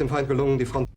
dem Feind gelungen, die Front.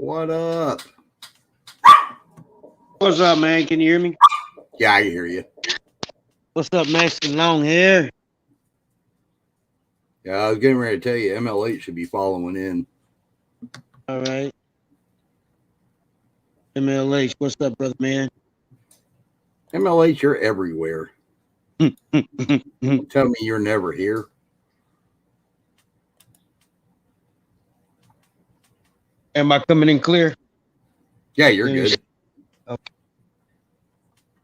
What up? What's up, man? Can you hear me? Yeah, I can hear you. What's up, Mexican long hair? Yeah, I was getting ready to tell you, ML8 should be following in. All right. MLH, what's up, brother, man? ML8, you're everywhere. Don't tell me you're never here. Am I coming in clear? Yeah, you're good. Okay.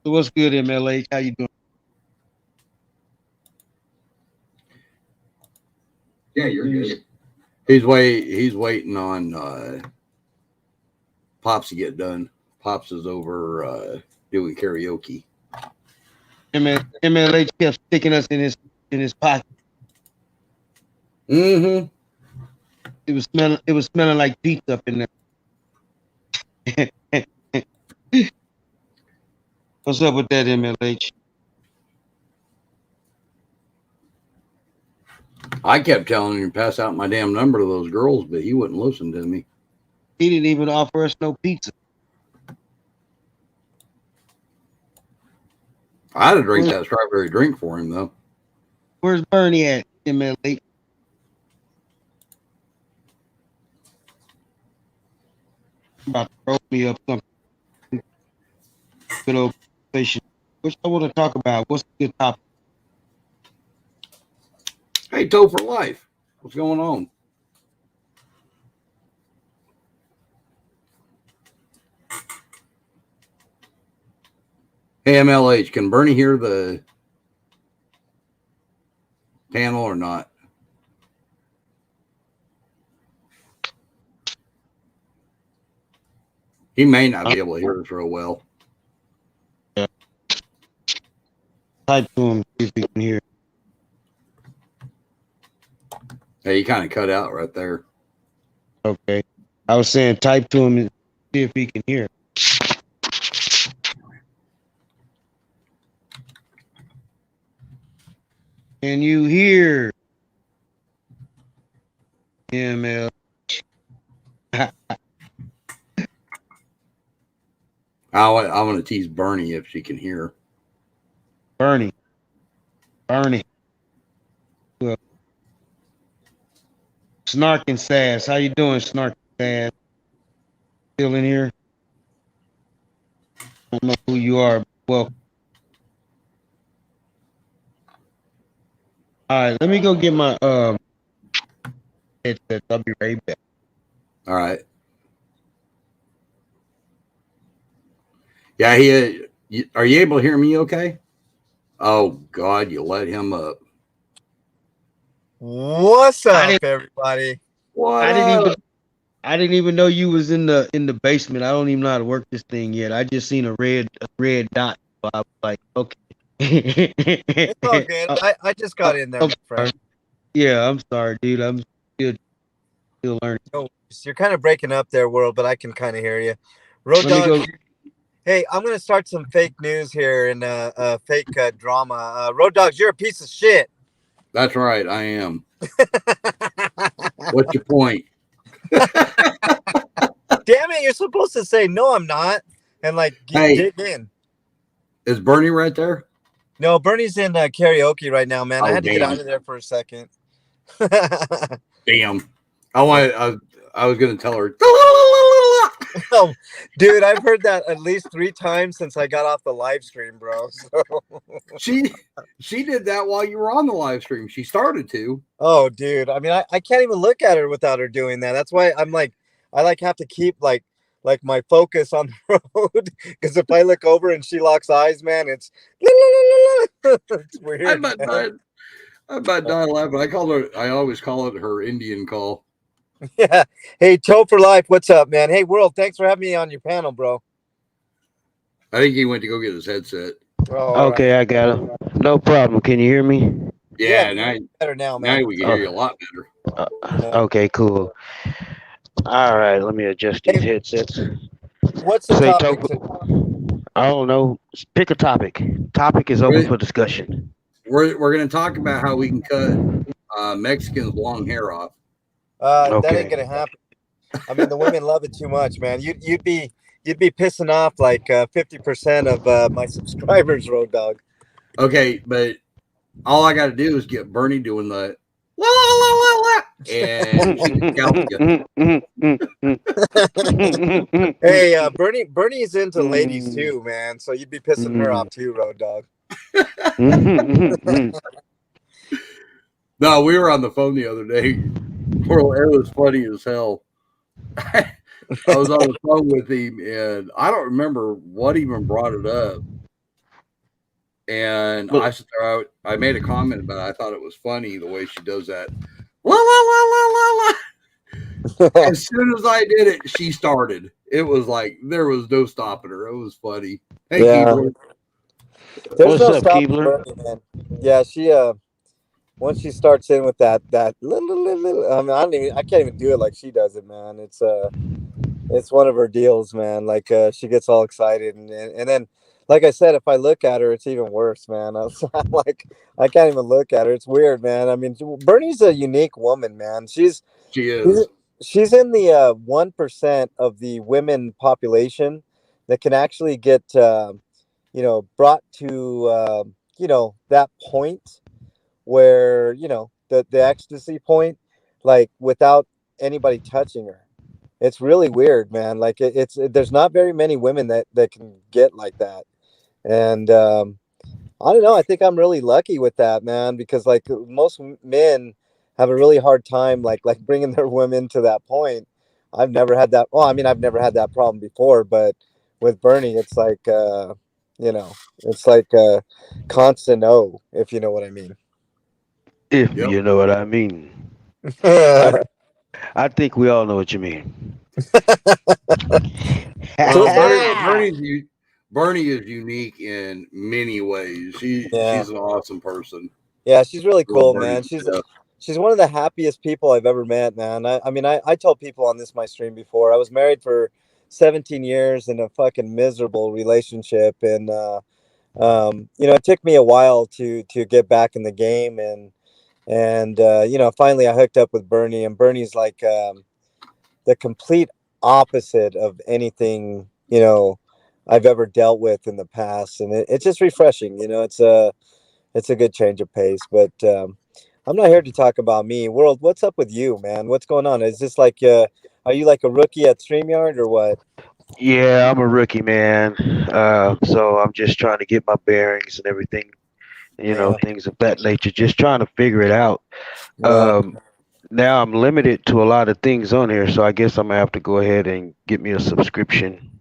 So what's good, MLH? How you doing? Yeah, you're good. He's waiting on Pops to get done. Pops is over doing karaoke. MLH kept sticking us in his pocket. Mm-hmm. It was smelling like pizza up in there. What's up with that, MLH? I kept telling him to pass out my damn number to those girls, but he wouldn't listen to me. He didn't even offer us no pizza. I had to drink that strawberry drink for him, though. Where's Bernie at, MLH? About to throw me up something. Good old conversation. What I want to talk about? What's the good topic? Hey, Toe for Life. What's going on? Hey, MLH, can Bernie hear the panel or not? He may not be able to hear us real well. Yeah. Type to him, see if he can hear. Hey, you kind of cut out right there. Okay. I was saying type to him and see if he can hear. Can you hear? ML. I want to tease Bernie if she can hear. Bernie. Well, Snarking Sass. How you doing, Snarking Sass? Still in here? I don't know who you are. Well, all right. Let me go get my headset. I'll be right back. All right. Yeah, are you able to hear me okay? Oh, God, you let him up. What's up, everybody? What I didn't even know you was in the basement. I don't even know how to work this thing yet. I just seen a red dot. So I was like, okay. It's all good. I just got in there, my friend. Yeah, I'm sorry, dude. I'm still learning. No, you're kind of breaking up there, world, but I can kind of hear you. Road Dog, Hey, I'm gonna start some fake news here and fake drama. Road Dogs, you're a piece of shit. That's right, I am. What's your point? Damn it! You're supposed to say no, I'm not, and like Hey. dig in. Is Bernie right there? No, Bernie's in karaoke right now, man. I Oh, had to get damn. out of there for a second. Damn. I was gonna tell her. Oh, dude, I've heard that at least 3 times since I got off the live stream, bro. So. She did that while you were on the live stream. She started to. Oh, dude. I mean, I can't even look at her without her doing that. That's why I'm like, I like have to keep like my focus on the road because if I look over and she locks eyes, man, it's it's weird. I'm about dying laughing. I always call it her Indian call. Yeah. Hey, Toe for Life, what's up, man? Hey, World, thanks for having me on your panel, bro. I think he went to go get his headset. Oh, Okay, I got him. No problem. Can you hear me? Yeah, better now, man. now we can hear you a lot better. Okay, cool. All right, let me adjust these headsets. What's the Say, topic? I don't know. Pick a topic. Topic is open for discussion. We're going to talk about how we can cut Mexicans' long hair off. That ain't gonna happen. I mean, the women love it too much, man. You'd be pissing off like 50% of my subscribers, Road Dog. Okay, but all I got to do is get Bernie doing the la la la la la, and Hey, Bernie's into ladies too, man. So you'd be pissing her off too, Road Dog. No, we were on the phone the other day. It was funny as hell. I was on the phone with him, and I don't remember what even brought it up. And I made a comment about it. I thought it was funny the way she does that. La la la la la la. As soon as I did it, she started. It was like there was no stopping her. It was funny. Hey, Keebler. There's no stopping Bernie, man. Yeah, she once she starts in with that little, I mean, I can't even do it like she does it, man. It's one of her deals, man. Like she gets all excited and then like I said, if I look at her, it's even worse, man. I'm like, I can't even look at her. It's weird, man. I mean, Bernie's a unique woman, man. She is. She's in the 1% of the women population that can actually get, brought to, that point where, the ecstasy point, like without anybody touching her. It's really weird, man. Like there's not very many women that can get like that. And I don't know. I think I'm really lucky with that, man, because like most men have a really hard time like bringing their women to that point. I've never had that. Well, I mean, I've never had that problem before, but with Bernie, it's like it's like a constant no, if you know what I mean. If you know what I mean. I think we all know what you mean. Bernie is unique in many ways. She's an awesome person. Yeah, she's really cool, man. She's one of the happiest people I've ever met, man. I mean, I told people on my stream before, I was married for 17 years in a fucking miserable relationship. And, it took me a while to get back in the game. And finally I hooked up with Bernie, and Bernie's like the complete opposite of anything, I've ever dealt with in the past. And it's just refreshing. It's a good change of pace, but I'm not here to talk about me. World, what's up with you, man? What's going on? Is this like, are you like a rookie at StreamYard or what? Yeah, I'm a rookie, man. So I'm just trying to get my bearings and everything, things of that nature. Just trying to figure it out. Now I'm limited to a lot of things on here, so I guess I'm gonna have to go ahead and get me a subscription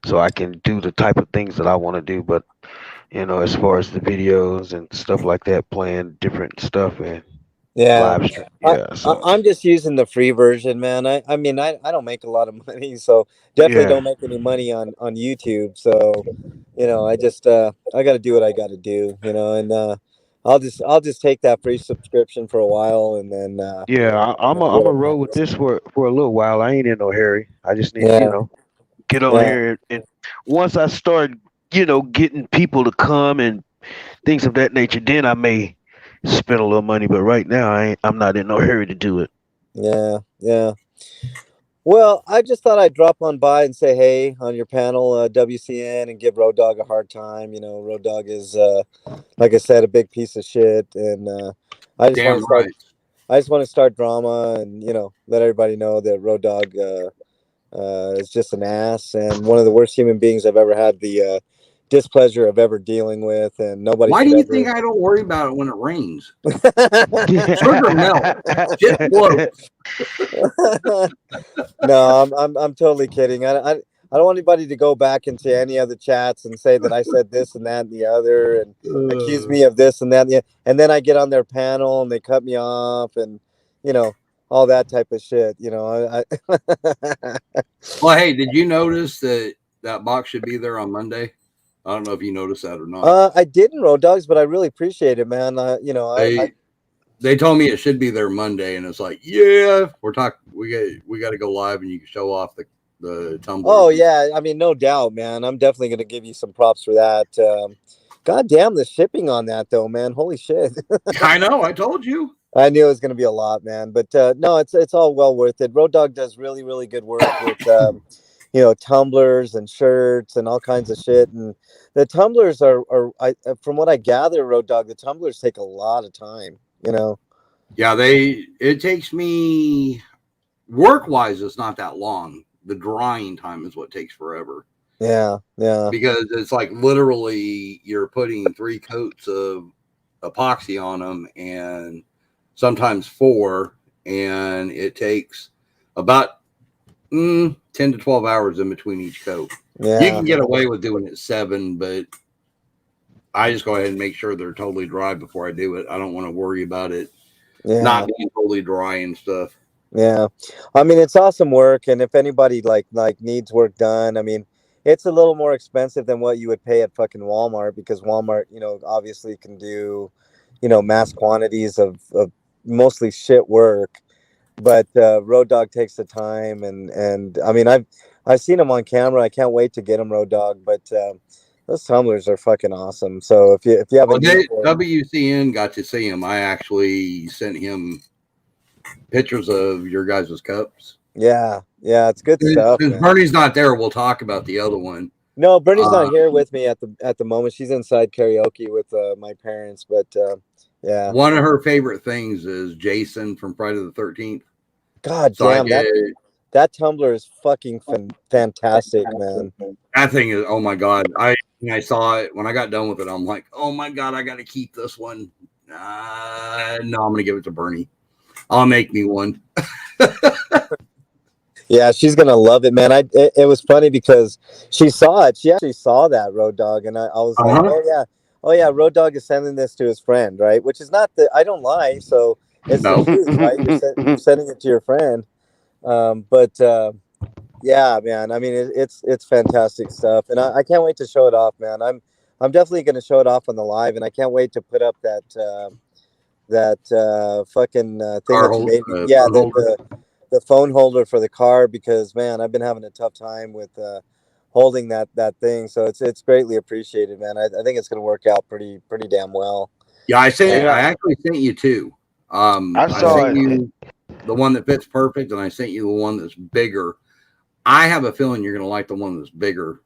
so I can do the type of things that I want to do. But as far as the videos and stuff like that, playing different stuff and live stream. I'm just using the free version, man. I mean, I don't make a lot of money, so definitely don't make any money on YouTube. So, I just I got to do what I got to do, and I'll just take that free subscription for a while, and then I'm a roll with this for a little while. I ain't in no hurry. I just need get on here, and once I start, getting people to come and things of that nature, then I may spend a little money. But right now, I'm not in no hurry to do it. Yeah. Well, I just thought I'd drop on by and say hey on your panel, WCN, and give Road Dogg a hard time. Road Dogg is, like I said, a big piece of shit, and I just want to start. I just want to start drama, and let everybody know that Road Dogg is just an ass and one of the worst human beings I've ever had the displeasure of ever dealing with, and nobody. Why do you think I don't worry about it when it rains? Sugar melt, shit floats. No, I'm totally kidding. I don't want anybody to go back into any other chats and say that I said this and that and the other, and accuse me of this and that, and then I get on their panel and they cut me off, and all that type of shit. Well, hey, did you notice that box should be there on Monday? I don't know if you noticed that or not. I didn't, Road Dogs, but I really appreciate it, man. They told me it should be there Monday, and it's like, yeah, we're talking. We got to go live, and you can show off the tumbler. Oh yeah, I mean, no doubt, man. I'm definitely gonna give you some props for that. God damn, the shipping on that though, man. Holy shit. I know. I told you. I knew it was gonna be a lot, man. But no, it's all well worth it. Road Dogg does really, really good work with tumblers and shirts and all kinds of shit. And the tumblers are from what I gather, Road Dogg, the tumblers take a lot of time. Yeah, it takes me work-wise, it's not that long. The drying time is what takes forever. Yeah. Because it's like literally you're putting 3 coats of epoxy on them, and sometimes 4, and it takes about 10 to 12 hours in between each coat. Yeah. You can get away with doing it 7, but I just go ahead and make sure they're totally dry before I do it. I don't want to worry about it not being totally dry and stuff. Yeah, I mean, it's awesome work, and if anybody like needs work done, I mean, it's a little more expensive than what you would pay at fucking Walmart, because Walmart, obviously can do, mass quantities of mostly shit work, but Road Dogg takes the time, and I mean, I've seen him on camera. I can't wait to get him, Road Dogg, but those tumblers are fucking awesome. So if you have WCN got to see him. I actually sent him pictures of your guys' cups. Yeah, it's good stuff. Since Bernie's not there, we'll talk about the other one. No, Bernie's not here with me at the moment. She's inside karaoke with my parents, but yeah. One of her favorite things is Jason from Friday the 13th. God damn, that tumbler is fucking fantastic, man. That thing is, oh my god! When I saw it, when I got done with it, I'm like, oh my god, I got to keep this one. No, I'm gonna give it to Bernie. I'll make me one. Yeah, she's gonna love it, man. It was funny because she saw it. She actually saw that, Road Dogg, and I was like, oh yeah, Road Dogg is sending this to his friend, right? Which is not I don't lie, so it's the truth, right? You're sending it to your friend. Yeah, man. I mean, it's fantastic stuff, and I can't wait to show it off, man. I'm definitely gonna show it off on the live, and I can't wait to put up that fucking thing that you made. Yeah, the phone holder for the car, because man, I've been having a tough time with holding that thing. So it's greatly appreciated, man. I think it's gonna work out pretty damn well. Yeah, I actually sent you 2. I sent you the one that fits perfect, and I sent you the one that's bigger. I have a feeling you're gonna like the one that's bigger.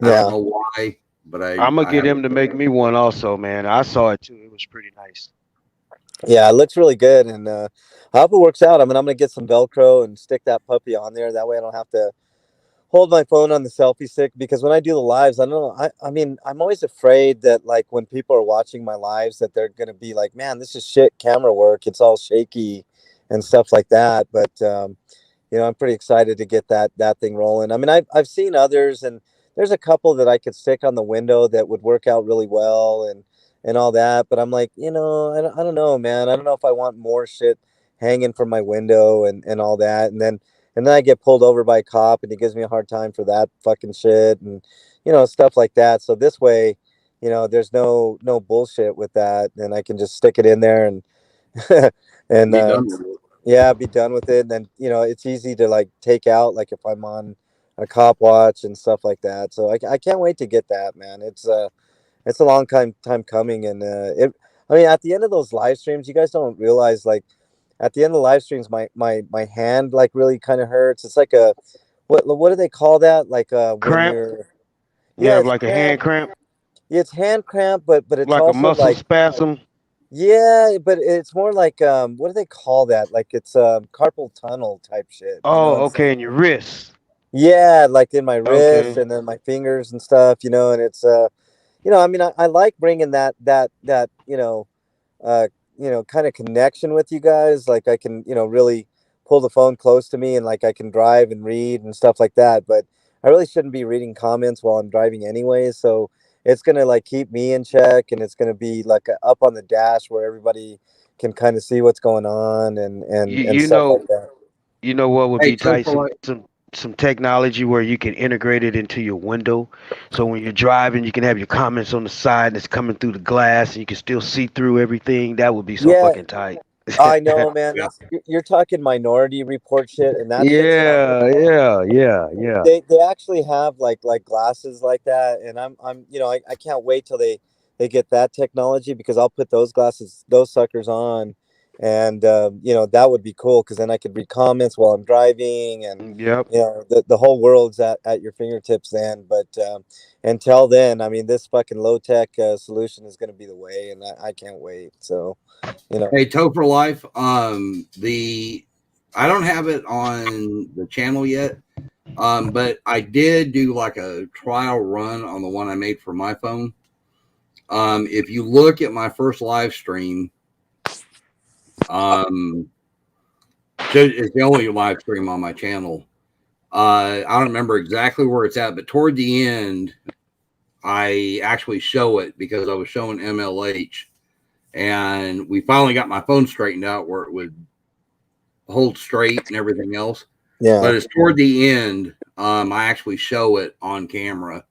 I don't know why, but I'm gonna get him to make me one also, man. I saw it too. It was pretty nice. Yeah, it looks really good, and I hope it works out. I mean, I'm gonna get some Velcro and stick that puppy on there. That way, I don't have to hold my phone on the selfie stick, because when I do the lives, I don't know. I mean, I'm always afraid that like when people are watching my lives, that they're gonna be like, "Man, this is shit camera work. It's all shaky and stuff like that." But I'm pretty excited to get that thing rolling. I mean, I've seen others, and there's a couple that I could stick on the window that would work out really well, and all that. But I'm like, I don't know, man. I don't know if I want more shit hanging from my window and all that. And then I get pulled over by a cop, and he gives me a hard time for that fucking shit, and stuff like that. So this way, there's no bullshit with that, and I can just stick it in there and and be done with it. And then it's easy to like take out, like if I'm on cop watch and stuff like that. So I can't wait to get that, man. It's a long time coming, and I mean, at the end of those live streams, you guys don't realize, like, at the end of the live streams, my hand like really kind of hurts. It's like a what do they call that? Like when Cramp? you're You yeah, have it's like a hand cramp. cramp, Yeah, it's hand cramp, but it's like a also muscle like spasm. yeah, but it's more like what do they call that? Like it's carpal tunnel type shit. You know, Oh, it's okay, in your wrist. yeah, like in my wrist Okay. and then my fingers and stuff. You know, and it's I mean, I like bringing that uh, kind of connection with you guys. Like I can, really pull the phone close to me and like I can drive and read and stuff like that. But I really shouldn't be reading comments while I'm driving anyways. So it's gonna like keep me in check, and it's gonna be like up on the dash where everybody can kind of see what's going on and You and you stuff know like that. you know what would Hey, be so tight? for like, Some technology where you can integrate it into your window. So when you're driving, you can have your comments on the side and it's coming through the glass and you can still see through everything. That would be so Yeah, fucking tight. I know, man. yeah, That's you're talking Minority Report shit, and that shit's fucking. Yeah. They actually have like glasses like that, and I'm I can't wait till they get that technology, because I'll put those suckers on, and that would be cool, because then I could read comments while I'm driving, and Yep. the whole world's at your fingertips then. But until then, I mean, this fucking low tech solution is going to be the way, and I can't wait. So you know. hey, Topher Life. I don't have it on the channel yet. But I did do like a trial run on the one I made for my phone. If you look at my first live stream, it's the only live stream on my channel. I don't remember exactly where it's at, but toward the end, I actually show it because I was showing MLH, and we finally got my phone straightened out where it would hold straight and everything else. Yeah. But it's toward the end. I actually show it on camera.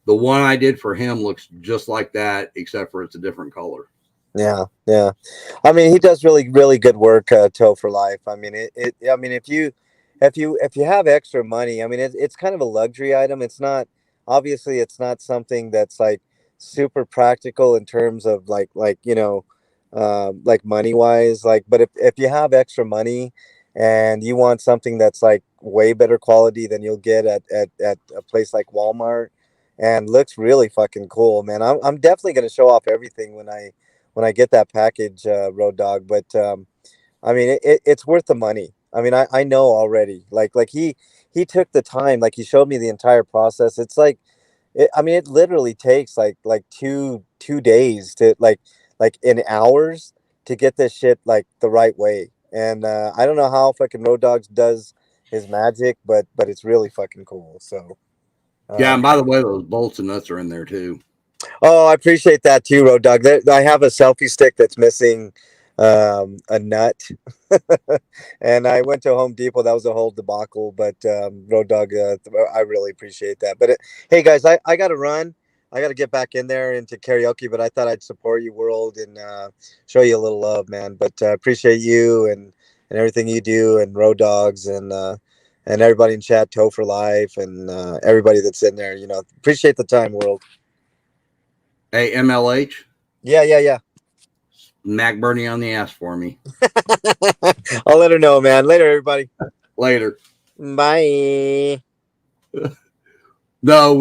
The one I did for him looks just like that, except for it's a different color. Yeah, yeah. I mean, he does really, really good work, Toe for Life. I mean, I mean, if you have extra money, I mean, it's kind of a luxury item. It's not, obviously, it's not something that's like super practical in terms of like money wise. Like, but if you have extra money and you want something that's like way better quality than you'll get at a place like Walmart, and looks really fucking cool, man. I'm definitely gonna show off everything when I get that package, Road Dog. But I mean, it's worth the money. I mean, I know already. Like he took the time. Like he showed me the entire process. It's like, I mean, it literally takes like two days to like in hours to get this shit like the right way. And I don't know how fucking Road Dogs does his magic, but it's really fucking cool. So. Yeah, and Um, by the way, those bolts and nuts are in there too. Oh, I appreciate that too, Road Dog. I have a selfie stick that's missing a nut, and I went to Home Depot. That was a whole debacle. But Road Dog, I really appreciate that. But hey, guys, I got to run. I got to get back in there into karaoke. But I thought I'd support you, World, and show you a little love, man. But appreciate you and everything you do, and Road Dogs, and everybody in chat, Toe for Life, and everybody that's in there. Appreciate the time, World. Hey, MLH, Yeah. Mac Bernie on the ass for me. I'll let her know, man. Later, everybody. Later. Bye. No,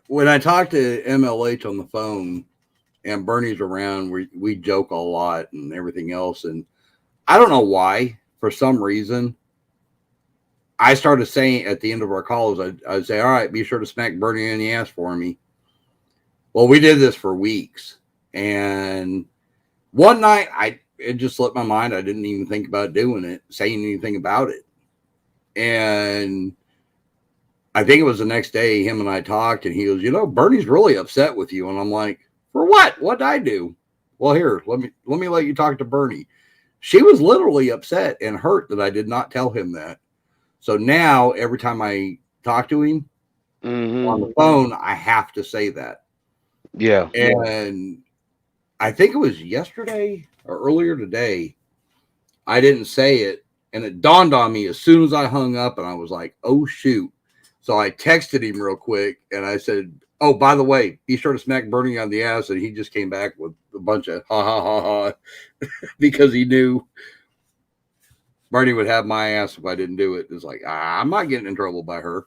when I talk to MLH on the phone and Bernie's around, we joke a lot and everything else. And I don't know why, for some reason, I started saying at the end of our calls, I'd say, all right, be sure to smack Bernie in the ass for me. Well, we did this for weeks. And one night, it just slipped my mind. I didn't even think about doing it, saying anything about it. And I think it was the next day, him and I talked, and he goes, Bernie's really upset with you. And I'm like, for what? What'd I do? Well, here, let me let you talk to Bernie. She was literally upset and hurt that I did not tell him that. So now every time I talk to him on the phone, I have to say that. Yeah. And I think it was yesterday or earlier today. I didn't say it, And it dawned on me as soon as I hung up, and I was like, oh, shoot. So I texted him real quick, and I said, oh, by the way, be sure to smack Bernie on the ass. And he just came back with a bunch of ha, ha, ha, ha, because he knew Bernie would have my ass if I didn't do it. It's like, I'm not getting in trouble by her.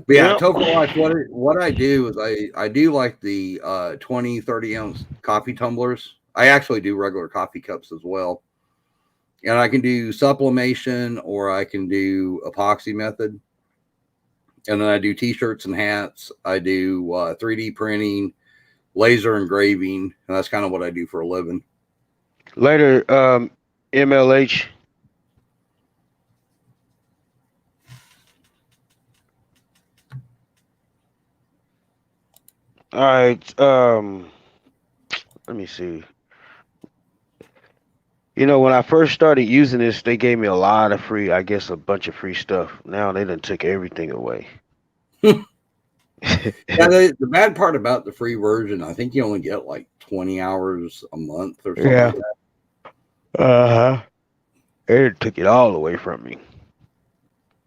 But yeah, Topher Life, what I do is I do like the 20, 30 ounce coffee tumblers. I actually do regular coffee cups as well. And I can do sublimation or I can do epoxy method. And then I do t-shirts and hats. I do 3D printing, laser engraving. And that's kind of what I do for a living. Later, MLH. All right. Let me see. You know, when I first started using this, they gave me a lot of free, I guess, a bunch of free stuff. Now they done took everything away. Yeah, the bad part about the free version, I think you only get like 20 hours a month or something like that. They took it all away from me.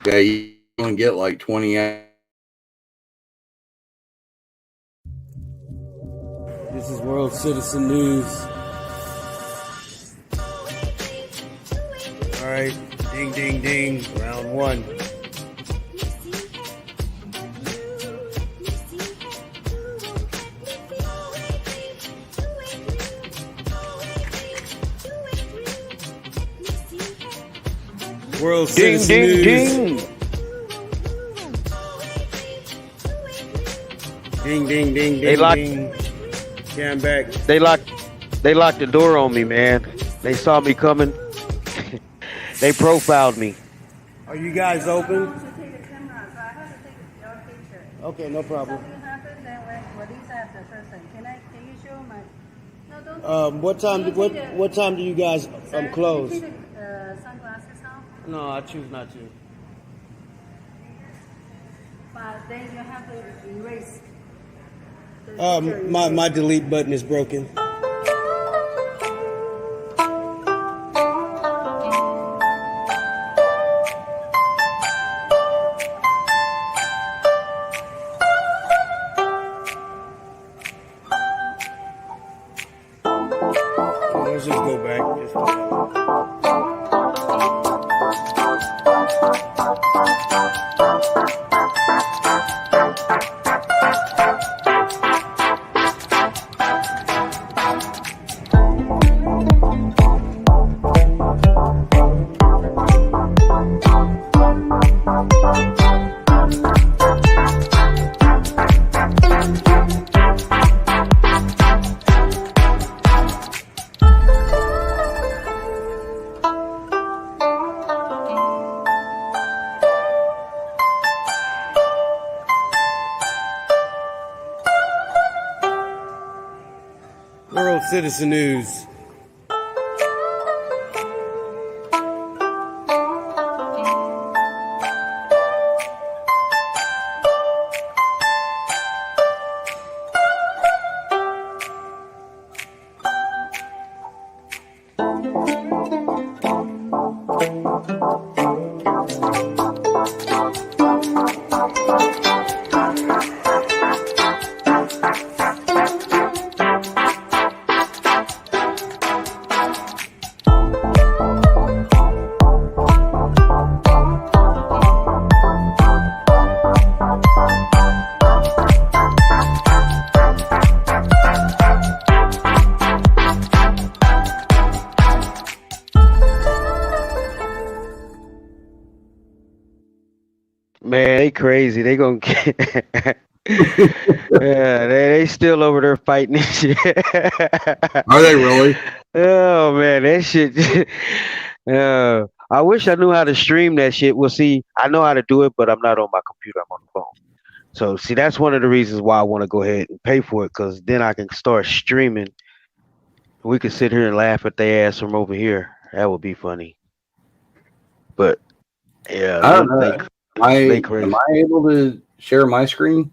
Yeah, you only get like 20 hours. This is World Citizen News. All right, ding, ding, ding, round one. World Citizen News. Ding. Ding, ding, ding, They ding, locked- ding. Yeah, I'm back. They locked the door on me, man. They saw me coming. They profiled me. Are you guys open? To take the camera, so I have to take your picture. Okay, no problem. Something happened, then when these are the person. Can you show my? No, don't. What time? What time do you guys Sir, close? Can you take the sunglasses off? No, I choose not to. But then you have to erase. The picture My delete button is broken. Let's just go back. Just go back. World Citizen News. Man, they crazy. They gonna get. Yeah, they still over there fighting and shit. Are they really? Oh man, that shit. I wish I knew how to stream that shit. Well, see, I know how to do it, but I'm not on my computer. I'm on the phone. So, see, that's one of the reasons why I want to go ahead and pay for it, because then I can start streaming. We could sit here and laugh at their ass from over here. That would be funny. But yeah, I don't know. they crazy. Am I able to share my screen?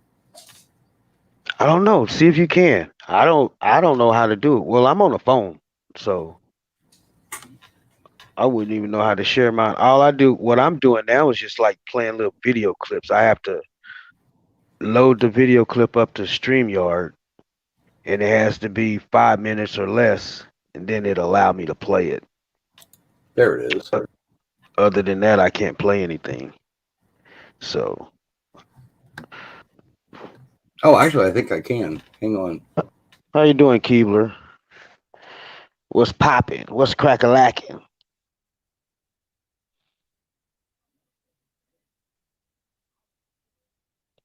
I don't know. See if you can. I don't know how to do it. Well, I'm on the phone. So I wouldn't even know how to share mine. What I'm doing now is just like playing little video clips. I have to load the video clip up to StreamYard, and it has to be 5 minutes or less, and then it'll allow me to play it. There it is. Other than that, I can't play anything. So. Oh, actually, I think I can. Hang on. How you doing, Keebler? What's popping? What's crack-a-lacking?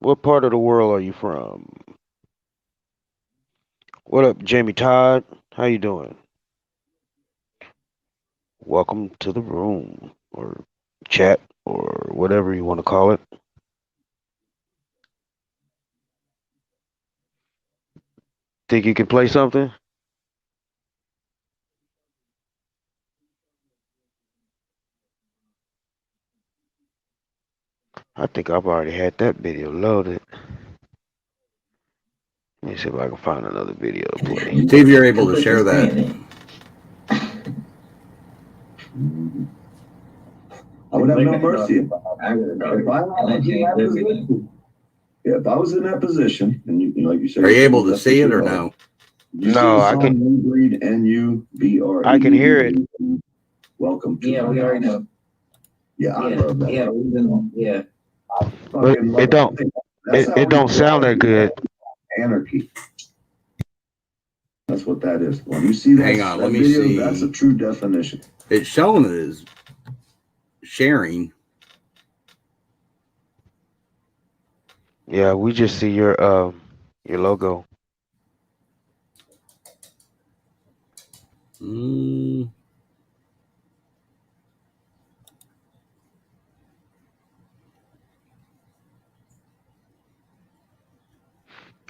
What part of the world are you from? What up, Jamie Todd? How you doing? Welcome to the room, or chat, or whatever you want to call it. Think you can play something? I think I've already had that video loaded. Let me see if I can find another video to play. See if you're able to share that. I would have no mercy. If I was in that position, and you like you said, are you able to see it or no? No, I can. Read NUBRE. I can hear it. Welcome to. Yeah, we already know. Yeah, I love that. Yeah, we've been. Yeah. But it don't. It don't sound that good. Anarchy. That's what that is. When you see that, hang on, let me video, see. That's a true definition. It's showing it as sharing. Yeah, we just see your logo.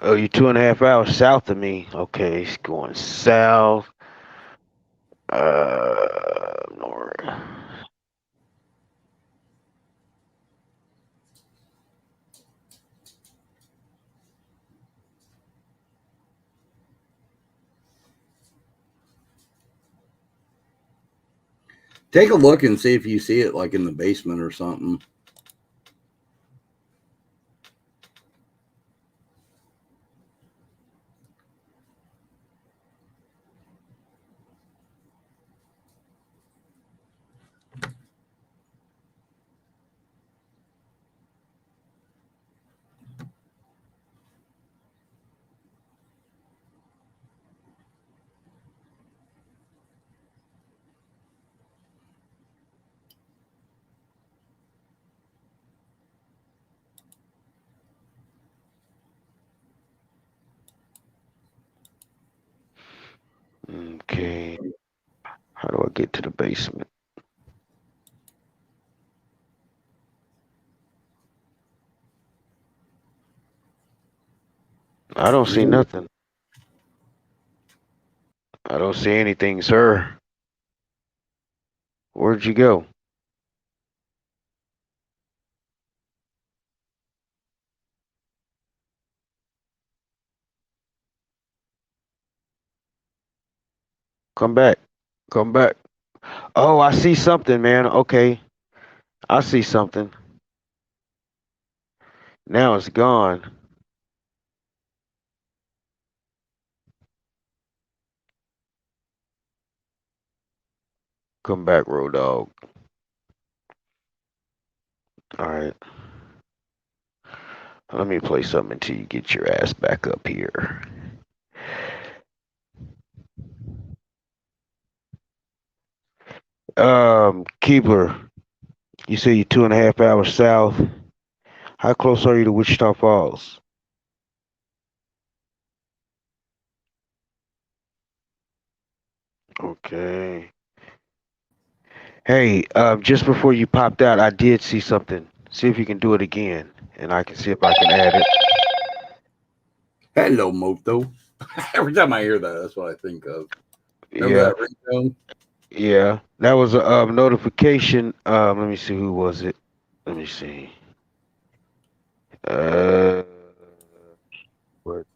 Oh, you're 2.5 hours south of me. Okay, it's going south. North. Take a look and see if you see it like in the basement or something. Okay. How do I get to the basement? I don't see nothing. I don't see anything, sir. Where'd you go? Come back. Come back. Oh, I see something, man. Okay. I see something. Now it's gone. Come back, Road Dog. All right. Let me play something until you get your ass back up here. Keebler, you say you're 2.5 hours south. How close are you to Wichita Falls? Okay. Hey, just before you popped out, I did see something. See if you can do it again, and I can see if I can add it. Hello, Moto. Every time I hear that, that's what I think of. Remember Yeah. that ringtone? Yeah, that was a notification. Let me see, who was it? Let me see. What?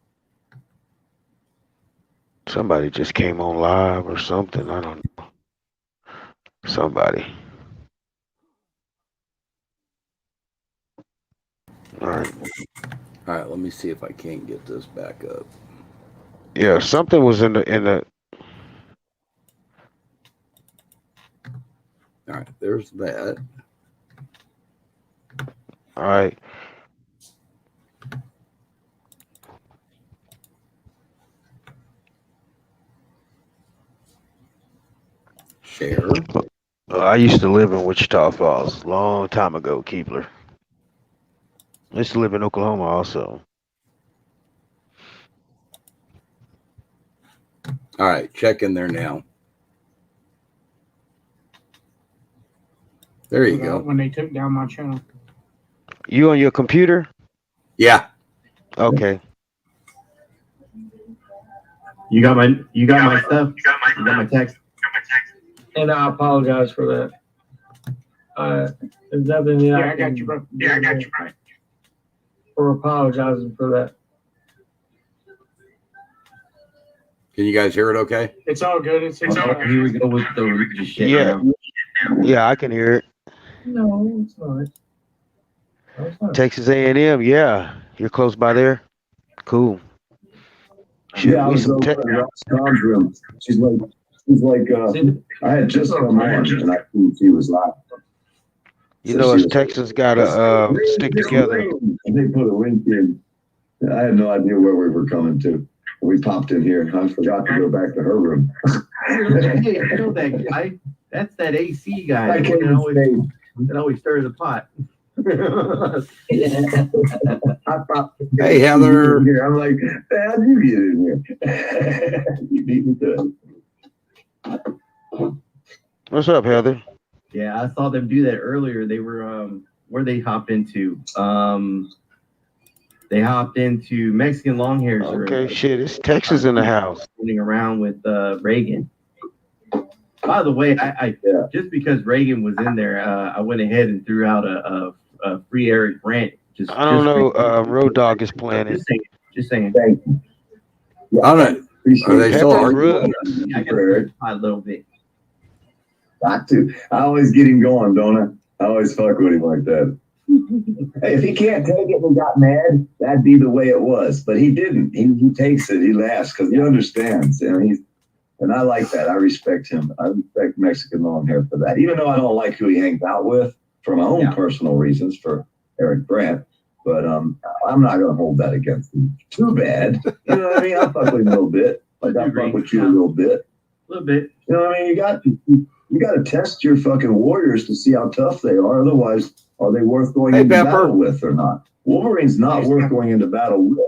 Somebody just came on live or something. I don't know. Somebody. All right. All right, let me see if I can't get this back up. Yeah, something was in the. All right, there's that. All right. Share. I used to live in Wichita Falls a long time ago, Keebler. I used to live in Oklahoma also. All right, check in there now. There you go. When they took down my channel. You on your computer? Yeah. Okay. You got my stuff. You got my text. And I apologize for that. There's nothing that I got you, bro. Yeah, I got you, bro. For apologizing for that. Can you guys hear it okay? It's all good. It's all good. Here we go with the shit. Yeah. Yeah, I can hear it. No, it's not. No, it's not. Texas A&M, yeah. You're close by there? Cool. Yeah, I was over at Ross Tom's room. She's like, I had just come on and I couldn't see was live. You know, us Texans gotta stick together. And they put a link in. I had no idea where we were coming to. We popped in here. I forgot to go back to her room. Hey, I know that guy. That's that AC guy that always stirs the pot. Hey, Heather. I'm like, how'd you get in here? You beat me to it. What's up, Heather? Yeah, I saw them do that earlier. They were where they hopped into. They hopped into Mexican Longhairs. Okay, shit, it's Texas in the house. Running around with Reagan. By the way, I just because Reagan was in there, I went ahead and threw out a free Eric Brandt. I don't know. Road Dogg is playing it. Just saying. Thank you. Yeah, I don't. Are they still arguing? I got to a little bit. Got to. I always get him going, don't I? I always fuck with him like that. Hey, if he can't take it and got mad, that'd be the way it was. But he didn't. He takes it. He laughs because he understands. And I like that. I respect him. I respect Mexican Longhair for that. Even though I don't like who he hangs out with for my own personal reasons for Eric Brandt. But I'm not going to hold that against him. Too bad. You know what I mean? I fuck with him a little bit. Like I fuck with you a little bit. A little bit. You know what I mean? You got to test your fucking warriors to see how tough they are. Otherwise, are they worth going into battle with or not? Wolverine's not worth going into battle with.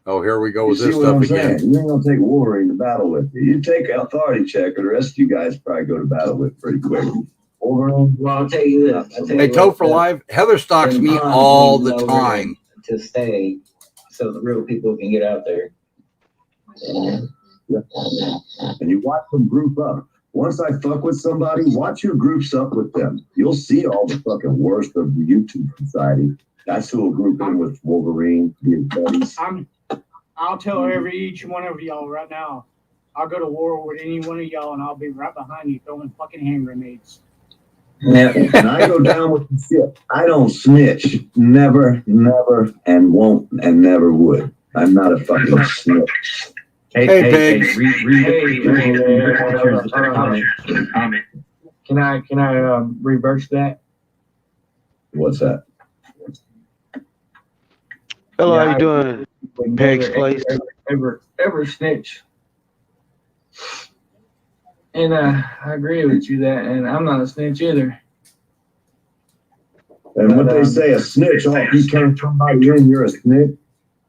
Oh, here we go with You this see what stuff I'm again. saying? You ain't gonna take Wolverine to battle with you. You take Authority Check, or the rest of you guys probably go to battle with pretty quick. Wolverine. Well, I'll tell you this. Hey, Toe for Live, Heather stalks me all the time. To stay so the real people can get out there. Yeah. And you watch them group up. Once I fuck with somebody, watch who groups up with them. You'll see all the fucking worst of the YouTube society. That's who will group in with Wolverine, be his buddies. I'll tell each one of y'all right now. I'll go to war with any one of y'all, and I'll be right behind you throwing fucking hand grenades. And I go down with the shit. I don't snitch. Never, and won't, and never would. I'm not a fucking snitch. Hey, Pigs. Can I reverse that? What's that? Hello, how you doing? Peg's Place. Ever snitch. And I agree with you that, and I'm not a snitch either. And what they say, a snitch, if you turn somebody in, you're a snitch.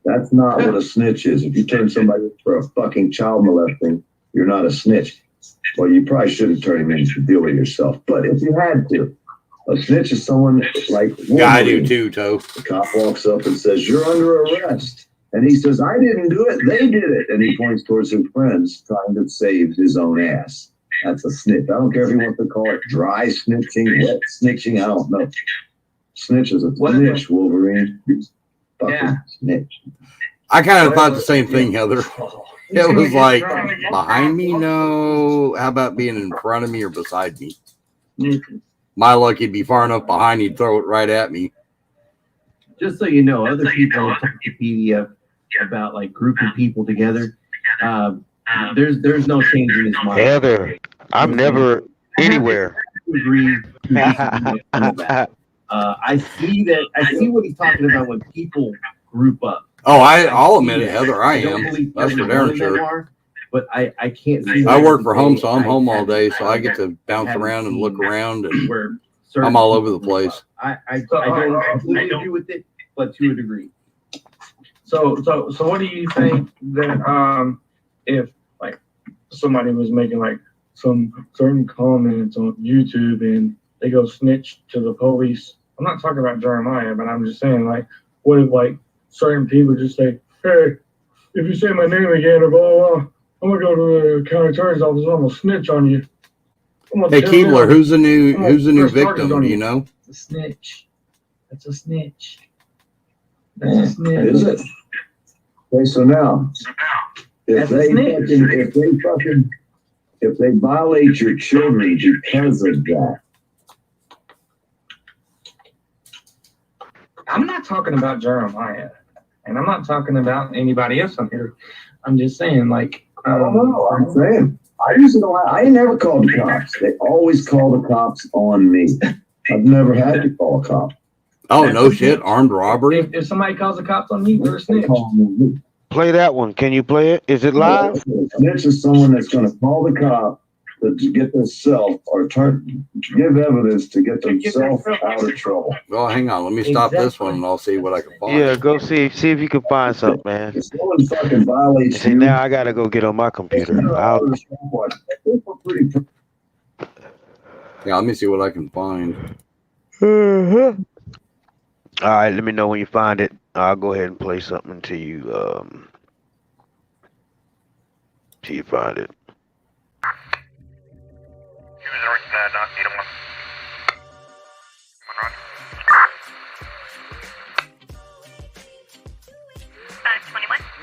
That's not what a snitch is. If you turn somebody in for a fucking child molesting, you're not a snitch. Well, you probably shouldn't turn him in to deal with yourself. But if you had to, a snitch is someone like Wolverine. Yeah, I do too, Toe. The cop walks up and says, "You're under arrest." And he says, "I didn't do it. They did it." And he points towards his friends trying to save his own ass. That's a snitch. I don't care if he wants to call it dry snitching, wet snitching. I don't know. Snitch is a snitch, Wolverine. Fucking snitch. I kind of thought the same thing, Heather. It was like behind me. No, how about being in front of me or beside me? My luck, he'd be far enough behind, he'd throw it right at me. Just so you know, other people talk to PDF about like grouping people together. There's no change in his mind. Heather, I'm never anywhere. Agree. I see that. I see what he's talking about when people group up. Oh, I'll admit it, Heather. I don't am. believe That's for every darn one of them sure. are, but I can't see. I work for home, so I'm home all day, so I get to bounce around and look around, and where I'm all over the place. I don't completely agree with it, but to a degree. So what do you think that if like somebody was making like some certain comments on YouTube and they go snitch to the police? I'm not talking about Jeremiah, but I'm just saying like, what if like certain people just say, hey, if you say my name again or blah blah blah, I'm gonna go to the county attorney's office. I'm gonna snitch on you. Hey Keebler, who's the new victim? Do you know? A snitch. That's a snitch. That's a snitch. Is it? Okay, so now, if they violate your children because of that, I'm not talking about Jeremiah, and I'm not talking about anybody else on here. I'm just saying, like, I don't know. I'm saying I never called the cops. They always call the cops on me. I've never had to call a cop. Oh no shit! Armed robbery. If somebody calls the cops on me, they're a snitch. Play that one. Can you play it? Is it live? Snitch is someone that's going to call the cop to get themselves or give evidence to get themselves out of trouble. Well, hang on. Let me stop this one, and I'll see what I can find. Yeah, go see if you can find something, man. If someone fucking violates See, now I gotta go get on my computer. Yeah, let me see what I can find. All right, let me know when you find it. I'll go ahead and play something until you find it.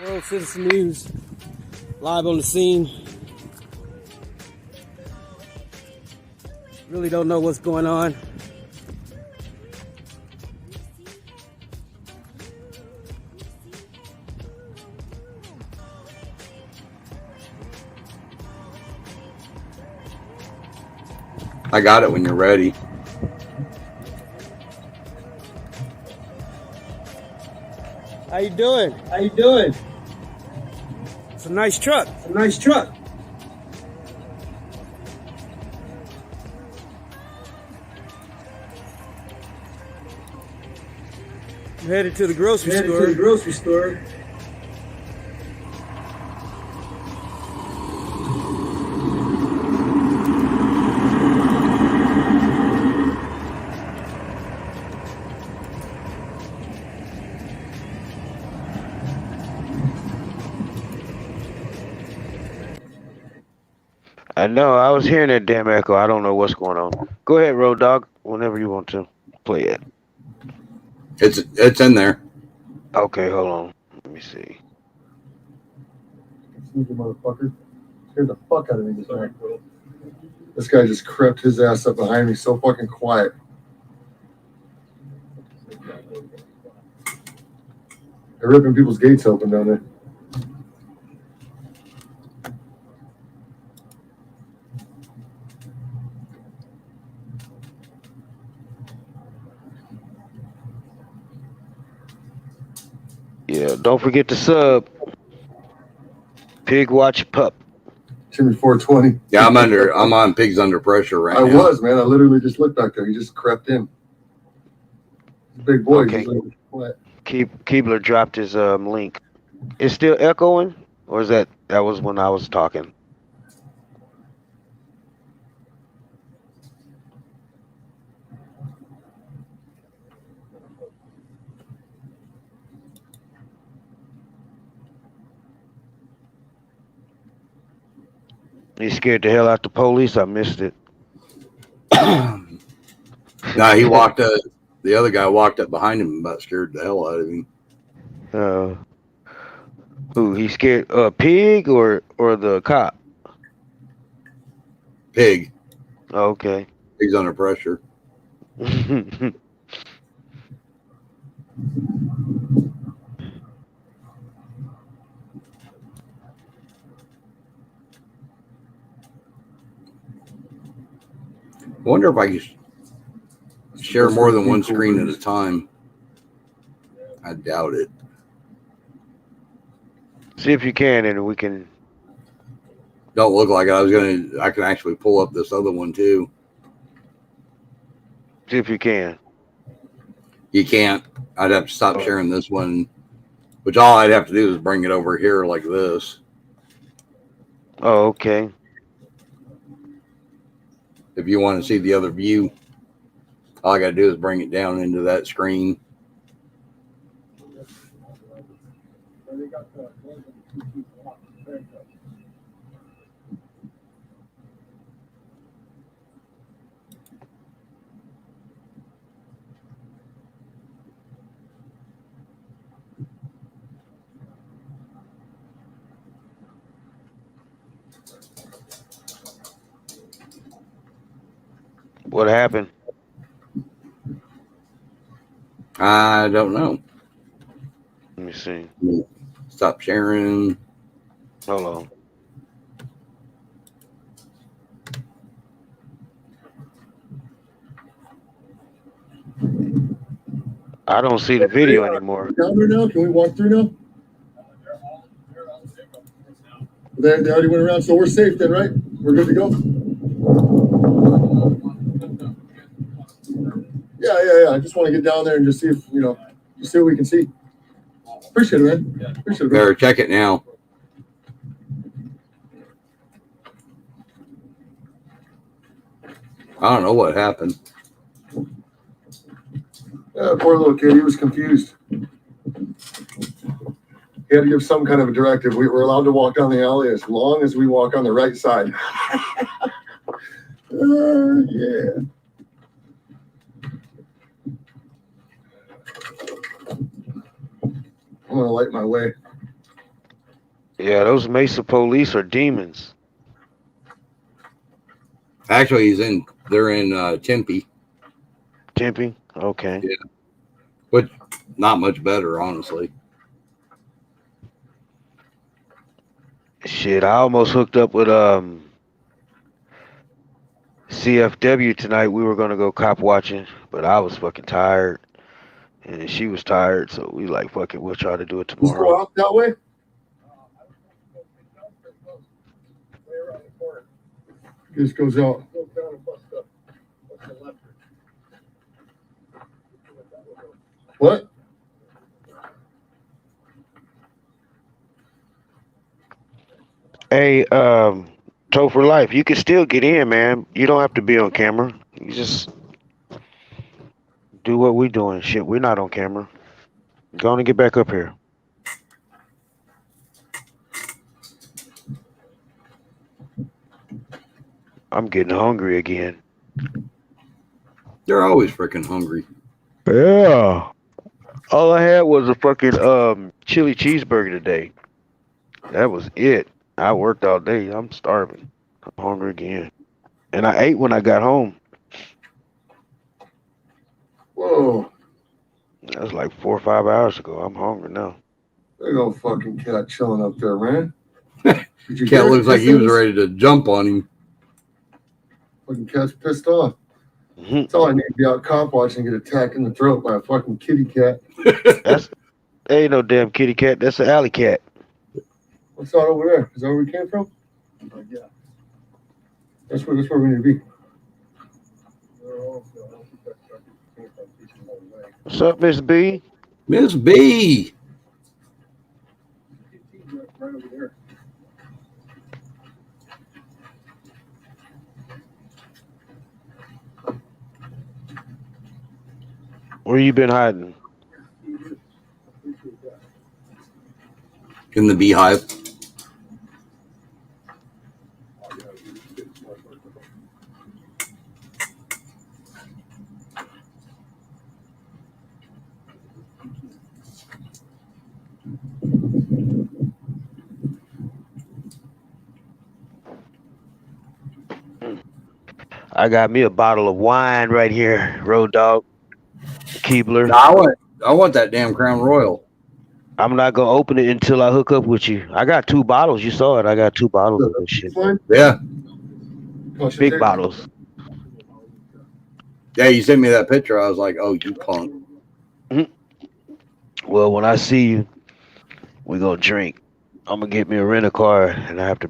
World Citizen News, live on the scene. Really don't know what's going on. I got it when you're ready. How you doing? How you doing? It's a nice truck. It's a nice truck. I'm headed to the grocery store. To the grocery store. I know. I was hearing that damn echo. I don't know what's going on. Go ahead, Road Dog. Whenever you want to play it. It's in there. Okay, hold on. Let me see. Sneaky motherfucker. Scared the fuck out of me this night. This guy just crept his ass up behind me so fucking quiet. They're ripping people's gates open, don't they? Yeah, don't forget to sub. Pig Watch Pup. Jimmy 420. Yeah, I'm on Pigs Under Pressure right now. I was, man. I literally just looked back there. He just crept in. Big boy. Okay. Like, Keebler dropped his link. It's still echoing? Or is that was when I was talking? He scared the hell out the police. I missed it. Nah, he walked up. The other guy walked up behind him and about scared the hell out of him. Who he scared? Pig or the cop? Pig. Okay. Pig's under pressure. I wonder if I could share more than one screen at a time. I doubt it. See if you can, and we can. Don't look like it. I can actually pull up this other one too. See if you can. You can't. I'd have to stop sharing this one, which all I'd have to do is bring it over here like this. Oh, okay. If you want to see the other view, all I got to do is bring it down into that screen. What happened? I don't know. Let me see. Stop sharing. Hold on. I don't see the video anymore. Down there now? Can we walk through now? They already went around, so we're safe then, right? We're good to go? Yeah. I just want to get down there and just see if, just see what we can see. Appreciate it, man. Appreciate it. Better check it now. I don't know what happened. Yeah, poor little kid. He was confused. He had to give some kind of a directive. We were allowed to walk down the alley as long as we walk on the right side. Yeah. I'm going to light my way. Yeah, those Mesa police are demons. Actually, they're in Tempe. Tempe? Okay. Yeah. But not much better, honestly. Shit, I almost hooked up with CFW tonight. We were gonna go cop watching, but I was fucking tired, and she was tired, so we like, fuck it, we'll try to do it Just tomorrow. go out that way? Just goes out. What? Hey, Toe for Life, you can still get in, man. You don't have to be on camera. You just do what we doing. Shit, we're not on camera. Go on and get back up here. I'm getting hungry again. They're always freaking hungry. Yeah. All I had was a fucking chili cheeseburger today. That was it. I worked all day. I'm starving. I'm hungry again. And I ate when I got home. Whoa. That was like 4 or 5 hours ago. I'm hungry now. There go fucking cat chilling up there, man. Cat looks like he was ready to jump on him. Fucking cat's pissed off. That's all I need to be out cop watching and get attacked in the throat by a fucking kitty cat. That ain't no damn kitty cat. That's an alley cat. What's that over there? Is that where we came from? Yeah. That's where we need to be. What's up, Miss B? Miss B. Right over there. Where you been hiding? In the beehive. I got me a bottle of wine right here, Road Dog, Keebler. No, I want that damn Crown Royal. I'm not gonna open it until I hook up with you. I got 2 bottles. You saw it. I got 2 bottles of this shit. Yeah. Big bottles. Yeah, you sent me that picture. I was like, oh, you punk. Well, when I see you, we're gonna drink. I'm gonna get me a rental car and I have to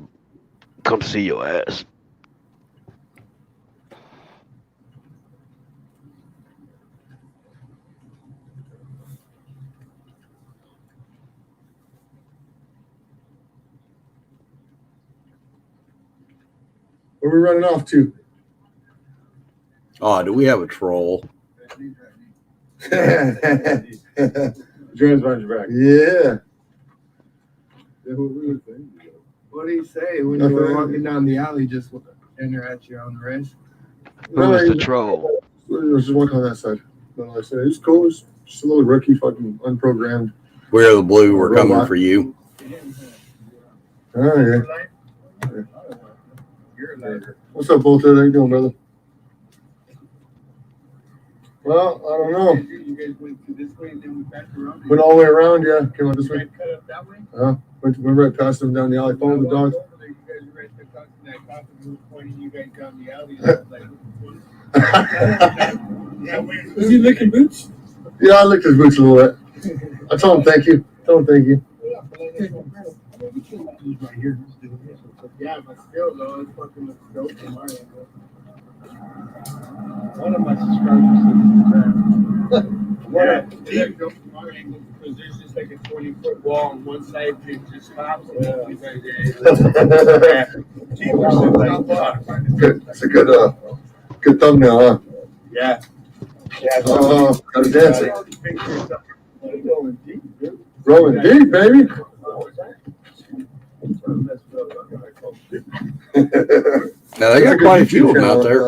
come see your ass. Where are we running off to? Oh, do we have a troll? Dre's behind your back. Yeah. What do you say when you were walking down the alley just enter at you on the race? Who's the troll? I was just walking on that side. No, I said, it's cool. It's just a little rookie, fucking unprogrammed. We're the blue. We're coming for you. Oh, yeah. What's up, Bolter? How you doing, brother? Well, I don't know. You guys went to this way and then we back around. Went all the way around, yeah. Came out this way. Cut up that way? Went right past them down the alley, followed the dogs. You guys were right there talking that coffee was pointing you guys down the alley. Was he licking boots? Yeah, I licked his boots a little bit. I told him thank you. Told him thank you. Right here. Yeah, but still though, it's fucking looks dope from our angle. One of my subscribers said dope from our angle because there's just like a 20-foot wall on one side that just stops. It's a good thumbnail, huh? Yeah. Yeah. Oh, got it dancing. Rolling deep, baby. Now they got quite a few of them out there.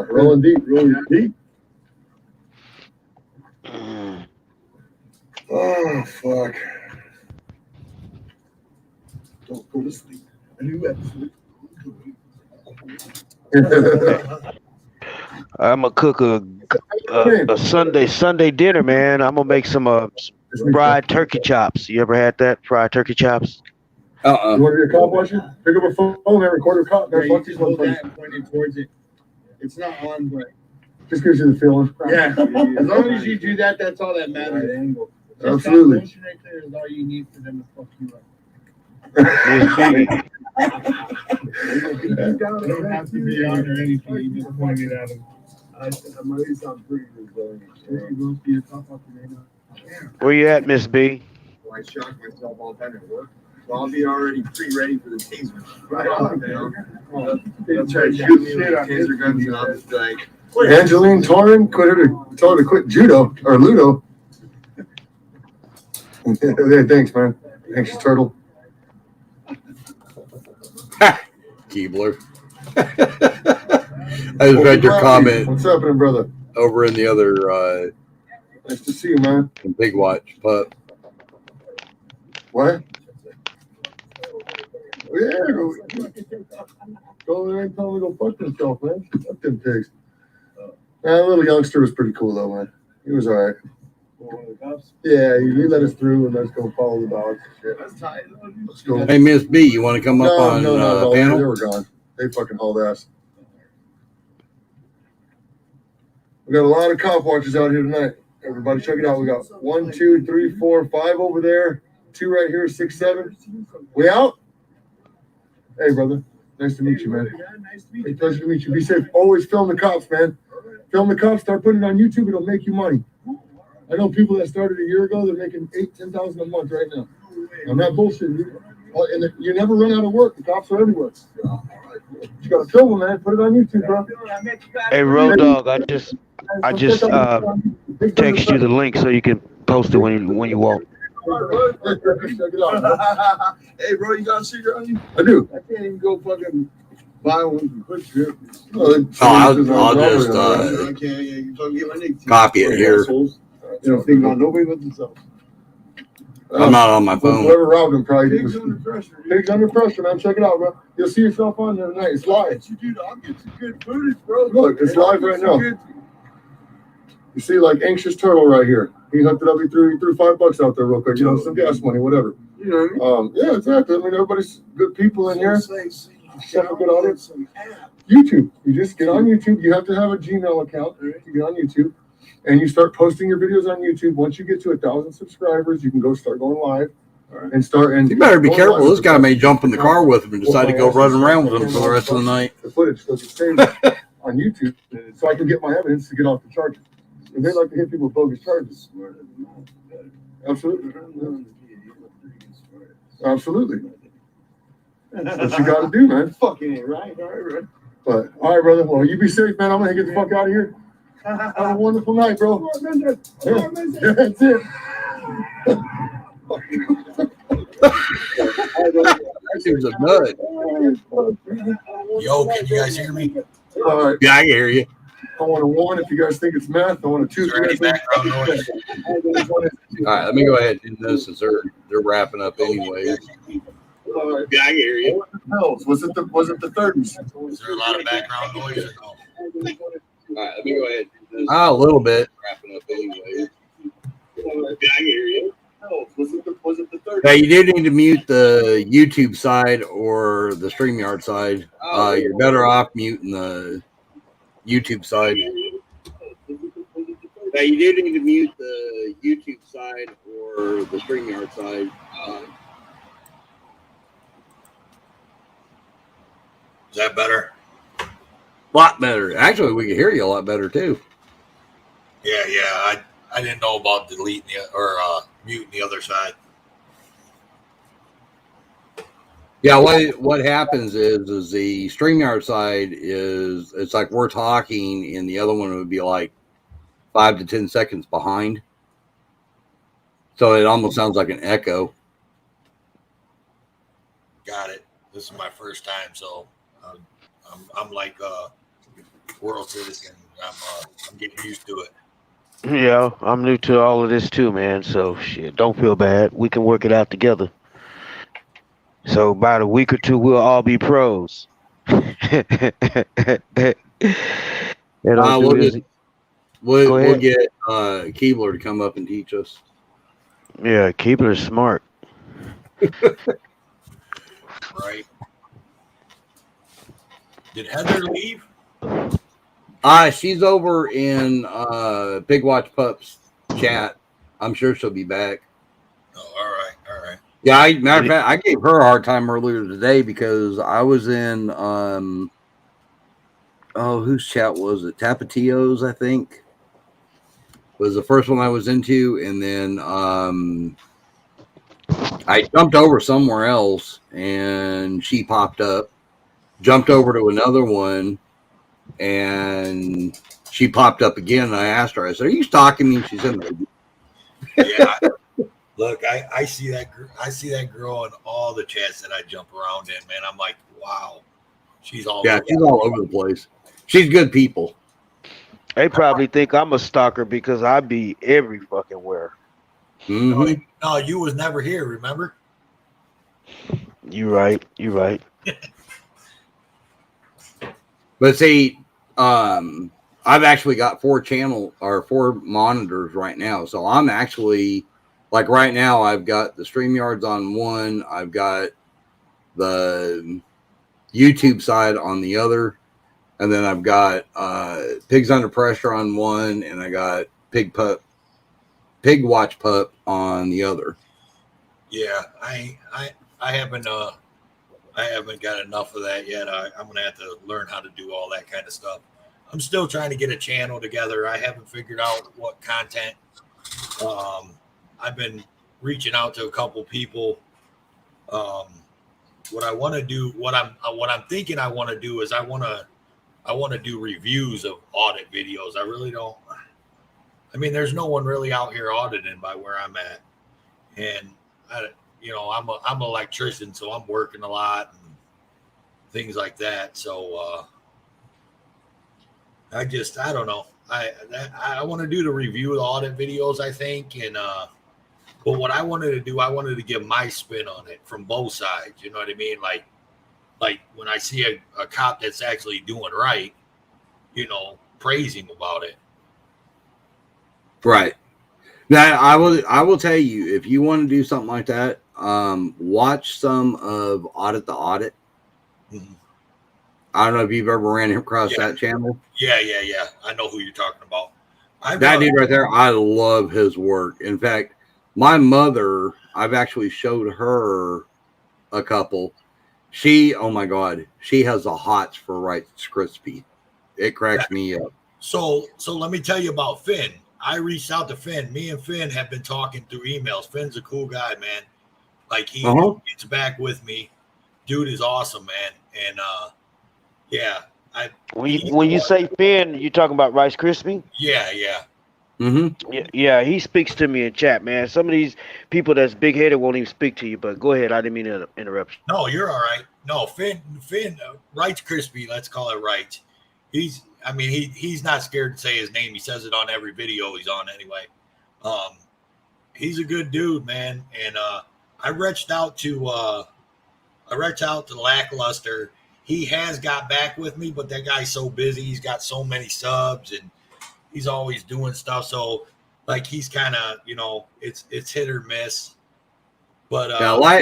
Rolling deep, rolling deep. Oh, fuck. Don't go to sleep. I knew that. I'm gonna cook a Sunday dinner, man. I'm gonna make some fried turkey chops. You ever had that? Fried turkey chops? You want to be a cop watcher? Pick up a phone and record a cop. Yeah, you just hold that and point it towards it. It's not on, but just gives you the feeling. Yeah, as long as you do that, that's all that matters. Absolutely. That motion right there is all you need for them to fuck you up. You don't have to be on or anything. You just point it at them. I'm already sound pretty good. There you go. Be a cop out there right now. Where you at, Miss B? Well, I shock myself all the time at work. So I'll be already pre-ready for the taser. Right on, man. They'll try to shoot me with taser guns and I'll just be like, Angeline Torrin told her to quit judo or ludo. Hey, thanks, man. Anxious turtle. Keebler. I just read your comment. What's happening, brother? Over in the other nice to see you, man. Big Watch pup. What? Oh, yeah, go there and tell him to go fuck himself, man. Fuck them pigs. That little youngster was pretty cool, though, man. He was all right. Yeah, he let us through and let's go follow the dogs and shit. Let's go. Hey, Miss B, you want to come up on no, panel? They were gone. They fucking hauled ass. We got a lot of cop watchers out here tonight. Everybody, check it out. We got 1, 2, 3, 4, 5 over there. 2 right here, 6, 7. We out? Hey, brother. Nice to meet you, man. Hey, pleasure to meet you. Be safe. Always film the cops, man. Film the cops. Start putting it on YouTube. It'll make you money. I know people that started a year ago. They're making $8,000-$10,000 a month right now. I'm not bullshitting. And you never run out of work. The cops are everywhere. You got to film them, man. Put it on YouTube, bro. Hey, Road Dog, I just text you the link so you can post it when you walk. Hey, bro, you got a cigarette on you? I do. I can't even go fucking buy one from Quick Trip. I'll just I can't you fucking get my nick. copy it here. You don't think about nobody but themselves. I'm not on my phone. Whoever robbed him probably Pigs under pressure. Pigs under pressure, man. Check it out, bro. You'll see yourself on there tonight. It's live. I'll get you good footage, bro. Look, it's live right now. You see, like Anxious Turtle right here. He hooked it up. He threw $5 out there real quick. You know, some gas money, whatever. You know what I mean? Yeah, exactly. I mean, everybody's good people in here. Have a good audience. YouTube. You just get on YouTube. You have to have a Gmail account to get on YouTube. And you start posting your videos on YouTube. Once you get to 1,000 subscribers, you can start going live and start. And you better be careful. This guy may jump in the car with him and decide to go running around with him for the rest of the night. The footage doesn't stay on YouTube, so I can get my evidence to get off the charges. If they like to hit people with bogus charges. Absolutely. Absolutely. That's what you got to do, man. Fucking ain't right. All right. But all right, brother. Well, you be safe, man. I'm gonna get the fuck out of here. Have a wonderful night, bro. Yeah, that's it. That dude's a nut. Yo, can you guys hear me? All right. Yeah, I can hear you. I want a 1 if you guys think it's meth. I want a 2 if you guys think it's meth. All right, let me go ahead and do this since they're wrapping up anyway. All right. Yeah, I can hear you. What the was it the 30s? Is there a lot of background noise or no? All right, let me go ahead. A little bit. Wrapping up anyway. Yeah, I can hear you. Was it the 30s? Now, you do need to mute the YouTube side or the StreamYard side. You're better off muting the YouTube side. Now, you do need to mute the YouTube side or the StreamYard side. Is that better? A lot better. Actually, we can hear you a lot better, too. Yeah. I didn't know about deleting or muting the other side. Yeah, what happens is the StreamYard side is, it's like we're talking and the other one would be like 5 to 10 seconds behind. So it almost sounds like an echo. Got it. This is my first time, so I'm like a world citizen. I'm getting used to it. Yeah, I'm new to all of this too, man. So shit, don't feel bad. We can work it out together. So about a week or two, we'll all be pros. We'll get Keebler to come up and teach us. Yeah, Keebler's smart. Right. Did Heather leave? She's over in Big Watch Pups chat. I'm sure she'll be back. Oh, all right. Yeah, matter of fact, I gave her a hard time earlier today because I was in whose chat was it? Tapatio's, I think. Was the first one I was into, and then I jumped over somewhere else and she popped up. Jumped over to another one and she popped up again, and I asked her, I said, "Are you stalking me?" She said, "No." Yeah. Look, I see that girl in all the chats that I jump around in, man. I'm like, wow. She's all over the place. She's good people. They probably think I'm a stalker because I be every fucking where. Mm-hmm. No, you was never here, remember? You right. But see, I've actually got 4 monitors right now. So I'm actually, like right now, I've got the StreamYards on one. I've got the YouTube side on the other. And then I've got Pigs Under Pressure on one. And I got Pig Watch Pup on the other. Yeah, I haven't got enough of that yet. I'm gonna have to learn how to do all that kind of stuff. I'm still trying to get a channel together. I haven't figured out what content. I've been reaching out to a couple people. What I want to do, what I'm thinking I want to do is I want to do reviews of audit videos. I really don't. I mean, there's no one really out here auditing by where I'm at, and I'm an electrician, so I'm working a lot and things like that. So I don't know. I want to do the review of the audit videos, I think, and But what I wanted to do, I wanted to give my spin on it from both sides. You know what I mean? Like when I see a cop that's actually doing right, you know, praise him about it. Right. Now, I will tell you, if you want to do something like that, watch some of Audit the Audit. Mm-hmm. I don't know if you've ever ran across that channel. Yeah. I know who you're talking about. That dude right there, I love his work. In fact, my mother, I've actually showed her a couple. She, oh my God, she has the hots for Rice Krispie. It cracks me up. So let me tell you about Finn. I reached out to Finn. Me and Finn have been talking through emails. Finn's a cool guy, man. Like he gets back with me. Dude is awesome, man. And yeah. When you say Finn, you talking about Rice Krispie? Yeah. Mm-hmm. Yeah, he speaks to me in chat, man. Some of these people that's big headed won't even speak to you. But go ahead, I didn't mean to interrupt you. No, you're all right. No, Finn, Rice Krispie. Let's call it Rice. He's not scared to say his name. He says it on every video he's on anyway. He's a good dude, man. And I reached out to Lackluster. He has got back with me, but that guy's so busy. He's got so many subs and he's always doing stuff. So like he's kind of, you know, it's hit or miss. But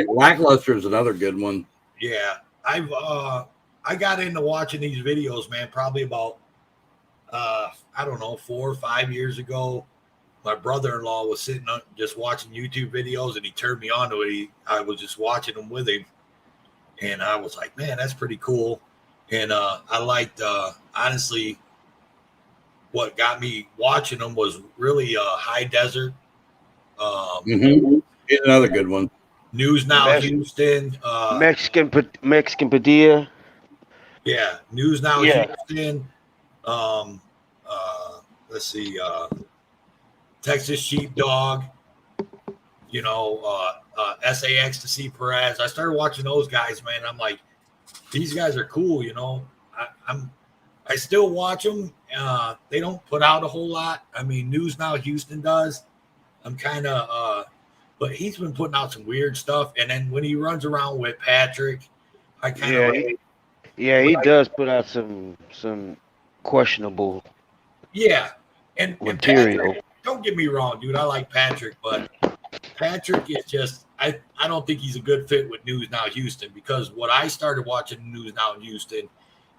Lackluster is another good one. Yeah. I got into watching these videos, man, probably about I don't know, 4 or 5 years ago. My brother-in-law was sitting up just watching YouTube videos and he turned me on to it. I was just watching them with him. And I was like, man, that's pretty cool. And I liked, honestly, what got me watching them was really High Desert. Another good one. News Now Houston. Mexican Padilla. Yeah, News Now Houston. Let's see, Texas Sheepdog. You know, SAX to see Perez. I started watching those guys, man. I'm like, these guys are cool, you know. I still watch them. They don't put out a whole lot. I mean, News Now Houston does. I'm kind of, but he's been putting out some weird stuff. And then when he runs around with Patrick, I kind of he does put out some questionable and material. Patrick, don't get me wrong, dude. I like Patrick, but Patrick is just I don't think he's a good fit with News Now Houston because what I started watching News Now Houston,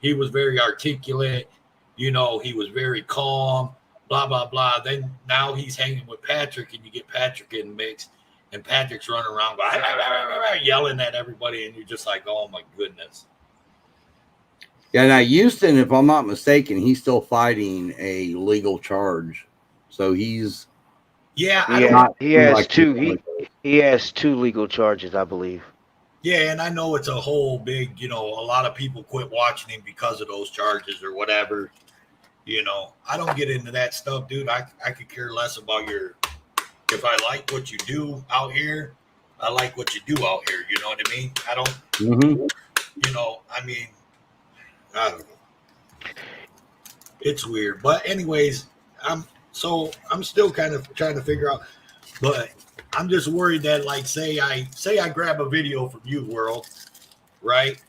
he was very articulate, you know, he was very calm, blah blah blah. Then now he's hanging with Patrick, and you get Patrick in the mix, and Patrick's running around yelling at everybody, and you're just like, oh my goodness. Yeah, now Houston, if I'm not mistaken, he's still fighting a legal charge, so he's he has two legal charges, I believe. Yeah, and I know it's a whole big, you know, a lot of people quit watching him because of those charges or whatever. You know, I don't get into that stuff, dude. I could care less about if I like what you do out here, I like what you do out here. You know what I mean? I don't, you know, I mean, I don't know. It's weird. But anyways, I'm still kind of trying to figure out, but I'm just worried that, like, say I grab a video from you, World, right?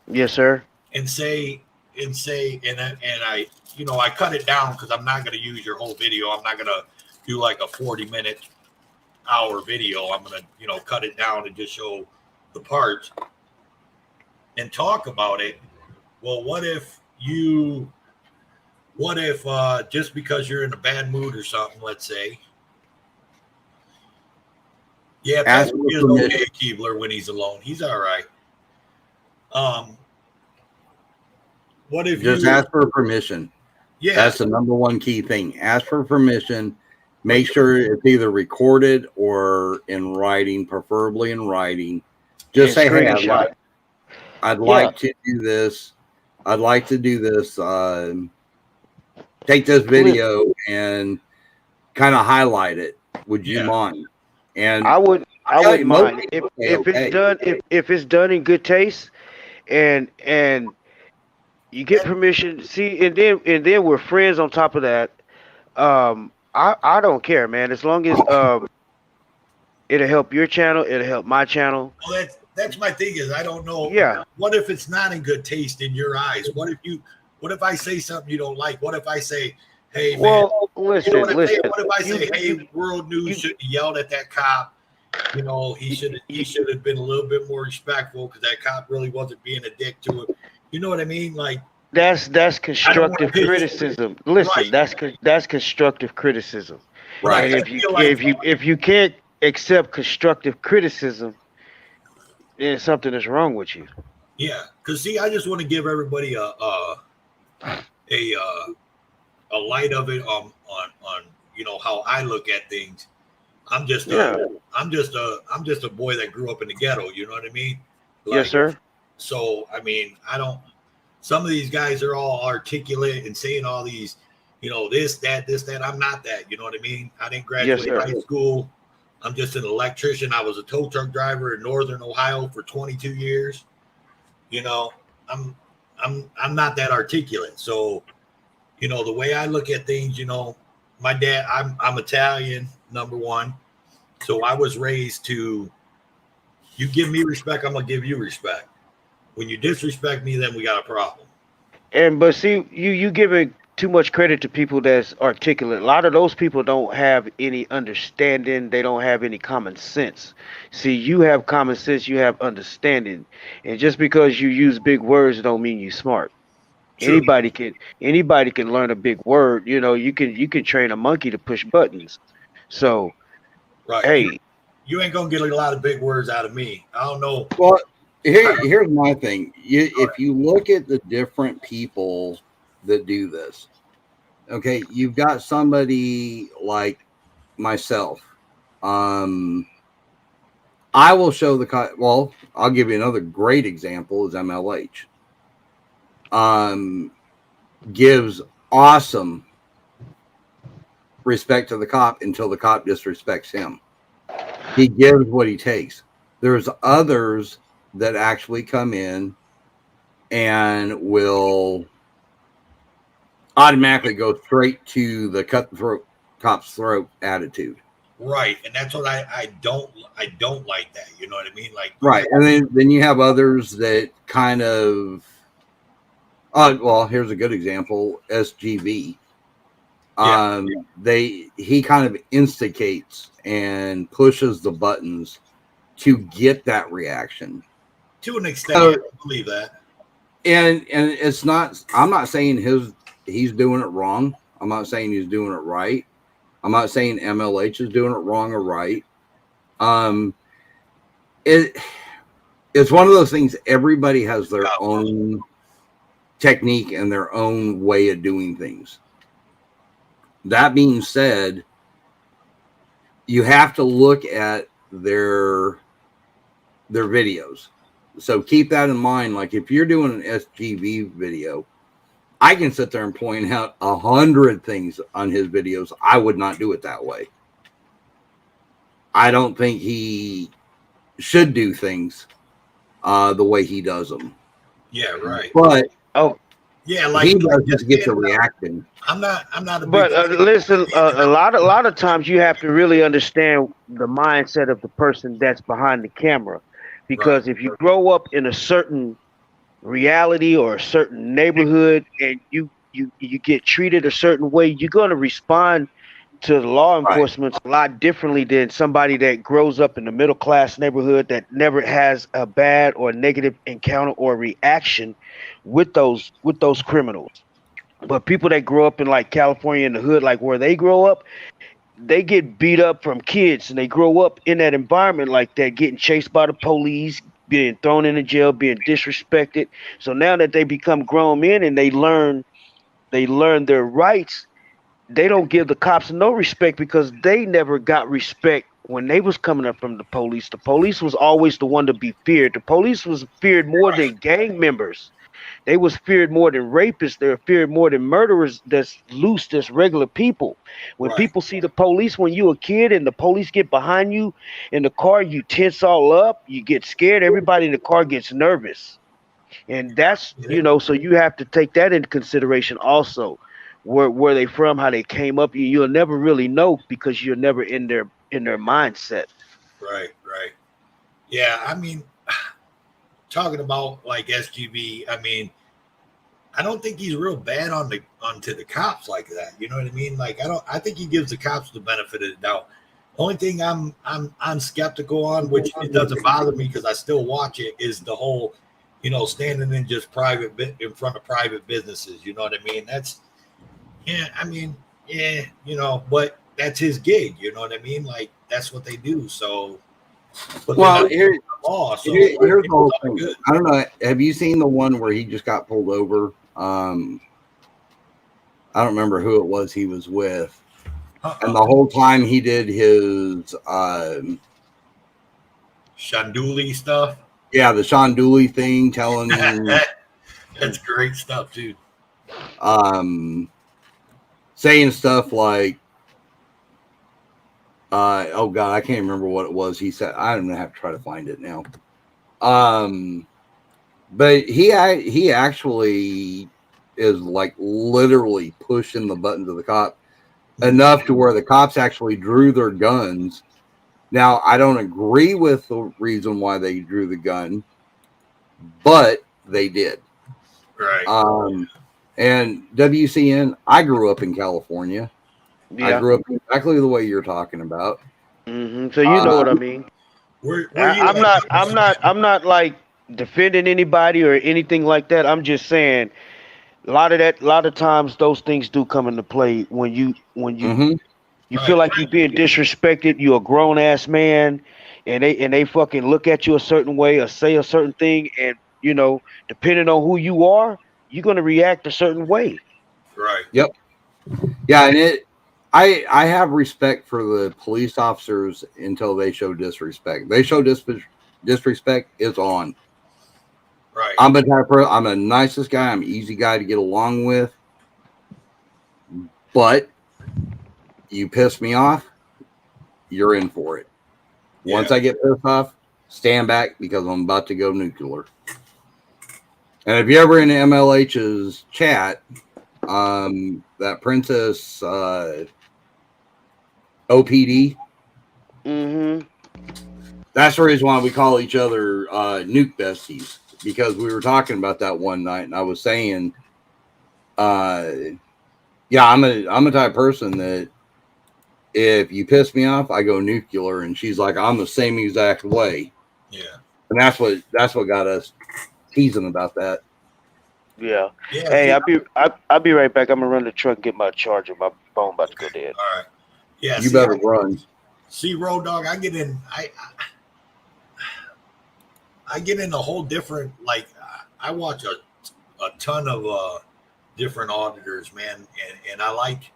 Yes, sir. And I, you know, I cut it down because I'm not going to use your whole video. I'm not going to do like a 40-minute hour video. I'm going to, you know, cut it down and just show the parts and talk about it. Well, what if just because you're in a bad mood or something, let's say, Patrick is okay, Keebler, when he's alone. He's all right. What if just ask for permission? Yeah, that's the number one key thing. Ask for permission. Make sure it's either recorded or in writing, preferably in writing. Just say, "Hey, I'd like to do this. I'd like to do this. Take this video and kind of highlight it. Would you mind?" And I wouldn't mind if it's done in good taste, and you get permission. See, and then we're friends. On top of that, I don't care, man. As long as It'll help your channel. It'll help my channel. Well, that's my thing is I don't know. Yeah. What if it's not in good taste in your eyes? What if I say something you don't like? What if I say, hey man, Well, listen, what if I say, You- hey, World News should have yelled at that cop? You know, he should have been a little bit more respectful because that cop really wasn't being a dick to him. You know what I mean? Like That's constructive piss you. criticism. Listen, Right. that's constructive criticism. Right. And I if you feel like- if you can't accept constructive criticism, then something is wrong with you. Yeah, because see, I just want to give everybody a light of it on you know how I look at things. I'm just a boy that grew up in the ghetto. You know what I mean? Yes, sir. So I mean, I don't. Some of these guys are all articulate and saying all these, you know, this, that. I'm not that. You know what I mean? I didn't graduate Yes, sir. high school. I'm just an electrician. I was a tow truck driver in Northern Ohio for 22 years. You know, I'm not that articulate. So, you know, the way I look at things, you know, my dad, I'm Italian, number one. So I was raised to, you give me respect, I'm gonna give you respect. When you disrespect me, then we got a problem. But see, you giving too much credit to people that's articulate. A lot of those people don't have any understanding. They don't have any common sense. See, you have common sense. You have understanding, and just because you use big words don't mean you smart. True. Anybody can learn a big word. You know, you can train a monkey to push buttons. So, Right. hey, You ain't gonna get a lot of big words out of me. I don't know. Well, here's my thing. If you look at the different people that do this, okay, you've got somebody like myself. I will show well, I'll give you another great example is MLH. Gives awesome respect to the cop until the cop disrespects him. He gives what he takes. There's others that actually come in and will automatically go straight to the cut the throat cop's throat attitude. Right. And that's what I don't like that. You know what I mean? Like Right. And then you have others that kind of well, here's a good example, SGV. He kind of instigates and pushes the buttons to get that reaction. To an extent, I believe that. And it's not, I'm not saying he's doing it wrong. I'm not saying he's doing it right. I'm not saying MLH is doing it wrong or right. It's one of those things, everybody has their own technique and their own way of doing things. That being said, you have to look at their videos. So keep that in mind. Like if you're doing an SGV video, I can sit there and point out 100 things on his videos. I would not do it that way. I don't think he should do things the way he does them. Yeah, right. But yeah, like he does just get the reaction. I'm not a but big listen, a lot of times you have to really understand the mindset of the person that's behind the camera, because if you grow up in a certain reality or a certain neighborhood and you get treated a certain way, you're going to respond to the law enforcement a lot differently than somebody that grows up in the middle class neighborhood that never has a bad or negative encounter or reaction with those criminals. But people that grow up in like California in the hood, like where they grow up, they get beat up from kids, and they grow up in that environment like that, getting chased by the police, being thrown into jail, being disrespected. So now that they become grown men and they learn their rights, they don't give the cops no respect because they never got respect when they was coming up from the police. The police was always the one to be feared. The police was feared more than gang members. They was feared more than rapists. They were feared more than murderers that's loose, that's regular people. When people see the police when you a kid and the police get behind you in the car, you tense all up, you get scared. Everybody in the car gets nervous. And that's, so you have to take that into consideration also. Where they from, how they came up. You'll never really know because you're never in their mindset. Right. Yeah, I mean, talking about like SGB, I mean, I don't think he's real bad onto the cops like that. You know what I mean? Like I think he gives the cops the benefit of the doubt. Only thing I'm skeptical on, which it doesn't bother me because I still watch it, is the whole, standing in just in front of private businesses. You know what I mean? That's, but that's his gig. You know what I mean? Like that's what they do. So, well, here's the whole thing. Good. I don't know. Have you seen the one where he just got pulled over? I don't remember who it was he was with. And the whole time he did his Shanduli stuff. Yeah, the Shanduli thing, telling that's great stuff, dude. Saying stuff like, oh God, I can't remember what it was he said. I'm gonna have to try to find it now. But he actually is like literally pushing the buttons of the cop enough to where the cops actually drew their guns. Now, I don't agree with the reason why they drew the gun, but they did. Right. And WCN, I grew up in California. Yeah. I grew up exactly the way you're talking about. Mm-hmm. So you know what I mean. I'm not like defending anybody or anything like that. I'm just saying a lot of times those things do come into play when you feel like you're being disrespected. You're a grown ass man, and they fucking look at you a certain way or say a certain thing, and depending on who you are, you're gonna react a certain way. Right. Yep. Yeah, and I have respect for the police officers until they show disrespect. They show disrespect, it's on. Right. I'm the nicest guy. I'm an easy guy to get along with. But you piss me off, you're in for it. Yeah. Once I get pissed off, stand back because I'm about to go nuclear. And if you're ever in MLH's chat, that Princess OPD, that's the reason why we call each other nuke besties, because we were talking about that one night, and I was saying, I'm a type of person that if you piss me off, I go nuclear, and she's like, I'm the same exact way. Yeah, and that's what got us teasing about that. Yeah. Hey, I'll be right back. I'm gonna run the truck and get my charger. My phone about to go dead. All right. Yeah. You better run. See, Road Dog, I get in. I get in a whole different. Like, I watch a ton of different auditors, man, and I like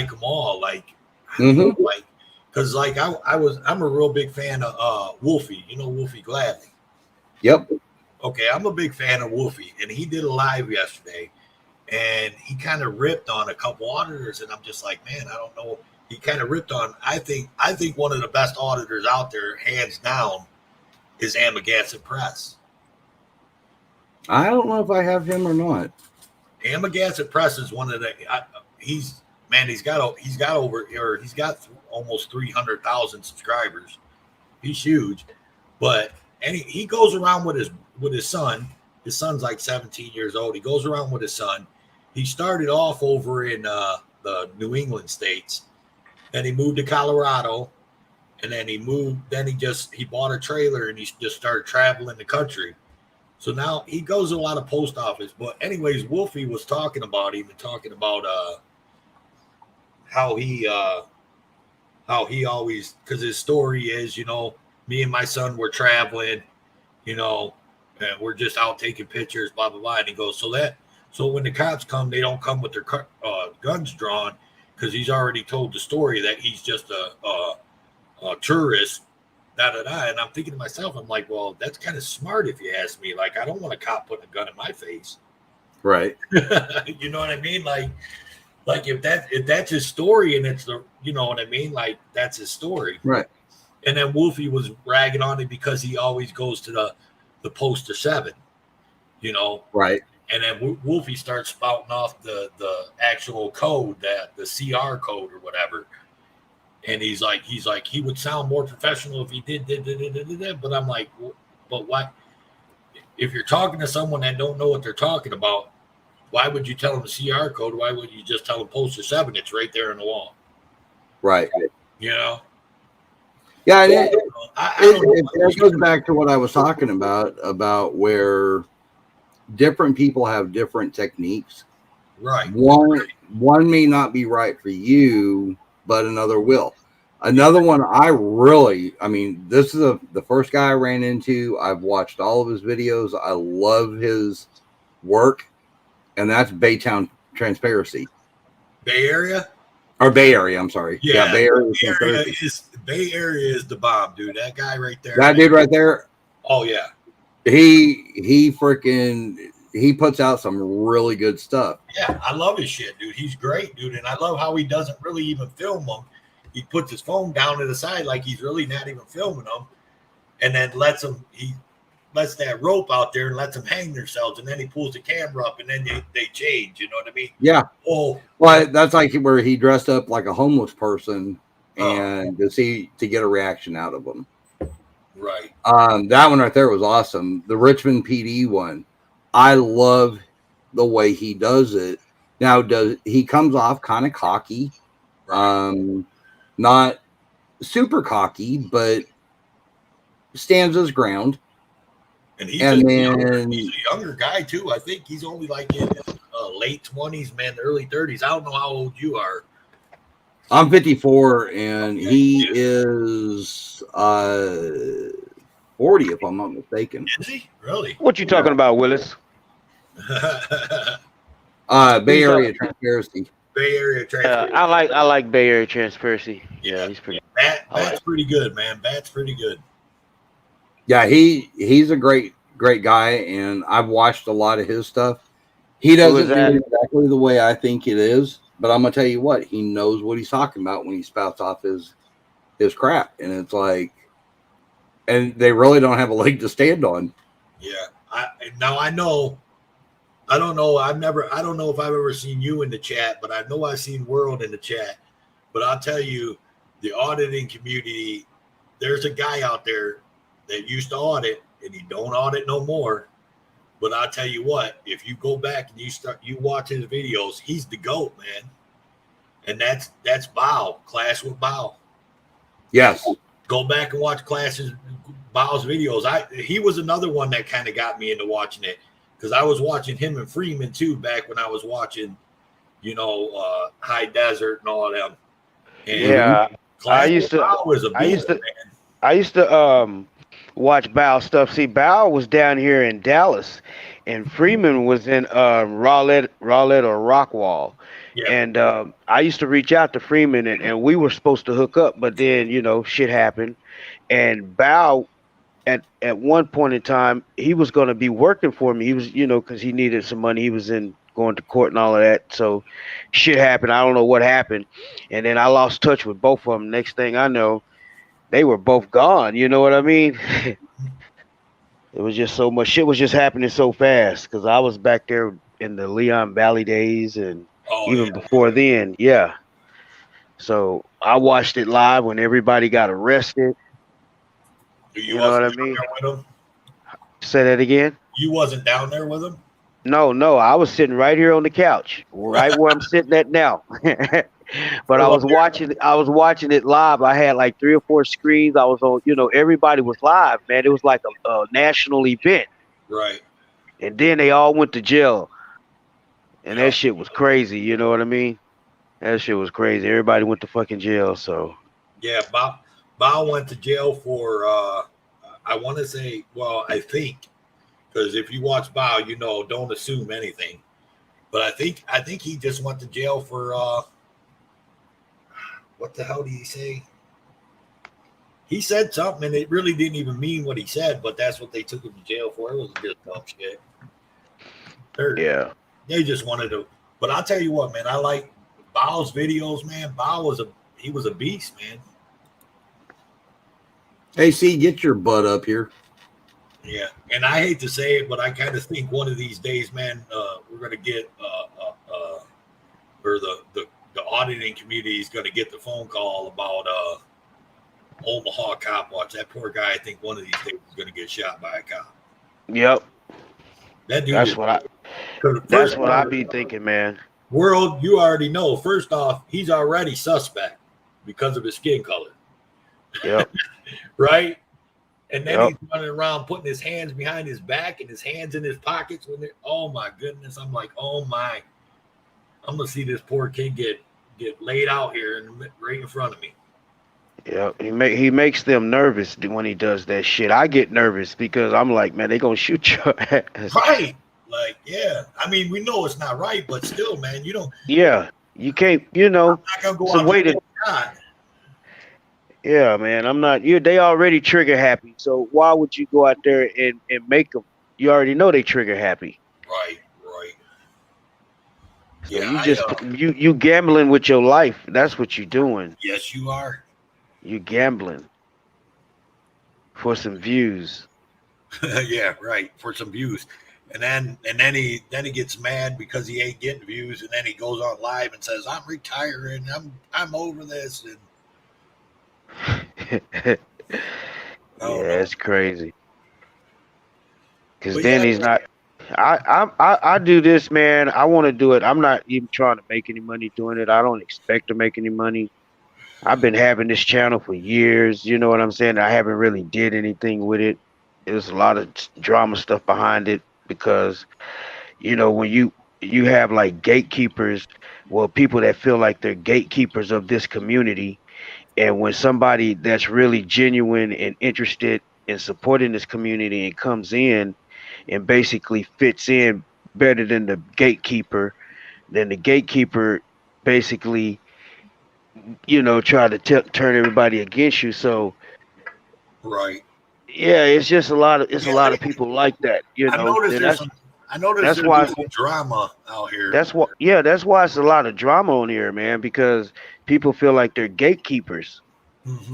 them all. Like, because I'm a real big fan of Wolfie. You know Wolfie Gladly. Yep. Okay, I'm a big fan of Wolfie, and he did a live yesterday, and he kind of ripped on a couple auditors, and I'm just like, man, I don't know. He kind of ripped on. I think one of the best auditors out there, hands down, is Amagansett Press. I don't know if I have him or not. Amagansett Press is one of the. He's got almost 300,000 subscribers. He's huge, but he goes around with his son. His son's like 17 years old. He goes around with his son. He started off over in the New England states. Then he moved to Colorado, and then he bought a trailer and he just started traveling the country. So now he goes to a lot of post office. But anyways, Wolfie was talking about him and talking about how he always, because his story is, me and my son were traveling, and we're just out taking pictures, blah, blah, blah. And he goes, so when the cops come, they don't come with their guns drawn, because he's already told the story that he's just a tourist, da-da-da. And I'm thinking to myself, I'm like, well, that's kind of smart if you ask me. Like, I don't want a cop putting a gun in my face. Right. You know what I mean? Like if that's his story and it's the, you know what I mean? Like, that's his story. Right. And then Wolfie was ragging on him because he always goes to the poster 7, Right. And then Wolfie starts spouting off the actual code, that the CR code or whatever. And he's like, he would sound more professional if he did. But I'm like, but why? If you're talking to someone that don't know what they're talking about, why would you tell them the CR code? Why would you just tell them poster 7? It's right there on the wall. Right. You know? Yeah, it goes back to what I was talking about where different people have different techniques. Right. One may not be right for you, but another will. Another one this is the first guy I ran into. I've watched all of his videos. I love his work, and that's Baytown Transparency. Bay Area? Or Bay Area, I'm sorry. Yeah, Bay Area. Bay Area is the bomb, dude. That guy right there. That dude right there. Oh yeah. He puts out some really good stuff. Yeah, I love his shit, dude. He's great, dude. And I love how he doesn't really even film them. He puts his phone down to the side like he's really not even filming them, and then he lets that rope out there and lets them hang themselves, and then he pulls the camera up, and then they change. You know what I mean? Yeah. Oh, well, that's like where he dressed up like a homeless person and to get a reaction out of them. Right. That one right there was awesome. The Richmond PD one, I love the way he does it. Now, he comes off kind of cocky, not super cocky, but stands his ground. And he's a younger guy too. I think he's only like in late 20s, man, early 30s. I don't know how old you are. I'm 54, and he is 40, if I'm not mistaken. Is he? Really? What you talking about, Willis? Bay Area Transparency. Bay Area Transparency. I like Bay Area Transparency. Yeah, he's pretty. Bat's pretty good, man. Bat's pretty good. Yeah, he's a great guy, and I've watched a lot of his stuff. He doesn't do exactly the way I think it is, but I'm gonna tell you what, he knows what he's talking about when he spouts off his crap, and it's like, and they really don't have a leg to stand on. Yeah, I know. I don't know. I don't know if I've ever seen you in the chat, but I know I've seen World in the chat. But I'll tell you, the auditing community, there's a guy out there that used to audit, and he don't audit no more. But I'll tell you what, if you go back and you watch his videos, he's the GOAT, man. And that's Bao, Class with Bao. Yes. Go back and watch Bao's videos. He was another one that kind of got me into watching it, because I was watching him and Freeman too back when I was watching, High Desert and all of them. And yeah, I used to watch Bao stuff. See, Bao was down here in Dallas, and Freeman was in Rowlett or Rockwall. Yeah. And I used to reach out to Freeman, and we were supposed to hook up, but then shit happened, and Bao. At one point in time, he was going to be working for me. He was, because he needed some money. He was going to court and all of that. So shit happened. I don't know what happened. And then I lost touch with both of them. Next thing I know, they were both gone. You know what I mean? It was just so much shit was just happening so fast, because I was back there in the Leon Valley days and before then. Yeah. So I watched it live when everybody got arrested. You know what I mean? Say that again. You wasn't down there with him? No. I was sitting right here on the couch, right where I'm sitting at now. But I was watching it live. I had like 3 or 4 screens. I was on, everybody was live, man. It was like a national event. Right. And then they all went to jail. And that shit was crazy. You know what I mean? That shit was crazy. Everybody went to fucking jail. So yeah, Bao went to jail for, I want to say, well, I think, because if you watch Bao, don't assume anything. But I think he just went to jail for, what the hell did he say? He said something, and it really didn't even mean what he said, but that's what they took him to jail for. It was just dumb shit. They just wanted to. But I'll tell you what, man, I like Bao's videos, man. Bao was a beast, man. Hey, see, get your butt up here. Yeah, and I hate to say it, but I kind of think one of these days, man, we're gonna get or the the auditing community is going to get the phone call about Omaha cop watch. That poor guy, I think one of these days is going to get shot by a cop. Yep. That dude. That's what I be thinking, man. World, you already know. First off, he's already suspect because of his skin color. Yep. Right? And then he's running around putting his hands behind his back and his hands in his pockets. Oh my goodness! I'm like, oh my! I'm gonna see this poor kid get laid out here right in front of me. Yeah, he makes them nervous when he does that shit. I get nervous because I'm like, man, they gonna shoot your ass. Right? Like, yeah. I mean, we know it's not right, but still, man, you don't. Yeah, you can't. You know, I'm not gonna go some out way there to. and Yeah, man, I'm not. They already trigger happy, so why would you go out there and make them? You already know they trigger happy. Right. So yeah, you gambling with your life. That's what you're doing. Yes, you are. You gambling for some views. Yeah, right. For some views. And then he gets mad because he ain't getting views, and then he goes on live and says, I'm retiring, I'm over this. And it's crazy. Because then he's not. I do this, man. I want to do it. I'm not even trying to make any money doing it. I don't expect to make any money. I've been having this channel for years. You know what I'm saying? I haven't really did anything with it. There's a lot of drama stuff behind it because, you know, when you have like gatekeepers, well, people that feel like they're gatekeepers of this community. And when somebody that's really genuine and interested in supporting this community and comes in and basically fits in better than the gatekeeper, then the gatekeeper basically, you know, try to turn everybody against you. So, right. Yeah, it's just a lot of people like that, you know. I noticed that's there's why some drama out here. That's why it's a lot of drama on here, man, because people feel like they're gatekeepers,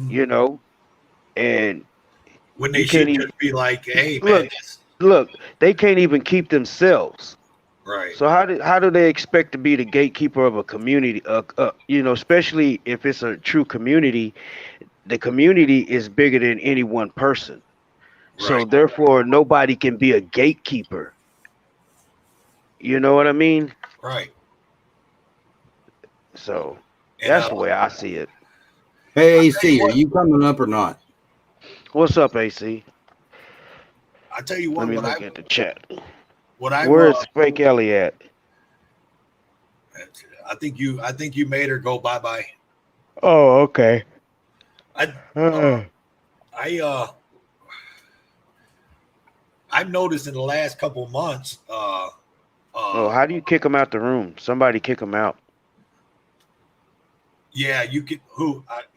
you know, and when they should just be like, hey, man, look, they can't even keep themselves. Right. So how do they expect to be the gatekeeper of a community? You know, especially if it's a true community, the community is bigger than any one person. Right. So therefore, nobody can be a gatekeeper. You know what I mean? Right. So that's the way I see it. Hey, AC, are you coming up or not? What's up, AC? I tell you what. Let me look at the chat. Where's Fake Ellie at? I think you made her go bye-bye. Oh, okay. I've noticed in the last couple of months. How do you kick them out the room? Somebody kick them out. Yeah, you can.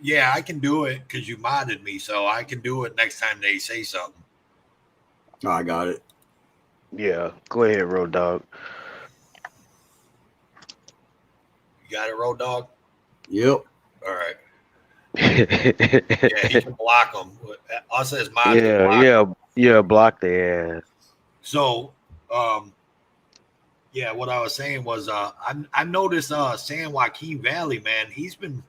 Yeah, I can do it because you modded me, so I can do it next time they say something. Oh, I got it. Yeah, go ahead, Road Dog. You got it, Road Dog? Yep. All right. Yeah, he can block them. Us as mods. Yeah, block the ass. So, yeah, what I was saying was, I noticed San Joaquin Valley, man. He's been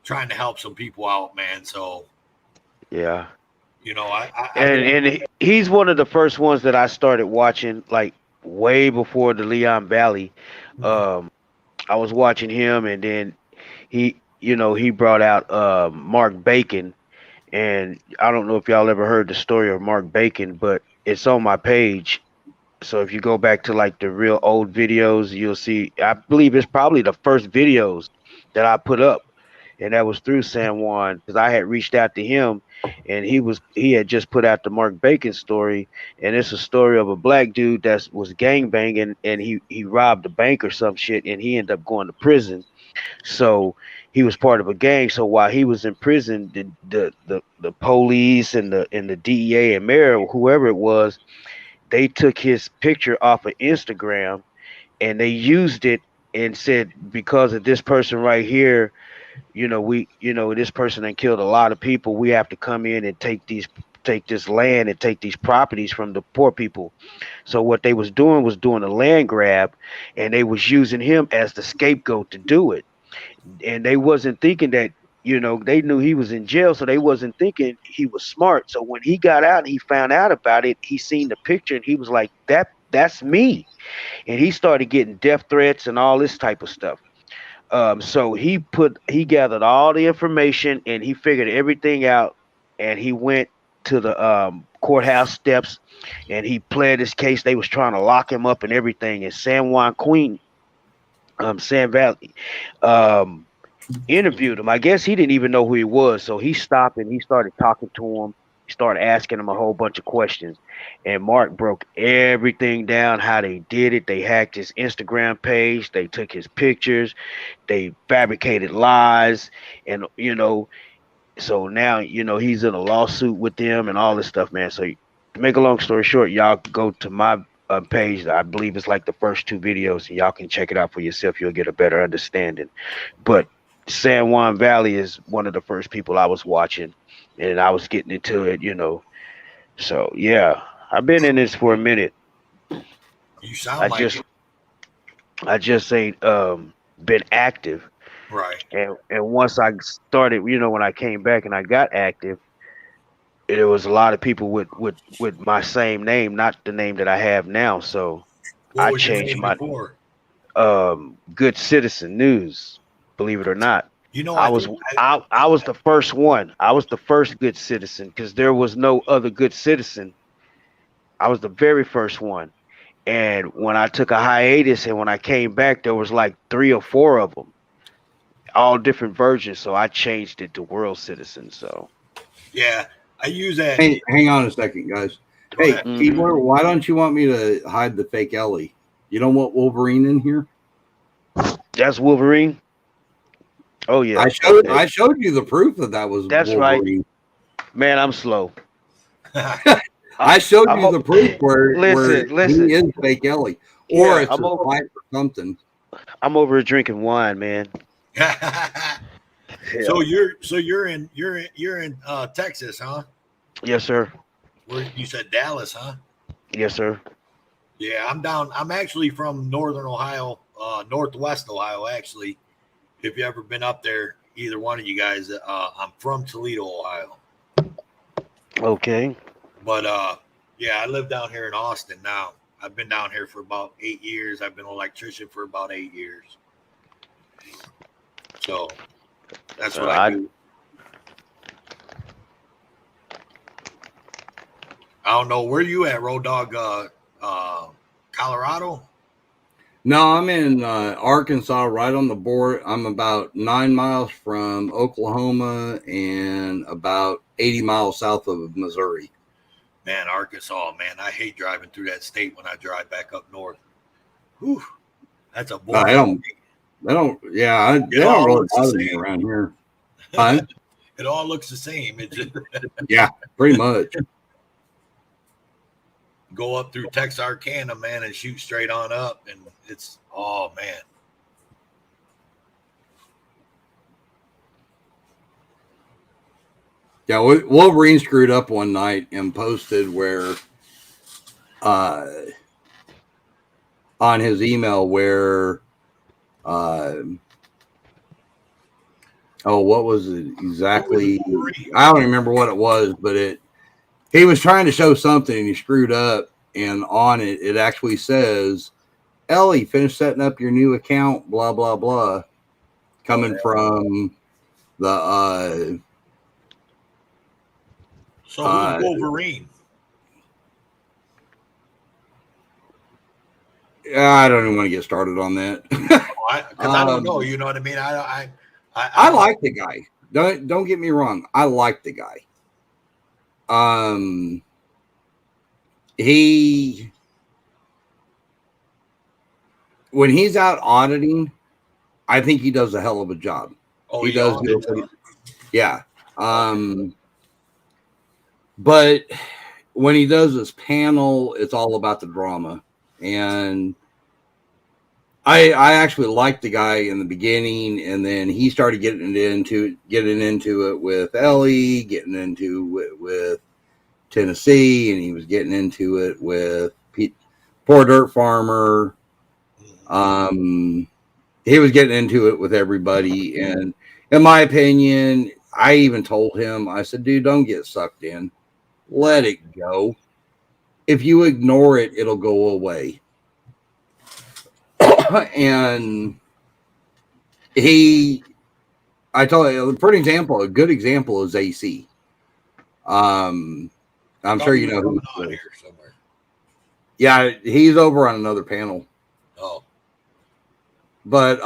trying to help some people out, man. So, yeah. You know, and he's one of the first ones that I started watching, like way before the Leon Valley. I was watching him, and then he brought out Mark Bacon, and I don't know if y'all ever heard the story of Mark Bacon, but it's on my page. So if you go back to like the real old videos, you'll see. I believe it's probably the first videos that I put up, and that was through San Juan because I had reached out to him. And he had just put out the Mark Bacon story, and it's a story of a black dude that was gangbanging, and he robbed a bank or some shit, and he ended up going to prison. So he was part of a gang. So while he was in prison, the police and the DEA and mayor, whoever it was, they took his picture off of Instagram, and they used it and said, because of this person right here, this person that killed a lot of people, we have to come in and take this land and take these properties from the poor people. So what they was doing a land grab, and they was using him as the scapegoat to do it. and they wasn't thinking that, they knew he was in jail, so they wasn't thinking he was smart. So when he got out and he found out about it, he seen the picture and he was like, that's me. And he started getting death threats and all this type of stuff. So he gathered all the information and he figured everything out, and he went to the courthouse steps and he pled his case. They was trying to lock him up and everything. And San Juan Queen, San Valley, interviewed him. I guess he didn't even know who he was, so he stopped and he started talking to him. He started asking him a whole bunch of questions, and Mark broke everything down, how they did it. They hacked his Instagram page, they took his pictures, they fabricated lies, and so now he's in a lawsuit with them and all this stuff, man. So to make a long story short, y'all go to my page. I believe it's like the first 2 videos, and y'all can check it out for yourself. You'll get a better understanding. But San Juan Valley is one of the first people I was watching, and I was getting into it, So yeah, I've been in this for a minute. You sound I just ain't been active. Right. And once I started, when I came back and I got active, there was a lot of people with my same name, not the name that I have now. So I changed my Good Citizen News. Believe it or not, I was the first one. I was the first Good Citizen because there was no other Good Citizen. I was the very first one. And when I took a hiatus and when I came back, there was like 3 or 4 of them, all different versions. So I changed it to World Citizen. So yeah, I use that. Hey, hang on a second, guys. Hey, Keebler, why don't you want me to hide the fake Ellie? You don't want Wolverine in here? That's Wolverine. Oh yeah, I showed you the proof that was. That's Wolverine. Right, man. I'm slow. I showed you the proof where listen. He is fake Ellie, or it's a fight or something. I'm over drinking wine, man. So you're in Texas, huh? Yes, sir. Where you said Dallas, huh? Yes, sir. Yeah, I'm down. I'm actually from northern Ohio, northwest Ohio, actually. If you ever been up there, either one of you guys, I'm from Toledo, Ohio. Okay. But yeah, I live down here in Austin now. I've been down here for about 8 years. I've been an electrician for about 8 years. So that's what I do. I don't know where you at, Road Dog. Colorado? No, I'm in Arkansas, right on the border. I'm about 9 miles from Oklahoma and about 80 miles south of Missouri. Man, Arkansas, man, I hate driving through that state when I drive back up north. Whew, that's a boring. They don't really bother me around here. Huh? It all looks the same. It just yeah, pretty much. Go up through Texarkana, man, and shoot straight on up, and it's man. Yeah, Wolverine screwed up one night and posted where on his email what was it exactly? I don't remember what it was, but he was trying to show something and he screwed up, and on it actually says, Ellie, finish setting up your new account, blah, blah, blah, coming from the So who's Wolverine? I don't even want to get started on that. Because I don't know. You know what I mean? I like the guy. Don't get me wrong. I like the guy. When he's out auditing, I think he does a hell of a job. Oh, he does. Yeah. But when he does his panel, it's all about the drama. And I actually liked the guy in the beginning, and then he started getting into it with Ellie, getting into it with Tennessee, and he was getting into it with Poor Dirt Farmer. he was getting into it with everybody. And in my opinion, I even told him, I said, dude, don't get sucked in. Let it go. If you ignore it, it'll go away. And I told you, for an example, a good example is AC. I'm sure you know who. On here somewhere. Yeah, he's over on another panel. Oh. But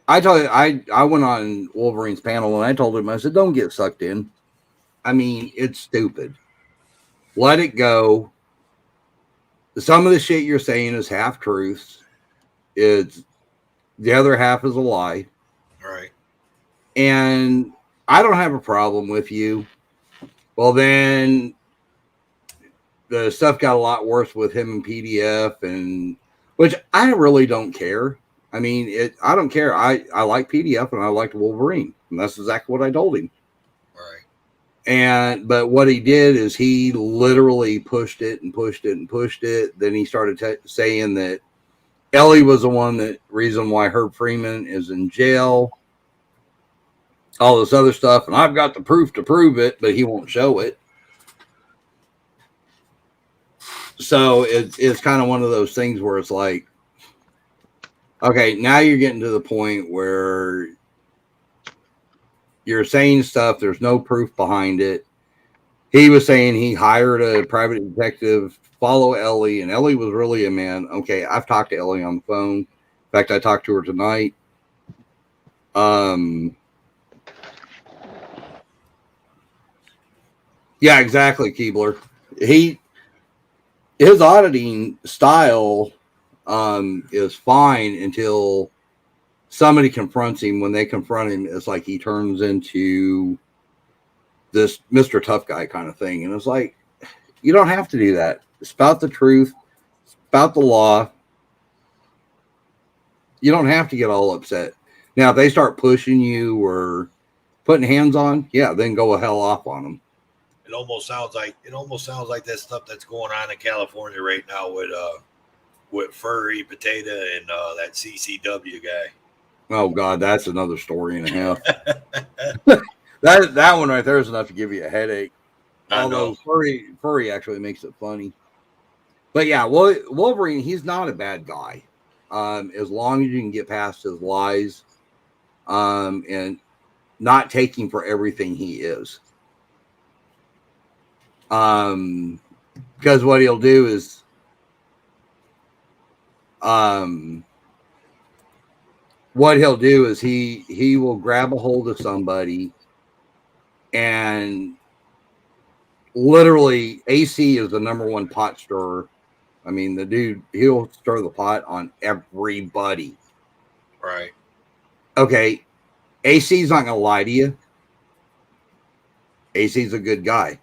I told you, I went on Wolverine's panel and I told him, I said, don't get sucked in. I mean, it's stupid. Let it go. Some of the shit you're saying is half truths. It's the other half is a lie. Right. And I don't have a problem with you. Well, then the stuff got a lot worse with him and PDF, and which I really don't care. I mean, I don't care. I like PDF and I liked Wolverine, and that's exactly what I told him. Right. But what he did is he literally pushed it and pushed it and pushed it. Then he started saying that Ellie was the reason why Herb Freeman is in jail. All this other stuff, and I've got the proof to prove it, but he won't show it. So it's kind of one of those things where it's like, okay, now you're getting to the point where you're saying stuff, there's no proof behind it. He was saying he hired a private detective to follow Ellie, and Ellie was really a man. Okay, I've talked to Ellie on the phone. In fact, I talked to her tonight. Yeah, exactly, Keebler. His auditing style is fine until somebody confronts him. When they confront him, it's like he turns into this Mr. Tough Guy kind of thing. And it's like, you don't have to do that. Spout the truth, spout the law. You don't have to get all upset. Now, if they start pushing you or putting hands on, yeah, then go a hell off on them. It almost sounds like that stuff that's going on in California right now with Furry Potato and that CCW guy. Oh God, that's another story and a half. that one right there is enough to give you a headache. Although Furry actually makes it funny. But yeah, Wolverine, he's not a bad guy. As long as you can get past his lies, and not taking for everything he is. Because what he'll do is, he will grab a hold of somebody, and literally AC is the number one pot stirrer. I mean, the dude, he'll stir the pot on everybody. Right. Okay. AC's not going to lie to you. AC's a good guy.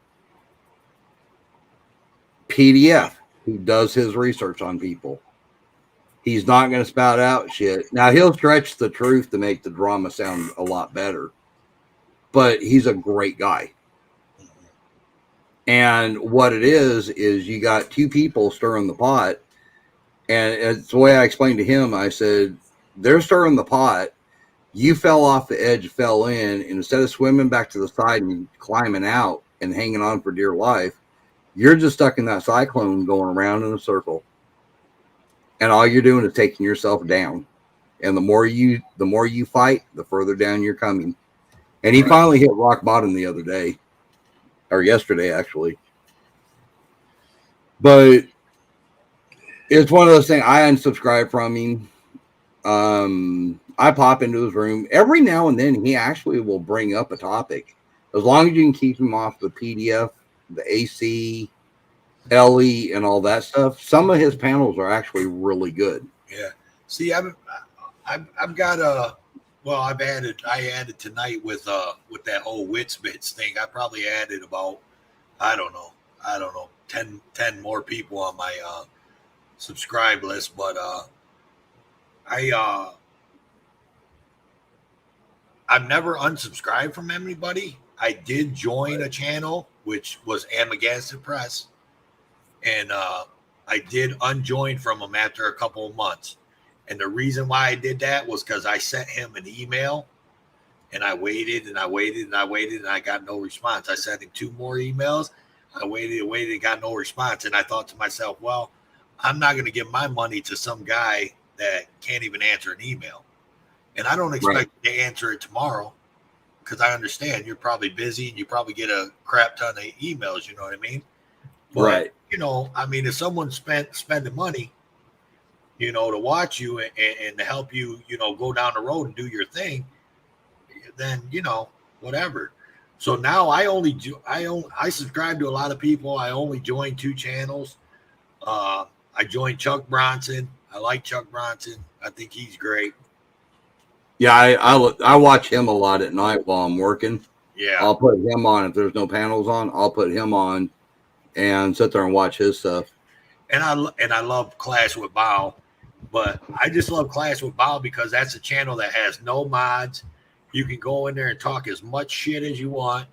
PDF, who does his research on people, he's not going to spout out shit. Now, he'll stretch the truth to make the drama sound a lot better, but he's a great guy. And what it is you got two people stirring the pot, and it's the way I explained to him. I said, they're stirring the pot. You fell off the edge, fell in, and instead of swimming back to the side and climbing out and hanging on for dear life, you're just stuck in that cyclone going around in a circle. And all you're doing is taking yourself down. And the more you fight, the further down you're coming. And he finally hit rock bottom the other day. Or yesterday, actually. But it's one of those things. I unsubscribe from him. I pop into his room. Every now and then, he actually will bring up a topic. As long as you can keep him off the PDF, the AC, Ellie, and all that stuff. Some of his panels are actually really good. Yeah. See, I've got I added tonight with that whole Wits Bits thing. I probably added about, I don't know, 10 more people on my subscribe list, but I've never unsubscribed from anybody. I did join a channel, which was Amagansett Press, and I did unjoin from them after a couple of months. And the reason why I did that was because I sent him an email, and I waited and I waited and I waited, and I got no response. I sent him 2 more emails. I waited and waited and got no response. And I thought to myself, well, I'm not going to give my money to some guy that can't even answer an email. And I don't expect you to answer it tomorrow, because I understand you're probably busy and you probably get a crap ton of emails. You know what I mean? But, you know, I mean, if someone's spending money, you know, to watch you and to help you, you know, go down the road and do your thing, then, you know, whatever. So now I subscribe to a lot of people. I only joined 2 channels. I joined Chuck Bronson. I like Chuck Bronson. I think he's great. Yeah, I watch him a lot at night while I'm working. Yeah, I'll put him on if there's no panels on. I'll put him on and sit there and watch his stuff. And I love Clash with Bao, but I just love Clash with Bao because that's a channel that has no mods. You can go in there and talk as much shit as you want.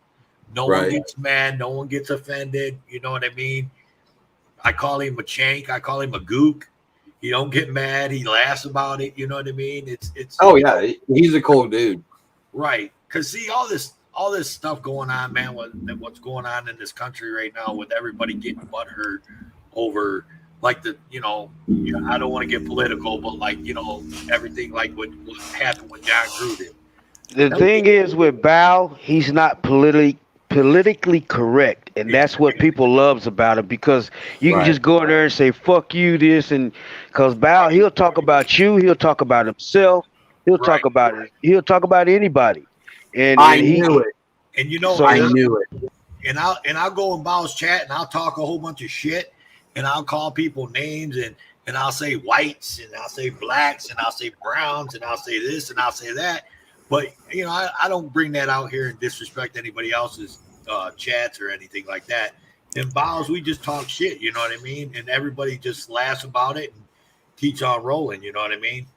No one gets mad. No one gets offended. You know what I mean? I call him a chank. I call him a gook. He don't get mad. He laughs about it. You know what I mean? It's. Oh yeah, he's a cool dude. Right. Because see, all this stuff going on, man. What's going on in this country right now with everybody getting butthurt over, like, the, you know, I don't want to get political, but, like, you know, everything like what happened with John Gruden. The thing is with Bao, he's not politically correct, and that's what people loves about it, because you can just go in there and say fuck you this, and because Bao, he'll talk about you, he'll talk about himself, he'll talk about anybody, and I knew it. And you know, so I knew it. And I'll go in Bao's chat and I'll talk a whole bunch of shit, and I'll call people names, and I'll say whites, and I'll say blacks, and I'll say browns, and I'll say this, and I'll say that. But, you know, I don't bring that out here and disrespect anybody else's chats or anything like that. In Bao's, we just talk shit, you know what I mean? And everybody just laughs about it and keeps on rolling, you know what I mean?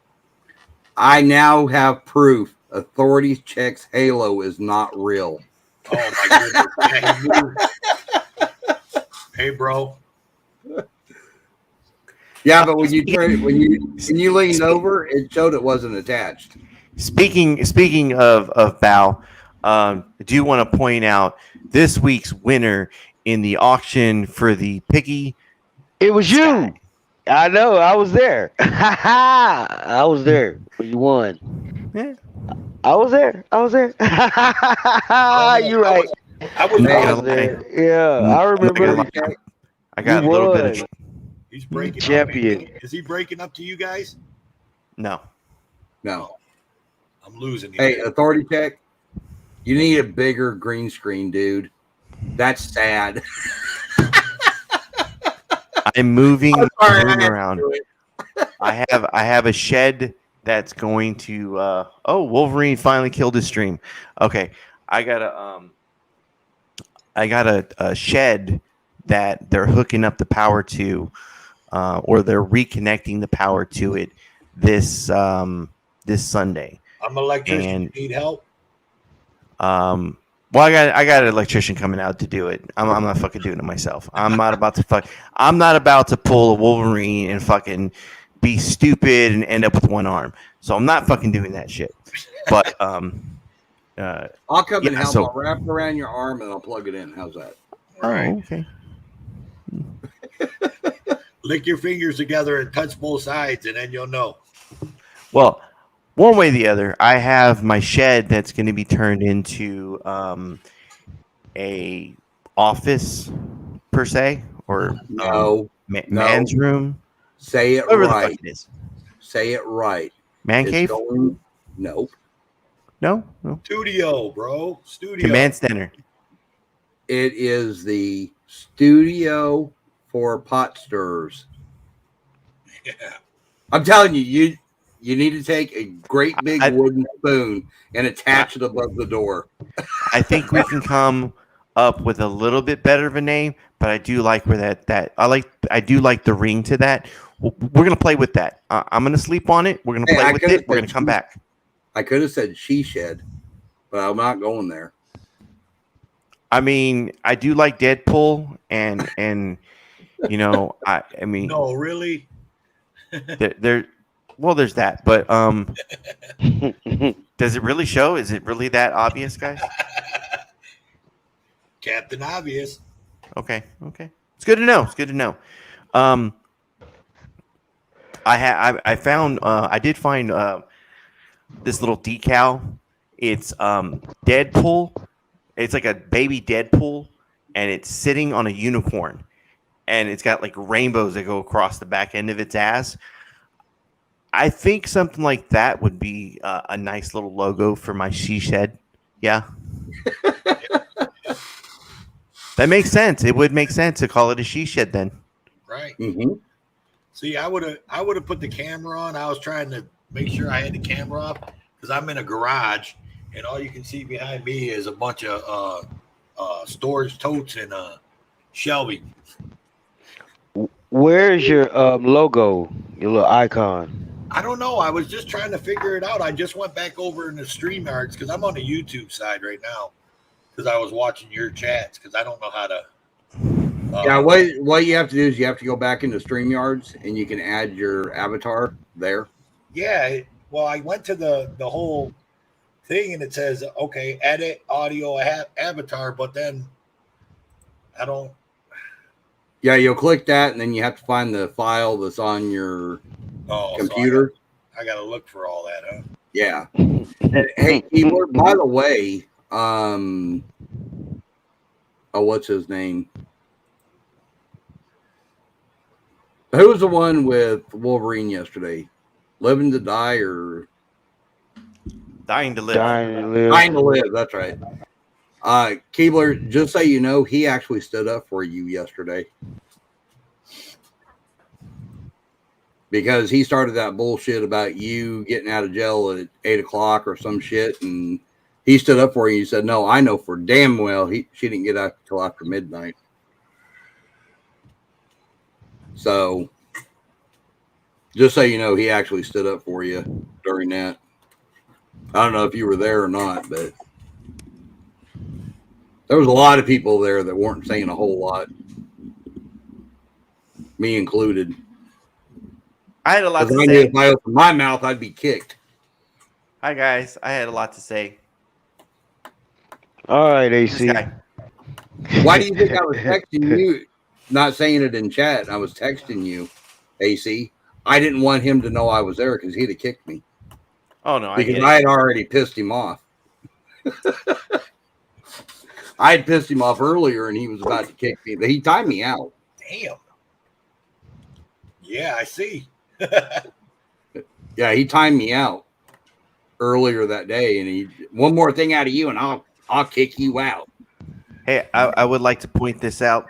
I now have proof. Authorities checks Halo is not real. Oh my goodness. Hey, bro. Yeah, but when you leaned over, it showed it wasn't attached. Speaking of Bao, I do want to point out this week's winner in the auction for the Piggy. It was you. I know. I was there. I was there when you won. Yeah. I was there. You're right. I was there. Yeah, I remember. I got a little bit of. He's breaking champion. Up. Is he breaking up to you guys? No. I'm losing. Hey, Authority Check, you need a bigger green screen, dude. That's sad. I'm moving around. I have a shed that's going to. Wolverine finally killed his stream. Okay, I got a shed that they're hooking up the power to, or they're reconnecting the power to it this Sunday. I'm an electrician. You need help? Well, I got an electrician coming out to do it. I'm not fucking doing it myself. I'm not about to pull a Wolverine and fucking be stupid and end up with one arm. So I'm not fucking doing that shit. But I'll come and help. So, I'll wrap it around your arm and I'll plug it in. How's that? All right. Okay. Lick your fingers together and touch both sides, and then you'll know. Well, one way or the other, I have my shed that's going to be turned into a office per se, or man's room. Say it Whatever right. The fuck it is. Say it right. Man cave? No. Studio, bro. Studio. Command center. It is the studio for pot stirrers. Yeah. I'm telling you, you need to take a great big wooden spoon and attach it above the door. I think we can come up with a little bit better of a name, but I do like where I do like the ring to that. We're gonna play with that. I'm gonna sleep on it. We're gonna play with it. We're gonna come back. I could have said she shed, but I'm not going there. I mean, I do like Deadpool, and you know, I mean, no, really. there. Well, there's that, but does it really show? Is it really that obvious, guys? Captain Obvious. Okay. It's good to know. It's good to know. I found I did find this little decal. It's Deadpool. It's like a baby Deadpool, and it's sitting on a unicorn, and it's got like rainbows that go across the back end of its ass. I think something like that would be a nice little logo for my she shed. Yeah. That makes sense. It would make sense to call it a she shed then. Right. Mm-hmm. See, I would have put the camera on. I was trying to make sure I had the camera off because I'm in a garage, and all you can see behind me is a bunch of storage totes and shelving. Where's your logo, your little icon? I don't know. I was just trying to figure it out. I just went back over in the StreamYards because I'm on the YouTube side right now because I was watching your chats because I don't know how to. Yeah, what you have to do is you have to go back into StreamYards and you can add your avatar there. Yeah. Well, I went to the whole thing and it says, okay, edit audio avatar, but then I don't. Yeah, you'll click that and then you have to find the file that's on your computer. So I got to look for all that, huh? Yeah. Hey, keyboard, by the way, what's his name? Who was the one with Wolverine yesterday? Living to Die or Dying to Live? Dying to Live, that's right. Keebler, just so you know, he actually stood up for you yesterday. Because he started that bullshit about you getting out of jail at 8 o'clock or some shit, and he stood up for you. He said, "No, I know for damn well she didn't get out till after midnight." So, just so you know, he actually stood up for you during that. I don't know if you were there or not, but there was a lot of people there that weren't saying a whole lot, me included. I had a lot to I say. knew if I opened my mouth, I'd be kicked. Hi, guys. I had a lot to say. All right, AC. Why do you think I was texting you? Not saying it in chat. I was texting you, AC. I didn't want him to know I was there because he'd have kicked me. Oh, no. Because I had already pissed him off. I had pissed him off earlier and he was about to kick me, but he timed me out. Damn. Yeah, I see. Yeah, he timed me out earlier that day, and he one more thing out of you, and I'll kick you out. Hey, I would like to point this out.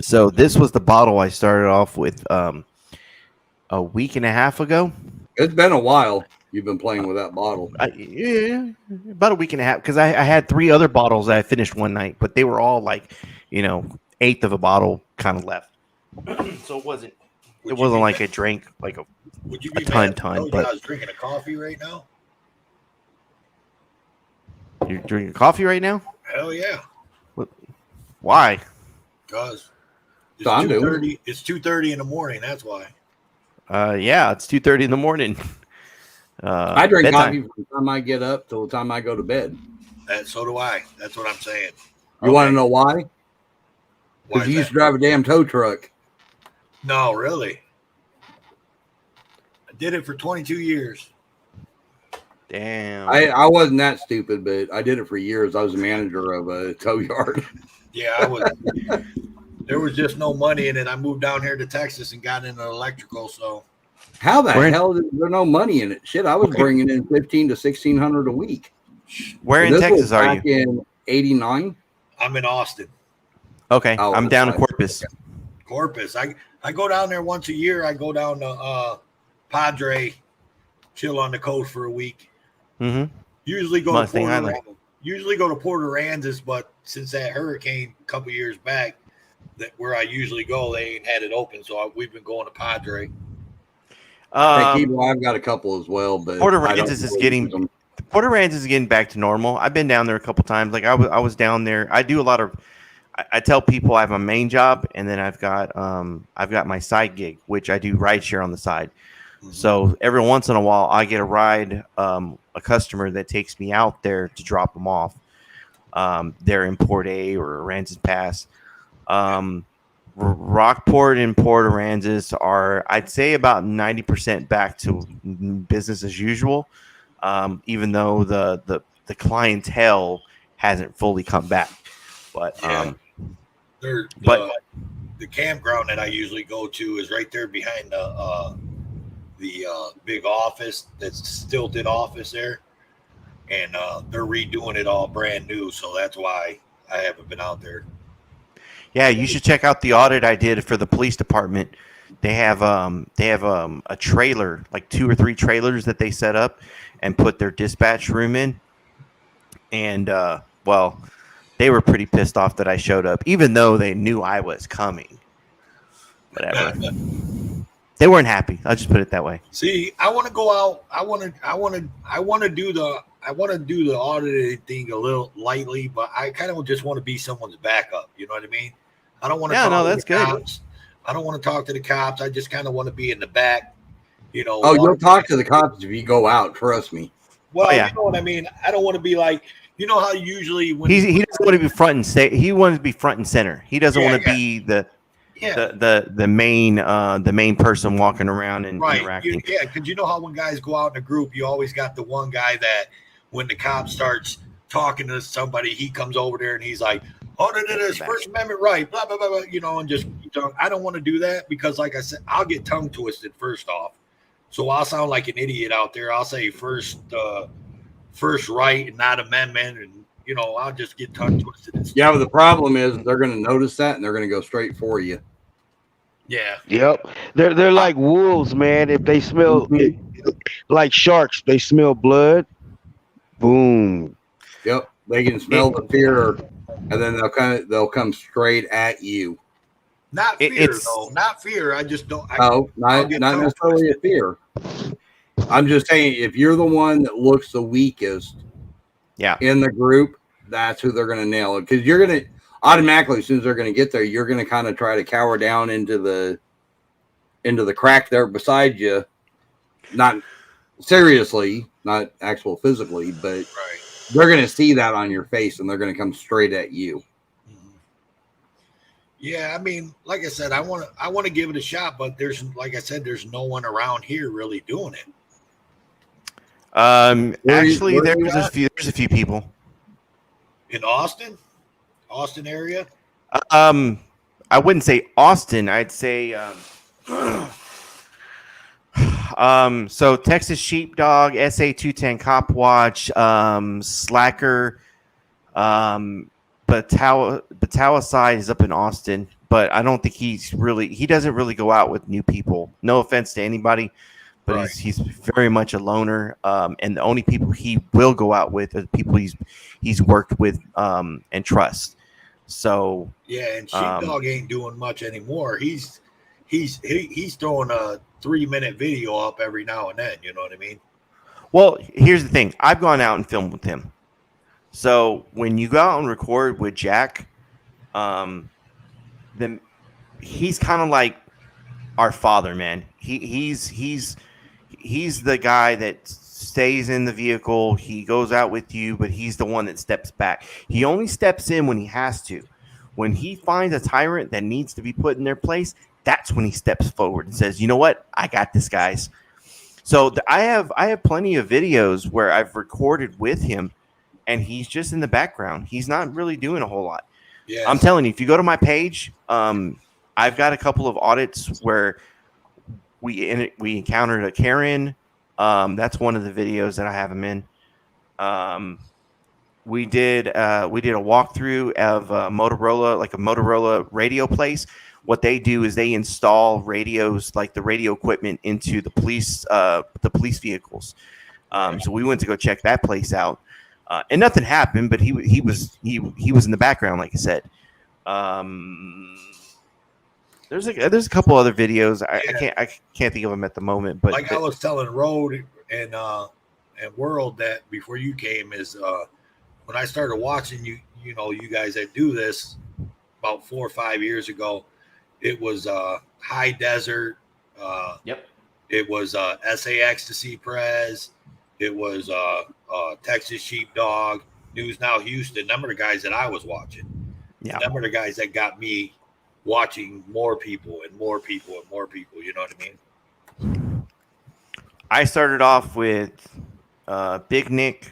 So this was the bottle I started off with a week and a half ago. It's been a while. You've been playing with that bottle. Yeah, about a week and a half because I had 3 other bottles that I finished one night, but they were all like, eighth of a bottle kind of left. So it wasn't like I drank like a ton. But I was drinking a coffee right now. You're drinking coffee right now? Hell yeah. Why? Because it's So I'm doing 2:30. It's 2:30 in the morning. That's why. Yeah, it's 2:30 in the morning. I drink bedtime. coffee from the time I get up till the time I go to bed. So do I. That's what I'm saying. You want to know why? Why Because is you used to that? drive a damn tow truck. No, really. I did it for 22 years. Damn. I wasn't that stupid, but I did it for years. I was a manager of a tow yard. Yeah, I was. There was just no money in it. I moved down here to Texas and got into electrical. So How the hell is there no money in it? Shit, I was bringing in $1,500 to $1,600 a week. Where in And this was Texas are back you? in '89. I'm in Austin. Okay, Oh, I'm down in that's Corpus. Corpus. I go down there once a year. I go down to Padre, chill on the coast for a week. Mm-hmm. Usually go Mustang to Island. Port Aransas, but since that hurricane a couple years back, that where I usually go, they ain't had it open, so we've been going to Padre. I've got a couple as well, but Port I don't Aransas is really getting use them. Port Aransas is getting back to normal. I've been down there a couple times. Like I was down there. I do a lot of. I tell people I have a main job, and then I've got my side gig, which I do rideshare on the side. So every once in a while, I get a ride, a customer that takes me out there to drop them off. They're in Port A or Aransas Pass. Rockport and Port Aransas are, I'd say, about 90% back to business as usual, even though the clientele hasn't fully come back. But the campground that I usually go to is right there behind the big office, that's stilted office there, and they're redoing it all brand new, so that's why I haven't been out there. Yeah, you should check out the audit I did for the police department. They have a trailer, like 2 or 3 trailers that they set up and put their dispatch room in, and well, they were pretty pissed off that I showed up, even though they knew I was coming. Whatever. They weren't happy. I'll just put it that way. See, I want to go out. I want to do the audited thing a little lightly, but I kind of just want to be someone's backup. You know what I mean? I don't want to. Yeah, talk no, to that's the good. Cops. I don't want to talk to the cops. I just kind of want to be in the back. You know. Oh, you'll talk to the cops if you go out. Trust me. Well, yeah. You know what I mean. I don't want to be like, you know how usually when He doesn't want to be front and say. He wants to be front and center. He doesn't want to be the main person walking around and interacting. Yeah, because you know how when guys go out in a group, you always got the one guy that when the cop starts talking to somebody, he comes over there and he's like, "Oh, this is First Amendment right," blah blah blah, blah, you know, and just I don't want to do that because, like I said, I'll get tongue twisted first off, so I'll sound like an idiot out there. I'll say first right and not amendment, and you know, I'll just get tongue twisted. Yeah, but the problem is they're going to notice that and they're going to go straight for you. Yeah. Yep. They're like wolves, man. If they smell like sharks, they smell blood. Boom. Yep. They can smell the fear, and then they'll come straight at you. Not fear, though. Not fear. I just don't. Not necessarily a fear. I'm just saying, if you're the one that looks the weakest, in the group, that's who they're going to nail it. Because you're going to automatically, as soon as they're going to get there, you're going to kind of try to cower down into the crack there beside you. Not seriously, not actual physically, but they're going to see that on your face and they're going to come straight at you. Yeah, I mean, like I said, I want to give it a shot, but there's no one around here really doing it. Actually, there's a few people in Austin area. I wouldn't say Austin. I'd say so Texas Sheepdog, SA 210 Cop Watch, Slacker, Batawa side is up in Austin, but I don't think he doesn't really go out with new people. No offense to anybody, but he's very much a loner. And the only people he will go out with are the people he's worked with and trust. So yeah, and Sheepdog ain't doing much anymore. He's throwing a 3-minute video up every now and then. You know what I mean? Well, here's the thing. I've gone out and filmed with him. So when you go out and record with Jack, then he's kind of like our father, man. He's the guy that stays in the vehicle. He goes out with you, but he's the one that steps back. He only steps in when he has to. When he finds a tyrant that needs to be put in their place, that's when he steps forward and says, "You know what? I got this, guys." So I have plenty of videos where I've recorded with him, and he's just in the background. He's not really doing a whole lot. Yeah. I'm telling you, if you go to my page, I've got a couple of audits where we encountered a Karen. That's one of the videos that I have him in. We did a walkthrough of Motorola, like a Motorola radio place. What they do is they install radios, like the radio equipment, into the police vehicles. So we went to go check that place out, and nothing happened. But he was in the background, like I said. There's a couple other videos. I can't think of them at the moment. But I was telling Road and World that before you came is when I started watching you guys that do this about 4 or 5 years ago. It was High Desert. Yep. It was SA Ecstasy Prez. It was Texas Sheepdog, News Now Houston. Them are the guys that I was watching. Yeah. Them are the guys that got me watching more people and more people and more people. You know what I mean? I started off with Big Nick.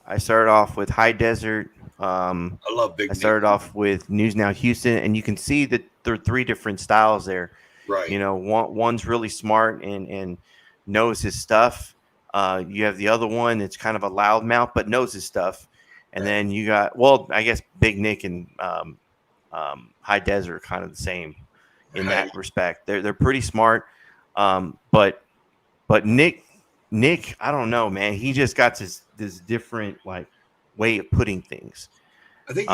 I started off with High Desert. I love Big I started off with News Now Houston, and you can see that there are three different styles there. Right. You know, one's really smart and knows his stuff. You have the other one that's kind of a loudmouth but knows his stuff. And then you got, well, I guess Big Nick and High Desert are kind of the same in that respect. They're pretty smart. But Nick, I don't know, man. He just got this different like way of putting things. I think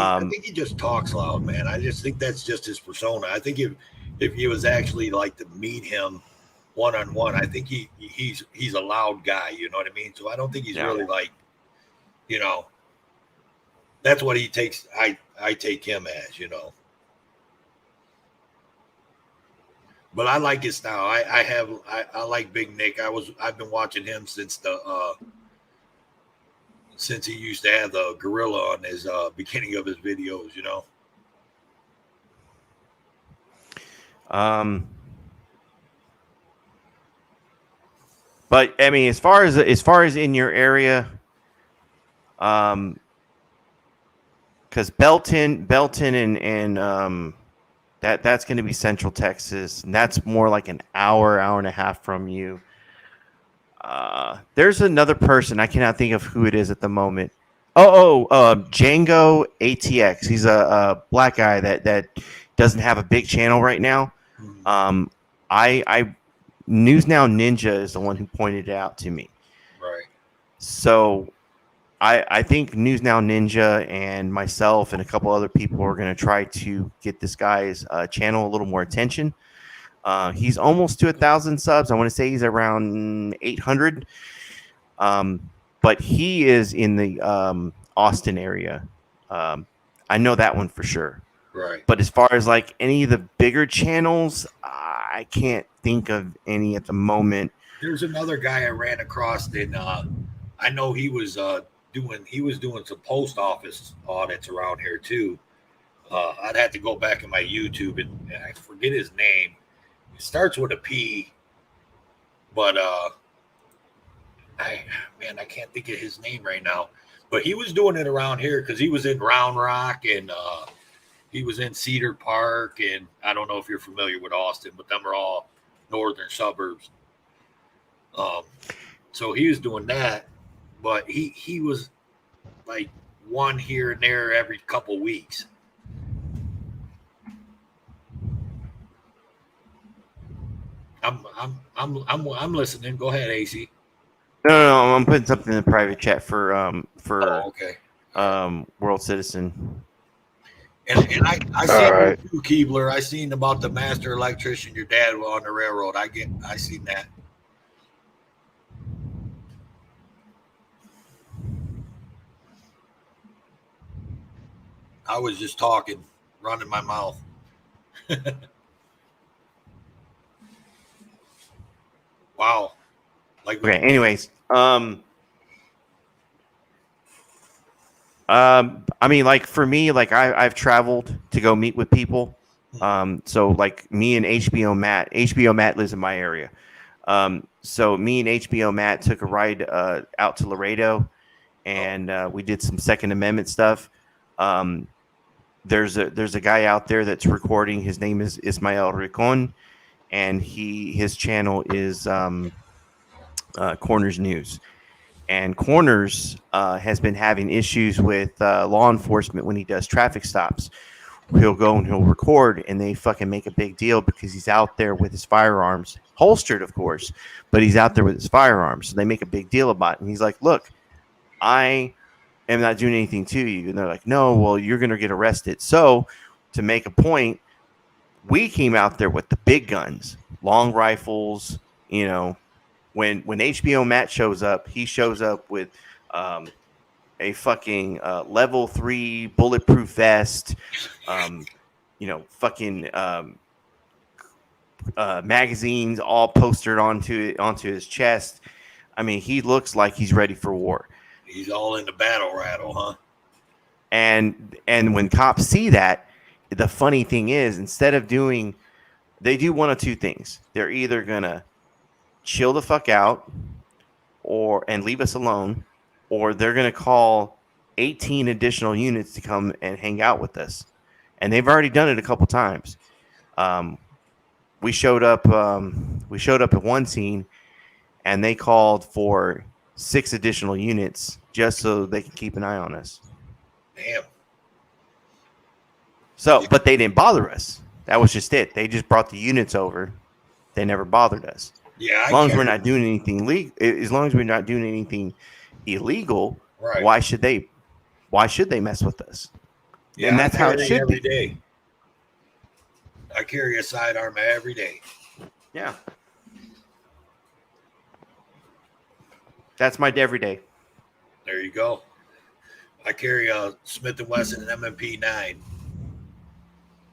he just talks loud, man. I just think that's just his persona. I think if you was actually like to meet him one-on-one, I think he's a loud guy, you know what I mean? So I don't think he's really like, you know, that's what he takes. I take him as, you know. But I like his style. I like Big Nick. I've been watching him since since he used to have the gorilla on his beginning of his videos, you know. But I mean, as far as in your area, because Belton and that's going to be Central Texas, and that's more like an hour and a half from you. There's another person, I cannot think of who it is at the moment. Django ATX. He's a black guy that doesn't have a big channel right now. I News Now Ninja is the one who pointed it out to me. Right. So I think News Now Ninja and myself and a couple other people are going to try to get this guy's channel a little more attention. He's almost to 1,000 subs. I want to say he's around 800. But he is in the Austin area. I know that one for sure. Right. But as far as like any of the bigger channels, I can't think of any at the moment. There's another guy I ran across in I know he was doing some post office audits around here too. I'd have to go back in my YouTube and I forget his name. It starts with a P, but I can't think of his name right now. But he was doing it around here because he was in Round Rock and he was in Cedar Park, and I don't know if you're familiar with Austin, but them are all northern suburbs. So he was doing that, but he was like one here and there every couple weeks. I'm listening. Go ahead, AC. No, I'm putting something in the private chat for okay. World Citizen. And I seen you too, Keebler. I seen about the master electrician, your dad on the railroad. I seen that. I was just talking, running my mouth. Wow. Okay. Anyways, I mean, like for me, like I've traveled to go meet with people. So like me and HBO Matt lives in my area. So me and HBO Matt took a ride out to Laredo, and we did some Second Amendment stuff. There's a guy out there that's recording. His name is Ismael Ricon, and his channel is Corners News. And Corners has been having issues with law enforcement when he does traffic stops. He'll go and he'll record, and they fucking make a big deal because he's out there with his firearms, holstered, of course, but he's out there with his firearms. So they make a big deal about it. And he's like, look, I am not doing anything to you. And they're like, no, well, you're going to get arrested. So to make a point, we came out there with the big guns, long rifles, you know. When HBO Matt shows up, he shows up with a fucking level 3 bulletproof vest, fucking magazines all postered onto his chest. I mean, he looks like he's ready for war. He's all in the battle rattle, huh? And when cops see that, the funny thing is, instead of they do one of two things. They're either gonna chill the fuck out and leave us alone, or they're gonna call 18 additional units to come and hang out with us. And they've already done it a couple times. We showed up at one scene, and they called for 6 additional units just so they can keep an eye on us. Damn. So, but they didn't bother us. That was just it. They just brought the units over. They never bothered us. Yeah. As long as we're not doing anything illegal, right. Why should they mess with us? Yeah, and that's how it should every be. Day. I carry a sidearm every day. Yeah. That's my everyday. There you go. I carry a Smith & Wesson M&P 9.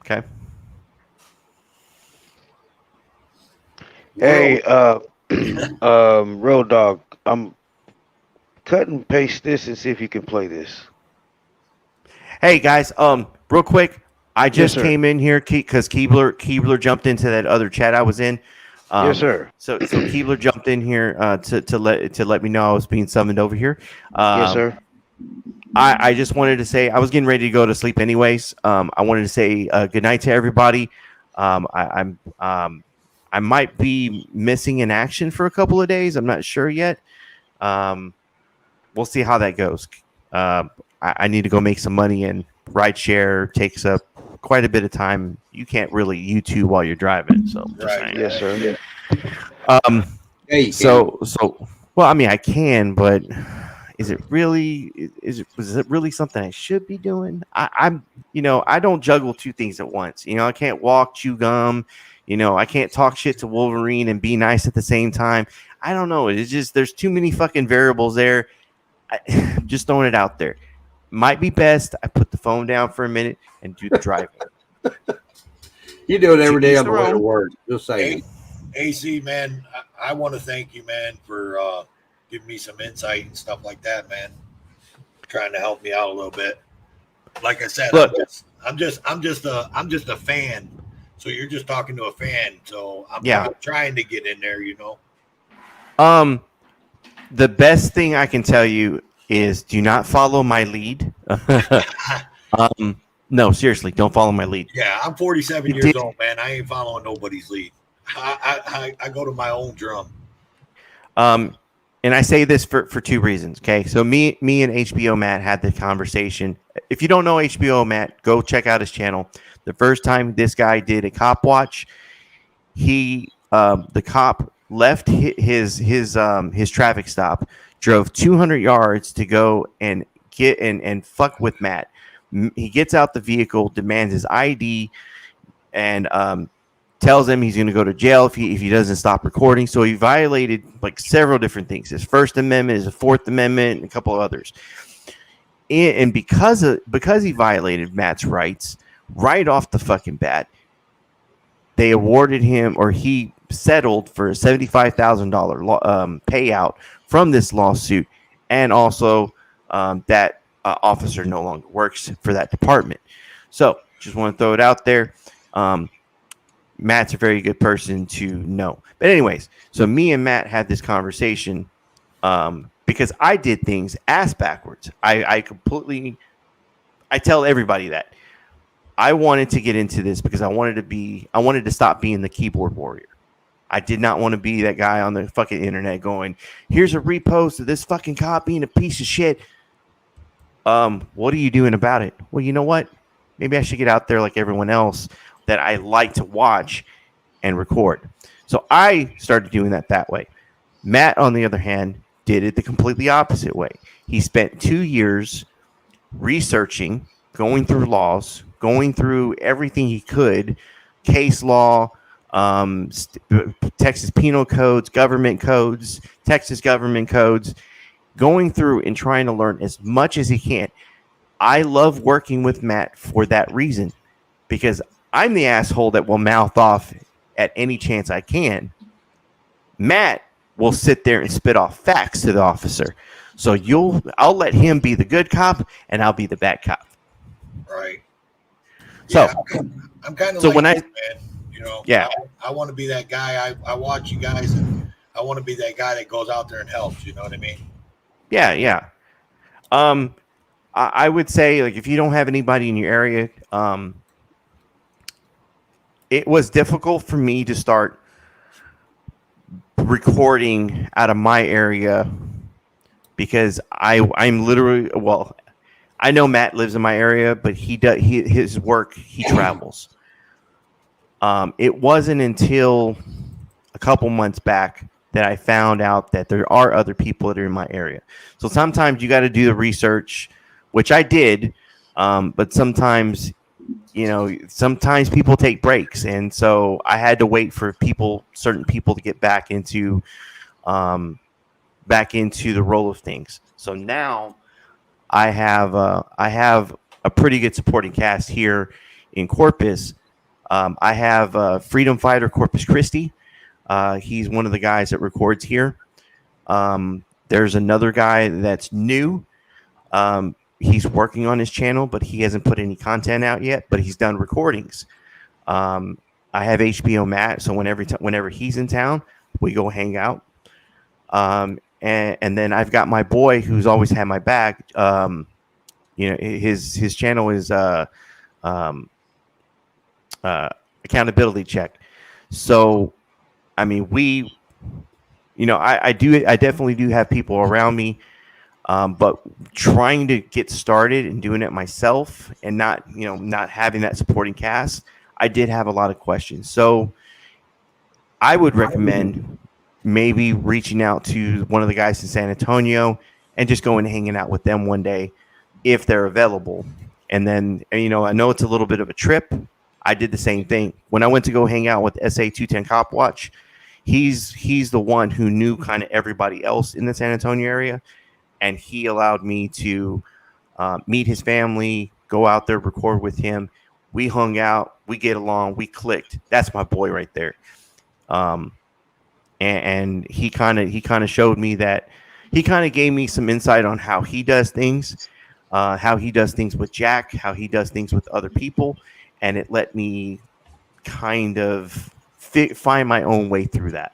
Okay. Hey, Road Dog, I'm cut and paste this and see if you can play this. Hey guys, real quick, I just sir. came in here because Keebler jumped into that other chat I was in. Yes, sir. So Keebler jumped in here to let me know I was being summoned over here. Yes, sir. I just wanted to say I was getting ready to go to sleep anyways. I wanted to say good night to everybody. I might be missing in action for a couple of days. I'm not sure yet. We'll see how that goes. I need to go make some money, and rideshare takes up quite a bit of time. You can't really YouTube while you're driving. So Right. Yes, sir. Well, I mean, I can, but is it really something I should be doing? I don't juggle 2 things at once. I can't walk, chew gum. I can't talk shit to Wolverine and be nice at the same time. I don't know. It's just there's too many fucking variables there. Just throwing it out there. Might be best I put the phone down for a minute and do the driving. You do it every day on the way to work. Just saying. AC, man, I want to thank you, man, for giving me some insight and stuff like that, man. Trying to help me out a little bit. Like I said, Look, I'm just a fan. So you're just talking to a fan. So I'm trying to get in there, The best thing I can tell you is do not follow my lead. No, seriously, don't follow my lead. Yeah, I'm 47 years old, man. I ain't following nobody's lead. I go to my own drum. And I say this for 2 reasons. Okay, so me and HBO Matt had the conversation. If you don't know HBO Matt, go check out his channel. The first time this guy did a cop watch, the cop left his traffic stop, drove 200 yards to go and get and fuck with Matt. He gets out the vehicle, demands his ID, and tells him he's going to go to jail if he doesn't stop recording. So he violated like several different things: his First Amendment, his Fourth Amendment, and a couple of others. And because he violated Matt's rights right off the fucking bat, they awarded him, or he settled for a $75,000 payout from this lawsuit, and also that officer no longer works for that department. So just want to throw it out there. Matt's a very good person to know. But anyways, so me and Matt had this conversation because I did things ass backwards. I tell everybody that I wanted to get into this because I wanted to stop being the keyboard warrior. I did not want to be that guy on the fucking internet going, here's a repost of this fucking cop being a piece of shit. What are you doing about it? Well, you know what? Maybe I should get out there like everyone else that I like to watch and record. So I started doing that way. Matt, on the other hand, did it the completely opposite way. He spent 2 years researching, going through laws, going through everything he could, case law, Texas penal codes, government codes, Texas government codes, going through and trying to learn as much as he can. I love working with Matt for that reason, because I'm the asshole that will mouth off at any chance I can, Matt will sit there and spit off facts to the officer. So I'll let him be the good cop, and I'll be the bad cop. Right. So Yeah, I'm kind of so like when you, man. You know, yeah, I want to be that guy. I watch you guys, and I want to be that guy that goes out there and helps. You know what I mean? yeah. I would say, like, if you don't have anybody in your area, it was difficult for me to start recording out of my area because I'm literally, well, I know Matt lives in my area, but his work, he travels. It wasn't until a couple months back that I found out that there are other people that are in my area. So sometimes you got to do the research, which I did, but sometimes, sometimes people take breaks, and so I had to wait for certain people to get back into the role of things. So now I have a pretty good supporting cast here in Corpus. I have Freedom Fighter Corpus Christi. He's one of the guys that records here. There's another guy that's new. He's working on his channel, but he hasn't put any content out yet, but he's done recordings. I have HBO Matt, so whenever he's in town, we go hang out. And then I've got my boy who's always had my back. His channel is Accountability Check. So, I mean, I definitely do have people around me, but trying to get started and doing it myself and not having that supporting cast, I did have a lot of questions. So I would recommend maybe reaching out to one of the guys in San Antonio and just going and hanging out with them one day if they're available. And then, I know it's a little bit of a trip. I did the same thing. When I went to go hang out with SA210 Cop Watch, he's the one who knew kind of everybody else in the San Antonio area, and he allowed me to meet his family, go out there, record with him. We hung out, we get along, we clicked. That's my boy right there. And he kind of showed me that he kind of gave me some insight on how he does things, how he does things with Jack, how he does things with other people, and it let me kind of find my own way through that.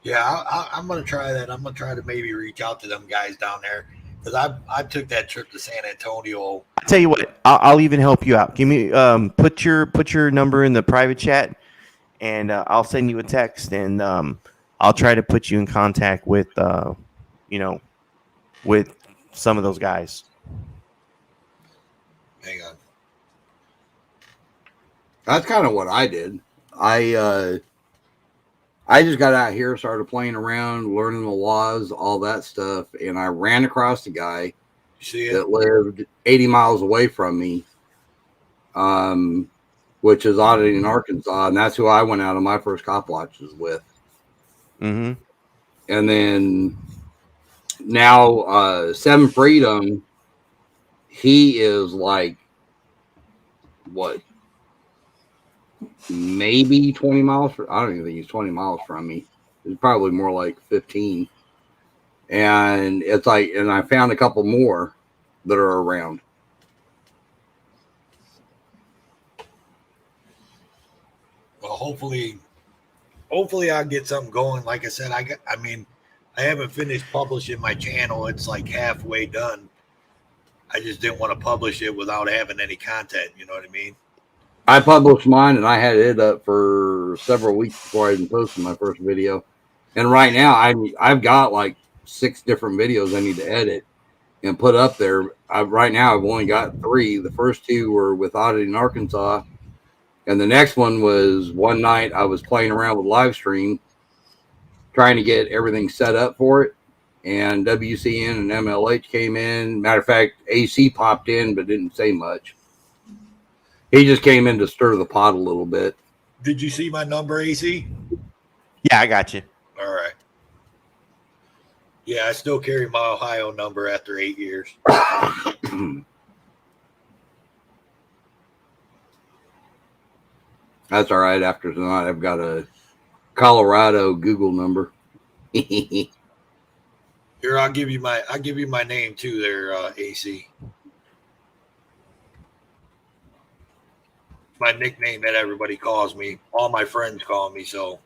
Yeah, I'm gonna try that. I'm gonna try to maybe reach out to them guys down there because I took that trip to San Antonio. I tell you what, I'll even help you out. Give me put your number in the private chat, and I'll send you a text, and I'll try to put you in contact with with some of those guys. Hang on. That's kind of what I did. I just got out here, started playing around, learning the laws, all that stuff, and I ran across a guy that lived 80 miles away from me, which is Oddity in Arkansas, and that's who I went out on my first cop watches with. Mm-hmm. And then now, Seven Freedom, he is like, what? Maybe 20 miles. I don't even think he's 20 miles from me. It's probably more like 15. And it's like, and I found a couple more that are around. Well, hopefully I'll get something going. Like I said, I haven't finished publishing my channel. It's like halfway done. I just didn't want to publish it without having any content. You know what I mean? I published mine and I had it up for several weeks before I even posted my first video. And right now I've got like 6 different videos I need to edit and put up there. Right now I've only got 3. The first 2 were with Oddity in Arkansas. And the next one was one night I was playing around with Livestream, trying to get everything set up for it. And WCN and MLH came in. Matter of fact, AC popped in, but didn't say much. He just came in to stir the pot a little bit. Did you see my number, AC? Yeah, I got you. All right. Yeah, I still carry my Ohio number after 8 years. That's all right. After tonight, I've got a Colorado Google number. Here, I'll give you my name too. There, AC. My nickname that everybody calls me. All my friends call me, so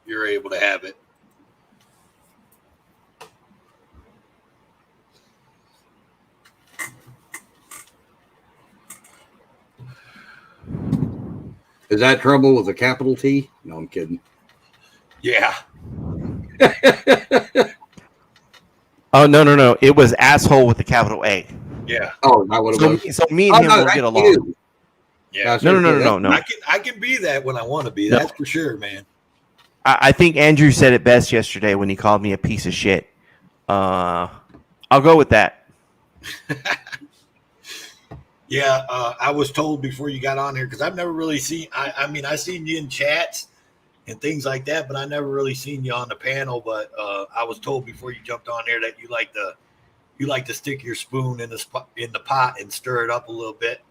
you're able to have it. Is that trouble with a capital T? No, I'm kidding. Yeah. Oh no! It was asshole with the capital A. Yeah. Oh, not what it was. So me and him will get along. You. Yeah. No. I can be that when I want to be. That's for sure, man. I think Andrew said it best yesterday when he called me a piece of shit. I'll go with that. Yeah, I was told before you got on here because I've never really seen. I mean, I seen you in chats and things like that, but I never really seen you on the panel. But I was told before you jumped on there that you like to stick your spoon in the pot and stir it up a little bit.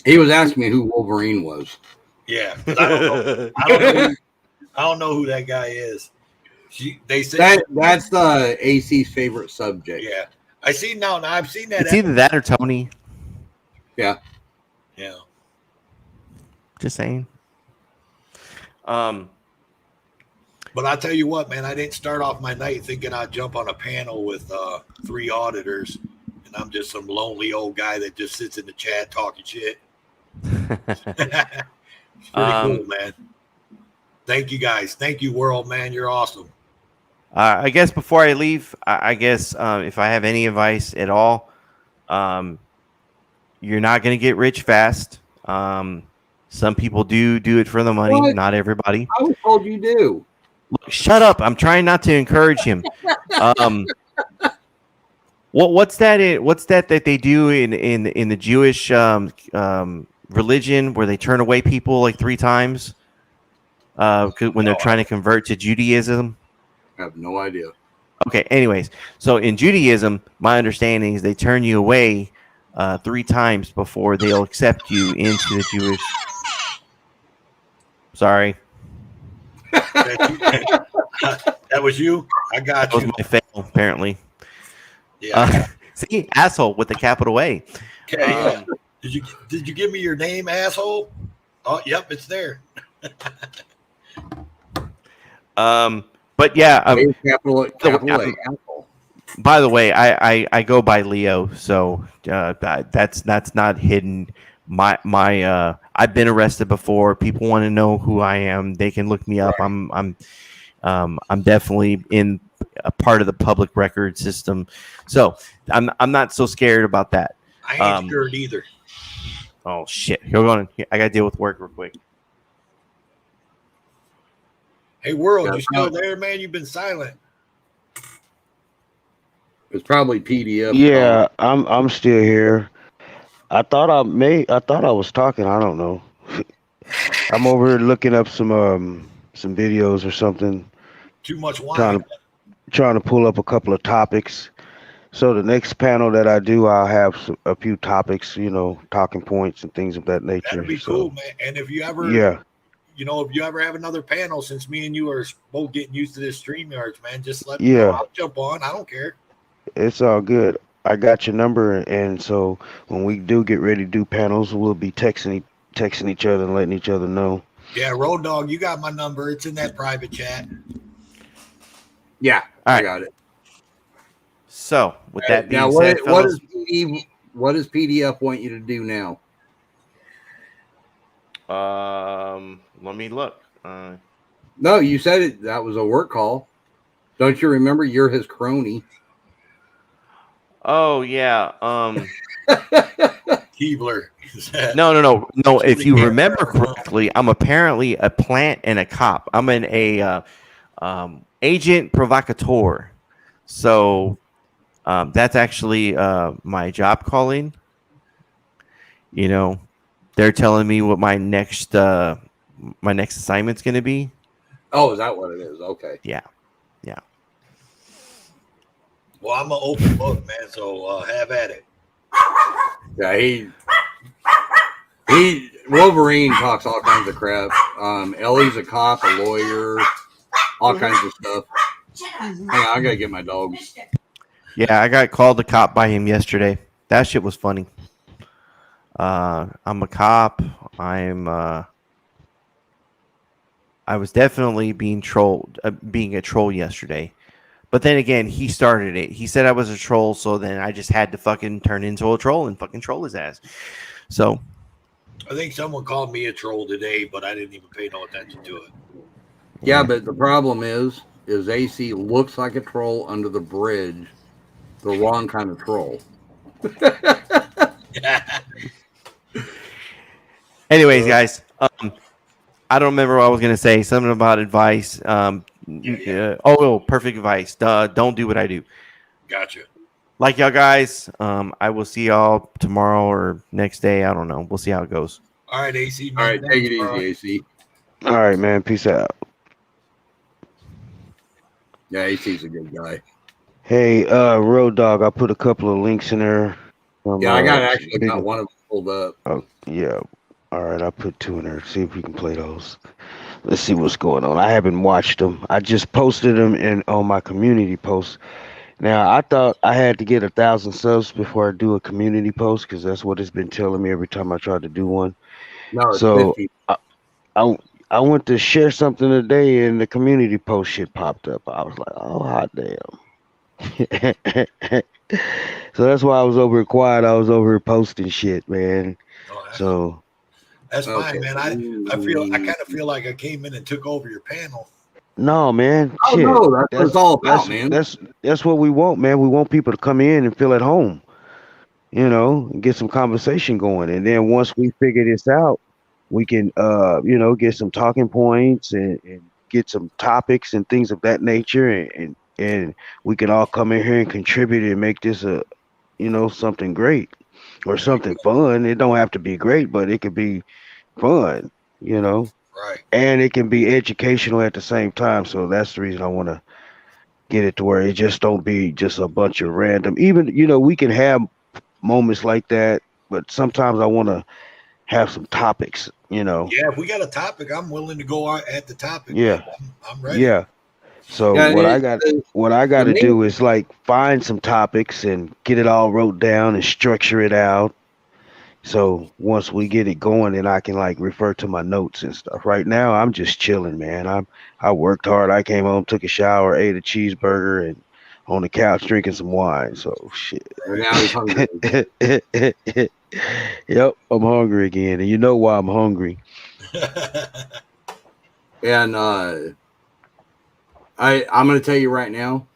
He was asking me who Wolverine was. Yeah, 'cause I don't know who that guy is. They say that's AC's favorite subject. Yeah, I see now. I've seen that. It's either that or Tony. Yeah. Yeah. Just saying. But I'll tell you what, man, I didn't start off my night thinking I'd jump on a panel with 3 auditors, and I'm just some lonely old guy that just sits in the chat talking shit. It's pretty cool, man. Thank you guys. Thank you, world, man. You're awesome. I guess before I leave, I guess if I have any advice at all, you're not going to get rich fast. Some people do it for the money. What? Not everybody. I was told you do. Look, shut up. I'm trying not to encourage him. What's that they do in the Jewish religion where they turn away people like 3 times when they're trying to convert to Judaism? I have no idea. Okay. Anyways, so in Judaism, my understanding is they turn you away 3 times before they'll accept you into the Jewish. Sorry. That was you? I got you. That was my fail, apparently. Yeah. See, asshole with the capital A. Okay. Did you give me your name, asshole? Oh, yep, it's there. But yeah, capital A. Asshole. By the way, I go by Leo, so that's not hidden. I've been arrested before. People want to know who I am. They can look me up. I'm definitely in a part of the public record system, so I'm not so scared about that. I ain't scared either. Oh shit! Hold on, I gotta deal with work real quick. Hey, world, you still there, man? You've been silent. It's probably PDF. Yeah, I'm still here. I thought I was talking. I don't know. I'm over here looking up some videos or something. Too much wine. Trying to pull up a couple of topics. So the next panel that I do, I'll have a few topics, talking points and things of that nature. That'd be cool, man. And if you ever, if you ever have another panel, since me and you are both getting used to this StreamYards, man, just let me know. I'll jump on. I don't care. It's all good. I got your number, and so when we do get ready to do panels, we'll be texting each other and letting each other know. Yeah, Road Dog, you got my number. It's in that private chat. Yeah, I got it. So, with that being now, said, what does PDF want you to do now? Let me look. No, you said it. That was a work call. Don't you remember? You're his crony. Oh yeah. Keebler. No. If you remember correctly, I'm apparently a plant and a cop. I'm an agent provocateur. So that's actually my job calling. They're telling me what my next assignment's going to be. Oh, is that what it is? Okay. Yeah. Well, I'm an open book, man. So have at it. Yeah, Wolverine talks all kinds of crap. Ellie's a cop, a lawyer, all kinds of stuff. Hang on, I gotta get my dog. Yeah, I got called a cop by him yesterday. That shit was funny. I'm a cop. I was definitely being trolled, being a troll yesterday. But then again, he started it. He said I was a troll, so then I just had to fucking turn into a troll and fucking troll his ass. So I think someone called me a troll today, but I didn't even pay no attention to it. Yeah, but the problem is AC looks like a troll under the bridge, the wrong kind of troll. anyways, guys, I don't remember what I was gonna say. Something about advice. Perfect advice. Don't do what I do. Gotcha. Like y'all guys. I will see y'all tomorrow or next day. I don't know. We'll see how it goes. All right, AC. All right, take it easy, AC. All right, man. Peace out. Yeah, AC's a good guy. Hey, Road Dog, I put a couple of links in there. Yeah, I got one of them pulled up. Oh, yeah. All right, I put 2 in there. See if we can play those. Let's see what's going on. I haven't watched them. I just posted them on my community post. Now, I thought I had to get 1,000 subs before I do a community post because that's what it's been telling me every time I try to do one. No, it's so 50. I went to share something today and the community post shit popped up. I was like, oh, hot damn. So that's why I was over here quiet. I was over here posting shit, man. So that's fine, man. I kind of feel like I came in and took over your panel. no, man. Oh, shit. no, that's what it's all about, man. That's what we want, man. We want people to come in and feel at home, and get some conversation going. And then once we figure this out, we can, get some talking points and get some topics and things of that nature. And we can all come in here and contribute and make this something great or something fun. It don't have to be great, but it could be fun, Right. And it can be educational at the same time. So that's the reason I want to get it to where it just don't be just a bunch of random, even, we can have moments like that, but sometimes I want to have some topics, Yeah, if we got a topic, I'm willing to go at the topic. Yeah. I'm ready. Yeah. So what I got to do is like find some topics and get it all wrote down and structure it out. So once we get it going, then I can like refer to my notes and stuff. Right now, I'm just chilling, man. I worked hard. I came home, took a shower, ate a cheeseburger, and on the couch drinking some wine. So shit. And now he's hungry. Yep, I'm hungry again, and you know why I'm hungry. And I'm going to tell you right now.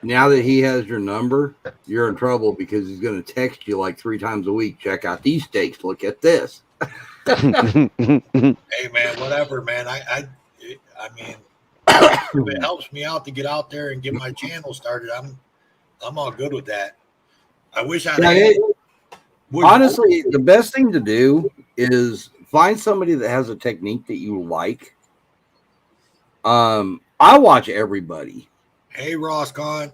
Now that he has your number, you're in trouble because he's going to text you like 3 times a week. Check out these steaks. Look at this. Hey man, whatever, man. I mean, if it helps me out to get out there and get my channel started, I'm all good with that. I wish I honestly, the best thing to do is find somebody that has a technique that you like. I watch everybody. Hey, Ross Con.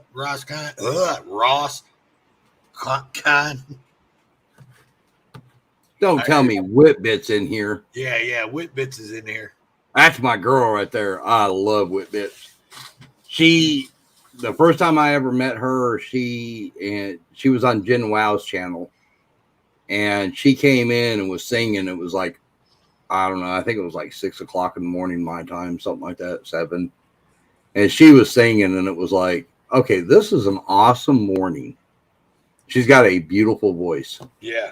Don't tell me Whitbit's in here. Yeah, Whitbits is in here. That's my girl right there. I love Whitbits. The first time I ever met her, she was on Jen Wow's channel, and she came in and was singing. It was like, I don't know, I think it was like 6 o'clock in the morning my time, something like that, 7. And she was singing, and it was like, okay, this is an awesome morning. She's got a beautiful voice. Yeah.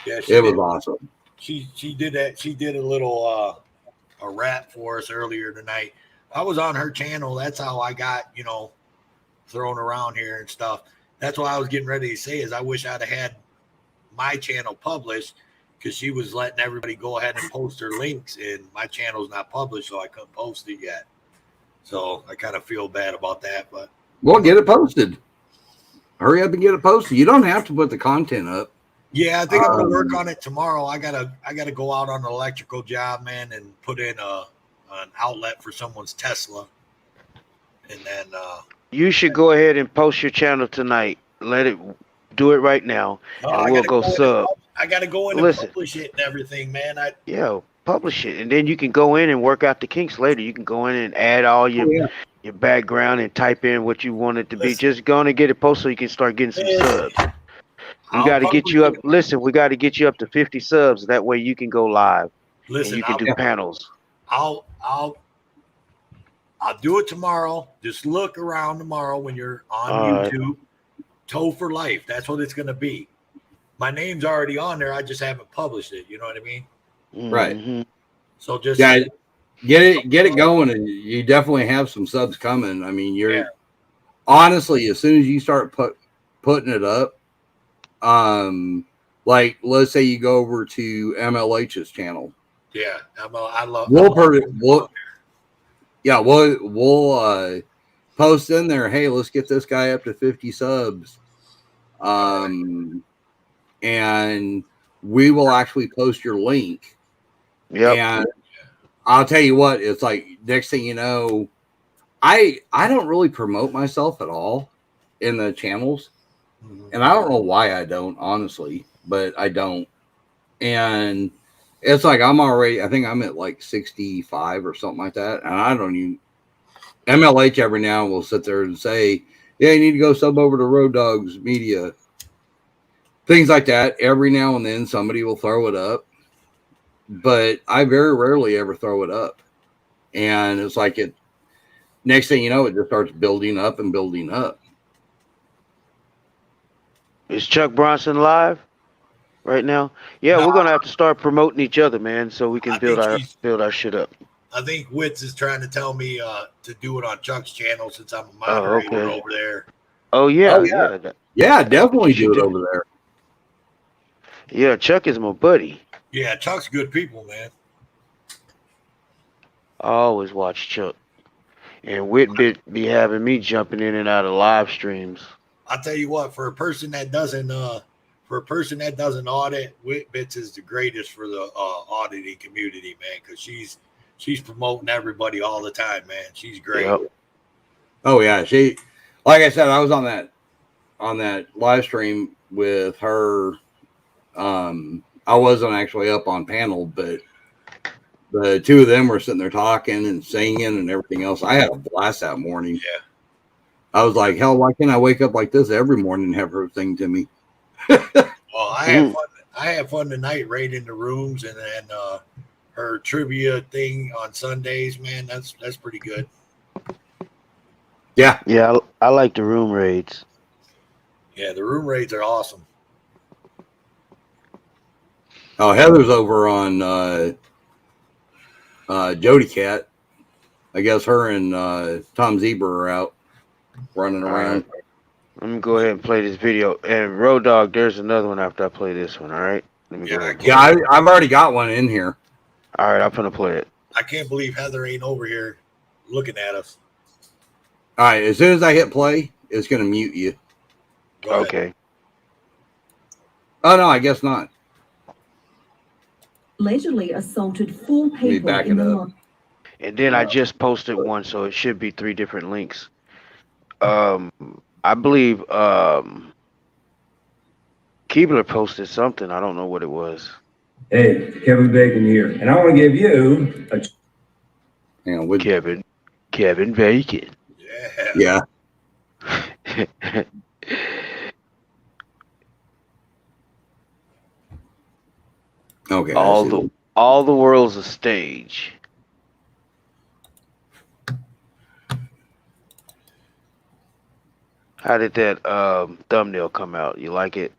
It was awesome. She did that. She did a little a rap for us earlier tonight. I was on her channel. That's how I got, thrown around here and stuff. That's what I was getting ready to say is I wish I'd have had my channel published because she was letting everybody go ahead and post their links, and my channel's not published, so I couldn't post it yet. So I kind of feel bad about that, but well, get it posted. Hurry up and get it posted. You don't have to put the content up. yeah, I think I'm gonna work on it tomorrow. I gotta go out on an electrical job, man, and put in an outlet for someone's Tesla, and then You should go ahead and post your channel tonight. Do it right now, and we'll go sub. I got to go in and publish it and everything, man. Publish it, and then you can go in and work out the kinks later. You can go in and add all your background and type in what you want it to be. Just go on and get it posted so you can start getting some subs. We got to get you up. Listen, we got to get you up to 50 subs. That way you can go live. Listen, and you can do panels. I'll do it tomorrow. Just look around tomorrow when you're on YouTube. Toe for Life. That's what it's going to be. My name's already on there. I just haven't published it. You know what I mean? Right. So just get it going, and you definitely have some subs coming. I mean, you're honestly, as soon as you start putting it up, like let's say you go over to MLH's channel. Yeah, I love. We'll post in there. Hey, let's get this guy up to 50 subs. And we will actually post your link. Yeah. And I'll tell you what, it's like next thing you know, I don't really promote myself at all in the channels. And I don't know why I don't, honestly, but I don't. And it's like I think I'm at like 65 or something like that. And I don't even, MLH every now and will sit there and say, yeah, you need to go sub over to Road Dogs Media. Things like that. Every now and then somebody will throw it up. But I very rarely ever throw it up. And it's like next thing you know, it just starts building up and building up. Is Chuck Bronson live right now? Yeah, we're gonna have to start promoting each other, man, so we can build our shit up. I think Witz is trying to tell me to do it on Chuck's channel since I'm a moderator over there. Oh yeah, yeah, definitely do it over there. Yeah, Chuck is my buddy. Yeah, Chuck's good people, man. I always watch Chuck. And Whitbit be having me jumping in and out of live streams. I'll tell you what, for a person that doesn't audit, Whitbits is the greatest for the auditing community, man, because she's promoting everybody all the time, man. She's great. Yep. Oh yeah, she, like I said, I was on that live stream with her. I wasn't actually up on panel, but the two of them were sitting there talking and singing and everything else. I had a blast that morning. Yeah. I was like, hell, why can't I wake up like this every morning and have her sing to me? Well, I have fun tonight raiding the rooms, and then her trivia thing on Sundays, man. That's pretty good. Yeah. Yeah, I like the room raids. Yeah, the room raids are awesome. Oh, Heather's over on Jody Cat. I guess her and Tom Zebra are out running around. Let me go ahead and play this video. And Road Dog, there's another one after I play this one. All right. Let me go ahead. I've already got one in here. All right, I'm gonna play it. I can't believe Heather ain't over here looking at us. All right, as soon as I hit play, it's gonna mute you. Okay. Oh no, I guess not. Allegedly assaulted 4 people in the month. And then I just posted one, so it should be 3 different links. I believe Keebler posted something. I don't know what it was. Hey, Kevin Bacon here, and I want to give you a Kevin Bacon. Yeah. Okay. All the world's a stage. How did that thumbnail come out? You like it?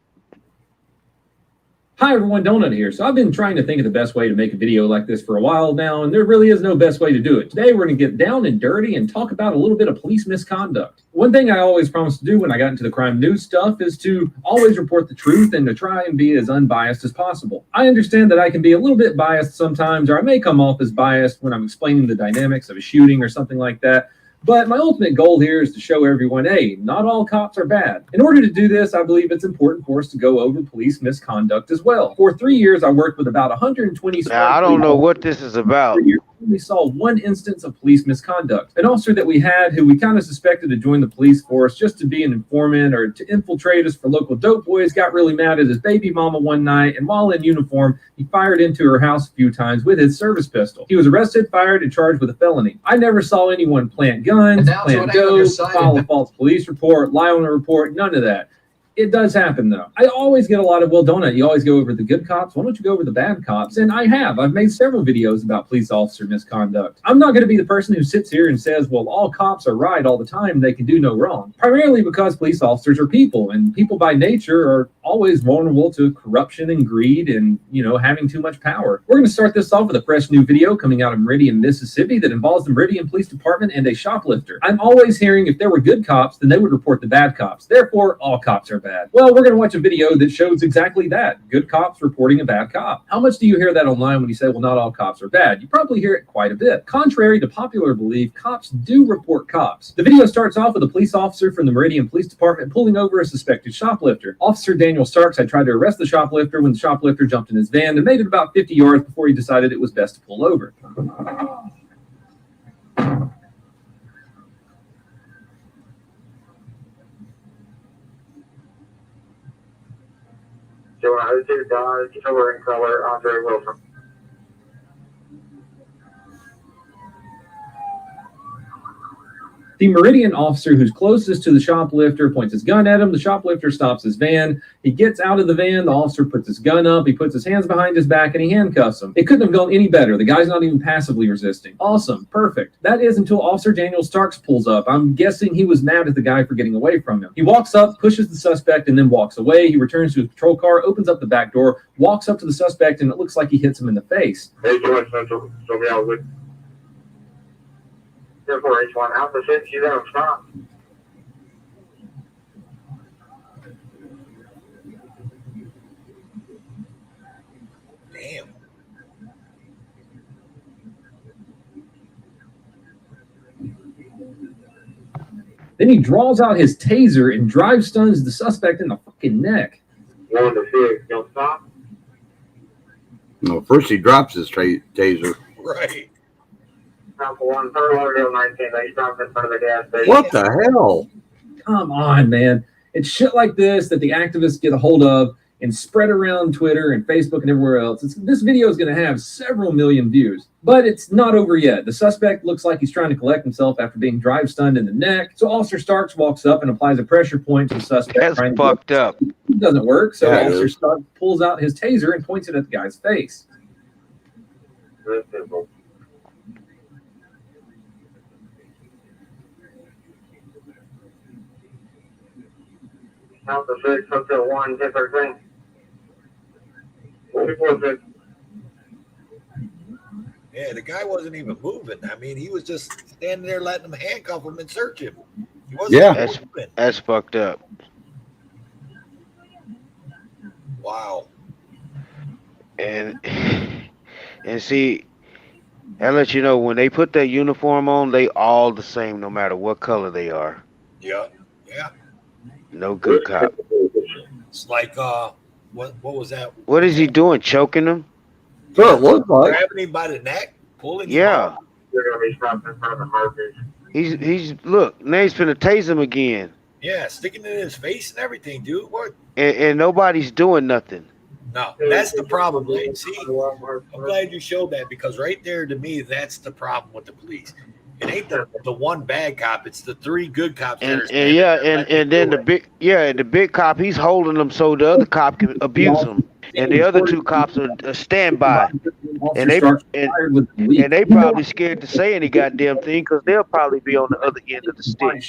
Hi everyone, Donut here. So I've been trying to think of the best way to make a video like this for a while now, and there really is no best way to do it. Today we're going to get down and dirty and talk about a little bit of police misconduct. One thing I always promised to do when I got into the crime news stuff is to always report the truth and to try and be as unbiased as possible. I understand that I can be a little bit biased sometimes, or I may come off as biased when I'm explaining the dynamics of a shooting or something like that. But my ultimate goal here is to show everyone, hey, not all cops are bad. In order to do this, I believe it's important for us to go over police misconduct as well. For 3 years, I worked with about 120. Now, I don't know what this is about. only saw one instance of police misconduct. An officer that we had who we kind of suspected to join the police force just to be an informant or to infiltrate us for local dope boys got really mad at his baby mama one night, and while in uniform, he fired into her house a few times with his service pistol. He was arrested, fired, and charged with a felony. I never saw anyone plant guns, plant dope, file a false police report, lie on a report, none of that. It does happen, though. I always get a lot of, well, Donut, you always go over the good cops. Why don't you go over the bad cops? And I have. I've made several videos about police officer misconduct. I'm not going to be the person who sits here and says, well, all cops are right all the time. They can do no wrong. Primarily because police officers are people, and people by nature are always vulnerable to corruption and greed and, having too much power. We're going to start this off with a fresh new video coming out of Meridian, Mississippi that involves the Meridian Police Department and a shoplifter. I'm always hearing if there were good cops, then they would report the bad cops. Therefore, all cops are bad. Well, we're going to watch a video that shows exactly that. Good cops reporting a bad cop. How much do you hear that online when you say, well, not all cops are bad? You probably hear it quite a bit. Contrary to popular belief, cops do report cops. The video starts off with a police officer from the Meridian Police Department pulling over a suspected shoplifter. Officer Daniel Starks had tried to arrest the shoplifter when the shoplifter jumped in his van and made it about 50 yards before he decided it was best to pull over. Joanna 02 Dodge, over in color, Andre Wilson. The Meridian officer who's closest to the shoplifter points his gun at him. The shoplifter stops his van. He gets out of the van. The officer puts his gun up. He puts his hands behind his back and he handcuffs him. It couldn't have gone any better. The guy's not even passively resisting. Awesome. Perfect. That is until Officer Daniel Starks pulls up. I'm guessing he was mad at the guy for getting away from him. He walks up, pushes the suspect, and then walks away. He returns to his patrol car, opens up the back door, walks up to the suspect, and it looks like he hits him in the face. Hey, George Central, so we all good. 4H1 Alpha 6, you don't stop. Damn. Then he draws out his taser and drive stuns the suspect in the fucking neck. 1 to 6, don't stop. No, first he drops his taser. Right. Alpha 1, Parallel 19, they stopped in front of the gas station. What the hell? Come on, man. It's shit like this that the activists get a hold of and spread around Twitter and Facebook and everywhere else. This video is going to have several million views, but it's not over yet. The suspect looks like he's trying to collect himself after being drive stunned in the neck. So Officer Starks walks up and applies a pressure point to the suspect. That's fucked up. It doesn't work. So Yeah, Officer Starks pulls out his taser and points it at the guy's face. Very simple. Alpha 6, Hotel 1, take our thing. 446. Yeah, the guy wasn't even moving. I mean, he was just standing there letting them handcuff him and search him. He wasn't moving. That's fucked up. Wow. And see, I let you know when they put that uniform on, they all the same no matter what color they are. Yeah. Yeah. No good cop. It's like what was that? What is he doing? Choking him? So it looks like. Grabbing him by the neck, pulling him Yeah. up. You're going to be stopped in front of the markers. He's look, now he's finna tase him again. Yeah, sticking it in his face and everything, dude. What? And nobody's doing nothing. No, that's the problem. Like, see, I'm glad you showed that because right there, to me, that's the problem with the police. It ain't the one bad cop; it's the 3 good cops. And then the big cop, he's holding them so the other cop can abuse him, and the other 2 cops are standby, and they probably scared to say any goddamn thing because they'll probably be on the other end of the stick.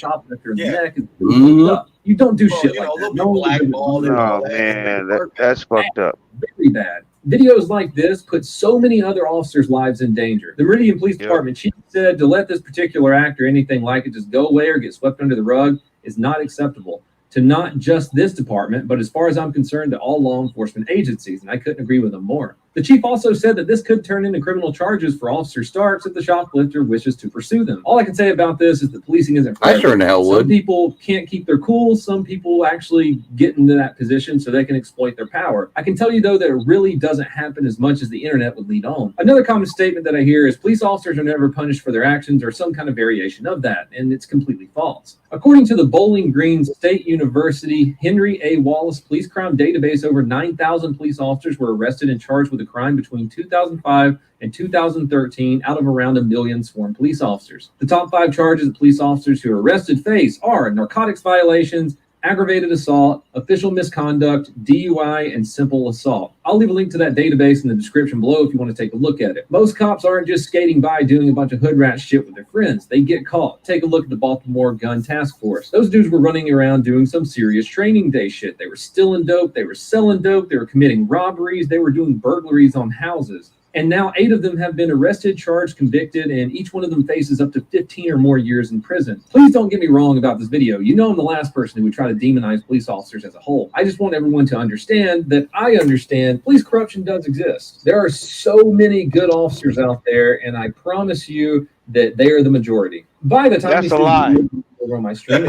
You don't do shit like that. Oh man, that's fucked up. Very bad. Videos like this put so many other officers' lives in danger. The Meridian Police Department chief said to let this particular act or anything like it just go away or get swept under the rug is not acceptable to not just this department, but as far as I'm concerned, to all law enforcement agencies. And I couldn't agree with them more. The chief also said that this could turn into criminal charges for Officer Starks if the shoplifter wishes to pursue them. All I can say about this is that policing isn't fair. I sure in the hell Some would. people can't keep their cool. Some people actually get into that position so they can exploit their power. I can tell you, though, that it really doesn't happen as much as the internet would lead on. Another common statement that I hear is police officers are never punished for their actions or some kind of variation of that, and it's completely false. According to the Bowling Green State University Henry A. Wallace Police Crime Database, over 9,000 police officers were arrested and charged with a crime between 2005 and 2013 out of around 1 million sworn police officers. The top 5 charges of police officers who are arrested face are narcotics violations, aggravated assault, official misconduct, DUI, and simple assault. I'll leave a link to that database in the description below if you want to take a look at it. Most cops aren't just skating by doing a bunch of hood rat shit with their friends. They get caught. Take a look at the Baltimore Gun Task Force. Those dudes were running around doing some serious training day shit. They were stealing dope. They were selling dope. They were committing robberies. They were doing burglaries on houses. And now 8 of them have been arrested, charged, convicted, and each one of them faces up to 15 or more years in prison. Please don't get me wrong about this video. You know I'm the last person who would try to demonize police officers as a whole. I just want everyone to understand that I understand police corruption does exist. There are so many good officers out there, and I promise you that they are the majority. By the time That's a lie. Over on my stream,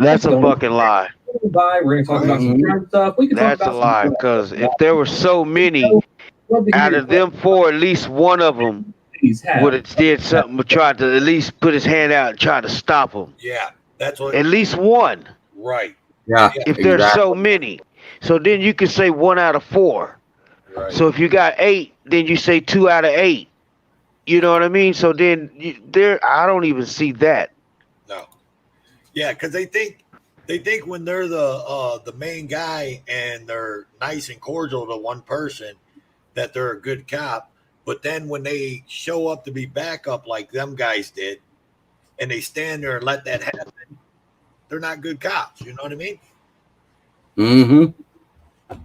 That's a fucking lie. We're going to talk about some crime stuff. We can That's talk a about lie, because if there were so many, out of them 4, at least one of them would have did something, or tried to at least put his hand out and try to stop him. Yeah, that's what. At least one. Right. Yeah. If there's so many, so then you can say 1 out of 4. Right. So if you got 8, then you say 2 out of 8. You know what I mean? So then I don't even see that. No. Yeah, because they think when they're the main guy and they're nice and cordial to one person, that they're a good cop. But then when they show up to be backup like them guys did, and they stand there and let that happen, they're not good cops. You know what I mean? Mm-hmm.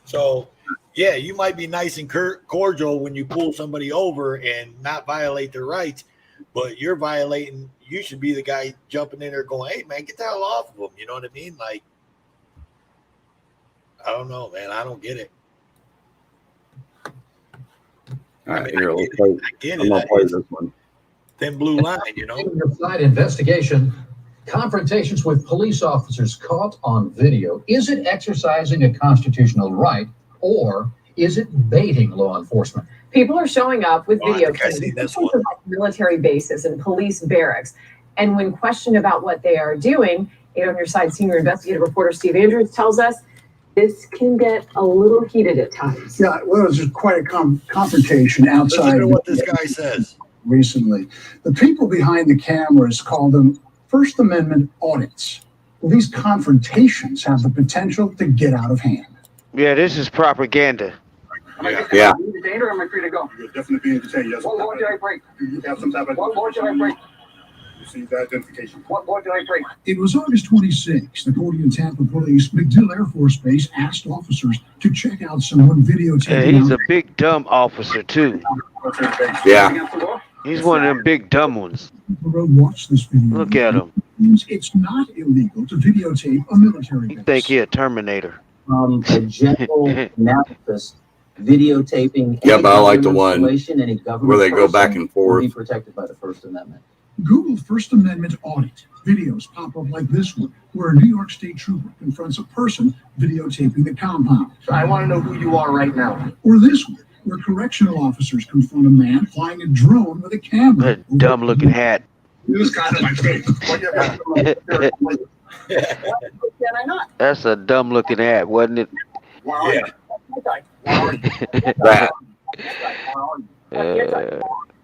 So, yeah, you might be nice and cordial when you pull somebody over and not violate their rights, but you're violating. You should be the guy jumping in there going, "Hey, man, get the hell off of them." You know what I mean? Like, I don't know, man. I don't get it. All right, here, let's play. I'm gonna play this one. Thin blue line, you know. Side investigation. Confrontations with police officers caught on video. Is it exercising a constitutional right, or is it baiting law enforcement? People are showing up with video military bases and police barracks. And when questioned about what they are doing, 8 on Your Side senior investigative reporter Steve Andrews tells us this can get a little heated at times. Yeah, well, it was quite a confrontation outside. Listen to what this guy says. Recently, the people behind the cameras call them First Amendment audits. Well, these confrontations have the potential to get out of hand. Yeah, this is propaganda. Yeah. Am I detained or am I free to go? You're definitely being detained. Yes. What law did I break? You have some type of. What law did I break? Received identification. What law did I break? It was August 26th. According to Tampa Police, MacDill Air Force Base asked officers to check out someone videotaping. Yeah, he's a big dumb officer too. Yeah. He's one of them big dumb ones. Watch this video. Look at him. It's not illegal to videotape a military base. He think he a Terminator. A general analysis, videotaping. Yeah, but I like the one any where they go back and forth. Be protected by the First Amendment. Google First Amendment audit. Videos pop up like this one, where a New York State trooper confronts a person videotaping the compound. I want to know who you are right now. Or this one, where correctional officers confront a man flying a drone with a camera. That dumb looking hat. This guy in my face. Can I not? That's a dumb looking hat, wasn't it? Wow. That.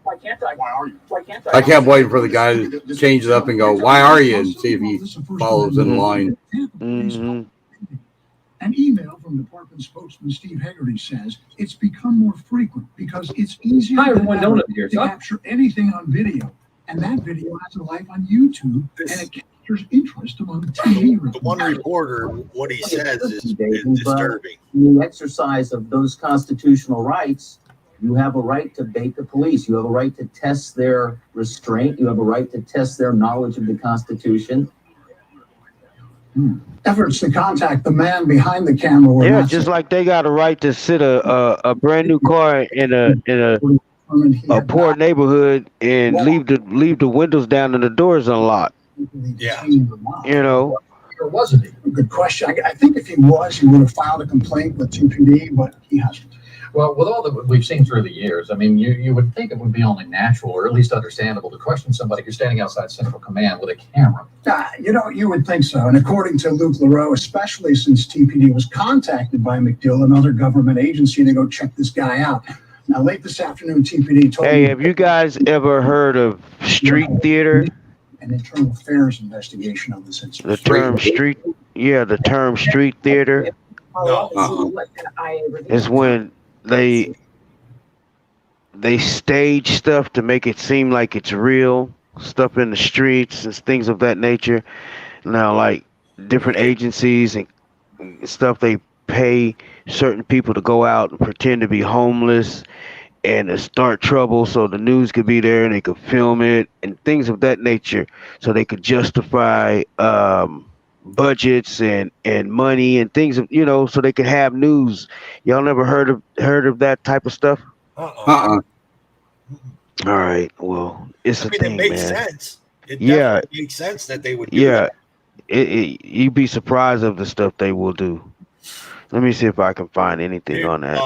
Why can't I? Why are you? Why can't I kept waiting for the guy to change it up and go, "Why are you?" and see if he follows in line. Mm-hmm. An email from Department spokesman Steve Hegarty says it's become more frequent because it's easier to capture anything on video. And that video has a life on YouTube, and it captures interest among TV reporters. The one reporter, what he says is disturbing. In the exercise of those constitutional rights, you have a right to bait the police. You have a right to test their restraint. You have a right to test their knowledge of the Constitution. Efforts to contact the man behind the camera were Yeah, not just like they got a right to sit a brand new car in a poor neighborhood and leave the windows down and the doors unlocked. Yeah. You know. Or wasn't he? Good question. I think if he was, he would have filed a complaint with TPD, but he hasn't. Well, with all that we've seen through the years, I mean, you would think it would be only natural or at least understandable to question somebody who's standing outside Central Command with a camera. You would think so. And according to Luke LaRoe, especially since TPD was contacted by McDill, another government agency, to go check this guy out. Now, late this afternoon, TPD told Hey, me have you guys ever heard of street theater? an internal affairs investigation of this incident. The term street theater is when they stage stuff to make it seem like it's real, stuff in the streets and things of that nature. Now, like different agencies and stuff, they pay certain people to go out and pretend to be homeless and to start trouble so the news could be there and they could film it and things of that nature so they could justify budgets and money and things of, so they could have news. Y'all never heard of that type of stuff? All right, well, it's a thing, it makes man. sense. It definitely makes sense that they would do that. You'd be surprised of the stuff they will do. Let me see if I can find anything on that.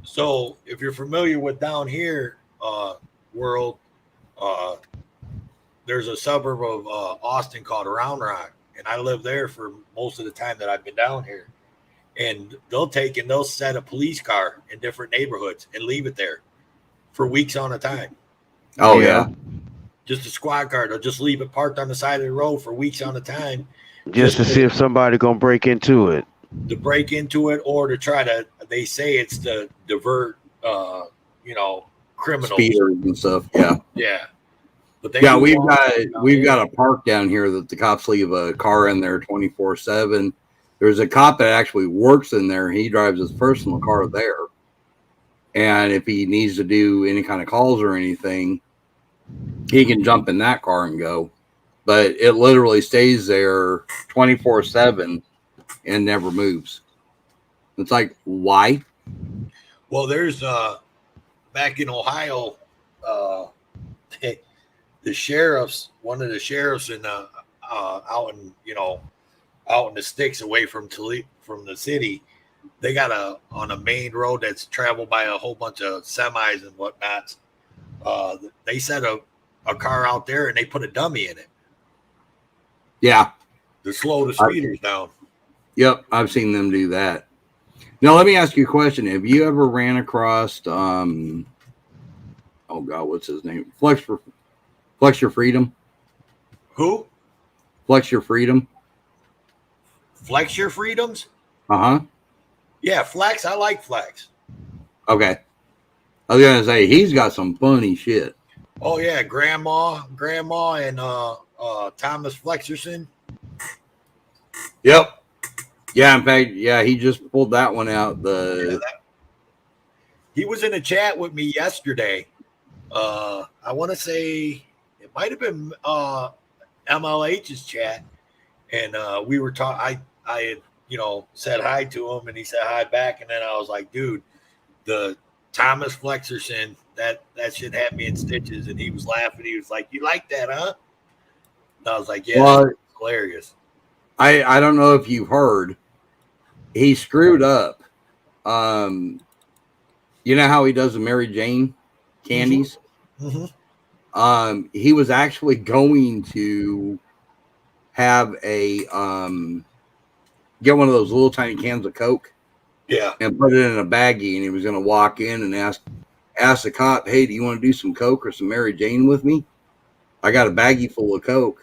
So if you're familiar with down here, world, there's a suburb of Austin called Round Rock, and I live there for most of the time that I've been down here. And they'll set a police car in different neighborhoods and leave it there for weeks on a time. Oh yeah. Just a squad car. They'll just leave it parked on the side of the road for weeks on a time. Just to see if somebody gonna break into it. To break into it, or to try to, they say it's to divert, criminals. Speeders and stuff. Yeah. Yeah. But we've got a park down here that the cops leave a car in there 24/7. There's a cop that actually works in there. He drives his personal car there. And if he needs to do any kind of calls or anything, he can jump in that car and go. But it literally stays there 24/7 and never moves. It's like, why? Well, there's back in Ohio, the sheriffs, one of the sheriffs in out in the sticks away from Toledo, from the city, they got on a main road that's traveled by a whole bunch of semis and whatnot. They set a car out there and they put a dummy in it. Yeah. To slow the speeders down. Yep, I've seen them do that. Now, let me ask you a question. Have you ever ran across, oh God, what's his name? Flex Your Freedom? Who? Flex Your Freedom. Flex Your Freedoms? Uh-huh. Yeah, Flex. I like Flex. Okay. I was going to say, he's got some funny shit. Oh, yeah, Grandma, and Thomas Flexerson. Yep. Yeah, in fact, he just pulled that one out. He was in a chat with me yesterday. I want to say it might have been MLH's chat, and we were talking. I had said hi to him, and he said hi back, and then I was like, dude, the Thomas Flexerson, that shit had me in stitches, and he was laughing. He was like, you like that, huh? And I was like, yeah, well, it's hilarious. I don't know if you've heard, he screwed up. You know how he does the Mary Jane candies? Mm-hmm. He was actually going to have a get one of those little tiny cans of Coke, and put it in a baggie, and he was going to walk in and ask the cop, hey, do you want to do some Coke or some Mary Jane with me? I got a baggie full of Coke.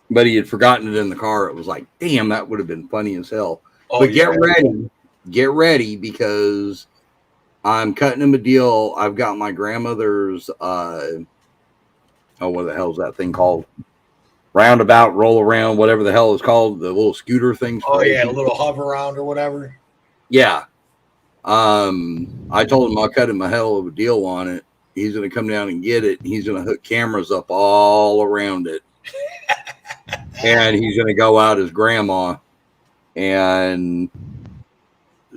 But he had forgotten it in the car. It was like, damn, that would have been funny as hell. Oh, but get ready, because I'm cutting him a deal. I've got my grandmother's, what the hell is that thing called? Roundabout, roll around, whatever the hell it's called, the little scooter things. Oh, yeah, a little hover around or whatever. Yeah. I told him I'll cut him a hell of a deal on it. he's going to come down and get it. He's going to hook cameras up all around it. And he's going to go out as grandma and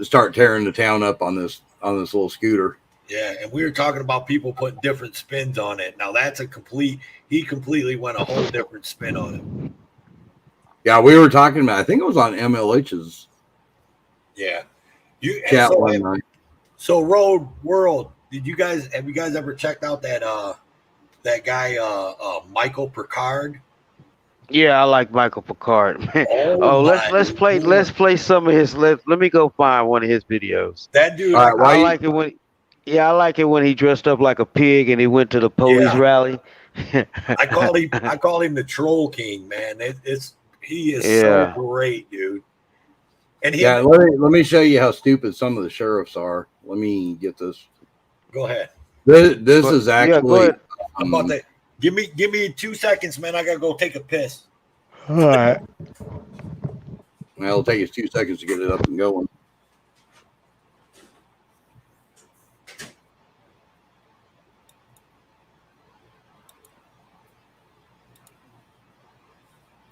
start tearing the town up on this little scooter. Yeah, and we were talking about people putting different spins on it. Now that's he completely went a whole different spin on it. Yeah, we were talking about, I think it was on MLH's Yeah. chat one night. So Road World, have you guys ever checked out that guy Michael Picard? Yeah, I like Michael Picard. Let's play some of his. Let me go find one of his videos. That dude, I like it when he dressed up like a pig and he went to the police rally. I call him the Troll King, man. He is so great, dude. And let me show you how stupid some of the sheriffs are. Let me get this. Go ahead. This is actually. I'm about to give me 2 seconds, man. I gotta go take a piss. All right. Well, it'll take us 2 seconds to get it up and going.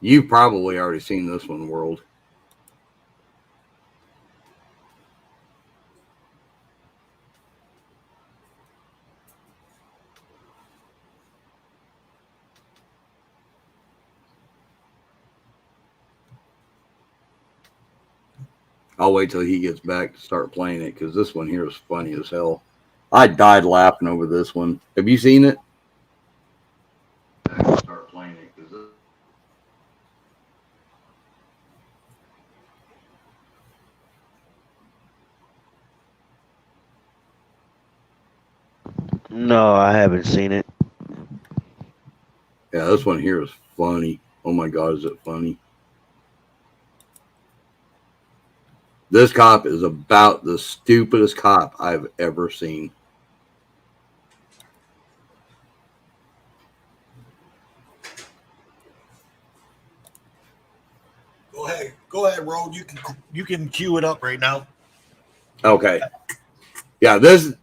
You've probably already seen this one, World. I'll wait till he gets back to start playing it because this one here is funny as hell. I died laughing over this one. Have you seen it? Start playing it because No, I haven't seen it. yeah, this one here is funny. Oh my God, is it funny? This cop is about the stupidest cop I've ever seen. Go ahead, Road. You can cue it up right now. Okay. Yeah, this.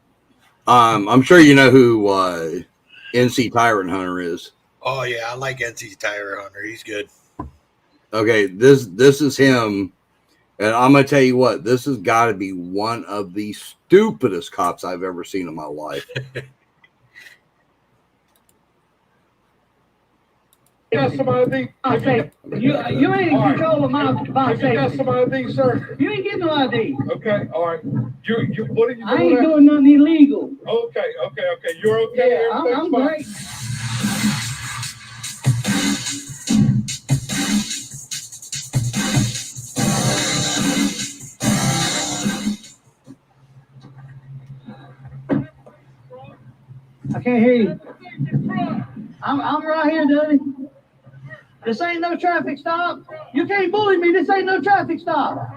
I'm sure you know who NC Tyrant Hunter is. Oh yeah, I like NC Tyrant Hunter. He's good. Okay, this is him. And I'm going to tell you what, this has got to be one of the stupidest cops I've ever seen in my life. Got some ID. Okay, you ain't in control of my You got some ID, sir. You ain't getting no ID. Okay, all right. You what are you doing? I ain't doing nothing illegal. Okay. You're okay. Yeah, I'm Everything's great. I can't hear you. I'm right here, Daddy. This ain't no traffic stop. You can't bully me. This ain't no traffic stop.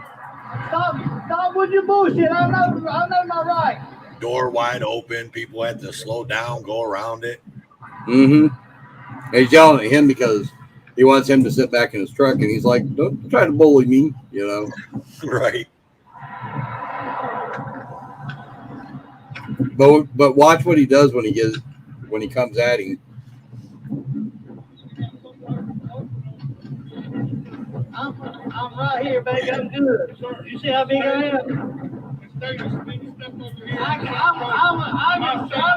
Stop with your bullshit. I know my right. Door wide open. People had to slow down, go around it. Mm-hmm. And he's yelling at him because he wants him to sit back in his truck, and he's like, "Don't try to bully me," you know. Right. But watch what he does when he comes at him. I'm right here, baby. I'm good. You see how big I am? I'm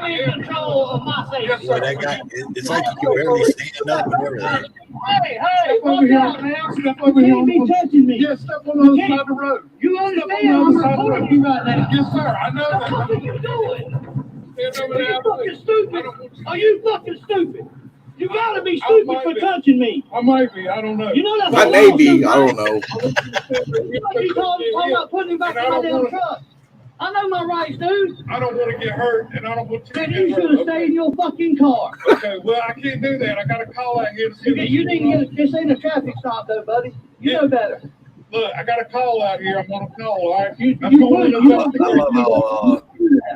in control of my safety. Boy, that guy, it's like he can barely stand up and everything. Hey, watch out, man. You can't be touching me. Yes, step on the other side of the road. You understand? I'm recording you right now. Yes, sir. I know What the fuck are you doing? Stand over Are there. you fucking stupid? Are you fucking stupid? You gotta be stupid for touching me. I might be. I don't know. You know that's I may be. I don't know. You talking about putting me back in my damn truck. I know my rights, dude. I don't want to get hurt, and I don't want you to Then get you hurt. should have stayed in your fucking car. Okay, well, I can't do that. I got a call out here to see You need to get this ain't a traffic stop though, buddy. You know better. Look, I got a call out here. I'm on a call, all right? You I'm going to I love how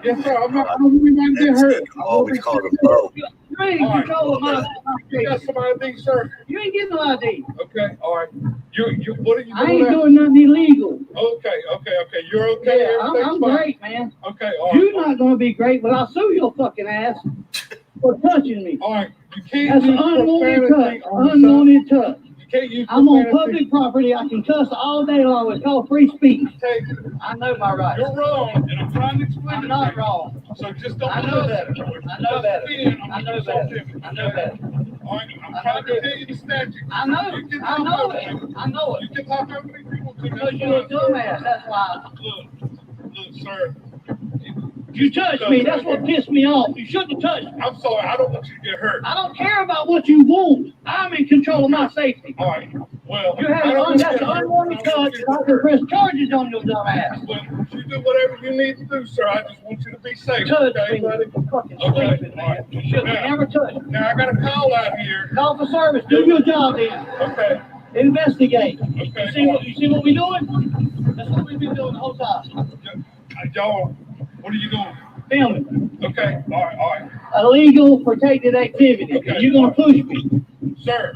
Yes, sir. I don't want anybody to get hurt. always call him bro. You I ain't in control of my You got some ID, sir? You ain't getting no ID. Okay, all right. You, what are you doing? I ain't now? doing nothing illegal. Okay. You're okay. Yeah, I'm Everything's fine. great, man. Okay, all right. You're not gonna be great, but I'll sue your fucking ass for touching me. All right. You can't That's use unwanted profanity touch. on the Unwanted touch. You can't use I'm on profanity. public property. I can cuss all day long. It's called free speech. Okay. I know my rights. You're wrong, and I'm trying to explain I'm it not to you. wrong. So just don't I know cuss. better. I know better. I know better. I know better. All right, I'm trying to tell you the statute. I know. You can I talk know over it. me. I know it. You can talk over me if you want to. Because you're a dumbass. That's why. Look, sir. You touched me. That's what pissed me off. You shouldn't have touched me. I'm sorry. I don't want you to get hurt. I don't care about what you want. I'm in control of my safety. All right. Well, You have that's an unwanted touch, and I can press charges on your dumb ass. Well, you do whatever you need to do, sir. I just want you to be safe. Touch Okay, me. buddy? Fucking Okay. stupid, man. You should have never touched me. Now I got a call out here. Call for service. Do your job then. Okay. Investigate. Okay. You see what we doing? That's what we've been doing the whole time. Y'all, what are you doing? Filming. Okay. All right. Illegal protected activity. Okay. You're gonna push me. Sir,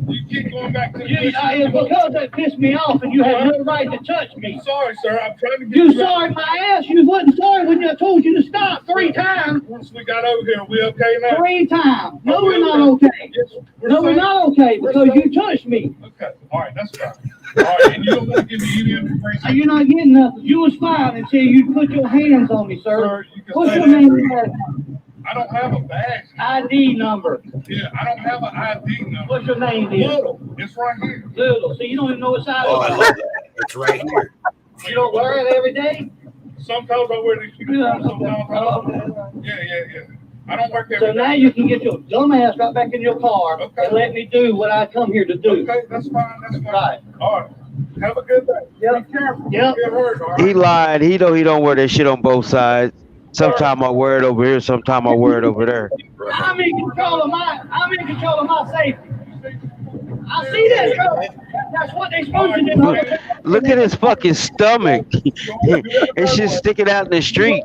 you keep going back to the It's because that pissed me off and you had no right to touch me. I'm sorry, sir. I'm trying to get You sorry my ass. You wasn't sorry when I told you to stop 3 times. Once we got over here, we okay now? 3 times. No, we're not okay. Yes, No, we're not okay because you touched me. Okay. All right, that's fine. All right, and you don't want to give me any information. So you're not getting nothing. You was fine until you put your hands on me, sir. Sir, you can What's say your that. name? I don't have a badge. ID number. Yeah, I don't have an ID number. What's your name, then? Little. It's right here. Little. So you don't even know what size Oh, I it love is. that. It's right here. You don't wear it every day? Sometimes I wear these uniforms, sometimes I don't. Yeah. I don't work every So day. now you can get your dumb ass right back in your car and let me do what I come here to do. Okay, that's fine. That's fine. Right. All right. Have a good day. Yep. Be careful. Yep. Get hurt, all right? He lied. He don't wear that shit on both sides. Sometime I wear it over here, sometime I wear it over there. I'm in control of my safety. I see that, bro. That's what they supposed to do. Look at his fucking stomach. It's just sticking out in the street.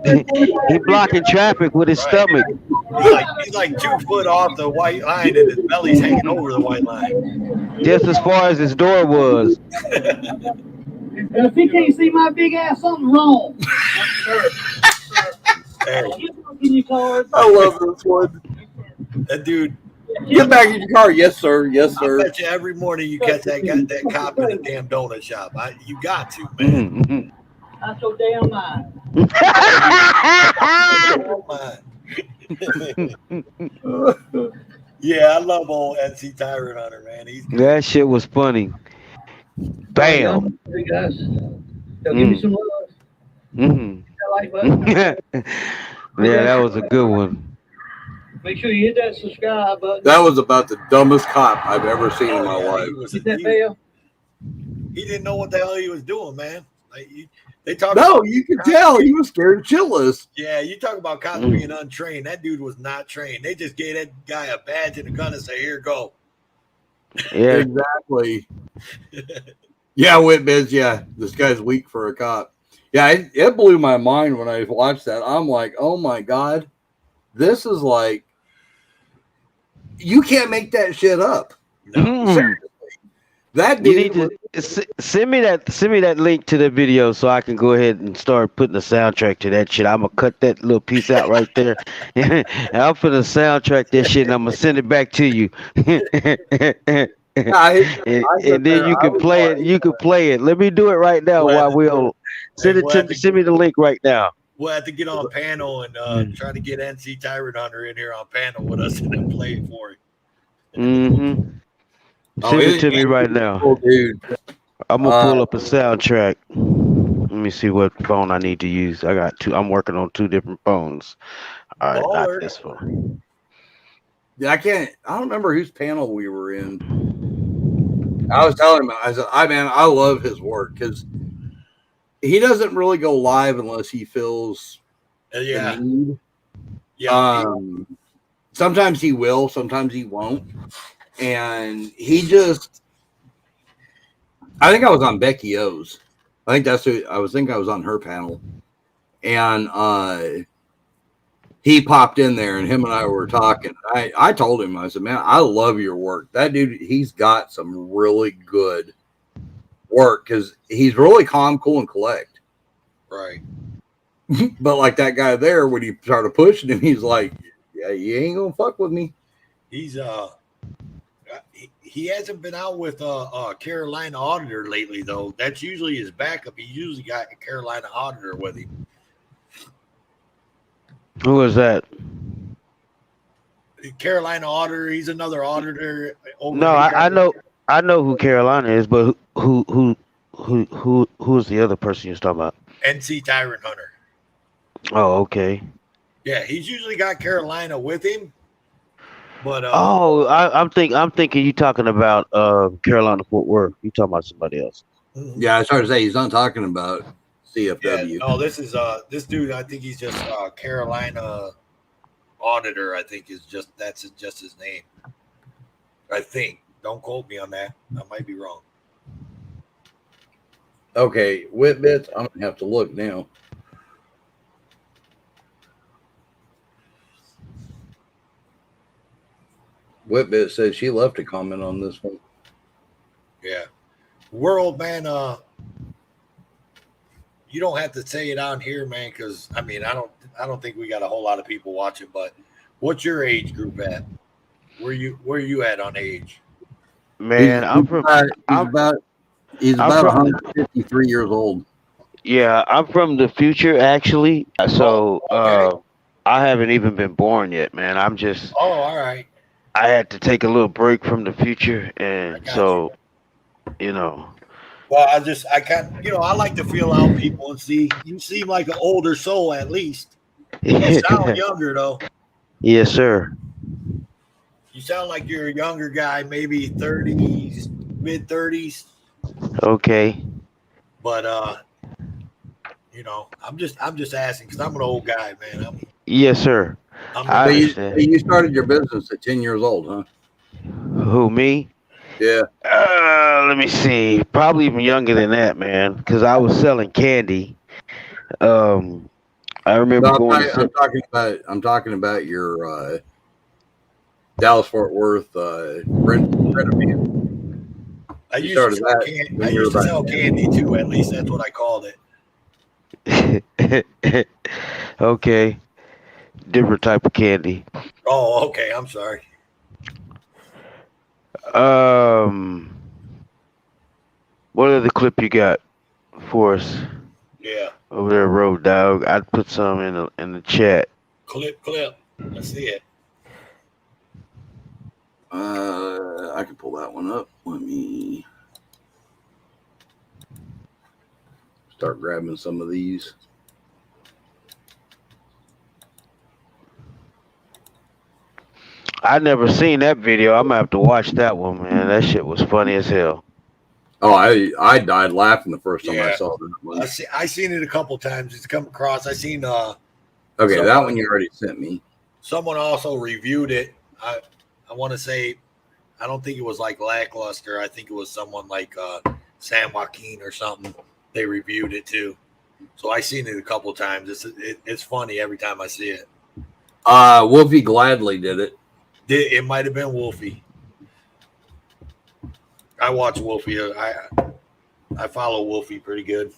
He blocking traffic with his stomach. He's like 2 foot off the white line, and his belly's hanging over the white line. Just as far as his door was. And if he can't see my big ass, something wrong. Hey, I love this one. that dude. Get back in your car. Yes, sir. Yes, I sir. bet you every morning you catch that cop in a damn donut shop. You got to, man. That's your damn mind. Yeah, I love old NC Tyrant Hunter, man. He's That shit was funny. Bam. Hey guys, give me some love. Mm-hmm. Like button. Yeah, that was a good one. Make sure you hit that subscribe button. That was about the dumbest cop I've ever seen in my life. Hit that bell. He didn't know what the hell he was doing, man. Like they talk. No, about you could tell he was scared shitless. Yeah, you talk about cops being untrained. That dude was not trained. They just gave that guy a badge and a gun and say, "Here, go." Yeah, exactly. Yeah, Whitbeds. Yeah, this guy's weak for a cop. Yeah, it blew my mind when I watched that. I'm like, oh my god, this is like, you can't make that shit up. Mm. That You dude need to send me that link to the video so I can go ahead and start putting the soundtrack to that shit. I'm gonna cut that little piece out right there. And I'm finna soundtrack that shit and I'm gonna send it back to you. And then you can play it. You can play it. Let me do it right now while we'll send me the link right now. We'll have to get on panel and try to get NC Tyrant Hunter in here on panel with us and then play it for you. Mm-hmm. Send it to me right now. Oh, dude. I'm gonna pull up a soundtrack. Let me see what phone I need to use. I got two. I'm working on 2 different phones. All right, not this one. Yeah, I don't remember whose panel we were in. I was telling him, I said, I love his work because he doesn't really go live unless he feels the need. Yeah. Sometimes he will, sometimes he won't. And he just, I think I was on Becky O's. I think I was on her panel. And he popped in there and him and I were talking. I told him, I said, man, I love your work. That dude, he's got some really good work because he's really calm, cool, and collect. Right. But like that guy there, when he started pushing him, he's like, yeah, you ain't gonna fuck with me. He's he hasn't been out with a Carolina auditor lately though. That's usually his backup. He usually got a Carolina auditor with him. Who is that? Carolina auditor. He's another auditor. No, I know who Carolina is, but who's the other person you're talking about? NC Tyrant Hunter. Oh, okay. Yeah, he's usually got Carolina with him. But I'm thinking you talking about Carolina Fort Worth. You talking about somebody else? Yeah, I started to say he's not talking about CFW. Yeah, no, this is this dude. I think he's just Carolina auditor. I think that's just his name. I think. Don't quote me on that. I might be wrong. Okay, Whitbits, I'm gonna have to look now. Whitbit says she left a comment on this one. Yeah, world man. You don't have to say it on here, man, because I mean, I don't think we got a whole lot of people watching. But what's your age group at? Where you at on age? Man, He's about 153 years old. Yeah, I'm from the future actually. So I haven't even been born yet, man. I'm just. Oh, all right. I had to take a little break from the future, and so, you know. Well, I like to feel out people and see. You seem like an older soul, at least. You sound younger, though. Yes, sir. You sound like you're a younger guy, maybe 30s, mid 30s. Okay. But I'm just asking because I'm an old guy, man. Yes, sir. You started your business at 10 years old, huh? Who, me? Yeah. Let me see. Probably even younger than that, man. Because I was selling candy. I remember I'm talking about your Dallas Fort Worth I used to sell candy too. At least that's what I called it. Okay. Different type of candy. Oh, okay. I'm sorry. What other clip you got for us? Yeah. Over there, Road Dog. I'd put some in the chat. Clip. Let's see it. I can pull that one up. Let me start grabbing some of these. I never seen that video. I'm gonna have to watch that one, man. That shit was funny as hell. Oh, I died laughing the first time I saw that one. I seen it a couple times. It's come across. I seen okay, that one you already sent me. Someone also reviewed it. I want to say, I don't think it was like Lackluster. I think it was someone like San Joaquin or something. They reviewed it too. So I seen it a couple times. It's funny every time I see it. Wolfie Gladly did it. It might have been Wolfie. I watch Wolfie. I follow Wolfie pretty good.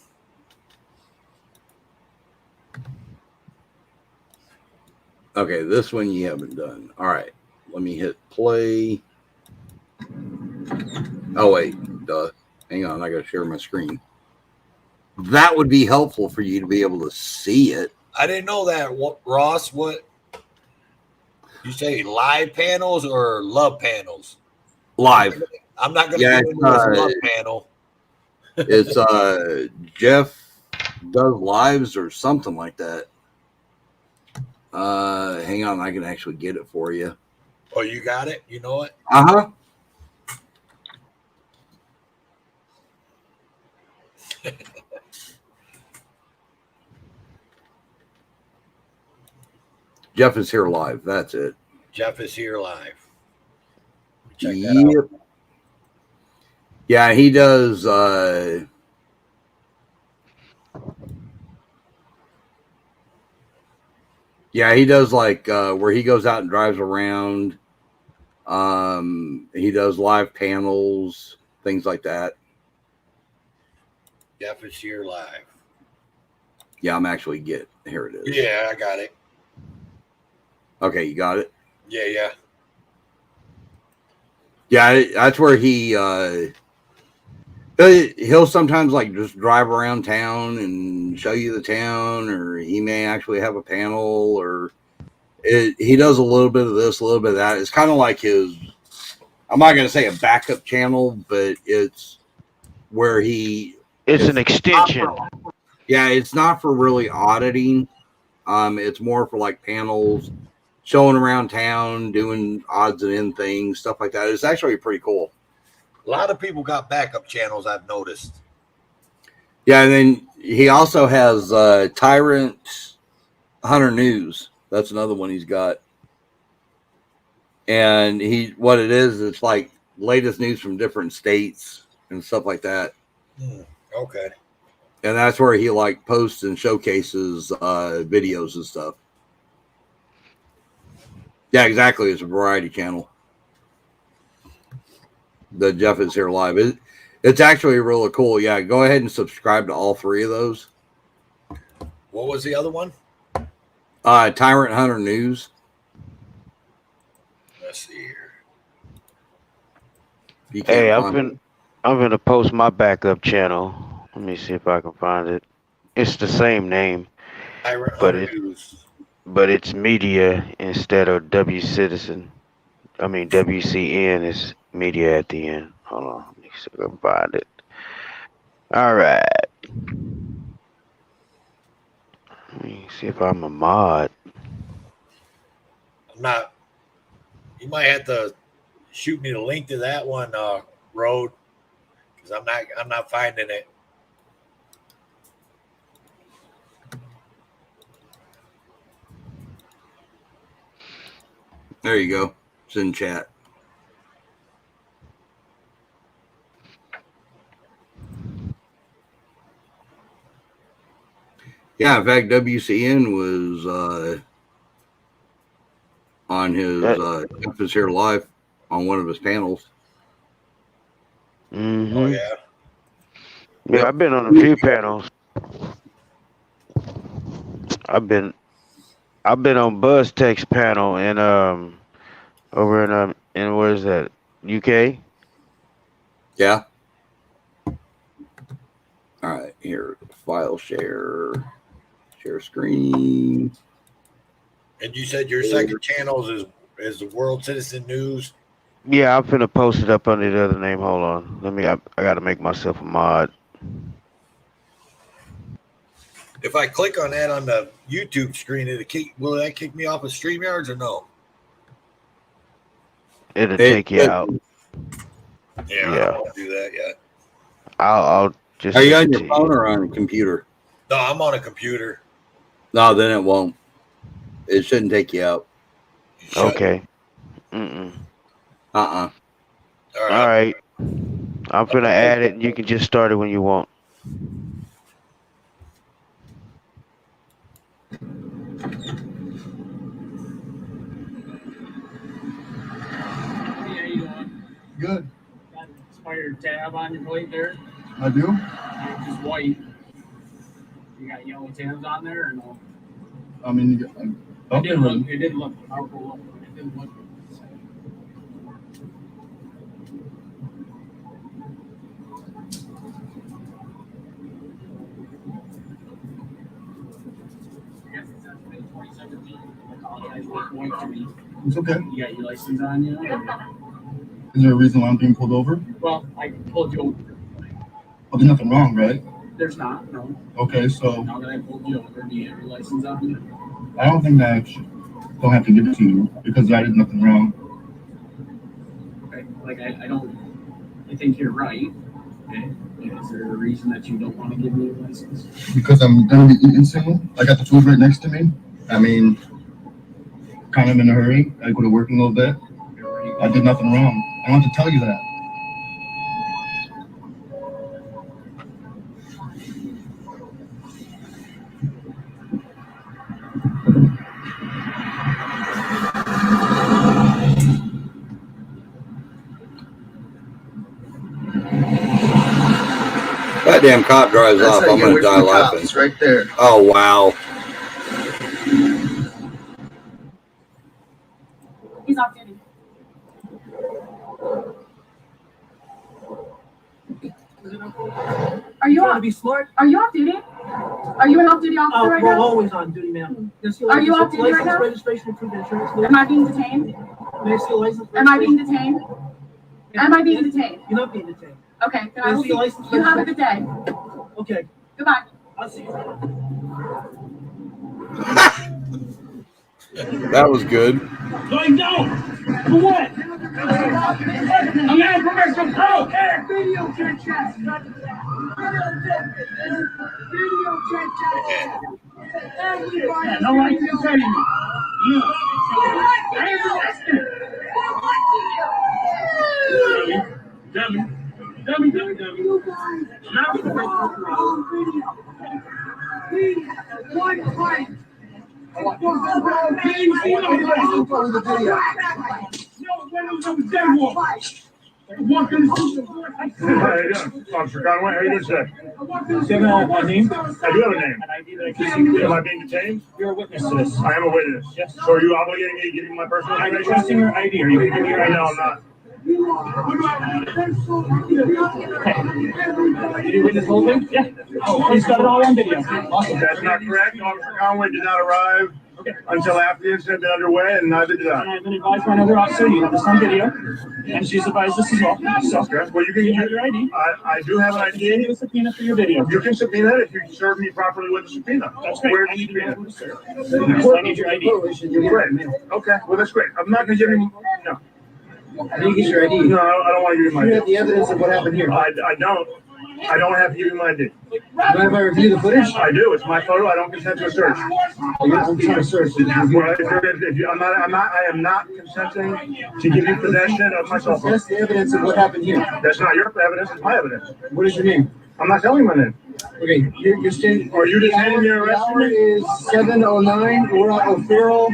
Okay, this one you haven't done. All right, let me hit play. Oh wait, hang on. I got to share my screen. That would be helpful for you to be able to see it. I didn't know that. What, Ross? What you say? Live panels or love panels? Live. I'm not going to get into this love panel. It's Jeff does lives or something like that. Hang on, I can actually get it for you. Oh, you got it? You know it? Uh-huh. Jeff is here live. That's it. Jeff is here live. Check that out. Yeah, he does. Yeah, he does like where he goes out and drives around. He does live panels, things like that. Jeff is here live. Yeah, I'm actually here it is. Yeah, I got it. Okay, you got it? Yeah. Yeah, that's where he'll sometimes like just drive around town and show you the town, or he may actually have a panel, or he does a little bit of this, a little bit of that. It's kind of like his, I'm not going to say a backup channel, but it's where it's an extension. Yeah, it's not for really auditing. It's more for like panels, showing around town, doing odds and end things, stuff like that. It's actually pretty cool. A lot of people got backup channels, I've noticed. Yeah, and then he also has Tyrant Hunter News. That's another one he's got. And what it is, it's like latest news from different states and stuff like that. Okay. And that's where he like posts and showcases videos and stuff. Yeah, exactly. It's a variety channel. The Jeff is here live. It's actually really cool. Yeah, go ahead and subscribe to all three of those. What was the other one? Tyrant Hunter News. Let's see here. Hey, I'm gonna post my backup channel. Let me see if I can find it. It's the same name, but it's media instead of WCitizen. I mean WCN is media at the end. Hold on, let me see if I can find it. All right. Let me see if I'm a mod. I'm not. You might have to shoot me the link to that one, Road, because I'm not finding it. There you go. It's in chat. Yeah, in fact, WCN was on his Jeff is here live on one of his panels. Mm-hmm. Oh yeah. Yeah, I've been on a few panels. I've been on BuzzTech's panel in over in where is that? UK? Yeah. All right, here, file share screen. And you said your second channel is the World Citizen News. Yeah, I'm finna post it up under the other name. Hold on. I gotta make myself a mod. If I click on that on the YouTube screen, will that kick me off of StreamYards or no? It'll take you out. Yeah, I don't want to do that yet. I'll just. Are you on your phone or on a computer? No, I'm on a computer. No, then it won't. It shouldn't take you out. Okay. Mm-mm. All right. I'm gonna add it, and you can just start it when you want. How you doing? Good. Got an expired tab on your plate there? I do. It's just white. You got yellow tabs on there or no? I mean, It didn't look powerful. It didn't look. I guess it says May 2017. I apologize for going to me. It's okay. You got your license on you? Is there a reason why I'm being pulled over? Well, I pulled you over. Oh, there's nothing wrong, right? There's not, no. Okay, so Now that I pulled you over, do you have your license on you? I don't think that I don't have to give it to you because I did nothing wrong. Okay, like I think you're right. Okay, is there a reason that you don't want to give me your license? Because I'm gonna be eating soon. I got the food right next to me. I mean, kind of in a hurry. I go to work in a little bit. I did nothing wrong. I don't have to tell you that. goddamn cop drives That's off, how I'm you gonna get die away from the laughing. cops, right there. Oh wow. He's off duty. Are you trying off? to be smart? Are you off duty? Are you an off-duty officer right we're now? always on duty, ma'am. Are you off duty right now? Registration, approved insurance, please. Am I being detained? May I see your license? Am I being detained? Am I being detained? You're not being detained. Okay, then May I I will see your see. license? You have a good day. Okay, Goodbye. I'll see you. That was good. Going down. For what? I'm not permission. Oh, hey, video check chest. Video check chest. Everybody. No right to say me. Officer Conway, how you doing today? Do you have a name? I do have a name. Am I being detained? You're a witness to this. I am a witness. Yes. So are you obligating me to give you my personal I'm information? requesting your ID. Are you giving me your ID? No, I'm not. Did you witness the whole thing? Yeah. Oh, he's got it all on video. Awesome. That's not correct. Officer Conway did not arrive until after the incident had been underway, and neither did And I. I've been advised by another officer, you have this on video, and she's advised this as well. So, Okay. Well, you can have your ID. I do have an I can send you ID. a subpoena for your video. You can subpoena it if you serve me properly with the subpoena. That's great. Where's I the need to know subpoena? who to serve. I need your ID. Great. Okay. Well, that's great. I'm not going to give you. No. I need to get your ID. No, I don't want to give you my You ID. have the evidence of what happened here. I don't. I don't have to give you my ID. Mind if I review the footage? I do. It's my photo. I don't consent to a search. I'm trying to search. Well, I am not consenting to give you possession of my cell phone. That's the evidence of what happened here. That's not your evidence. It's my evidence. What is your name? I'm not telling you my name. Okay, you're standing. Are you detaining me or The arresting hour me? is 7:09. We're on O'Farrell.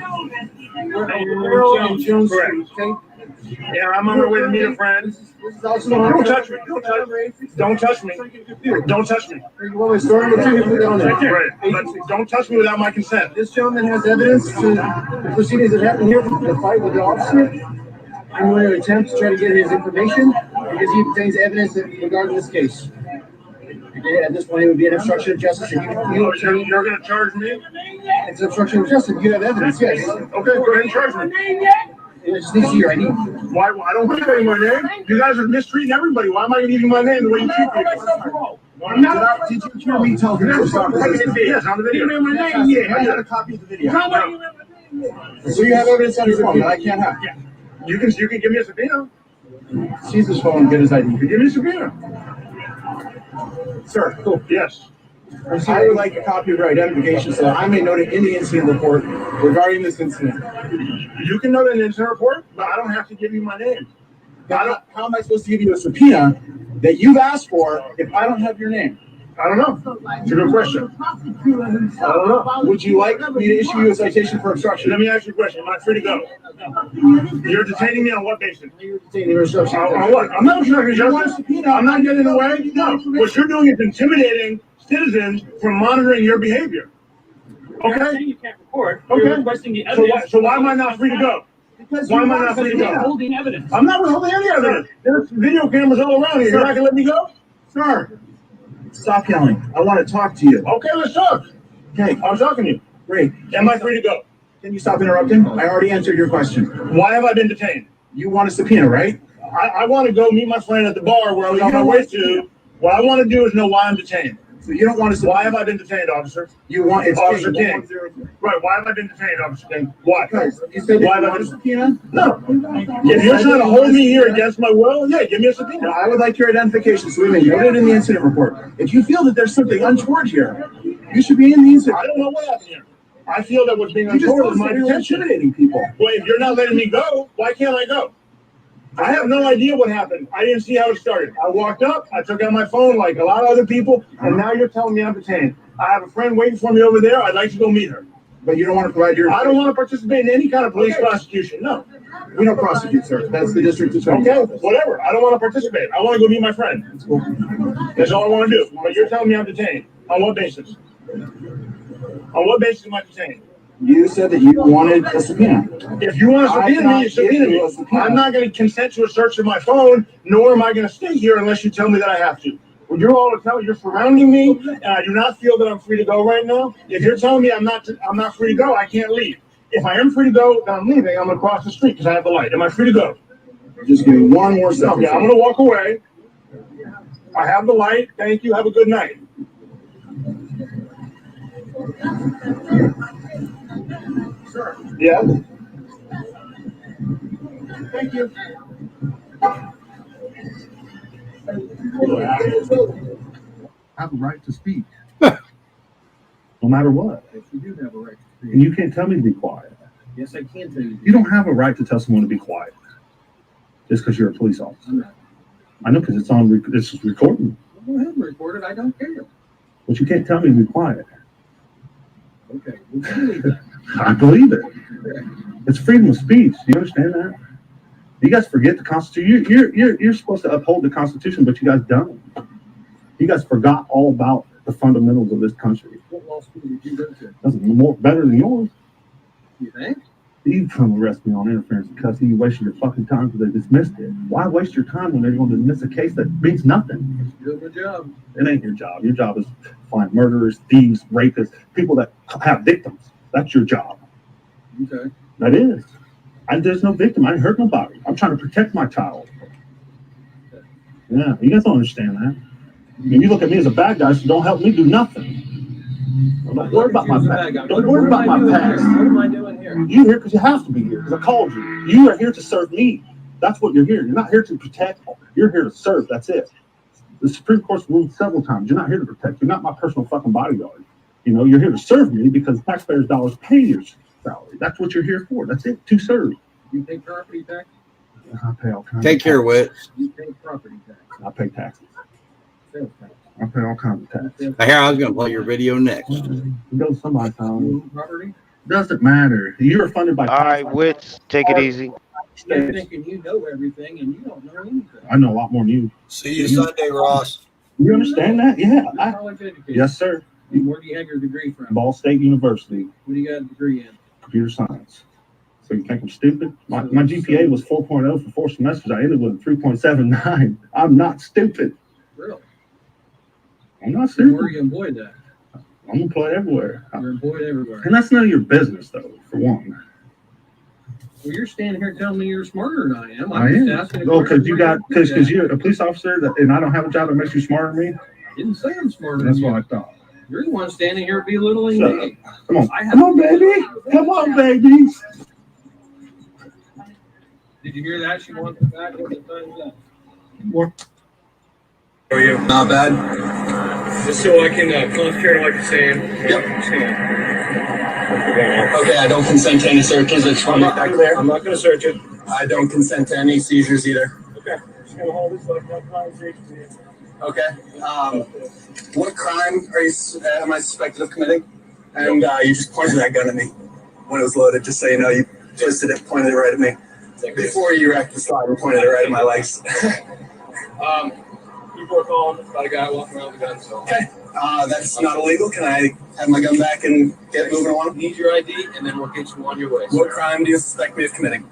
We're on O'Farrell and Jones Street, okay? Yeah, I'm on my way to meet a friend. This is also. Don't touch me. Don't touch me. Don't touch me. Don't touch me. You want my story? We'll take it from down there. Right. But don't touch me without my consent. This gentleman has evidence to the proceedings that happened here, the fight with the officer. I'm going to attempt to try to get his information because he contains evidence regarding this case. Okay, at this point, it would be an obstruction of justice. If You're going to charge me? It's obstruction of justice. You have evidence, yes. Okay, go ahead and charge me. I just need to see your ID. Why? I don't want to tell you my name. You guys are mistreating everybody. Why am I going to give you my name the way you treat people? I'm not. Did you hear me talking to you? Yes, on the video. Give me my name. Yeah, I got a copy of the video. So you have evidence on your phone that I can't have? Yeah. You can give me a subpoena. Seize his phone and get his ID. You give me a subpoena. Sir, cool. Yes. I would like a copy of your identification so that I may note it in the incident report regarding this incident. You can note an incident report, but I don't have to give you my name. How am I supposed to give you a subpoena that you've asked for if I don't have your name? I don't know. It's a good question. I don't know. Would you like me to issue you a citation for obstruction? Let me ask you a question. Am I free to go? You're detaining me on what basis? You're detaining for obstruction. On what? I'm not obstructing justice. I'm not getting in the way. No. What you're doing is intimidating citizens from monitoring your behavior. Okay? You can't record. Okay. You're requesting the evidence. So why am I not free to go? Why am I not free to go? Holding evidence. I'm not withholding any evidence. There's video cameras all around here. You're not going to let me go? Sir, stop yelling. I want to talk to you. Okay, let's talk. Okay. I was talking to you. Great. Am I free to go? Can you stop interrupting? I already answered your question. Why have I been detained? You want a subpoena, right? I want to go meet my friend at the bar where I was on my way to. What I want to do is know why I'm detained. So you don't want to. Why have I been detained, officer? You want it's Officer King. Right. Why have I been detained, Officer King? Why? Because you said Why that you have I want a been? subpoena. No. If you're trying to hold me here against my will, yeah, give me a subpoena. I would like your identification so we may note it in the incident report. If you feel that there's something untoward here, you should be in the incident. I don't know what happened here. I feel that what's being You just untoward is my told us you're detention. intimidating people. Well, if you're not letting me go, why can't I go? I have no idea what happened. I didn't see how it started. I walked up, I took out my phone like a lot of other people, and now you're telling me I'm detained. I have a friend waiting for me over there. I'd like to go meet her. But you don't want to provide your. I don't want to participate in any kind of police prosecution. No. We don't prosecute, sir. That's the district attorney. Okay, whatever. I don't want to participate. I want to go meet my friend. That's cool. That's all I want to do. But you're telling me I'm detained. On what basis? On what basis am I detained? You said that you wanted a subpoena. If you want to subpoena me, you subpoena me. I'm not going to consent to a search of my phone, nor am I going to stay here unless you tell me that I have to. Well, you're all telling you're surrounding me, and I do not feel that I'm free to go right now. If you're telling me I'm not free to go, I can't leave. If I am free to go, then I'm leaving. I'm going to cross the street because I have the light. Am I free to go? Just give me one more second. Okay, I'm going to walk away. I have the light. Thank you. Have a good night. Sure. Yeah. Thank you. Have a right to speak. No matter what. Yes, you do have a right to speak. And you can't tell me to be quiet. Yes, I can tell you. You don't have a right to tell someone to be quiet just because you're a police officer. I know because it's on. This is recording. Go ahead and record it. I don't care. But you can't tell me to be quiet. Okay. We'll believe that. I believe it. It's freedom of speech. Do you understand that? You guys forget the Constitution. You're supposed to uphold the Constitution, but you guys don't. You guys forgot all about the fundamentals of this country. What law school did you go to? That's more better than yours. You think? You come arrest me on interference and custody. You wasted your fucking time because they dismissed it. Why waste your time when they're going to dismiss a case that means nothing? You're doing a good job. It ain't your job. Your job is to find murderers, thieves, rapists, people that have victims. That's your job. Okay. That is. There's no victim. I ain't hurt nobody. I'm trying to protect my child. Yeah, you guys don't understand that. You look at me as a bad guy, so don't help me do nothing. Don't worry about my past. Don't worry about my past. What am I doing here? You're here because you have to be here, because I called you. You are here to serve me. That's what you're here. You're not here to protect. You're here to serve. That's it. The Supreme Court's ruled several times. You're not here to protect. You're not my personal fucking bodyguard. You know, you're here to serve me because taxpayers' dollars pay your salary. That's what you're here for. That's it. To serve. You pay property tax? I pay all kinds. Take care, Wit. You pay property tax. I pay taxes. Sales tax. I pay all kinds of taxes. I hear I was going to play your video next. It goes somebody's house. Property? Doesn't matter. You're funded by. All right, Wits, take it easy. You're thinking you know everything and you don't know anything. I know a lot more than you. See you Sunday, Ross. You understand that? Yeah. You're college educated. Yes, sir. Where do you have your degree from? Ball State University. What do you got a degree in? Computer science. So you think I'm stupid? My GPA was 4.0 for 4 semesters. I ended with a 3.79. I'm not stupid. Really? I'm not stupid. Where are you employed at? I'm employed everywhere. You're employed everywhere. And that's none of your business, though, for one. Well, you're standing here telling me you're smarter than I am. I I'm am. just asking. Oh, because you're a police officer and I don't have a job that makes you smarter than me? I didn't say I'm smarter That's than you. what I thought. You're the one standing here belittling Shut me. Come on. I have Come on, baby. Come on, baby. Did you hear that? She wants it back. What the time is that? What? How are you? Not bad. Just so I can concentrate on what you're saying. Yep. Okay, I don't consent to any searches. I just want to make that clear. I'm not going to search it. I don't consent to any seizures either. Okay. Just going to hold this like no conversation here. Okay. What crime am I suspected of committing? And you just pointed that gun at me when it was loaded, just so you know. You twisted it, pointed it right at me. Before you wrecked the slide, you pointed it right at my legs. People are calling about a guy walking around with a gun. So. Okay. That's not illegal. Can I have my gun back and get moving on? Need your ID, and then we'll get you on your way. What crime do you suspect me of committing?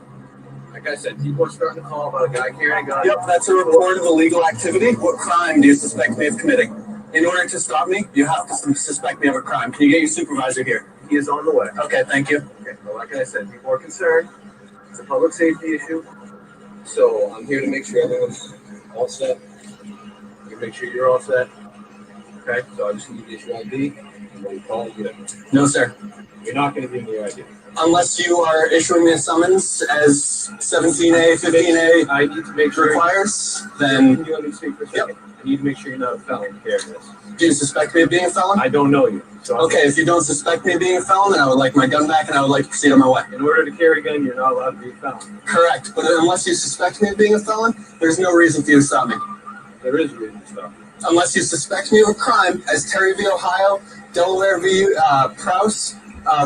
Like I said, people are starting to call about a guy carrying a gun. Yep, that's a report of illegal activity. What crime do you suspect me of committing? In order to stop me, you have to suspect me of a crime. Can you get your supervisor here? He is on the way. Okay, thank you. Okay, well, like I said, people are concerned. It's a public safety issue. So I'm here to make sure everyone's all set. Make sure you're all set. Okay, so I just need to get your ID. And when you call, you get it. No, sir. You're not going to give me your ID. Unless you are issuing me a summons as 17A, 15A I need to make sure requires, then Can you let me speak for a second? I need to make sure you're not a felon carrying this. do you suspect me of being a felon? I don't know you. So Okay, if you don't suspect me of being a felon, then I would like my gun back and I would like to proceed on my way. In order to carry a gun, you're not allowed to be a felon. Correct, but unless you suspect me of being a felon, there's no reason for you to stop me. There is a reason to stop. Unless you suspect me of a crime, as Terry v. Ohio, Delaware v. Prowse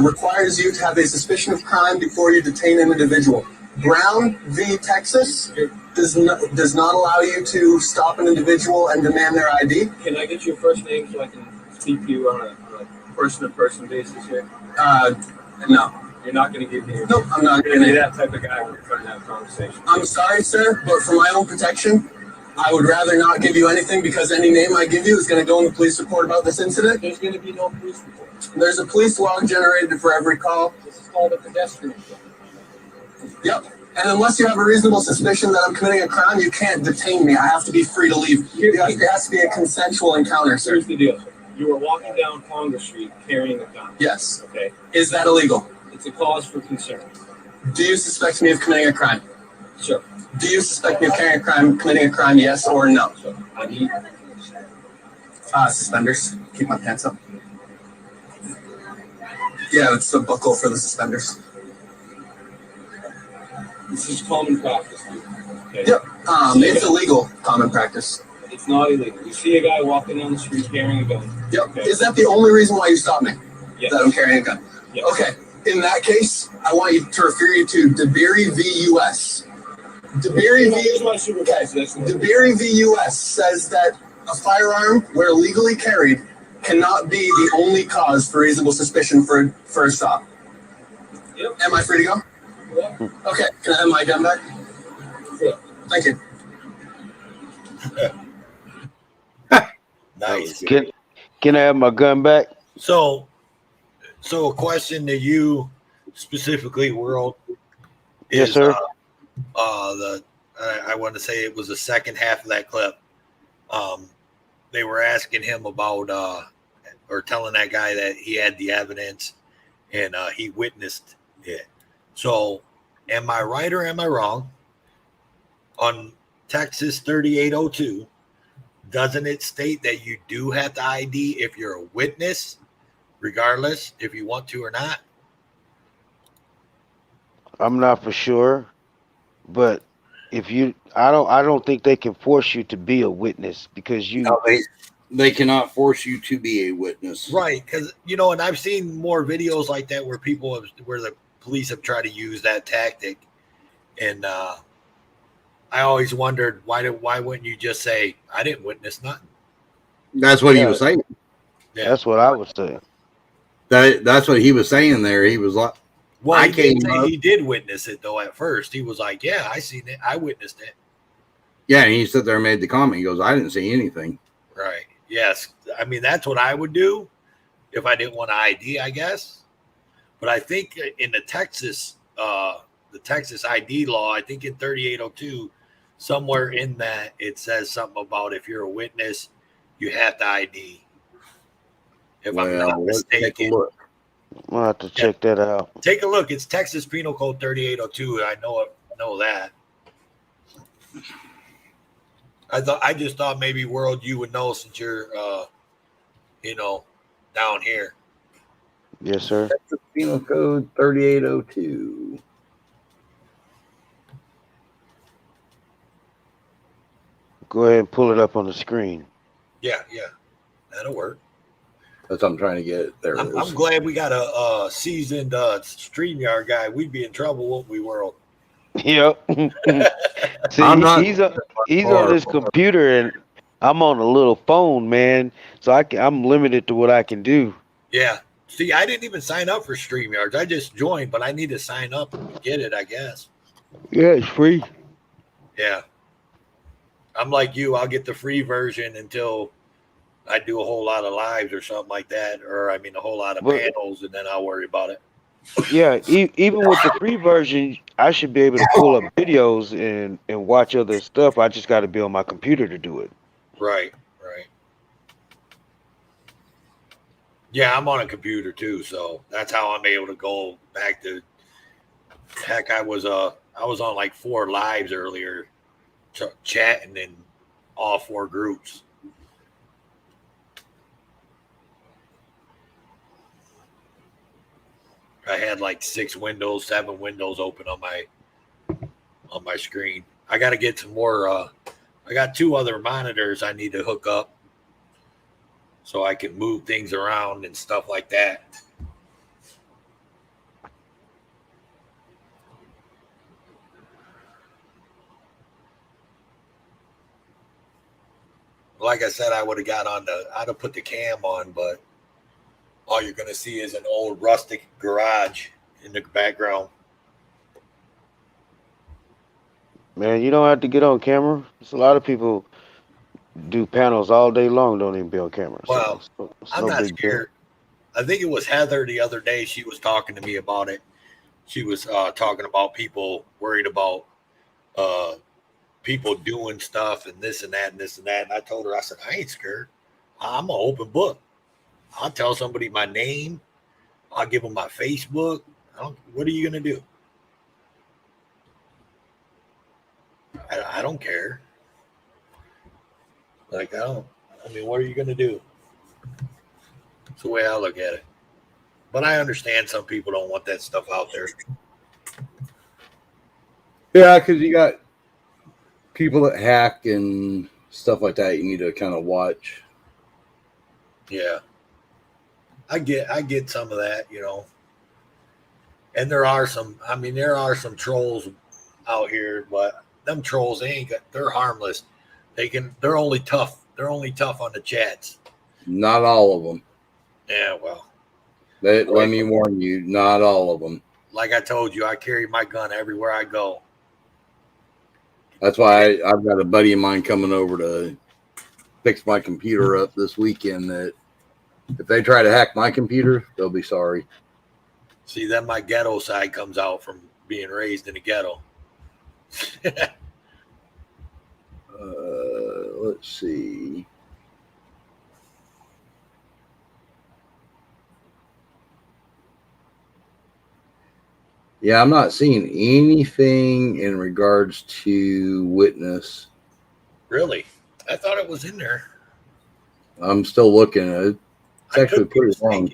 requires you to have a suspicion of crime before you detain an individual. Brown v. Texas does not allow you to stop an individual and demand their ID. Can I get your first name so I can speak to you on a person-to-person basis here? No. You're not going to give me your Nope, I'm not going to be that type of guy when we're trying to have a conversation. I'm sorry, sir, but for my own protection, I would rather not give you anything because any name I give you is going to go in the police report about this incident. There's going to be no police report. There's a police log generated for every call. This is called a pedestrian. Yep. And unless you have a reasonable suspicion that I'm committing a crime, you can't detain me. I have to be free to leave. It has to be a consensual encounter, sir. Here's the deal. You were walking down Congress Street carrying a gun. Yes. Okay. Is that illegal? It's a cause for concern. Do you suspect me of committing a crime? Sure. Do you suspect me of carrying a crime, committing a crime, yes or no? Sure. I need suspenders. Keep my pants up. Yeah, it's the buckle for the suspenders. This is common practice, dude. Okay. Yep. It's illegal common practice. It's not illegal. You see a guy walking down the street carrying a gun. Yep. Okay. Is that the only reason why you stopped me? Yes. That I'm carrying a gun? Yes. Okay. In that case, I want you to refer you to DeBerry v. U.S. DeBerry v. U.S. says that a firearm, where legally carried, cannot be the only cause for reasonable suspicion for a stop. Yep. Am I free to go? Yeah. Okay. Can I have my gun back? Yeah. Thank you. Nice. Can I have my gun back? So a question to you specifically, World. Yes, is, sir. I want to say it was the second half of that clip. They were asking him about or telling that guy that he had the evidence and he witnessed it. So am I right or am I wrong? On Texas 3802, doesn't it state that you do have to ID if you're a witness, regardless if you want to or not? I'm not for sure, but if you, I don't think they can force you to be a witness because you. No, they cannot force you to be a witness, right? Because and I've seen more videos like that where where the police have tried to use that tactic, and I always wondered why wouldn't you just say I didn't witness nothing? That's what he was saying. Yeah. That's what I was saying. That's what he was saying there. He was like, well, he did witness it though. At first, he was like, "Yeah, I seen it. I witnessed it." Yeah, and he sat there and made the comment. He goes, "I didn't see anything." Right. Yes. I mean, that's what I would do if I didn't want to ID, I guess. But I think in the Texas ID law, I think in 3802, somewhere in that it says something about if you're a witness, you have to ID. If I'm not mistaken. Take a look. I'll have to check that out. Take a look. It's Texas Penal Code 3802. I know that. I just thought maybe World you would know since you're down here. Yes, sir. Texas Penal Code 3802. Go ahead and pull it up on the screen. Yeah, that'll work. That's what I'm trying to get. There it is. I'm glad we got a seasoned StreamYard guy. We'd be in trouble, wouldn't we, World? Yep. See, he's on his computer and I'm on a little phone, man. So I'm limited to what I can do. Yeah. See, I didn't even sign up for StreamYards. I just joined, but I need to sign up and get it, I guess. Yeah, it's free. Yeah. I'm like you. I'll get the free version until I do a whole lot of lives or something like that, or a whole lot of panels, and then I'll worry about it. Yeah, even with the free version, I should be able to pull up videos and watch other stuff. I just got to be on my computer to do it. Right. Yeah, I'm on a computer too, so that's how I'm able to go back to. Heck, I was on like 4 lives earlier, chatting in all 4 groups. I had like 7 windows open on my screen. I got to get some more. I got 2 other monitors I need to hook up so I can move things around and stuff like that. like I said, I would have got on I'd have put the cam on, but all you're gonna see is an old rustic garage in the background. Man, you don't have to get on camera. There's a lot of people do panels all day long, don't even be on camera. Well, it's I'm no not big deal. scared. I think it was Heather the other day. She was talking to me about it. She was talking about people worried about people doing stuff and this and that and this and that. And I told her, I said, I ain't scared. I'm an open book. I'll tell somebody my name. I'll give them my Facebook. What are you going to do? I don't care. Like, what are you going to do? It's the way I look at it. But I understand some people don't want that stuff out there. Yeah, because you got people that hack and stuff like that. You need to kind of watch. Yeah. I get some of that, you know. And there are some trolls out here, but them trolls, they're harmless. They're only tough. They're only tough on the chats. Not all of them. Yeah, well. Let me warn you, not all of them. Like I told you, I carry my gun everywhere I go. That's why I've got a buddy of mine coming over to fix my computer up this weekend that if they try to hack my computer, they'll be sorry. See, then my ghetto side comes out from being raised in the ghetto. Let's see. Yeah, I'm not seeing anything in regards to witness. Really? I thought it was in there. I'm still looking at it. It's actually pretty long.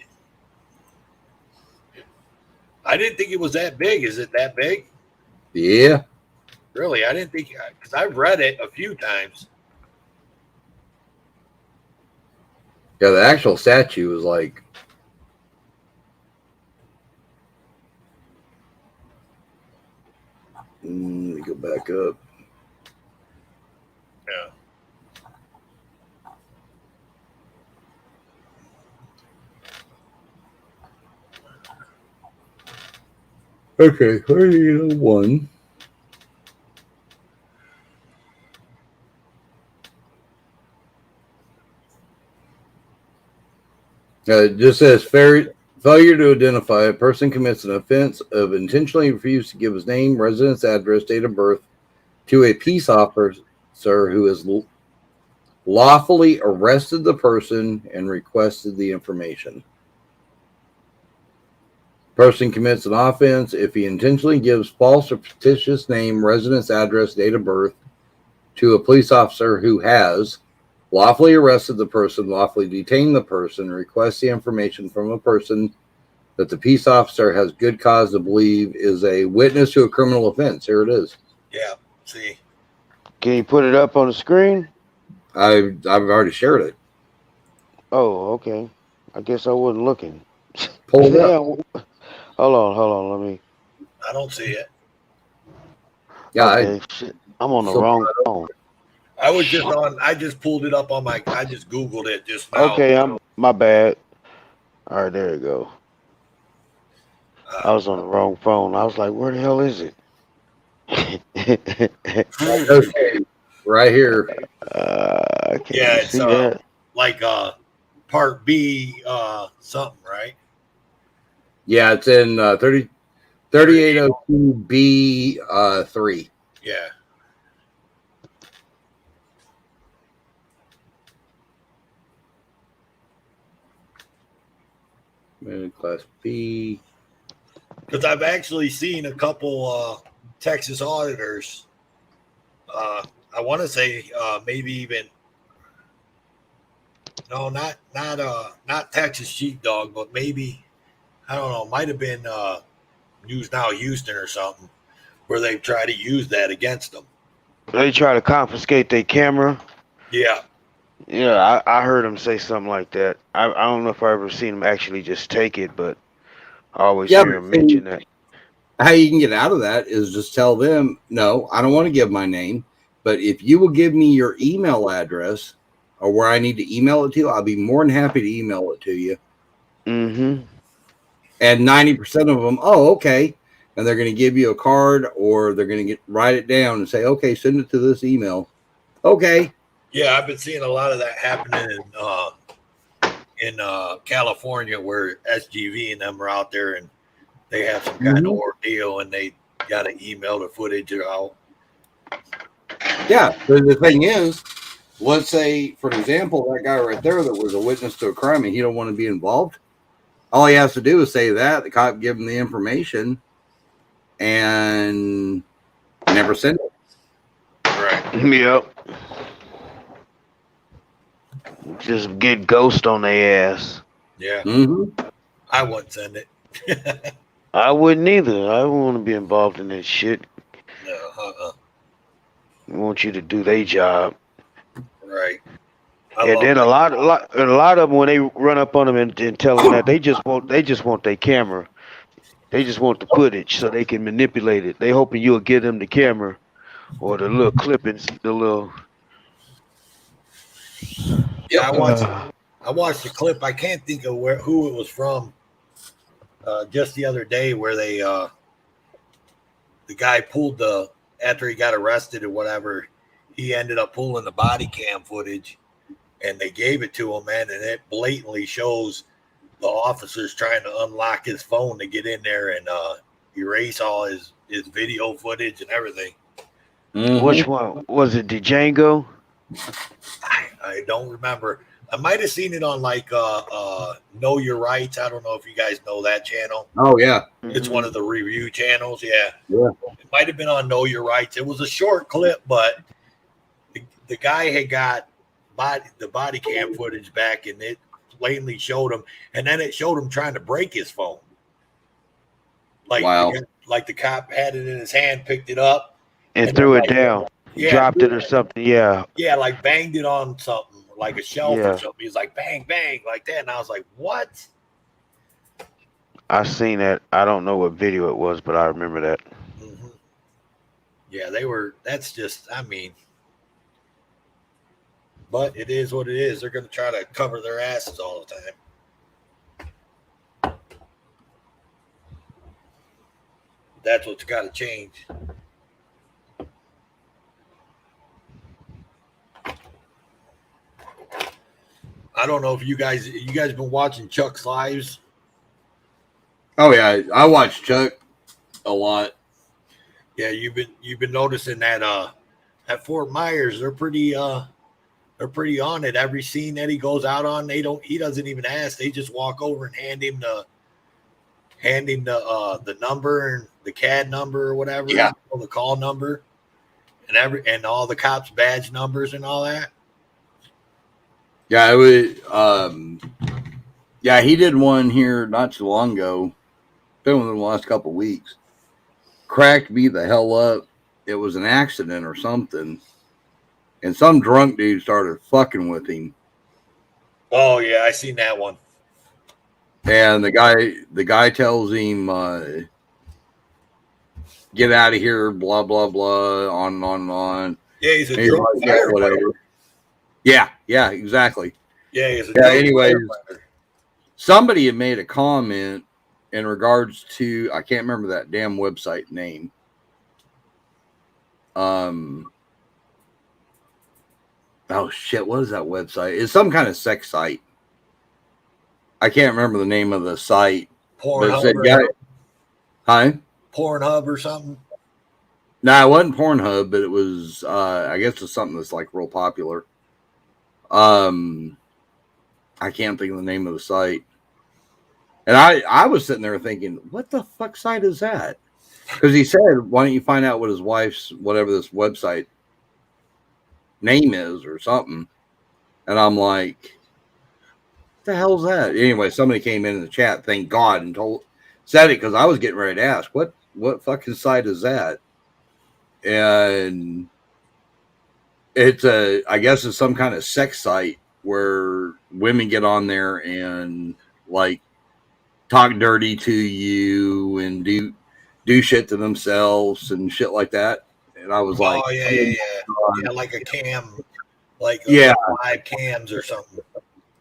I didn't think it was that big. Is it that big? Yeah. Really? I didn't think, because I've read it a few times. Yeah, the actual statue was like, let me go back up. Yeah. Okay, 31. It just says failure to identify. A person commits an offense of intentionally refusing to give his name, residence, address, date of birth to a peace officer who has lawfully arrested the person and requested the information. Person commits an offense if he intentionally gives false or fictitious name, residence, address, date of birth to a police officer who has lawfully arrested the person, lawfully detained the person, requests the information from a person that the peace officer has good cause to believe is a witness to a criminal offense. Here it is. Yeah, see. Can you put it up on the screen? I've already shared it. Oh, okay. I guess I wasn't looking. Pull it up. Hold on. Let me. I don't see it. Yeah, okay, shit. I'm on the wrong phone. I was just on. I just pulled it up on my. I just Googled it just now. Okay, my bad. All right, there you go. I was on the wrong phone. I was like, where the hell is it? Okay, right here. I can't Yeah, it's see that. like part B something, right? Yeah, it's in 3802B 3. Yeah. Class B. Because I've actually seen a couple Texas auditors. I want to say maybe even not Texas Sheepdog, but maybe I don't know. Might have been News Now Houston or something, where they try to use that against them. They try to confiscate their camera. Yeah. Yeah, I heard him say something like that. I don't know if I ever seen him actually just take it, but I always hear him mention that. How you can get out of that is just tell them, no, I don't want to give my name, but if you will give me your email address, or where I need to email it to, I'll be more than happy to email it to you. Mm-hmm. And 90% of them, oh, okay. And they're going to give you a card, or they're going to write it down and say, okay, send it to this email. Okay. Yeah, I've been seeing a lot of that happening in California, where SGV and them are out there, and they have some kind of ordeal, and they got to email the footage out. Yeah, the thing is, let's say, for example, that guy right there that was a witness to a crime and he don't want to be involved. All he has to do is say that, the cop give him the information, and never send it. Right. Yep. Just get ghost on their ass. Yeah. Mm-hmm. I wouldn't send it. I wouldn't either. I wouldn't want to be involved in that shit. No, I want you to do their job. Right. And then a lot of them, when they run up on them and tell them that, they just want their camera. They just want the footage so they can manipulate it. They hoping you'll give them the camera or the little clippings, the little. Yeah, I watched the clip. I can't think of who it was from. Just the other day, where they the guy pulled after he got arrested or whatever, he ended up pulling the body cam footage, and they gave it to him, man, and it blatantly shows the officers trying to unlock his phone to get in there and erase all his video footage and everything. Mm-hmm. Which one was it? The Django? I don't remember. I might have seen it on like Know Your Rights. I don't know if you guys know that channel. Oh yeah, it's one of the review channels. Yeah, yeah. It might have been on Know Your Rights. It was a short clip, but the guy had got the body cam footage back, and it blatantly showed him, and then it showed him trying to break his phone. Like, wow. Like the cop had it in his hand, picked it up, and threw it down. Yeah, dropped it or something. Yeah. Yeah, like banged it on something, like a shelf or something. He's like, bang, bang, like that. And I was like, what? I seen that. I don't know what video it was, but I remember that. Mm-hmm. Yeah, that's just, I mean, but it is what it is. They're going to try to cover their asses all the time. That's what's got to change. I don't know if you guys been watching Chuck's lives. Oh yeah, I watch Chuck a lot. Yeah, you've been noticing that at Fort Myers they're pretty on it. Every scene that he goes out on, he doesn't even ask. They just walk over and hand him the number and the CAD number or whatever. Yeah. Or the call number and all the cops' badge numbers and all that. Yeah, it was. Yeah, he did one here not too long ago. Been within the last couple of weeks. Cracked me the hell up. It was an accident or something, and some drunk dude started fucking with him. Oh yeah, I seen that one. And the guy tells him, "Get out of here!" Blah blah blah. On and on and on. Yeah, he's a drunk firefighter. Whatever. Yeah, exactly. Yeah, he's a anyways, somebody had made a comment in regards to, I can't remember that damn website name. Oh shit, what is that website? It's some kind of sex site. I can't remember the name of the site. Pornhub. Hi? Pornhub or something? No, it wasn't Pornhub, but it was I guess it's something that's like real popular. I can't think of the name of the site. And I was sitting there thinking, what the fuck site is that? Because he said, why don't you find out what his wife's, whatever this website name is or something. And I'm like, what the hell's that? Anyway, somebody came in the chat, thank God, and said it because I was getting ready to ask, what fucking site is that? And I guess it's some kind of sex site where women get on there and like talk dirty to you and do shit to themselves and shit like that. And I was like, oh yeah, like a cam. like Yeah. live cams or something.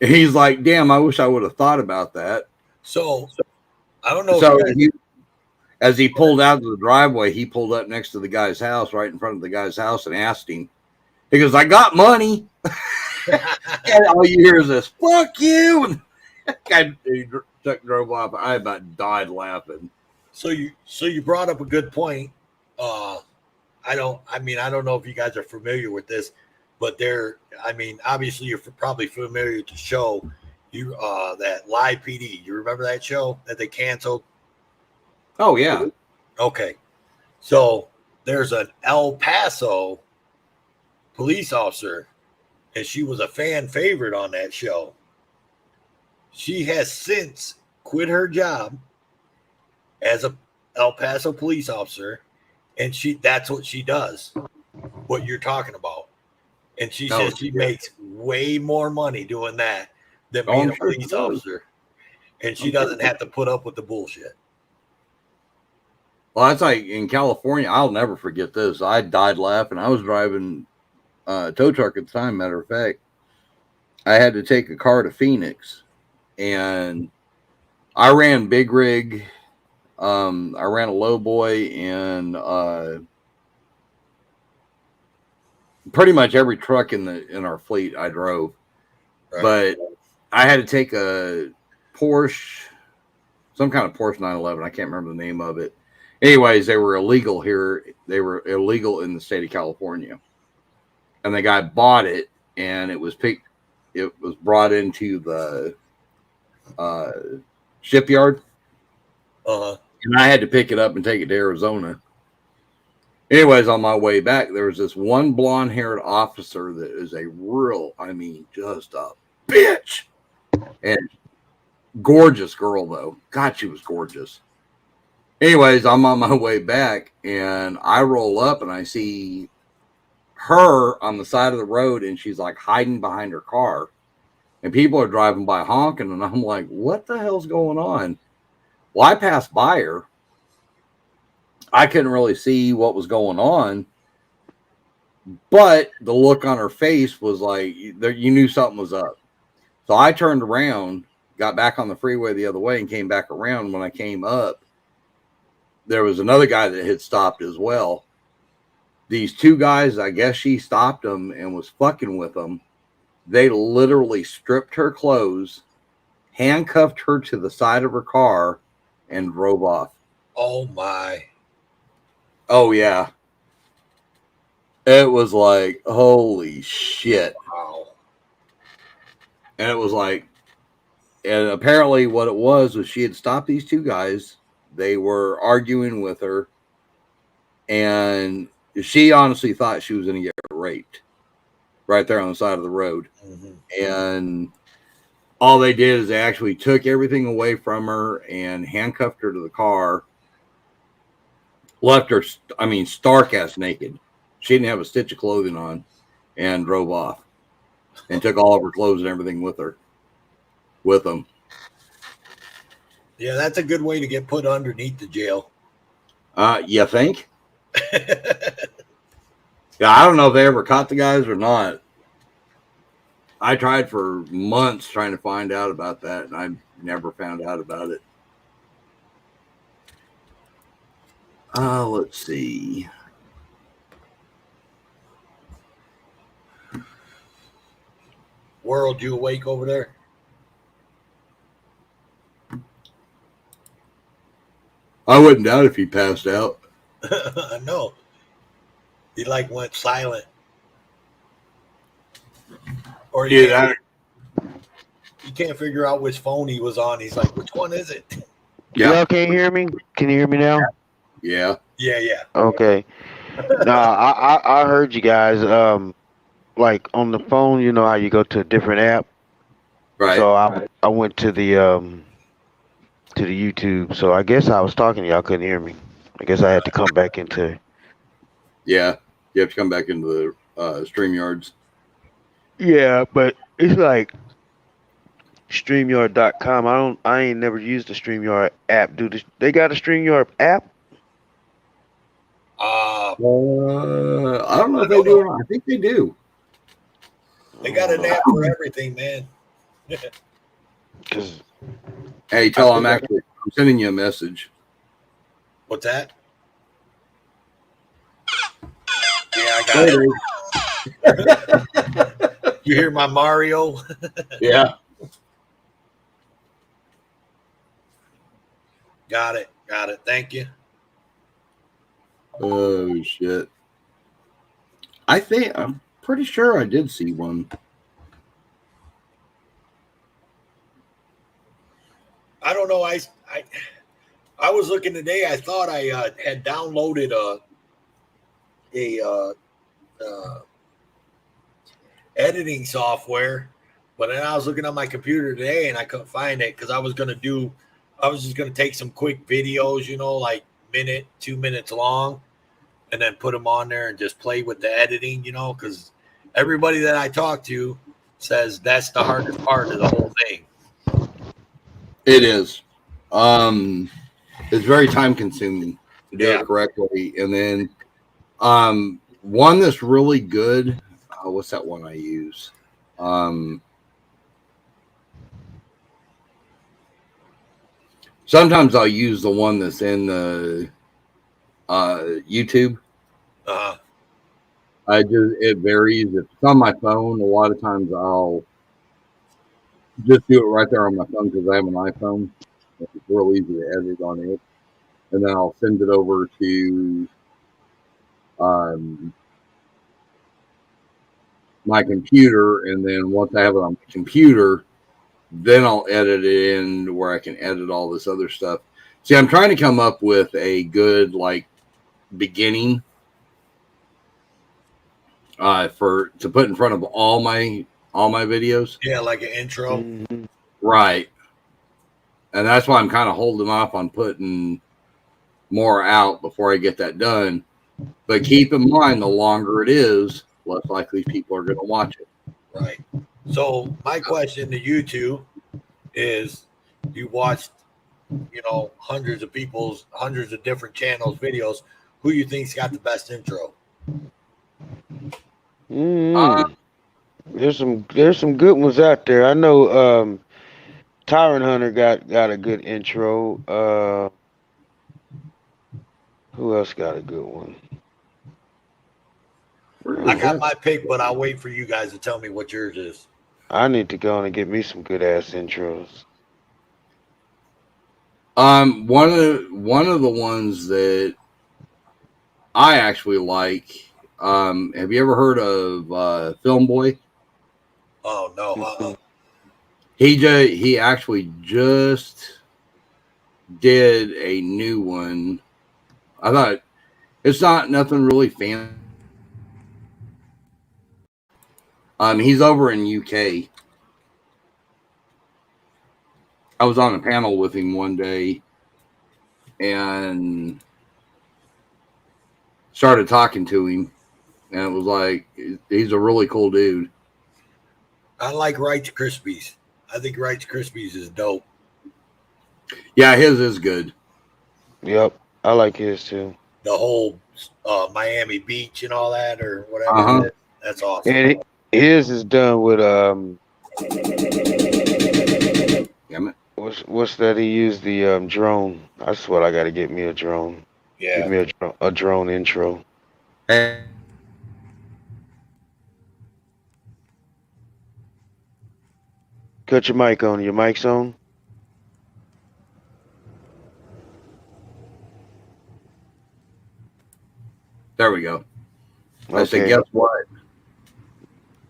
He's like, damn, I wish I would have thought about that. So I don't know. So if you guys, as he pulled out to the driveway, he pulled up next to the guy's house, right in front of the guy's house, and asked him. He goes, "I got money." And all you hear is this, "Fuck you!" And he drove off. I about died laughing. so you brought up a good point. I don't know if you guys are familiar with this, but obviously you're probably familiar with the show. That Live PD. You remember that show that they canceled? Oh yeah. Okay. So there's an El Paso police officer, and she was a fan favorite on that show. She has since quit her job as a El Paso police officer, and that's what she does, what you're talking about. And she says she makes way more money doing that than being a police officer. And she doesn't have to put up with the bullshit. Well, that's like in California. I'll never forget this. I died laughing. I was driving a tow truck at the time. Matter of fact, I had to take a car to Phoenix, and I ran big rig. I ran a low boy, and pretty much every truck in our fleet I drove. Right. But I had to take a Porsche, some kind of Porsche 911. I can't remember the name of it. Anyways, they were illegal here. They were illegal in the state of California. And the guy bought it, and it was brought into the shipyard. And I had to pick it up and take it to Arizona. Anyways, on my way back, there was this one blonde-haired officer that is a real, just a bitch. And gorgeous girl, though. God, she was gorgeous. Anyways, I'm on my way back, and I roll up, and I see her on the side of the road, and she's like hiding behind her car. And people are driving by honking, and I'm like, what the hell's going on? Well, I passed by her. I couldn't really see what was going on, but the look on her face was like, you knew something was up. So I turned around, got back on the freeway the other way, and came back around. When I came up, there was another guy that had stopped as well. These two guys, I guess she stopped them and was fucking with them. They literally stripped her clothes, handcuffed her to the side of her car, and drove off. Oh my. Oh yeah. It was like, holy shit. Wow. And it was like, and apparently what it was she had stopped these two guys. They were arguing with her, and she honestly thought she was going to get raped right there on the side of the road. Mm-hmm. And all they did is they actually took everything away from her and handcuffed her to the car, left her, stark ass naked. She didn't have a stitch of clothing on, and drove off and took all of her clothes and everything with them. Yeah, that's a good way to get put underneath the jail. You think? Yeah, I don't know if they ever caught the guys or not. I tried for months trying to find out about that, and I never found out about it. Let's see. World, you awake over there? I wouldn't doubt if he passed out. No. He went silent. Or you can't figure out which phone he was on. He's like, which one is it? Yeah. Y'all can't hear me? Can you hear me now? Yeah. Yeah. Okay. No, I heard you guys. Like on the phone, you know how you go to a different app. Right. So I went to the YouTube. So I guess I was talking to y'all, couldn't hear me. I guess I had to come back into. Yeah, you have to come back into the StreamYards. Yeah, but it's like StreamYard.com. I ain't never used the StreamYard app. They got a StreamYard app? I don't know if they do or not. I think they do. They got an app for everything, man. Hey, tell I'm sending you a message. What's that? Yeah, I got it. You hear my Mario? Yeah. Got it. Thank you. Oh shit! I'm pretty sure I did see one. I don't know. I was looking today. I thought I had downloaded a editing software, but then I was looking on my computer today and I couldn't find it because I was just gonna take some quick videos, like 2 minutes long, and then put them on there and just play with the editing, because everybody that I talk to says that's the hardest part of the whole thing. It is. It's very time consuming to do it correctly. And then one that's really good. What's that one I use? Sometimes I'll use the one that's in the YouTube. It varies. If it's on my phone, a lot of times I'll just do it right there on my phone because I have an iPhone. It's real easy to edit on it. And then I'll send it over to my computer. And then once I have it on my computer, then I'll edit it in where I can edit all this other stuff. See, I'm trying to come up with a good beginning to put in front of all my videos. Yeah, like an intro. Mm-hmm. Right. And that's why I'm kind of holding off on putting more out before I get that done. But keep in mind, the longer it is, less likely people are going to watch it. Right. So my question to you two is, you watched, hundreds of different channels, videos. Who you think's got the best intro? There's some good ones out there. I know Tyrant Hunter got a good intro. Who else got a good one? I got my pick, but I'll wait for you guys to tell me what yours is. I need to go and get me some good ass intros. One of the ones that I actually like. Have you ever heard of Film Boy? Oh no. He actually just did a new one. I thought it's not nothing really fancy. He's over in UK. I was on a panel with him one day and started talking to him, and it was like, he's a really cool dude. I like Rice Krispies. I think Rice Krispies is dope. Yeah, his is good. Yep, I like his too. The whole Miami Beach and all that, or whatever. It is. That's awesome. And his is done with what's that? He used the drone. That's what I got to get me a drone. Yeah, give me a drone intro. Cut your mic on. Your mic's on. There we go. I said, guess what?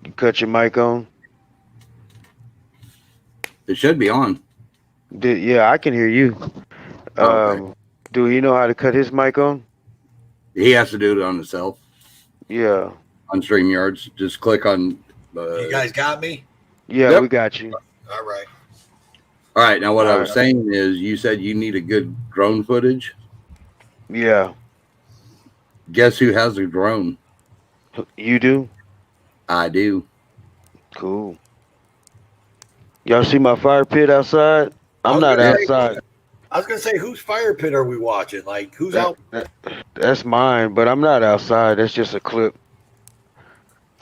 You cut your mic on. It should be on. Yeah, I can hear you. Okay. Do he know how to cut his mic on? He has to do it on himself. Yeah. On StreamYards. Just click on the... You guys got me? Yeah, Yep. We got you. All right. All right. Now, what I was saying is, you said you need a good drone footage. Yeah. Guess who has a drone? You do? I do. Cool. Y'all see my fire pit outside? I'm not outside. I was gonna say, whose fire pit are we watching? Like, who's out? That's mine, but I'm not outside. That's just a clip.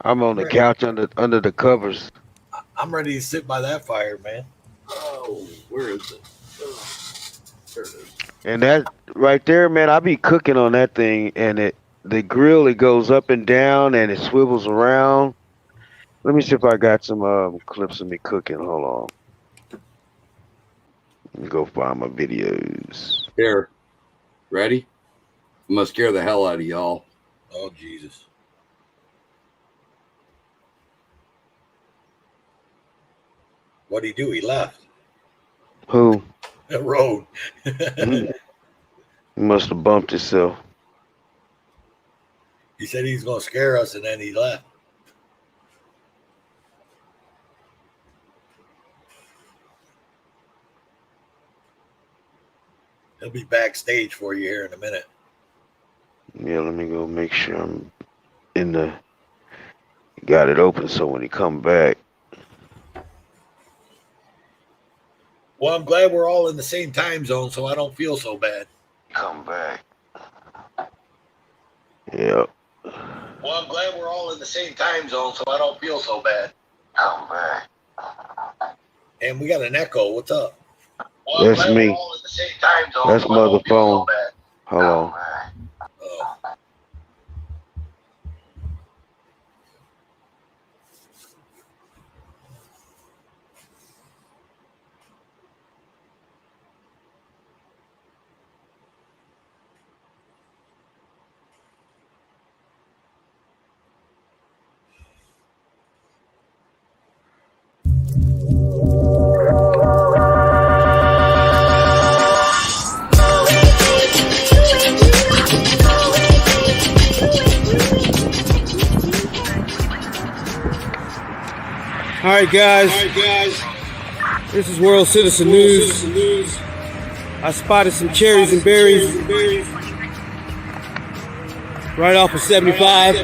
I'm on the couch under the covers. I'm ready to sit by that fire, man. Oh, where is it? There it is. And that right there, man, I be cooking on that thing, and the grill, it goes up and down and it swivels around. Let me see if I got some clips of me cooking. Hold on. Let me go find my videos. Here. Ready? I'm gonna scare the hell out of y'all. Oh, Jesus. What'd he do? He left. Who? The road. He must have bumped himself. He said he's going to scare us, and then he left. He'll be backstage for you here in a minute. Yeah, let me go make sure I'm in the... Got it open so when he come back. Well, I'm glad we're all in the same time zone, so I don't feel so bad. Come back. Yep. Well, I'm glad we're all in the same time zone, so I don't feel so bad. Come back. And we got an echo. What's up? Well, that's me. All in the same time zone, That's so mother phone. so bad. Hold on. All right, guys. This is World Citizen News. I spotted some cherries and berries right off of 75.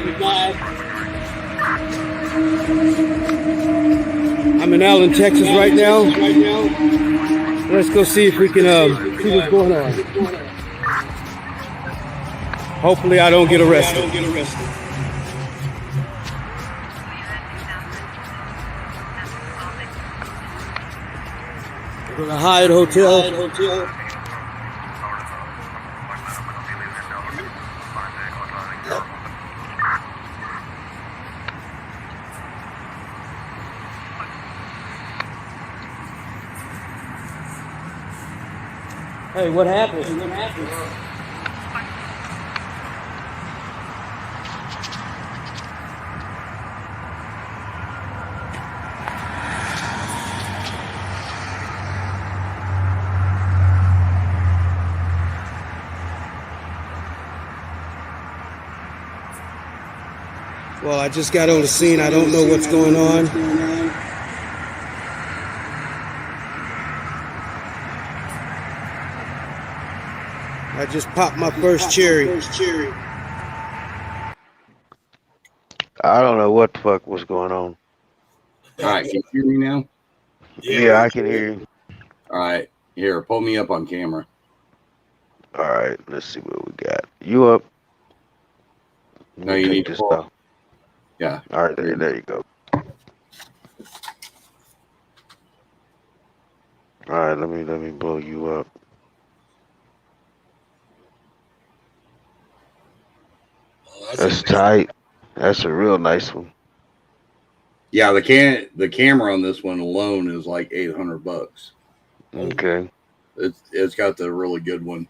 I'm in Allen, Texas right now. Let's go see if we can see what's going on. Hopefully I don't get arrested. We're gonna Hyatt Hotel. Hey, what happened? Well, I just got on the scene. I don't know what's going on. I just popped my first cherry. I don't know what the fuck was going on. All right, can you hear me now? Yeah, I can hear you. All right, here, pull me up on camera. All right, let's see what we got. You up? No, you need to pull. stuff. Yeah. All right, there you go. All right, let me blow you up. That's tight. That's a real nice one. Yeah, the camera on this one alone is like $800. Okay. It's got the really good one.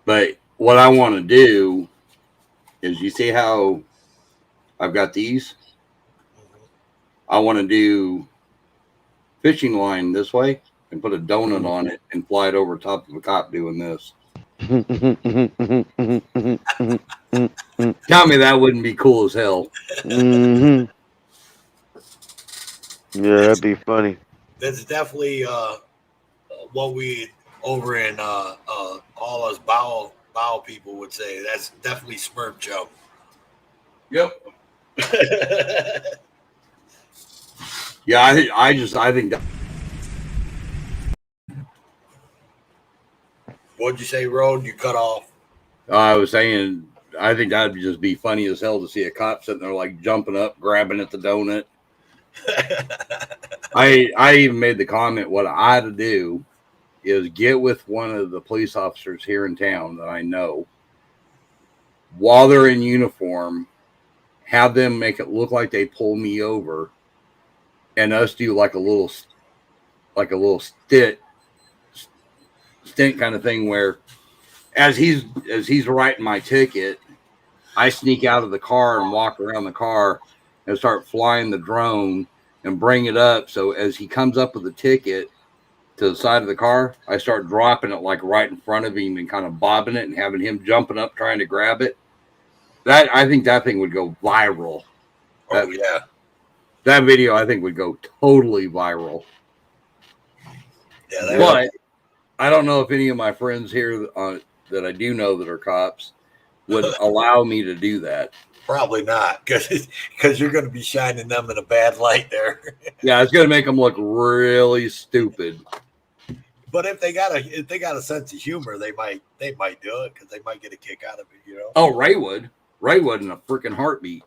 But what I want to do is, you see how I've got these? I want to do fishing line this way and put a donut on it and fly it over top of a cop doing this. Tell me that wouldn't be cool as hell. Mm-hmm. Yeah, that'd be funny. That's definitely what we over in all us bow people would say. That's definitely Smurf Joe. Yep. Yeah, I think that. What'd you say, Road? You cut off. I was saying I think that'd just be funny as hell to see a cop sitting there like jumping up, grabbing at the donut. I even made the comment, what I ought to do is get with one of the police officers here in town that I know while they're in uniform, have them make it look like they pull me over, and us do like a little stint kind of thing where as he's writing my ticket, I sneak out of the car and walk around the car and start flying the drone and bring it up. So as he comes up with the ticket to the side of the car, I start dropping it like right in front of him and kind of bobbing it and having him jumping up trying to grab it. I think that thing would go viral. That video I think would go totally viral. Yeah, but I don't know if any of my friends here that I do know that are cops would allow me to do that. Probably not, because you're going to be shining them in a bad light there. Yeah, it's going to make them look really stupid. But if they got a sense of humor, they might do it because they might get a kick out of it, you know. Oh, Ray would in a freaking heartbeat.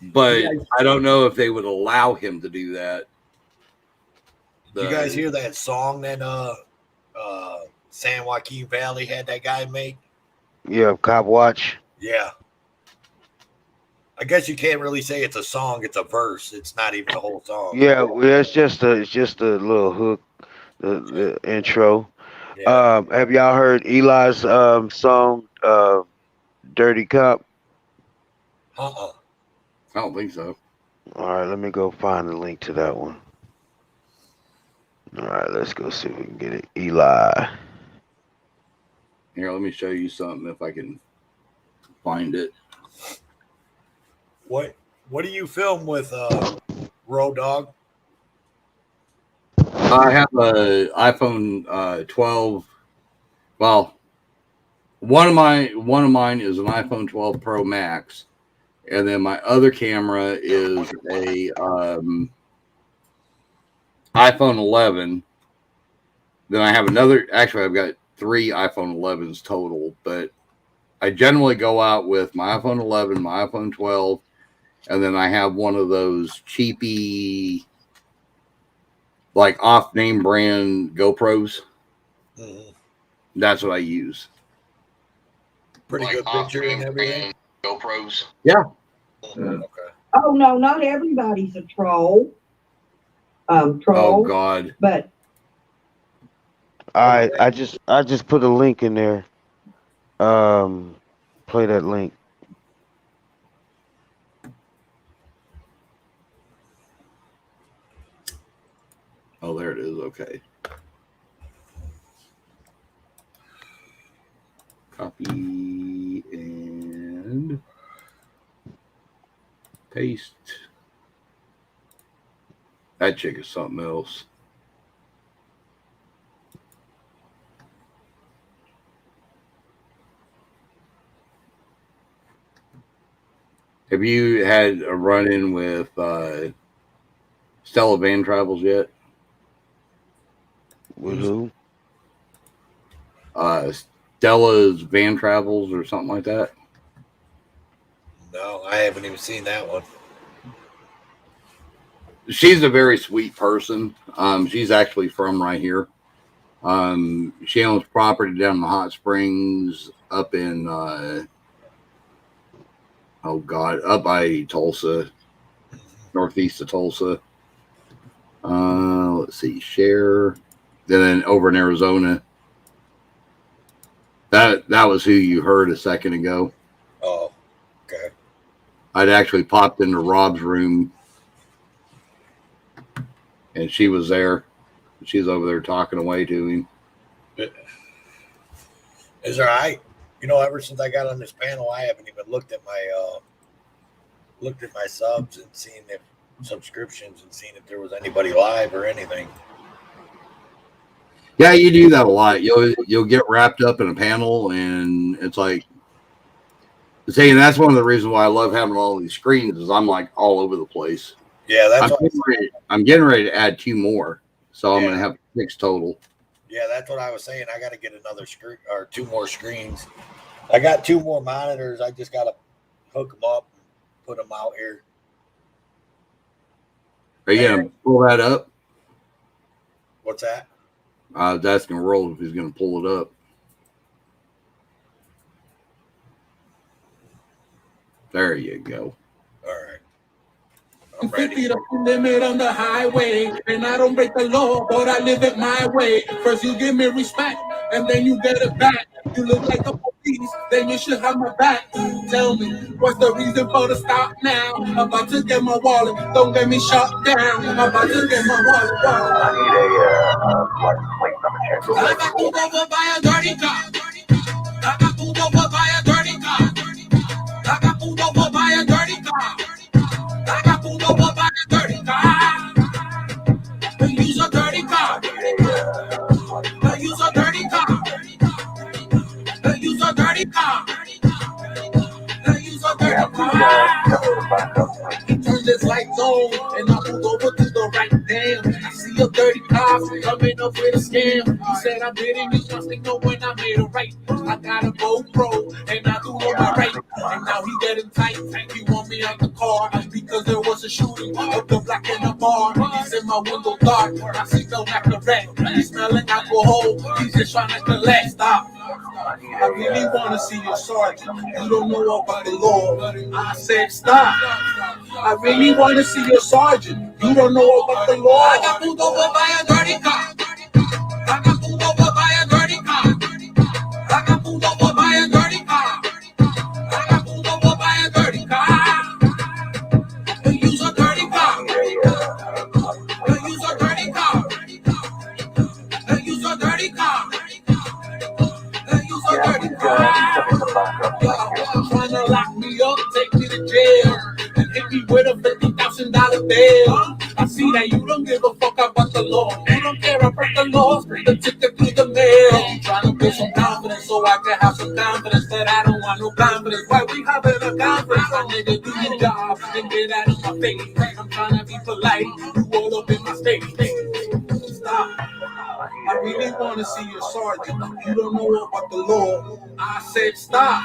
But I don't know if they would allow him to do that. Did you guys hear that song that San Joaquin Valley had that guy make? Yeah, Cop Watch. Yeah. I guess you can't really say it's a song; it's a verse. It's not even the whole song. Yeah, well, it's just a little hook, the intro. Yeah. Have y'all heard Eli's song, "Dirty Cop"? I don't think so. All right, let me go find the link to that one. All right, let's go see if we can get it. Eli. Here, let me show you something if I can find it. What do you film with Road Dog? I have a iPhone 12. Well, one of mine is an iPhone 12 Pro Max, and then my other camera is a iPhone 11. Then I have another. Actually, I've got 3 iPhone 11s total, but I generally go out with my iPhone 11, my iPhone 12, and then I have one of those cheapy, like off-name brand GoPros. Mm-hmm. That's what I use. Pretty good picture and everything. GoPros. Yeah. Okay. Oh no, not everybody's a troll. Troll. Oh God. But I just put a link in there. Play that link. Oh, there it is. Okay. Copy and paste. That chick is something else. Have you had a run-in with Stella Van Travels yet? With who? Stella's Van Travels or something like that. No, I haven't even seen that one. She's a very sweet person. She's actually from right here. She owns property down in the Hot Springs up in up by Tulsa, northeast of Tulsa. Let's see, share. Then over in Arizona. That was who you heard a second ago. Oh, okay. I'd actually popped into Rob's room, and she was there. She's over there talking away to him. Is there? Ever since I got on this panel, I haven't even looked at my subs and seen if subscriptions and seen if there was anybody live or anything. Yeah, you do that a lot. You'll get wrapped up in a panel, and it's like, and that's one of the reasons why I love having all these screens is I'm like all over the place. Yeah, that's I'm getting ready to add 2 more, so I'm going to have 6 total. Yeah, that's what I was saying. I got to get another screen or 2 more screens. I got 2 more monitors. I just got to hook them up and put them out here. Are you gonna pull that up? What's that? I was asking Roll if he's gonna pull it up. There you go. All right. 50 feet up the limit on the highway, and I don't break the law, but I live it my way. First you give me respect, and then you get it back. You look like a police, then you should have my back. Tell me, what's the reason for the stop now? About to get my wallet, don't get me shut down. About to get my wallet. I need a license plate number check. I got pulled over by a dirty car. I got pulled over by a dirty car. I got pulled over by a dirty car. I got pulled over by a dirty car. They use a dirty car. They use a dirty car. They use a dirty car. They use a dirty car. He turned his lights on and I pulled over to the right. Damn, I see a dirty car coming up with a scam. He said I didn't use my signal when I made a right. I got a GoPro and I do know my right. And now he getting tight. He want me out the car because there was a shooting of the black in the bar. He's in my window dark. I see no like the red. He's smelling alcohol. He's just trying to collect. Stop. I really want to see your sergeant. You don't know about the law. I said stop. I really want to see your sergeant. You don't know about the law. I got pulled over by a dirty car. I got pulled over by a dirty car. I got pulled over by a dirty car. I got pulled over by a dirty car. They use a dirty car. They use a dirty car. They use a dirty car. They use a dirty car. Y'all trying to lock me up, take me to jail, and hit me with a $50,000 bill. I see that you don't give a fuck about the law. You don't care about the law. The ticket through the mail. You trying to build some confidence so I can have some confidence that I don't want no confidence. Why we having a conference? My nigga, do your job and get out of my face. I'm trying to be polite. You all up in my face. Stop. I really want to see your sergeant. You don't know about the law. I said stop.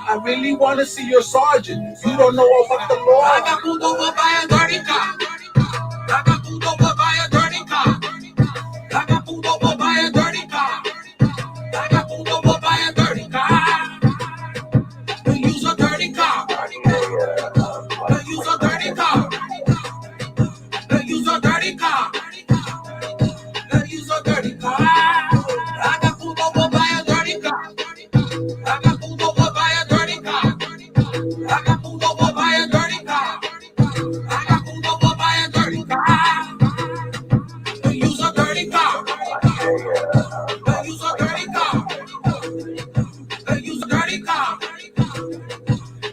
I really want to see your sergeant. You don't know about the law. I got pulled over by a dirty car. I got pulled over by a dirty car. I got pulled over by a dirty car. I got pulled over by a dirty car. They use a dirty car. They use a dirty car. They use a dirty car. They use a dirty car. I got pulled over by a dirty car. I got pulled over by a dirty car. I got pulled over by a dirty car. I got pulled over by a dirty car. They use a dirty car. They use a dirty car. They use a dirty car.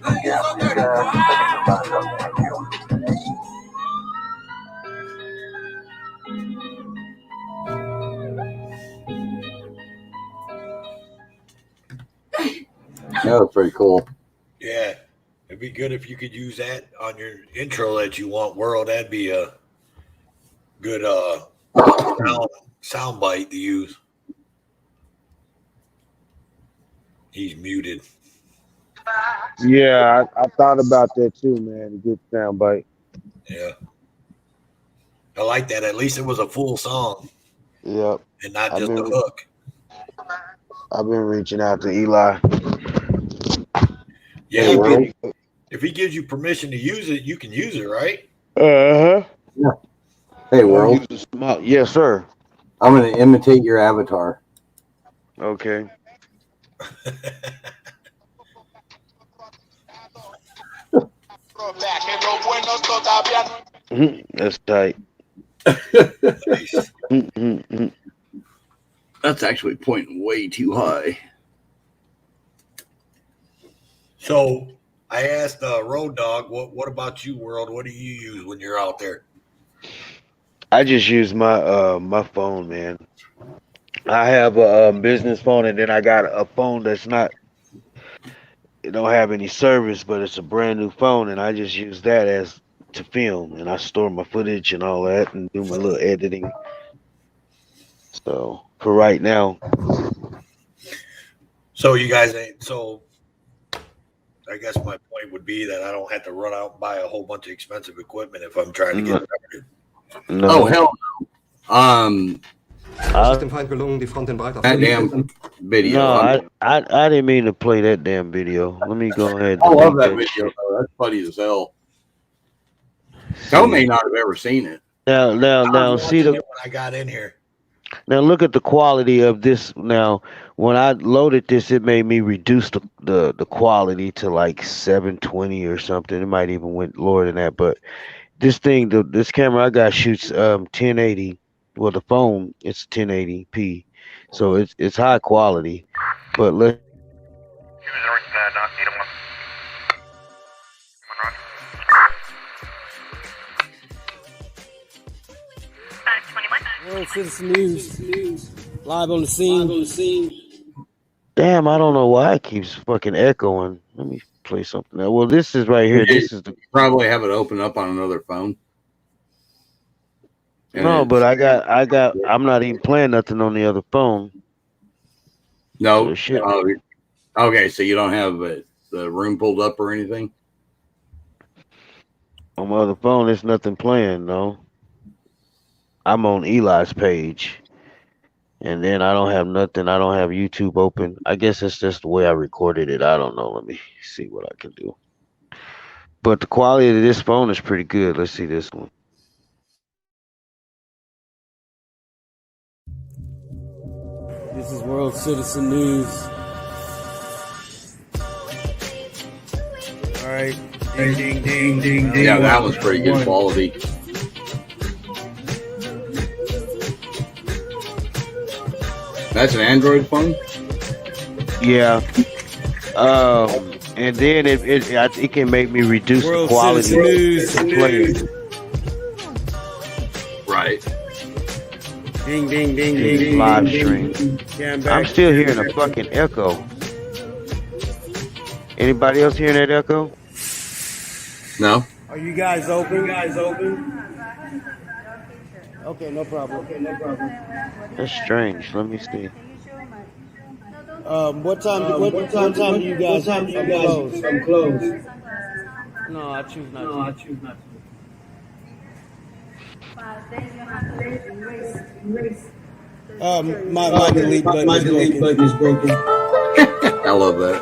They use a dirty car. That was pretty cool. Yeah. It'd be good if you could use that on your intro that you want, World. That'd be a good sound bite to use. He's muted. Yeah, I thought about that too, man. A good sound bite. Yeah. I like that. At least it was a full song. Yep. And not just a hook. I've been reaching out to Eli. Yeah, if he gives you permission to use it, you can use it, right? Yeah. Hey, World. Yes, sir. I'm going to imitate your avatar. Okay. That's tight. That's actually pointing way too high. So I asked Road Dog, what about you, World? What do you use when you're out there? I just use my my phone, man. I have a business phone, and then I got a phone that's not. It don't have any service, but it's a brand new phone, and I just use that as to film, and I store my footage and all that, and do my little editing. So for right now. So you guys ain't so. I guess my point would be that I don't have to run out and buy a whole bunch of expensive equipment if I'm trying to get started. No. Oh hell no. That damn video. No, I didn't mean to play that damn video. Let me go ahead. I love that video. Though. That's funny as hell. Joe may not have ever seen it. Now, see When I got in here. Now look at the quality of this. Now, when I loaded this, it made me reduce the quality to like 720 or something. It might even went lower than that. But this thing, this camera I got shoots 1080. Well, the phone it's 1080p, so it's high quality. But let. World Citizen News. Live on the scene. Damn, I don't know why it keeps fucking echoing. Let me play something else. Well, this is right here. This is the. Probably have it open up on another phone. No, but I'm not even playing nothing on the other phone. No. So shit. Okay, so you don't have the room pulled up or anything? On my other phone, there's nothing playing, no. I'm on Eli's page. And then I don't have nothing. I don't have YouTube open. I guess it's just the way I recorded it. I don't know. Let me see what I can do. But the quality of this phone is pretty good. Let's see this one. This is World Citizen News. All right. Ding, ding, ding. Yeah, that was pretty good quality. That's an Android phone? Yeah. And then it can make me reduce the quality of playing. Right. Ding, ding, ding, ding. Live stream. I'm still hearing a fucking echo. Anybody else hearing that echo? No. Are you guys open? Okay, no problem. That's strange. Let me see. What time do you guys close? No, I choose not to. My delete button is broken. I love that.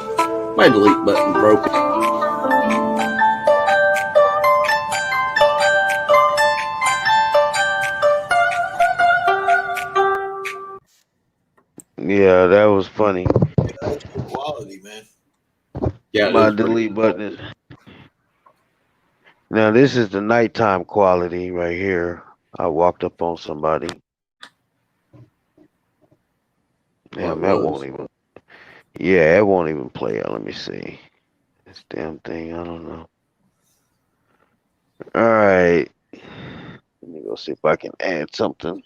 My delete button broken. Yeah, that was funny. That's good quality, man. Yeah, my delete button is. Now this is the nighttime quality right here. I walked up on somebody. Damn, that won't even. Yeah, it won't even play out. Let me see. This damn thing, I don't know. All right. Let me go see if I can add something.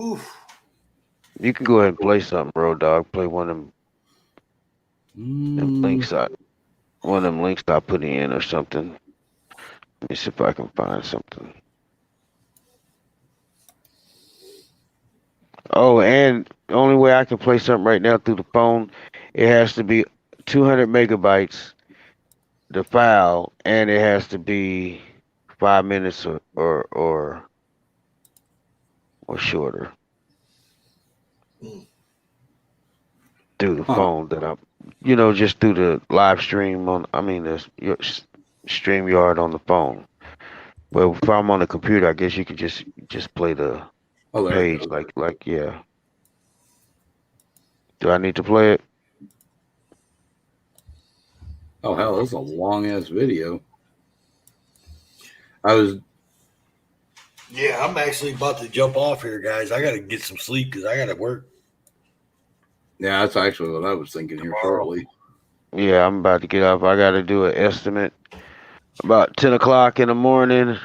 Oof. You can go ahead and play something, bro, dog. Play one of them links I put in or something. Let me see if I can find something. Oh, and the only way I can play something right now through the phone, it has to be 200 megabytes, the file, and it has to be 5 minutes or shorter. Through the phone that I'm, just through the live stream on, your StreamYard on the phone. But if I'm on the computer, I guess you could just play the page like yeah. Do I need to play it? Oh hell, that's a long ass video. Yeah, I'm actually about to jump off here, guys. I got to get some sleep because I got to work. Yeah, that's actually what I was thinking here shortly. Yeah, I'm about to get up. I got to do an estimate about 10 o'clock in the morning,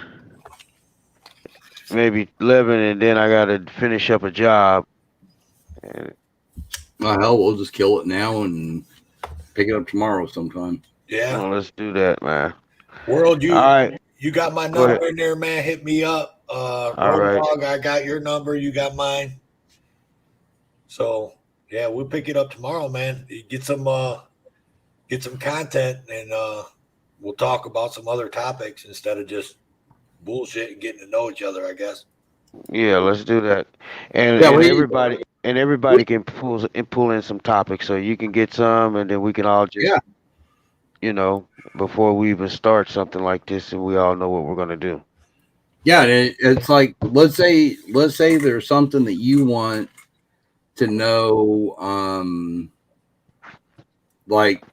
maybe 11, and then I got to finish up a job. Well, hell, we'll just kill it now and pick it up tomorrow sometime. Yeah. Let's do that, man. World, All right. You got my number in there, man. Hit me up. All Road right. Dog, I got your number. You got mine. So yeah, we'll pick it up tomorrow, man. Get some content, and we'll talk about some other topics instead of just bullshit and getting to know each other, I guess. Yeah, let's do that. And Yeah, everybody can pull in some topics, so you can get some, and then we can all just, before we even start something like this, and we all know what we're gonna do. Yeah, it's like let's say there's something that you want to know, like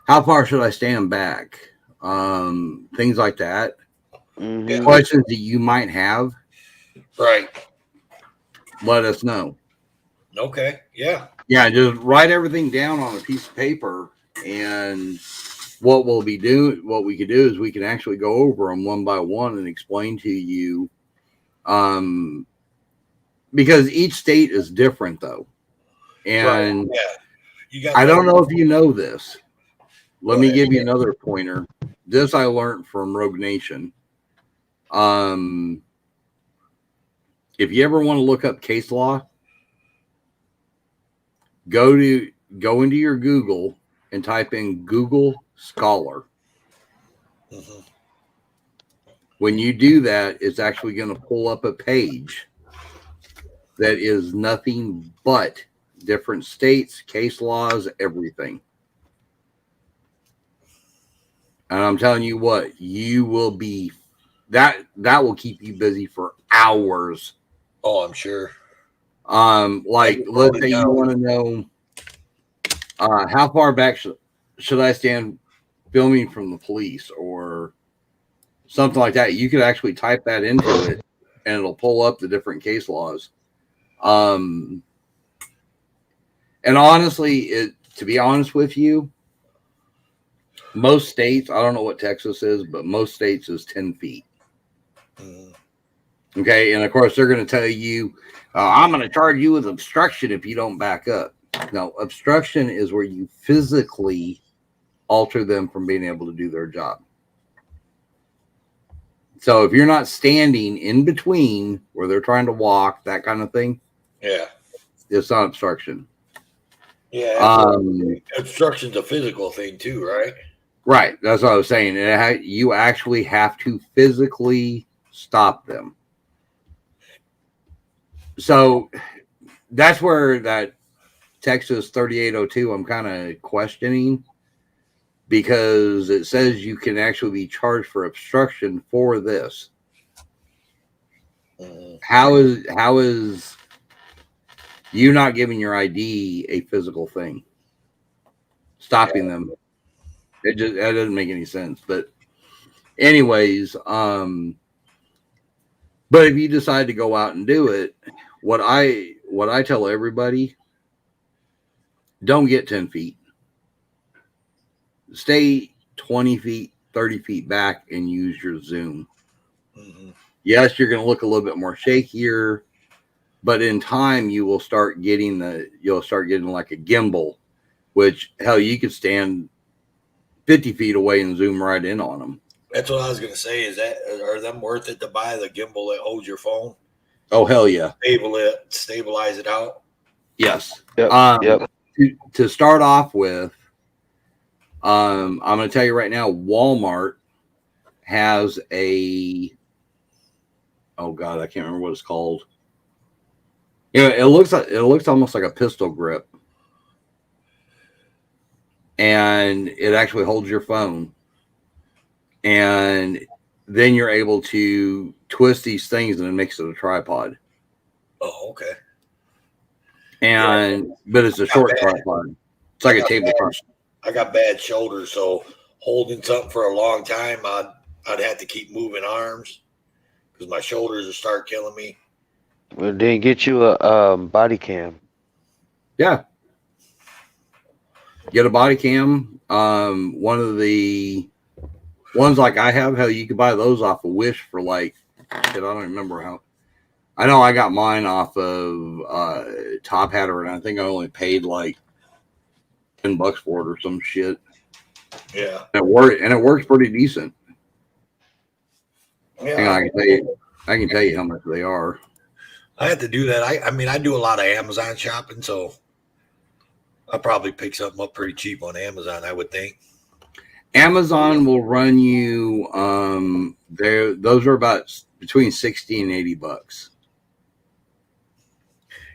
how far should I stand back, things like that. Mm-hmm. Questions that you might have, right? Let us know. Okay, yeah, just write everything down on a piece of paper, and what we could do is we can actually go over them one by one and explain to you, because each state is different though, and I don't know if you know this. Let me give you another pointer. This I learned from Rogue Nation. If you ever want to look up case law, go into your Google and type in Google Scholar. Mm-hmm. When you do that, it's actually going to pull up a page that is nothing but different states, case laws, everything. And I'm telling you what, you will be that will keep you busy for hours. Oh, I'm sure. Like let's say you want to know how far back should I stand filming from the police or something like that. You could actually type that into it and it'll pull up the different case laws. And honestly, to be honest with you, most states, I don't know what Texas is, but most states is 10 feet. Okay. And of course, they're going to tell you, I'm going to charge you with obstruction if you don't back up. No, obstruction is where you physically alter them from being able to do their job. So if you're not standing in between where they're trying to walk, that kind of thing, it's not obstruction. Yeah, obstruction's a physical thing too, right? Right. That's what I was saying. You actually have to physically stop them. So that's where that Texas 3802 I'm kind of questioning, because it says you can actually be charged for obstruction for this. How is you not giving your ID a physical thing? Stopping them. That doesn't make any sense. But anyways, but if you decide to go out and do it, what I tell everybody, don't get 10 feet. Stay 20 feet, 30 feet back and use your zoom. Mm-hmm. Yes, you're going to look a little bit more shakier, but in time you will start getting like a gimbal, which hell, you could stand 50 feet away and zoom right in on them. That's what I was going to say. Are them worth it to buy the gimbal that holds your phone? Oh, hell yeah. Stabilize it out? Yes. Yep. To start off with, I'm going to tell you right now, Walmart has oh God, I can't remember what it's called. It looks almost like a pistol grip. And it actually holds your phone. And then you're able to twist these things and it makes it a tripod. Oh, okay. But it's a short tripod. It's like a tabletop. I got bad shoulders, so holding something for a long time, I'd have to keep moving arms because my shoulders will start killing me. Well, then get you a body cam. Yeah. Get a body cam. One of the ones like I have, hell, you could buy those off of Wish for like, shit, I don't remember how. I know I got mine off of Top Hatter, and I think I only paid like $10 for it or some shit. Yeah. And it works pretty decent. Yeah. Hang on, I can tell you. I can tell you how much they are. I had to do that. I mean, I do a lot of Amazon shopping, so I'll probably pick something up pretty cheap on Amazon, I would think. Amazon will run you those are about between 60 and 80 bucks.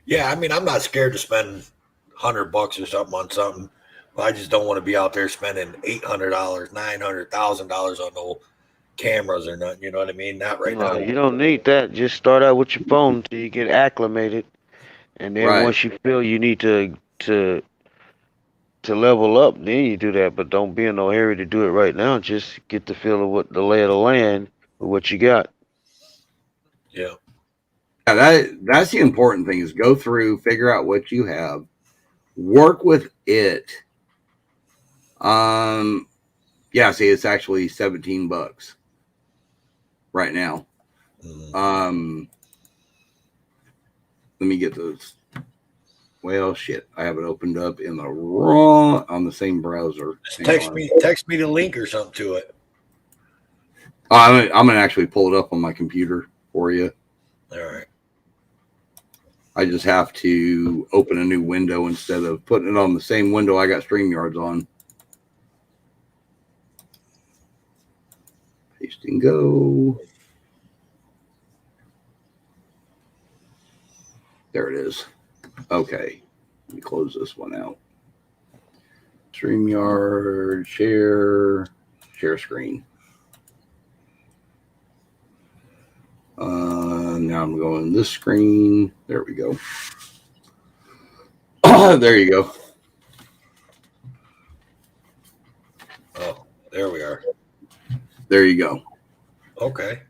Yeah, I mean, I'm not scared to spend $100 or something on something. But I just don't want to be out there spending $800, $900,000 on no cameras or nothing. You know what I mean? Not right now. You don't need that. Just start out with your phone until you get acclimated, and then once you feel you need to level up, then you do that. But don't be in no hurry to do it right now. Just get the feel of what the lay of the land with what you got. Yeah. That's the important thing, is go through, figure out what you have, work with it. Yeah, see, it's actually $17 right now. Let me get those. Well, shit, I have it opened up in the wrong on the same browser. Just text me the link or something to it. I'm gonna actually pull it up on my computer for you. All right. I just have to open a new window instead of putting it on the same window I got StreamYards on. Paste and go. There it is. Okay. Let me close this one out. StreamYard, share screen. Now I'm going this screen. There we go. There you go. Oh, there we are. There you go. Okay.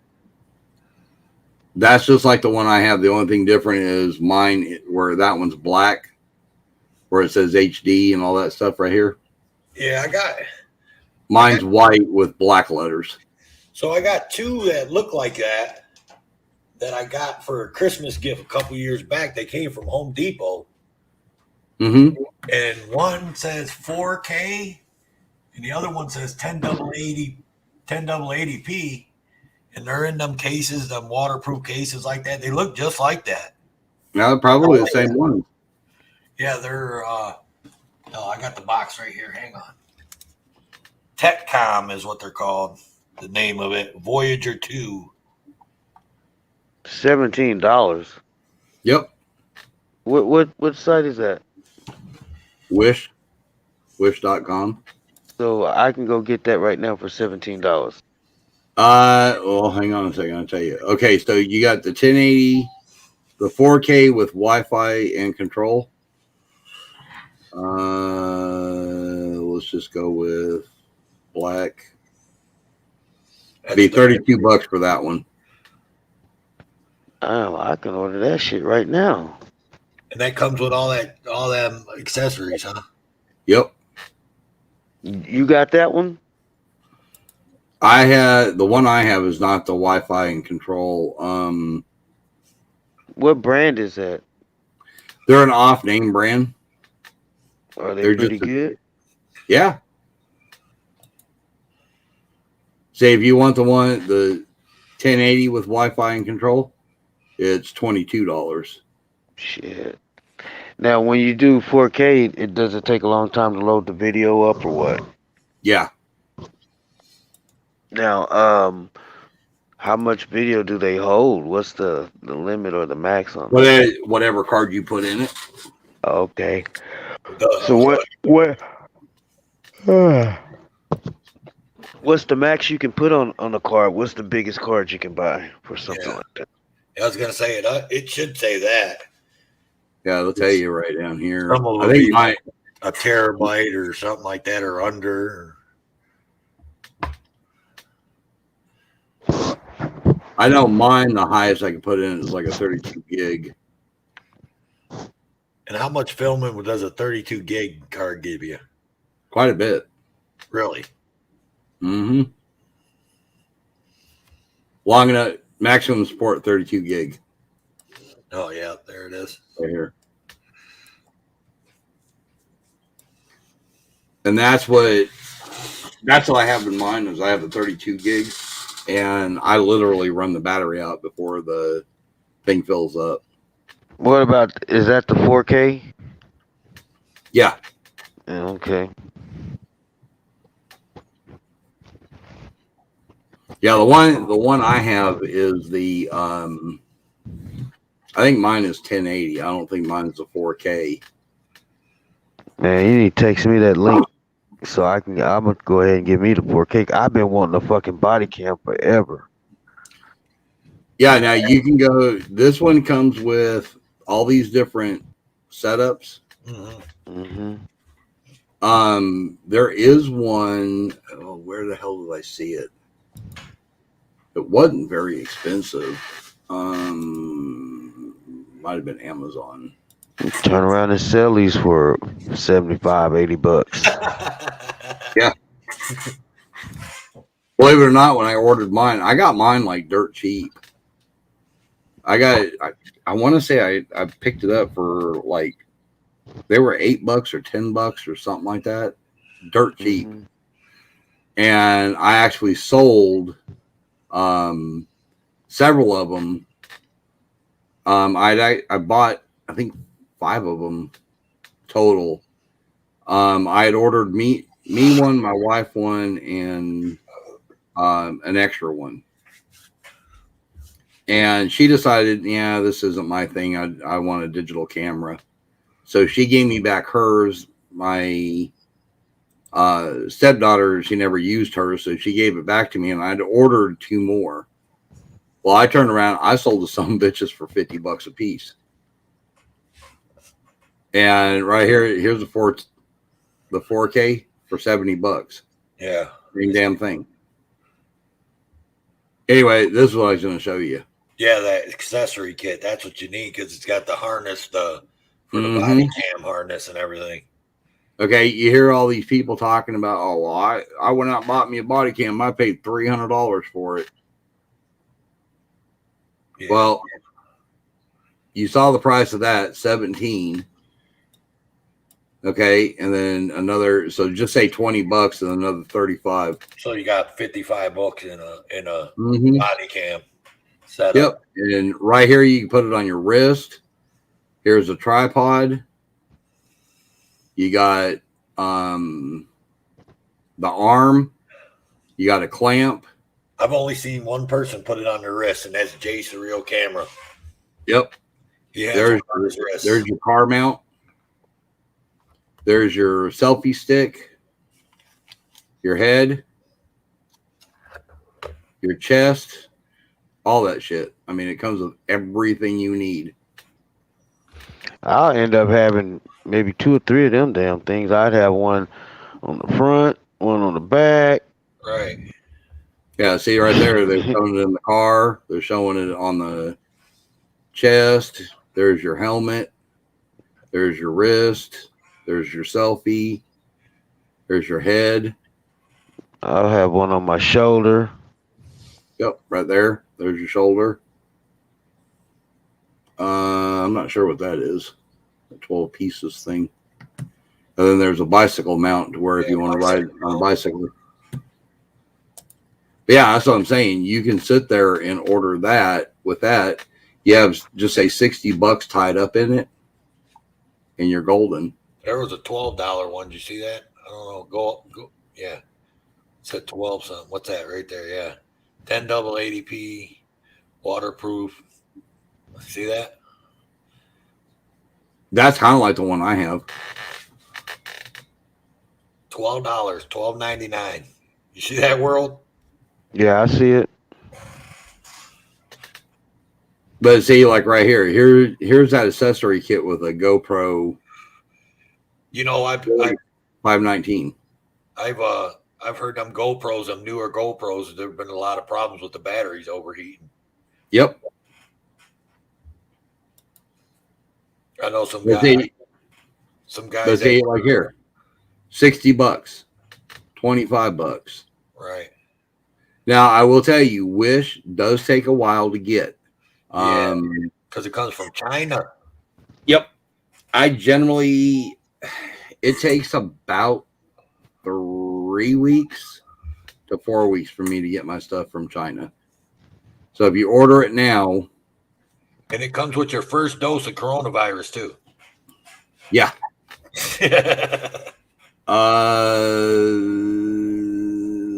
That's just like the one I have. The only thing different is mine, where that one's black, where it says HD and all that stuff right here. Yeah, I got it. Mine's white with black letters. So I got two that look like that I got for a Christmas gift a couple years back. They came from Home Depot. Mm-hmm. And one says 4K and the other one says 1080p. And they're in them cases, them waterproof cases like that. They look just like that. No, probably the same one. Yeah, they're I got the box right here. Hang on. TechCom is what they're called. The name of it. Voyager 2. $17. Yep. What site is that? Wish.com. So I can go get that right now for $17. Well, hang on a second. I'll tell you. Okay, so you got the 1080, the 4K with Wi-Fi and control. Let's just go with black. It'd be $32 for that one. Oh, I can order that shit right now. And that comes with all them accessories, huh? Yep. You got that one? The one I have is not the Wi-Fi and control. What brand is that? They're an off-name brand. Are they pretty good? Yeah. Say if you want the 1080 with Wi-Fi and control, it's $22. Shit. Now, when you do 4K, does it take a long time to load the video up or what? Yeah. Now, how much video do they hold? What's the limit or the max on whatever card you put in it. Okay. So what's the max you can put on a card? What's the biggest card you can buy for something like that? I was gonna say it should say that. Yeah, they'll tell you right down here. Some of them I think a terabyte or something like that or under. I know mine, the highest I can put in is like a 32 gig. And how much filming does a 32 gig card give you? Quite a bit. Really? Mm-hmm. Long enough, maximum support 32 gig. Oh, yeah, there it is. Right here. And that's what I have in mind, is I have the 32 gigs. and I literally run the battery out before the thing fills up. What about, is that the 4K? Yeah. Okay. Yeah, the one I have is the I think mine is 1080. I don't think mine's a 4K. Man, you need to text me that link so I'm gonna go ahead and give me the 4K. I've been wanting a fucking body cam forever. Yeah, now you can go. This one comes with all these different setups. Mm-hmm. There is one. Oh, where the hell did I see it? It wasn't very expensive. Might have been Amazon. Turn around and sell these for $75-$80. Yeah. Believe it or not, when I ordered mine, I got mine like dirt cheap. I want to say I picked it up for like, they were $8 or $10 or something like that. Dirt cheap. Mm-hmm. And I actually sold several of them. I bought, I think, 5 of them total. I had ordered me one, my wife one, and an extra one. And she decided, yeah, this isn't my thing. I want a digital camera. So she gave me back hers. My stepdaughter, she never used hers, so she gave it back to me, and I'd ordered 2 more. Well, I turned around, I sold to some bitches for $50 a piece. And right here's the 4K for $70. Yeah. Same damn thing. Anyway, this is what I was going to show you. Yeah, that accessory kit. That's what you need because it's got the harness, for the body cam harness and everything. Okay, you hear all these people talking about, oh, well, I went out and bought me a body cam. I paid $300 for it. Yeah. Well, you saw the price of that, $17. Okay, and then another, so just say $20 and another $35. So you got $55 in a body cam setup. Yep, and right here you can put it on your wrist. Here's a tripod. You got the arm. You got a clamp. I've only seen one person put it on their wrist, and that's Jace, the real camera. Yep. Yeah. There's your car mount. There's your selfie stick. Your head. Your chest. All that shit. I mean, it comes with everything you need. I'll end up having maybe 2 or 3 of them damn things. I'd have one on the front, one on the back. Right. Yeah, see right there, they're showing it in the car. They're showing it on the chest. There's your helmet. There's your wrist. There's your selfie. There's your head. I'll have one on my shoulder. Yep, right there. There's your shoulder. I'm not sure what that is. A 12 pieces thing. And then there's a bicycle mount to where if you want to ride on a bicycle. But yeah, that's what I'm saying. You can sit there and order that. With that, you have just say $60 tied up in it, and you're golden. There was a $12 one. Did you see that? I don't know. Go. Yeah. It said 12 something. What's that right there? Yeah. 10 double 80p, waterproof. See that? That's kind of like the one I have. $12, $12.99. You see that, World? Yeah, I see it. But see, like right here, here's that accessory kit with a GoPro. You know, I've 519. I've heard them GoPros, them newer GoPros. There've been a lot of problems with the batteries overheating. Yep. I know some But guys. Some guys. But see, like here, $60, $25. Right. Now I will tell you, Wish does take a while to get. Because it comes from China. Yep. It takes about 3 weeks to 4 weeks for me to get my stuff from China. So if you order it now, and it comes with your first dose of coronavirus too. Yeah.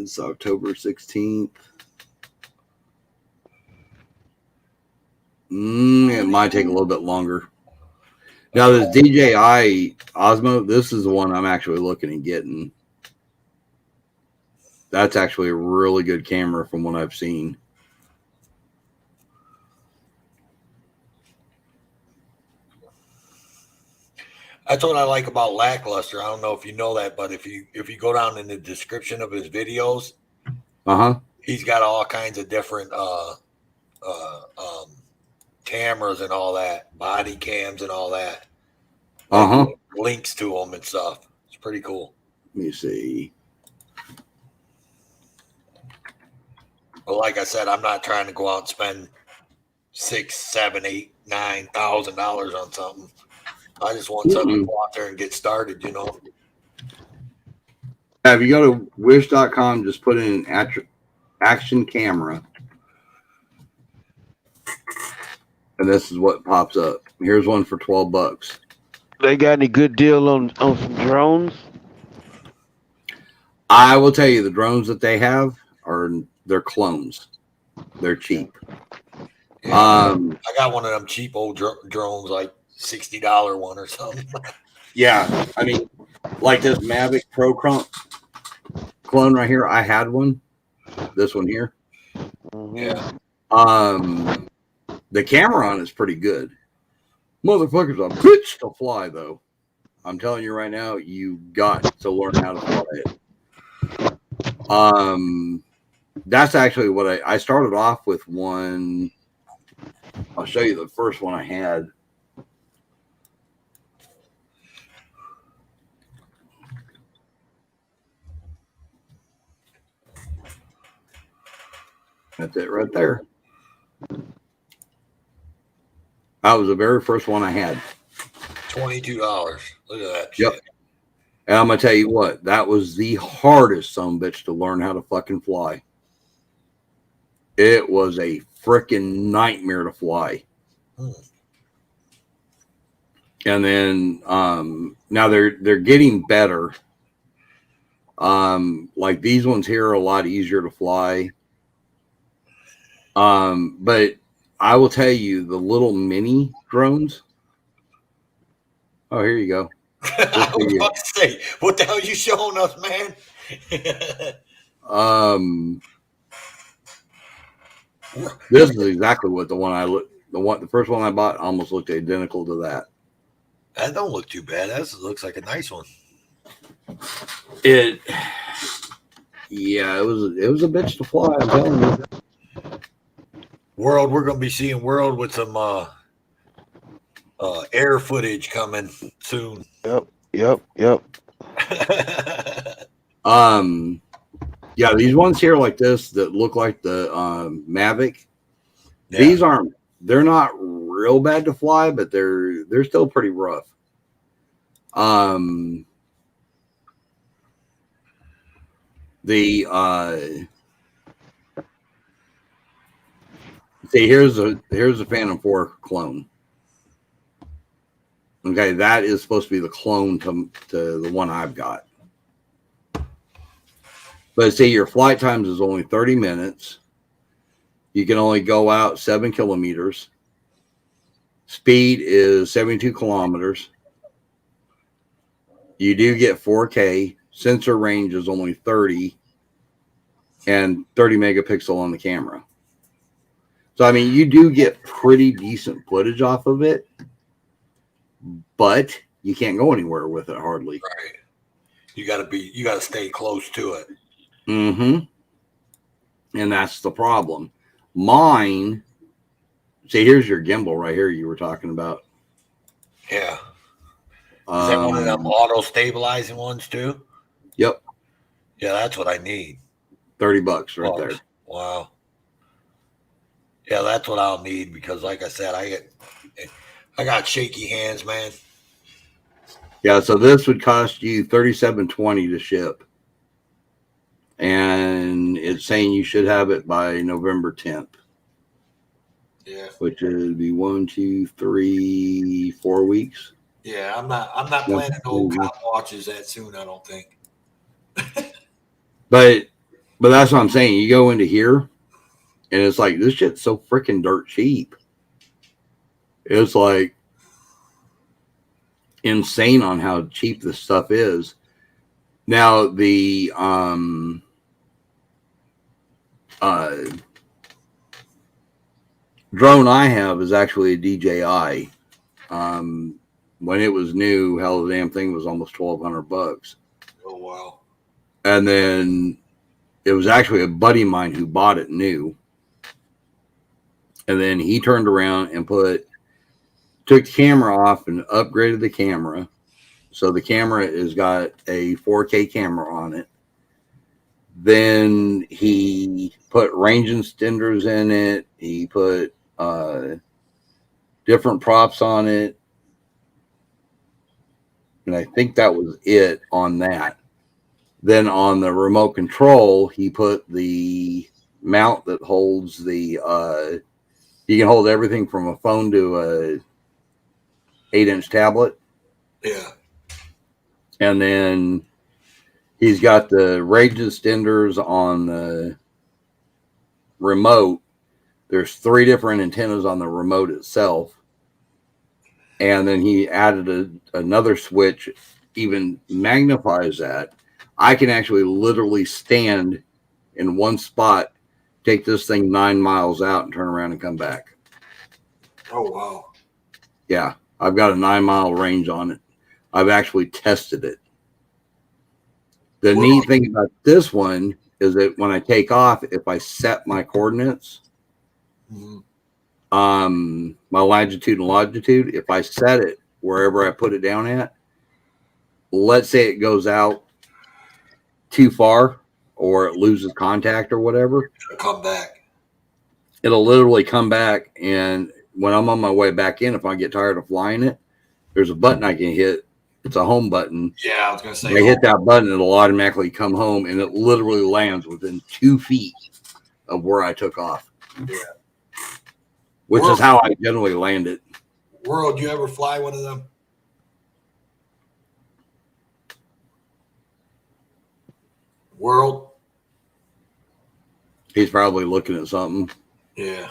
It's October 16th. It might take a little bit longer. Now, this DJI Osmo, this is the one I'm actually looking at getting. That's actually a really good camera from what I've seen. That's what I like about Lackluster. I don't know if you know that, but if you go down in the description of his videos, he's got all kinds of different cameras and all that, body cams and all that. Links to them and stuff. It's pretty cool. Let me see. But like I said, I'm not trying to go out and spend $6,000, $7,000, $8,000, $9,000 on something. I just want something to go out there and get started, you know. If you go to wish.com, just put in action camera. And this is what pops up. Here's one for $12. They got any good deal on some drones? I will tell you, the drones that they have they're clones. They're cheap. Yeah, I got one of them cheap old drones, like $60 one or something. Yeah, I mean, like this Mavic Pro clone right here. I had one. This one here. Yeah. The camera on it's pretty good. Motherfuckers a bitch to fly though. I'm telling you right now, you got to learn how to fly it. That's actually what I started off with one. I'll show you the first one I had. That's it right there. That was the very first one I had. $22. Look at that. Yep. Shit. And I'm gonna tell you what, that was the hardest sumbitch to learn how to fucking fly. It was a freaking nightmare to fly. And then now they're getting better. Like these ones here are a lot easier to fly. But I will tell you, the little mini drones. Oh, here you go. I was about to say, what the hell are you showing us, man? This is exactly what the first one I bought almost looked identical to that. That don't look too bad. That looks like a nice one. It was a bitch to fly, I'm telling you. World, we're gonna be seeing World with some air footage coming soon. Yep. Yeah, these ones here like this that look like the Mavic. Yeah. They're not real bad to fly, but they're still pretty rough. See, here's a Phantom 4 clone. Okay, that is supposed to be the clone to the one I've got. But see, your flight times is only 30 minutes. You can only go out 7 kilometers. Speed is 72 kilometers. You do get 4K. Sensor range is only 30 and 30 megapixel on the camera. So, I mean, you do get pretty decent footage off of it, but you can't go anywhere with it hardly. Right. You gotta stay close to it. And that's the problem. Mine, see, here's your gimbal right here you were talking about. Yeah. Is that one of them auto stabilizing ones too? Yep. Yeah, that's what I need. $30 right there. Wow. Yeah, that's what I'll need because, like I said, I got shaky hands, man. Yeah, so this would cost you $37.20 to ship. and it's saying you should have it by November 10th. Yeah. Which would be 1, 2, 3, 4 weeks. Yeah, I'm not planning no cop watches that soon, I don't think. But that's what I'm saying. You go into here, and it's like, this shit's so freaking dirt cheap. It's like insane on how cheap this stuff is. Now the drone I have is actually a DJI. When it was new, hell, the damn thing was almost $1,200. Oh wow! And then it was actually a buddy of mine who bought it new, and then he turned around and took the camera off and upgraded the camera. So the camera has got a 4K camera on it. Then he put range extenders in it. He put different props on it. And I think that was it on that. Then on the remote control, he put the mount that holds the, you can hold everything from a phone to a 8-inch tablet. Yeah. And then he's got the range extenders on the remote. There's 3 different antennas on the remote itself. And then he added another switch, even magnifies that. I can actually literally stand in one spot, take this thing 9 miles out and turn around and come back. Oh, wow. Yeah, I've got a 9-mile range on it. I've actually tested it. The neat thing about this one is that when I take off, if I set my coordinates, my latitude and longitude, if I set it wherever I put it down at, let's say it goes out too far or it loses contact or whatever, it'll come back. It'll literally come back, and when I'm on my way back in, if I get tired of flying it, there's a button I can hit. It's a home button. Yeah, I was gonna say. I hit that button, it'll automatically come home, and it literally lands within 2 feet of where I took off. Yeah. Which is how I generally land it. World, you ever fly one of them? World? He's probably looking at something. Yeah.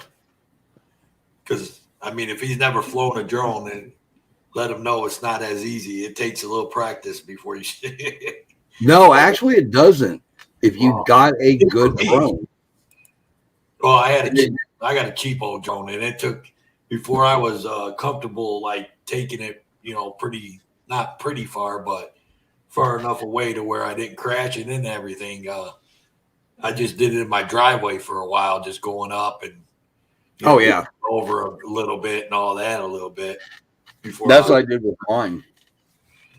Because, I mean, if he's never flown a drone, then let him know it's not as easy. It takes a little practice before you. No, actually, it doesn't. If you've got a good drone. Well, I got a cheap old drone, and it took before I was comfortable, like taking it, not pretty far, but far enough away to where I didn't crash it and everything. I just did it in my driveway for a while, just going up and over a little bit and all that a little bit. Before That's what I did with mine.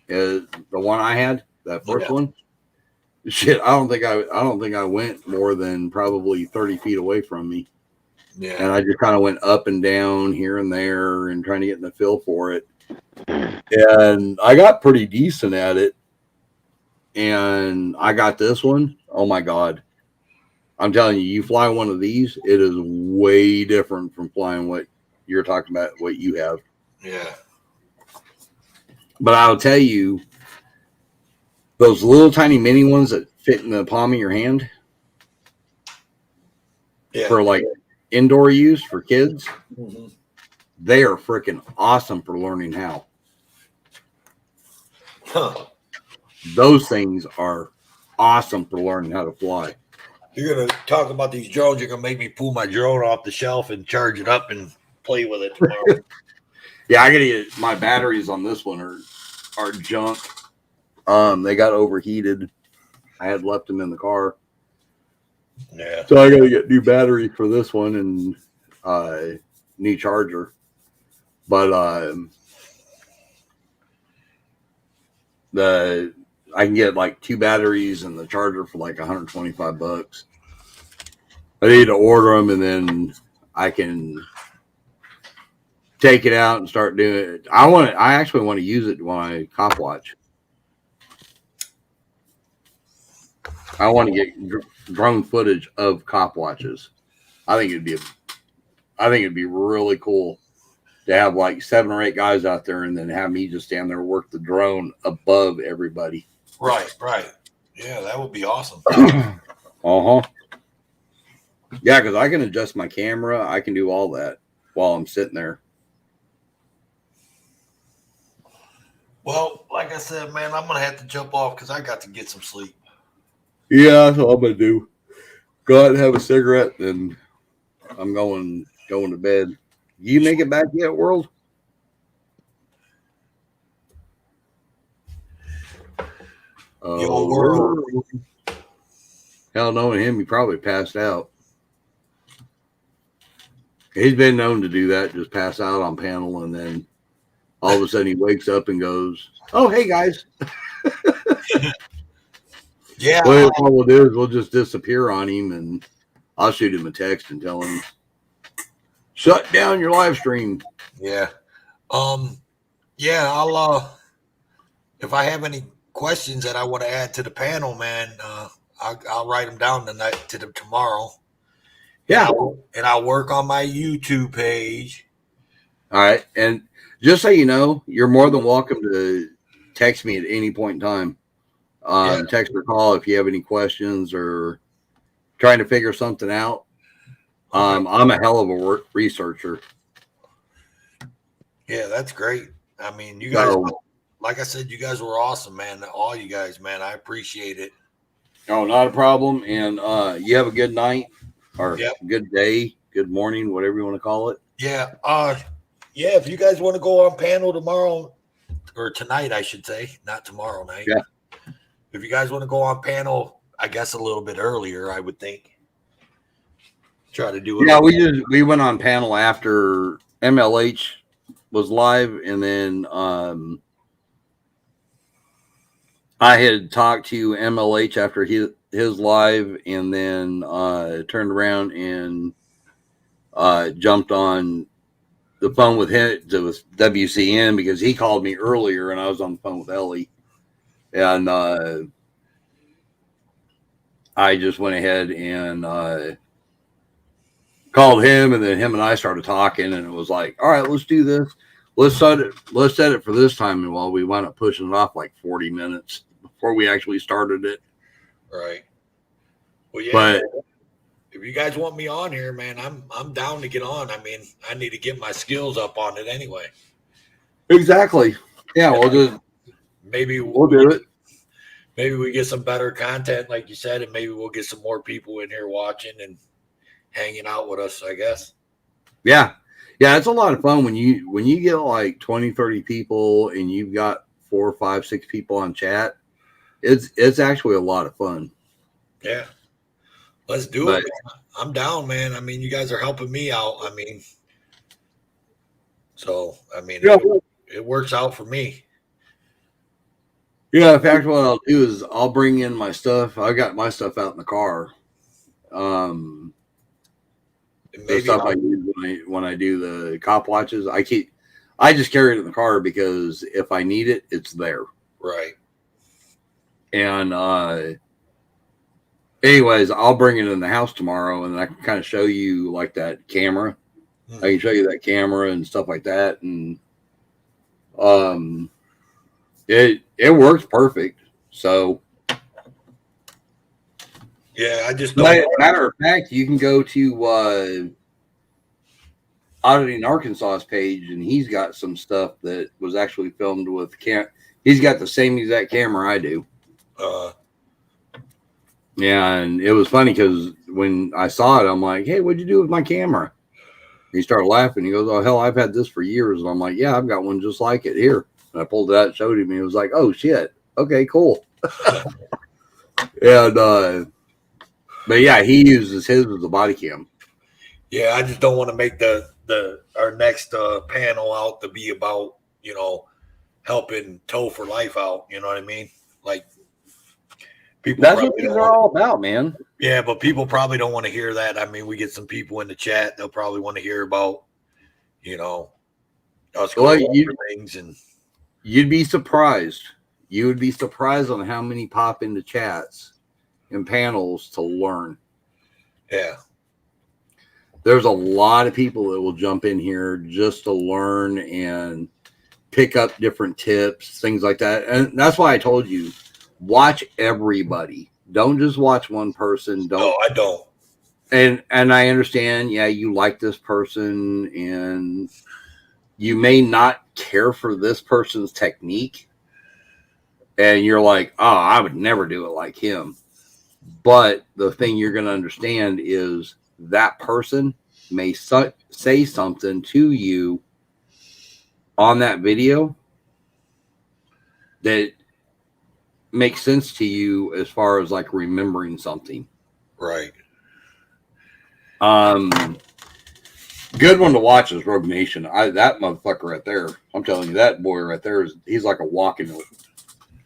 The one I had, that first one. Shit, I don't think I went more than probably 30 feet away from me. Yeah. And I just kind of went up and down here and there and trying to get in the feel for it. And I got pretty decent at it. And I got this one. Oh my God. I'm telling you, you fly one of these, it is way different from flying what you're talking about, what you have. Yeah. But I'll tell you, those little tiny mini ones that fit in the palm of your hand for like indoor use for kids, they are freaking awesome for learning how. Huh. Those things are awesome for learning how to fly. You're going to talk about these drones. You're going to make me pull my drone off the shelf and charge it up and play with it tomorrow. Yeah, I got to get my batteries on this one are junk. They got overheated. I had left them in the car. Yeah. So I got to get new batteries for this one and new charger. But I can get like 2 batteries and the charger for like $125. I need to order them and then I can take it out and start doing it. I actually want to use it when I cop watch. I want to get drone footage of cop watches. I think it'd be really cool to have like 7 or 8 guys out there and then have me just stand there and work the drone above everybody. Right. Yeah, that would be awesome. Yeah, because I can adjust my camera. I can do all that while I'm sitting there. Well, like I said, man, I'm going to have to jump off because I got to get some sleep. Yeah, that's what I'm going to do. Go out and have a cigarette, and I'm going to bed. You make it back yet, World? Yo, World. Hell, knowing him, he probably passed out. He's been known to do that, just pass out on panel, and then all of a sudden he wakes up and goes, "Oh, hey, guys." Yeah. Well, what we'll do is we'll just disappear on him, and I'll shoot him a text and tell him, "Shut down your live stream." Yeah. Yeah, I'll if I have any questions that I want to add to the panel, man, I'll write them down tomorrow. Yeah. And I'll work on my YouTube page. All right. And just so you know, you're more than welcome to text me at any point in time. Text or call if you have any questions or trying to figure something out. I'm a hell of a researcher. Yeah, that's great. I mean, you guys, like I said, you guys were awesome, man. All you guys, man. I appreciate it. Oh, not a problem. And you have a good night or good day, good morning, whatever you want to call it. Yeah. Yeah, if you guys want to go on panel tomorrow or tonight, I should say, not tomorrow night. Yeah. If you guys want to go on panel, I guess a little bit earlier, I would think. Try to do it. Yeah, we went on panel after MLH was live, and then I had talked to MLH after his live, and then turned around and jumped on the phone with him to WCN because he called me earlier, and I was on the phone with Ellie, and I just went ahead and called him, and then him and I started talking, and it was like, all right, let's do this. Let's set it for this time. And while we wound up pushing it off like 40 minutes before we actually started it. Right. Well, yeah. But if you guys want me on here, man, I'm down to get on. I mean, I need to get my skills up on it anyway. Exactly. Yeah, we'll do it. Maybe we get some better content, like you said, and maybe we'll get some more people in here watching and hanging out with us, I guess. Yeah. Yeah, it's a lot of fun when you get like 20, 30 people and you've got 4, 5, 6 people on chat. It's actually a lot of fun. Yeah. Let's do it. I'm down, man. I mean, you guys are helping me out. I mean, it works out for me. Yeah, in fact, what I'll do is I'll bring in my stuff. I got my stuff out in the car. The stuff I use when I do the cop watches, I just carry it in the car because if I need it, it's there. Right. And anyways, I'll bring it in the house tomorrow, and I can kind of show you like that camera. I can show you that camera and stuff like that, and it works perfect. So. Yeah, I just matter of fact, you can go to Auditing Arkansas's page, and he's got some stuff that was actually filmed with he's got the same exact camera I do. Yeah, and it was funny because when I saw it, I'm like, "Hey, what'd you do with my camera?" And he started laughing. He goes, "Oh hell, I've had this for years." And I'm like, "Yeah, I've got one just like it here." And I pulled it out and showed him, and he was like, "Oh shit, okay, cool." And but yeah, he uses his as a body cam. Yeah, I just don't want to make our next panel out to be about, helping Toe for Life out. You know what I mean? Like people. That's what these are all about, man. Yeah, but people probably don't want to hear that. I mean, we get some people in the chat. They'll probably want to hear about, us going over things, and you'd be surprised. You would be surprised on how many pop into chats and panels to learn. Yeah. There's a lot of people that will jump in here just to learn and pick up different tips, things like that. And that's why I told you, watch everybody. Don't just watch one person. No, I don't. And I understand, yeah, you like this person and you may not care for this person's technique. And you're like, oh, I would never do it like him. But the thing you're going to understand is that person may say something to you on that video that makes sense to you as far as like remembering something. Right. Good one to watch is Rogue Nation. That motherfucker right there, I'm telling you, that boy right there he's like a walking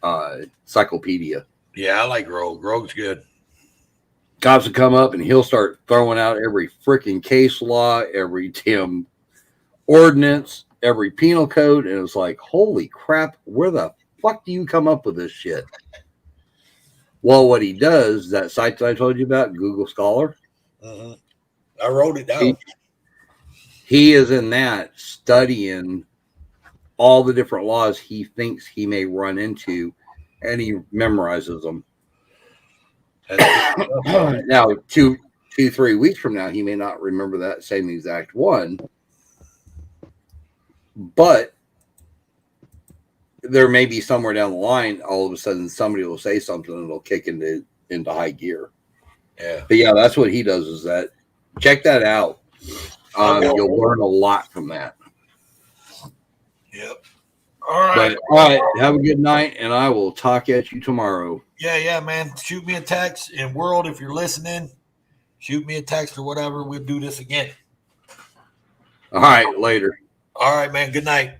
encyclopedia. Yeah, I like Rogue. Rogue's good. Cops will come up and he'll start throwing out every freaking case law, every damn ordinance, every penal code, and it's like, holy crap, where the fuck do you come up with this shit? Well, what he does, that site that I told you about, Google Scholar, I wrote it down. He is in that studying all the different laws he thinks he may run into, and he memorizes them. Now, 2-3 weeks from now, he may not remember that same exact one, but there may be somewhere down the line, all of a sudden somebody will say something and it'll kick into high gear. Yeah. But yeah, that's what he does, is that. Check that out. You'll learn a lot from that. Yep. All right. But, all right. Have a good night, and I will talk at you tomorrow. Yeah, man. Shoot me a text. And World, if you're listening, shoot me a text or whatever. We'll do this again. All right. Later. All right, man. Good night.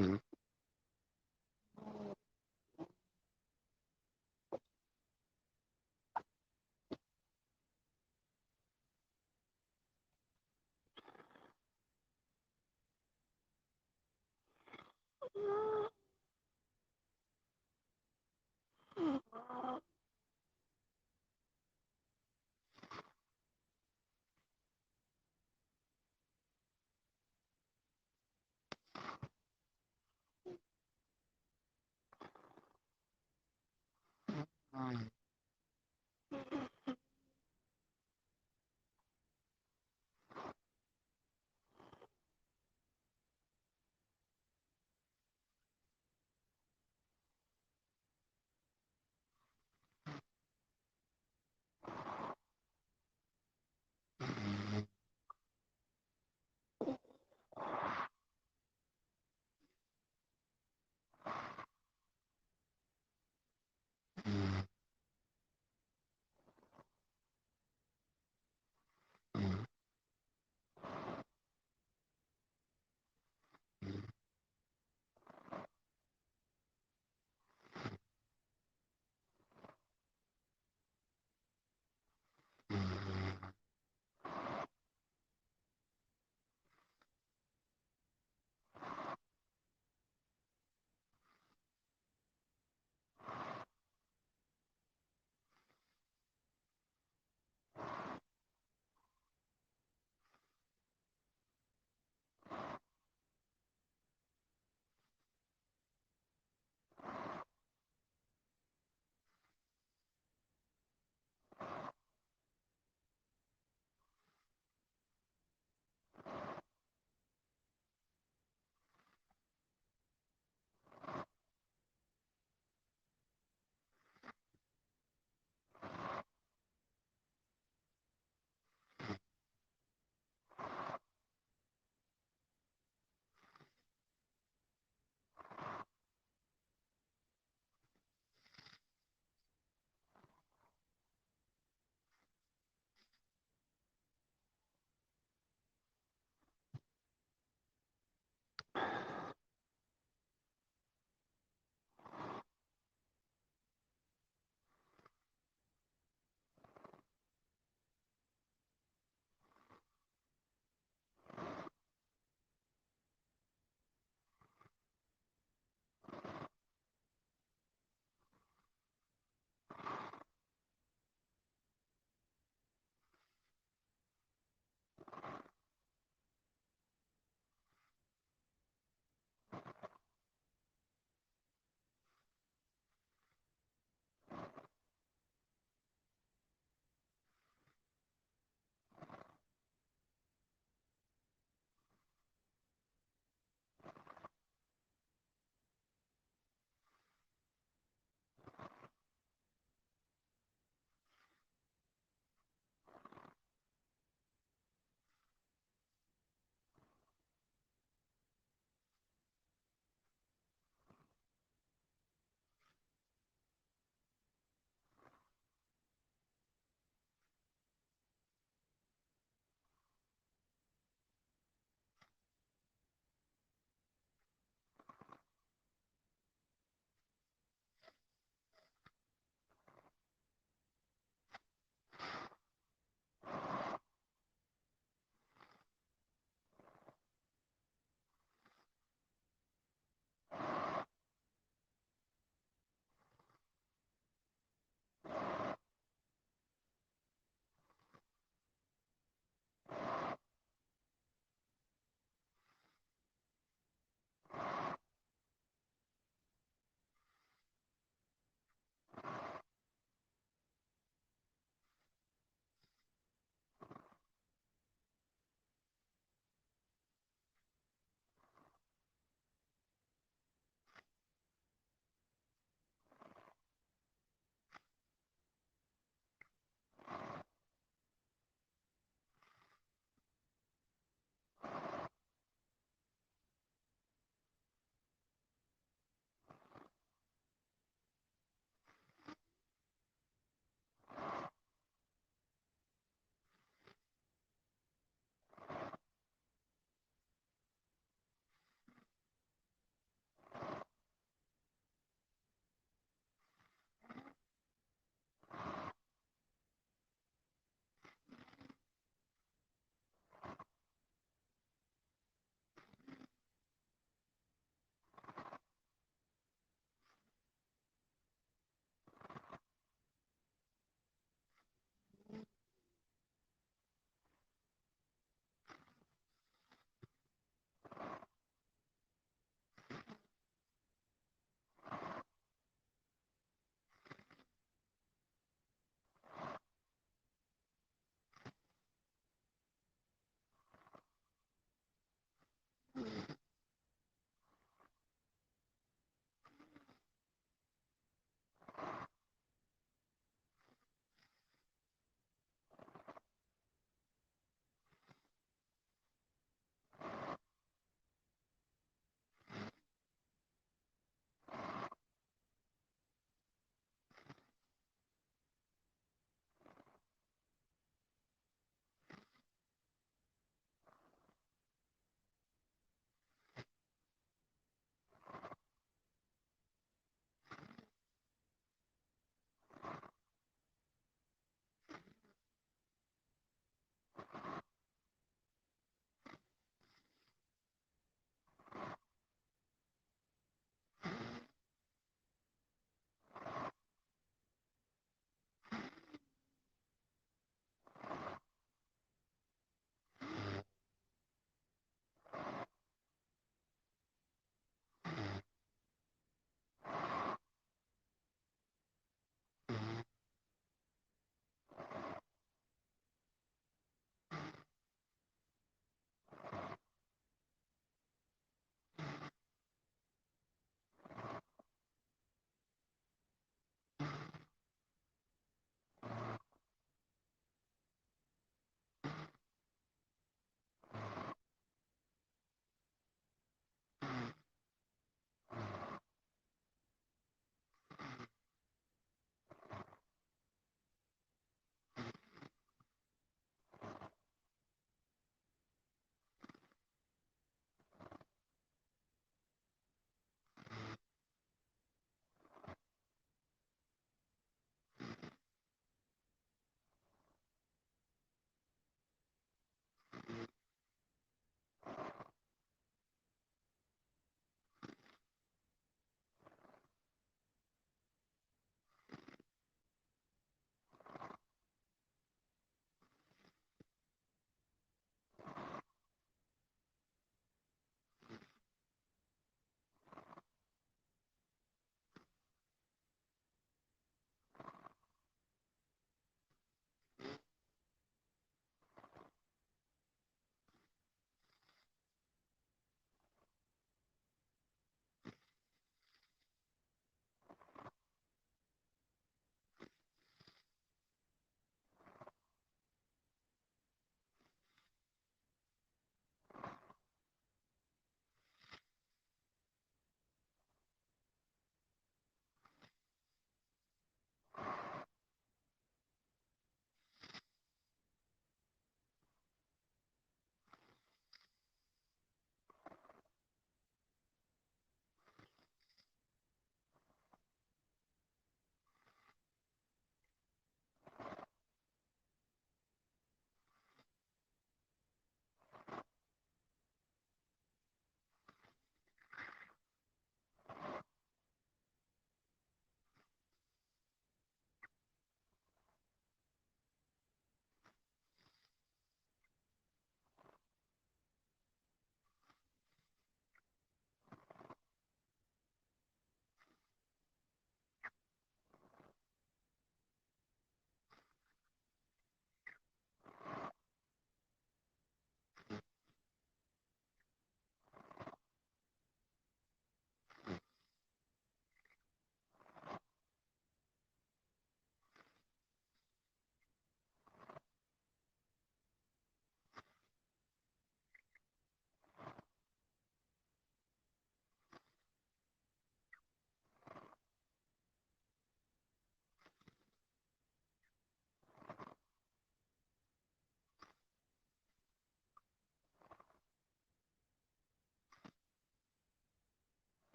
Mhm.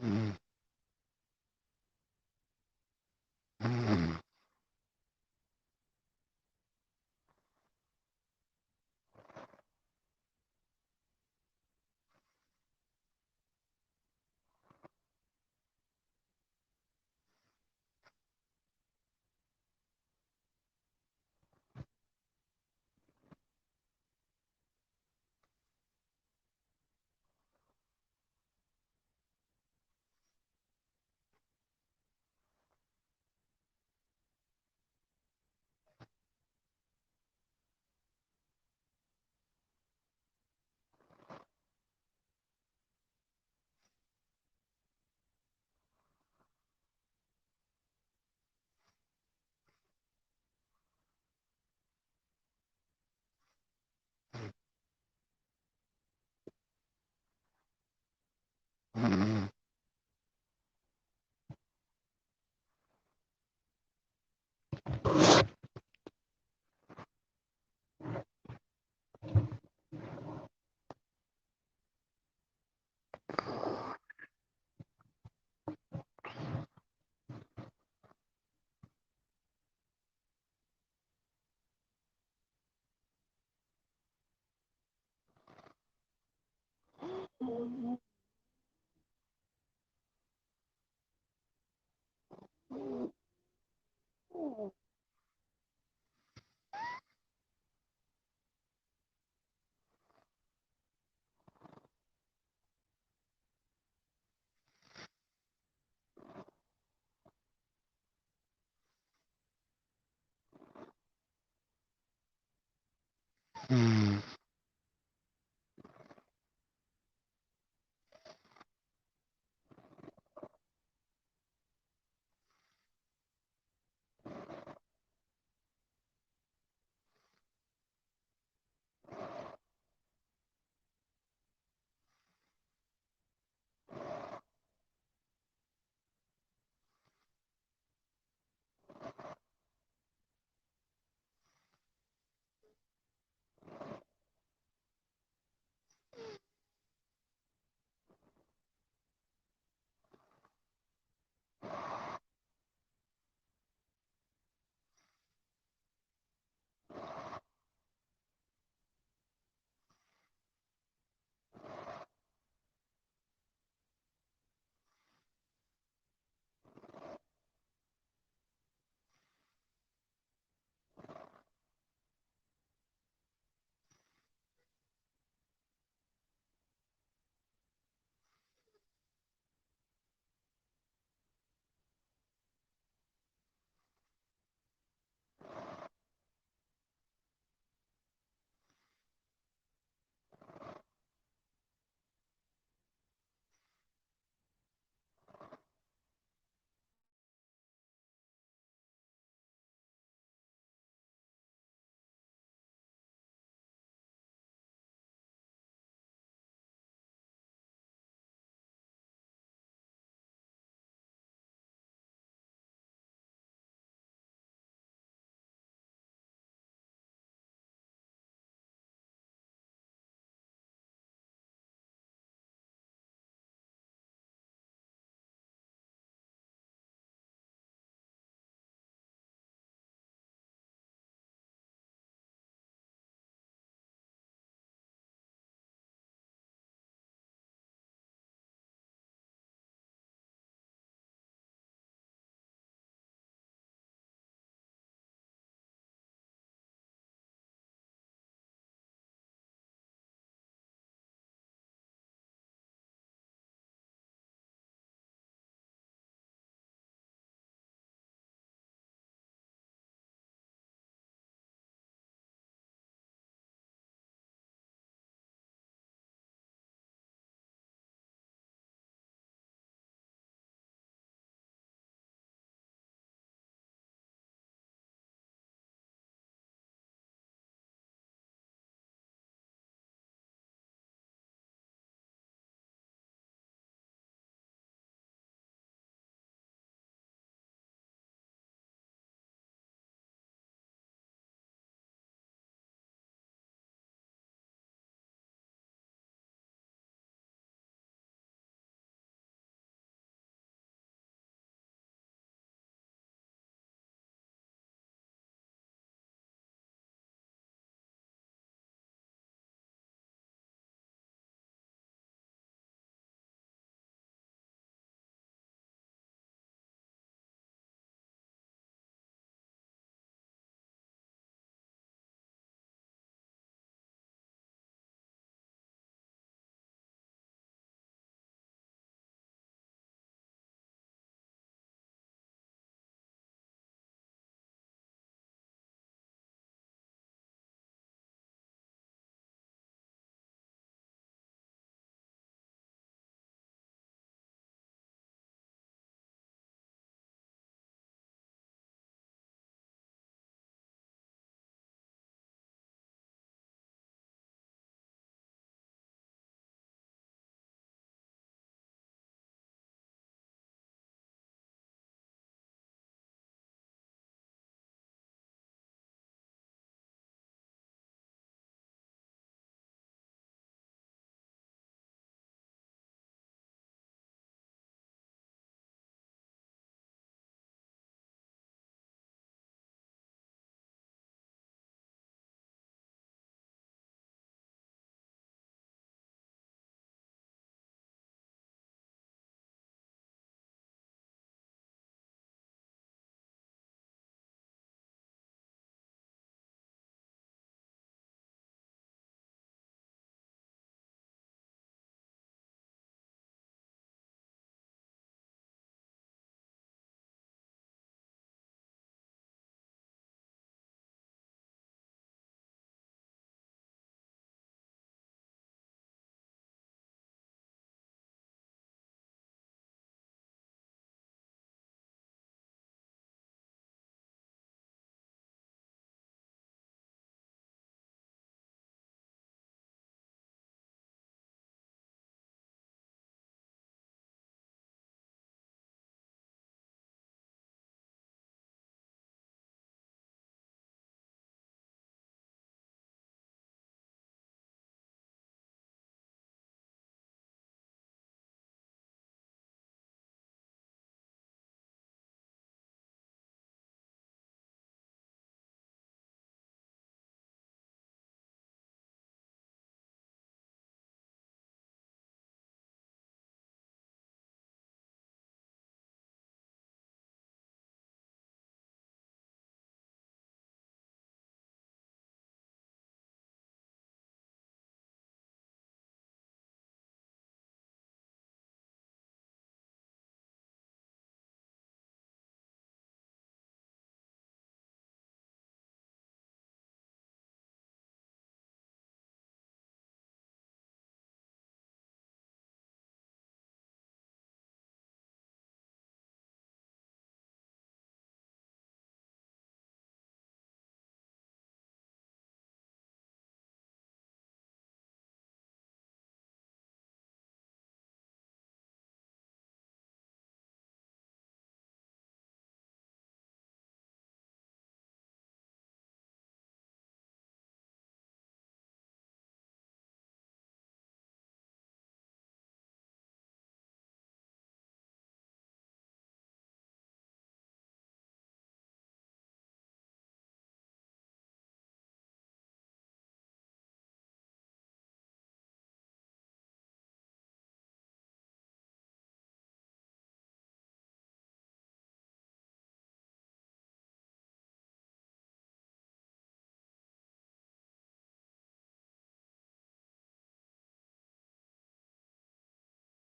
Mm.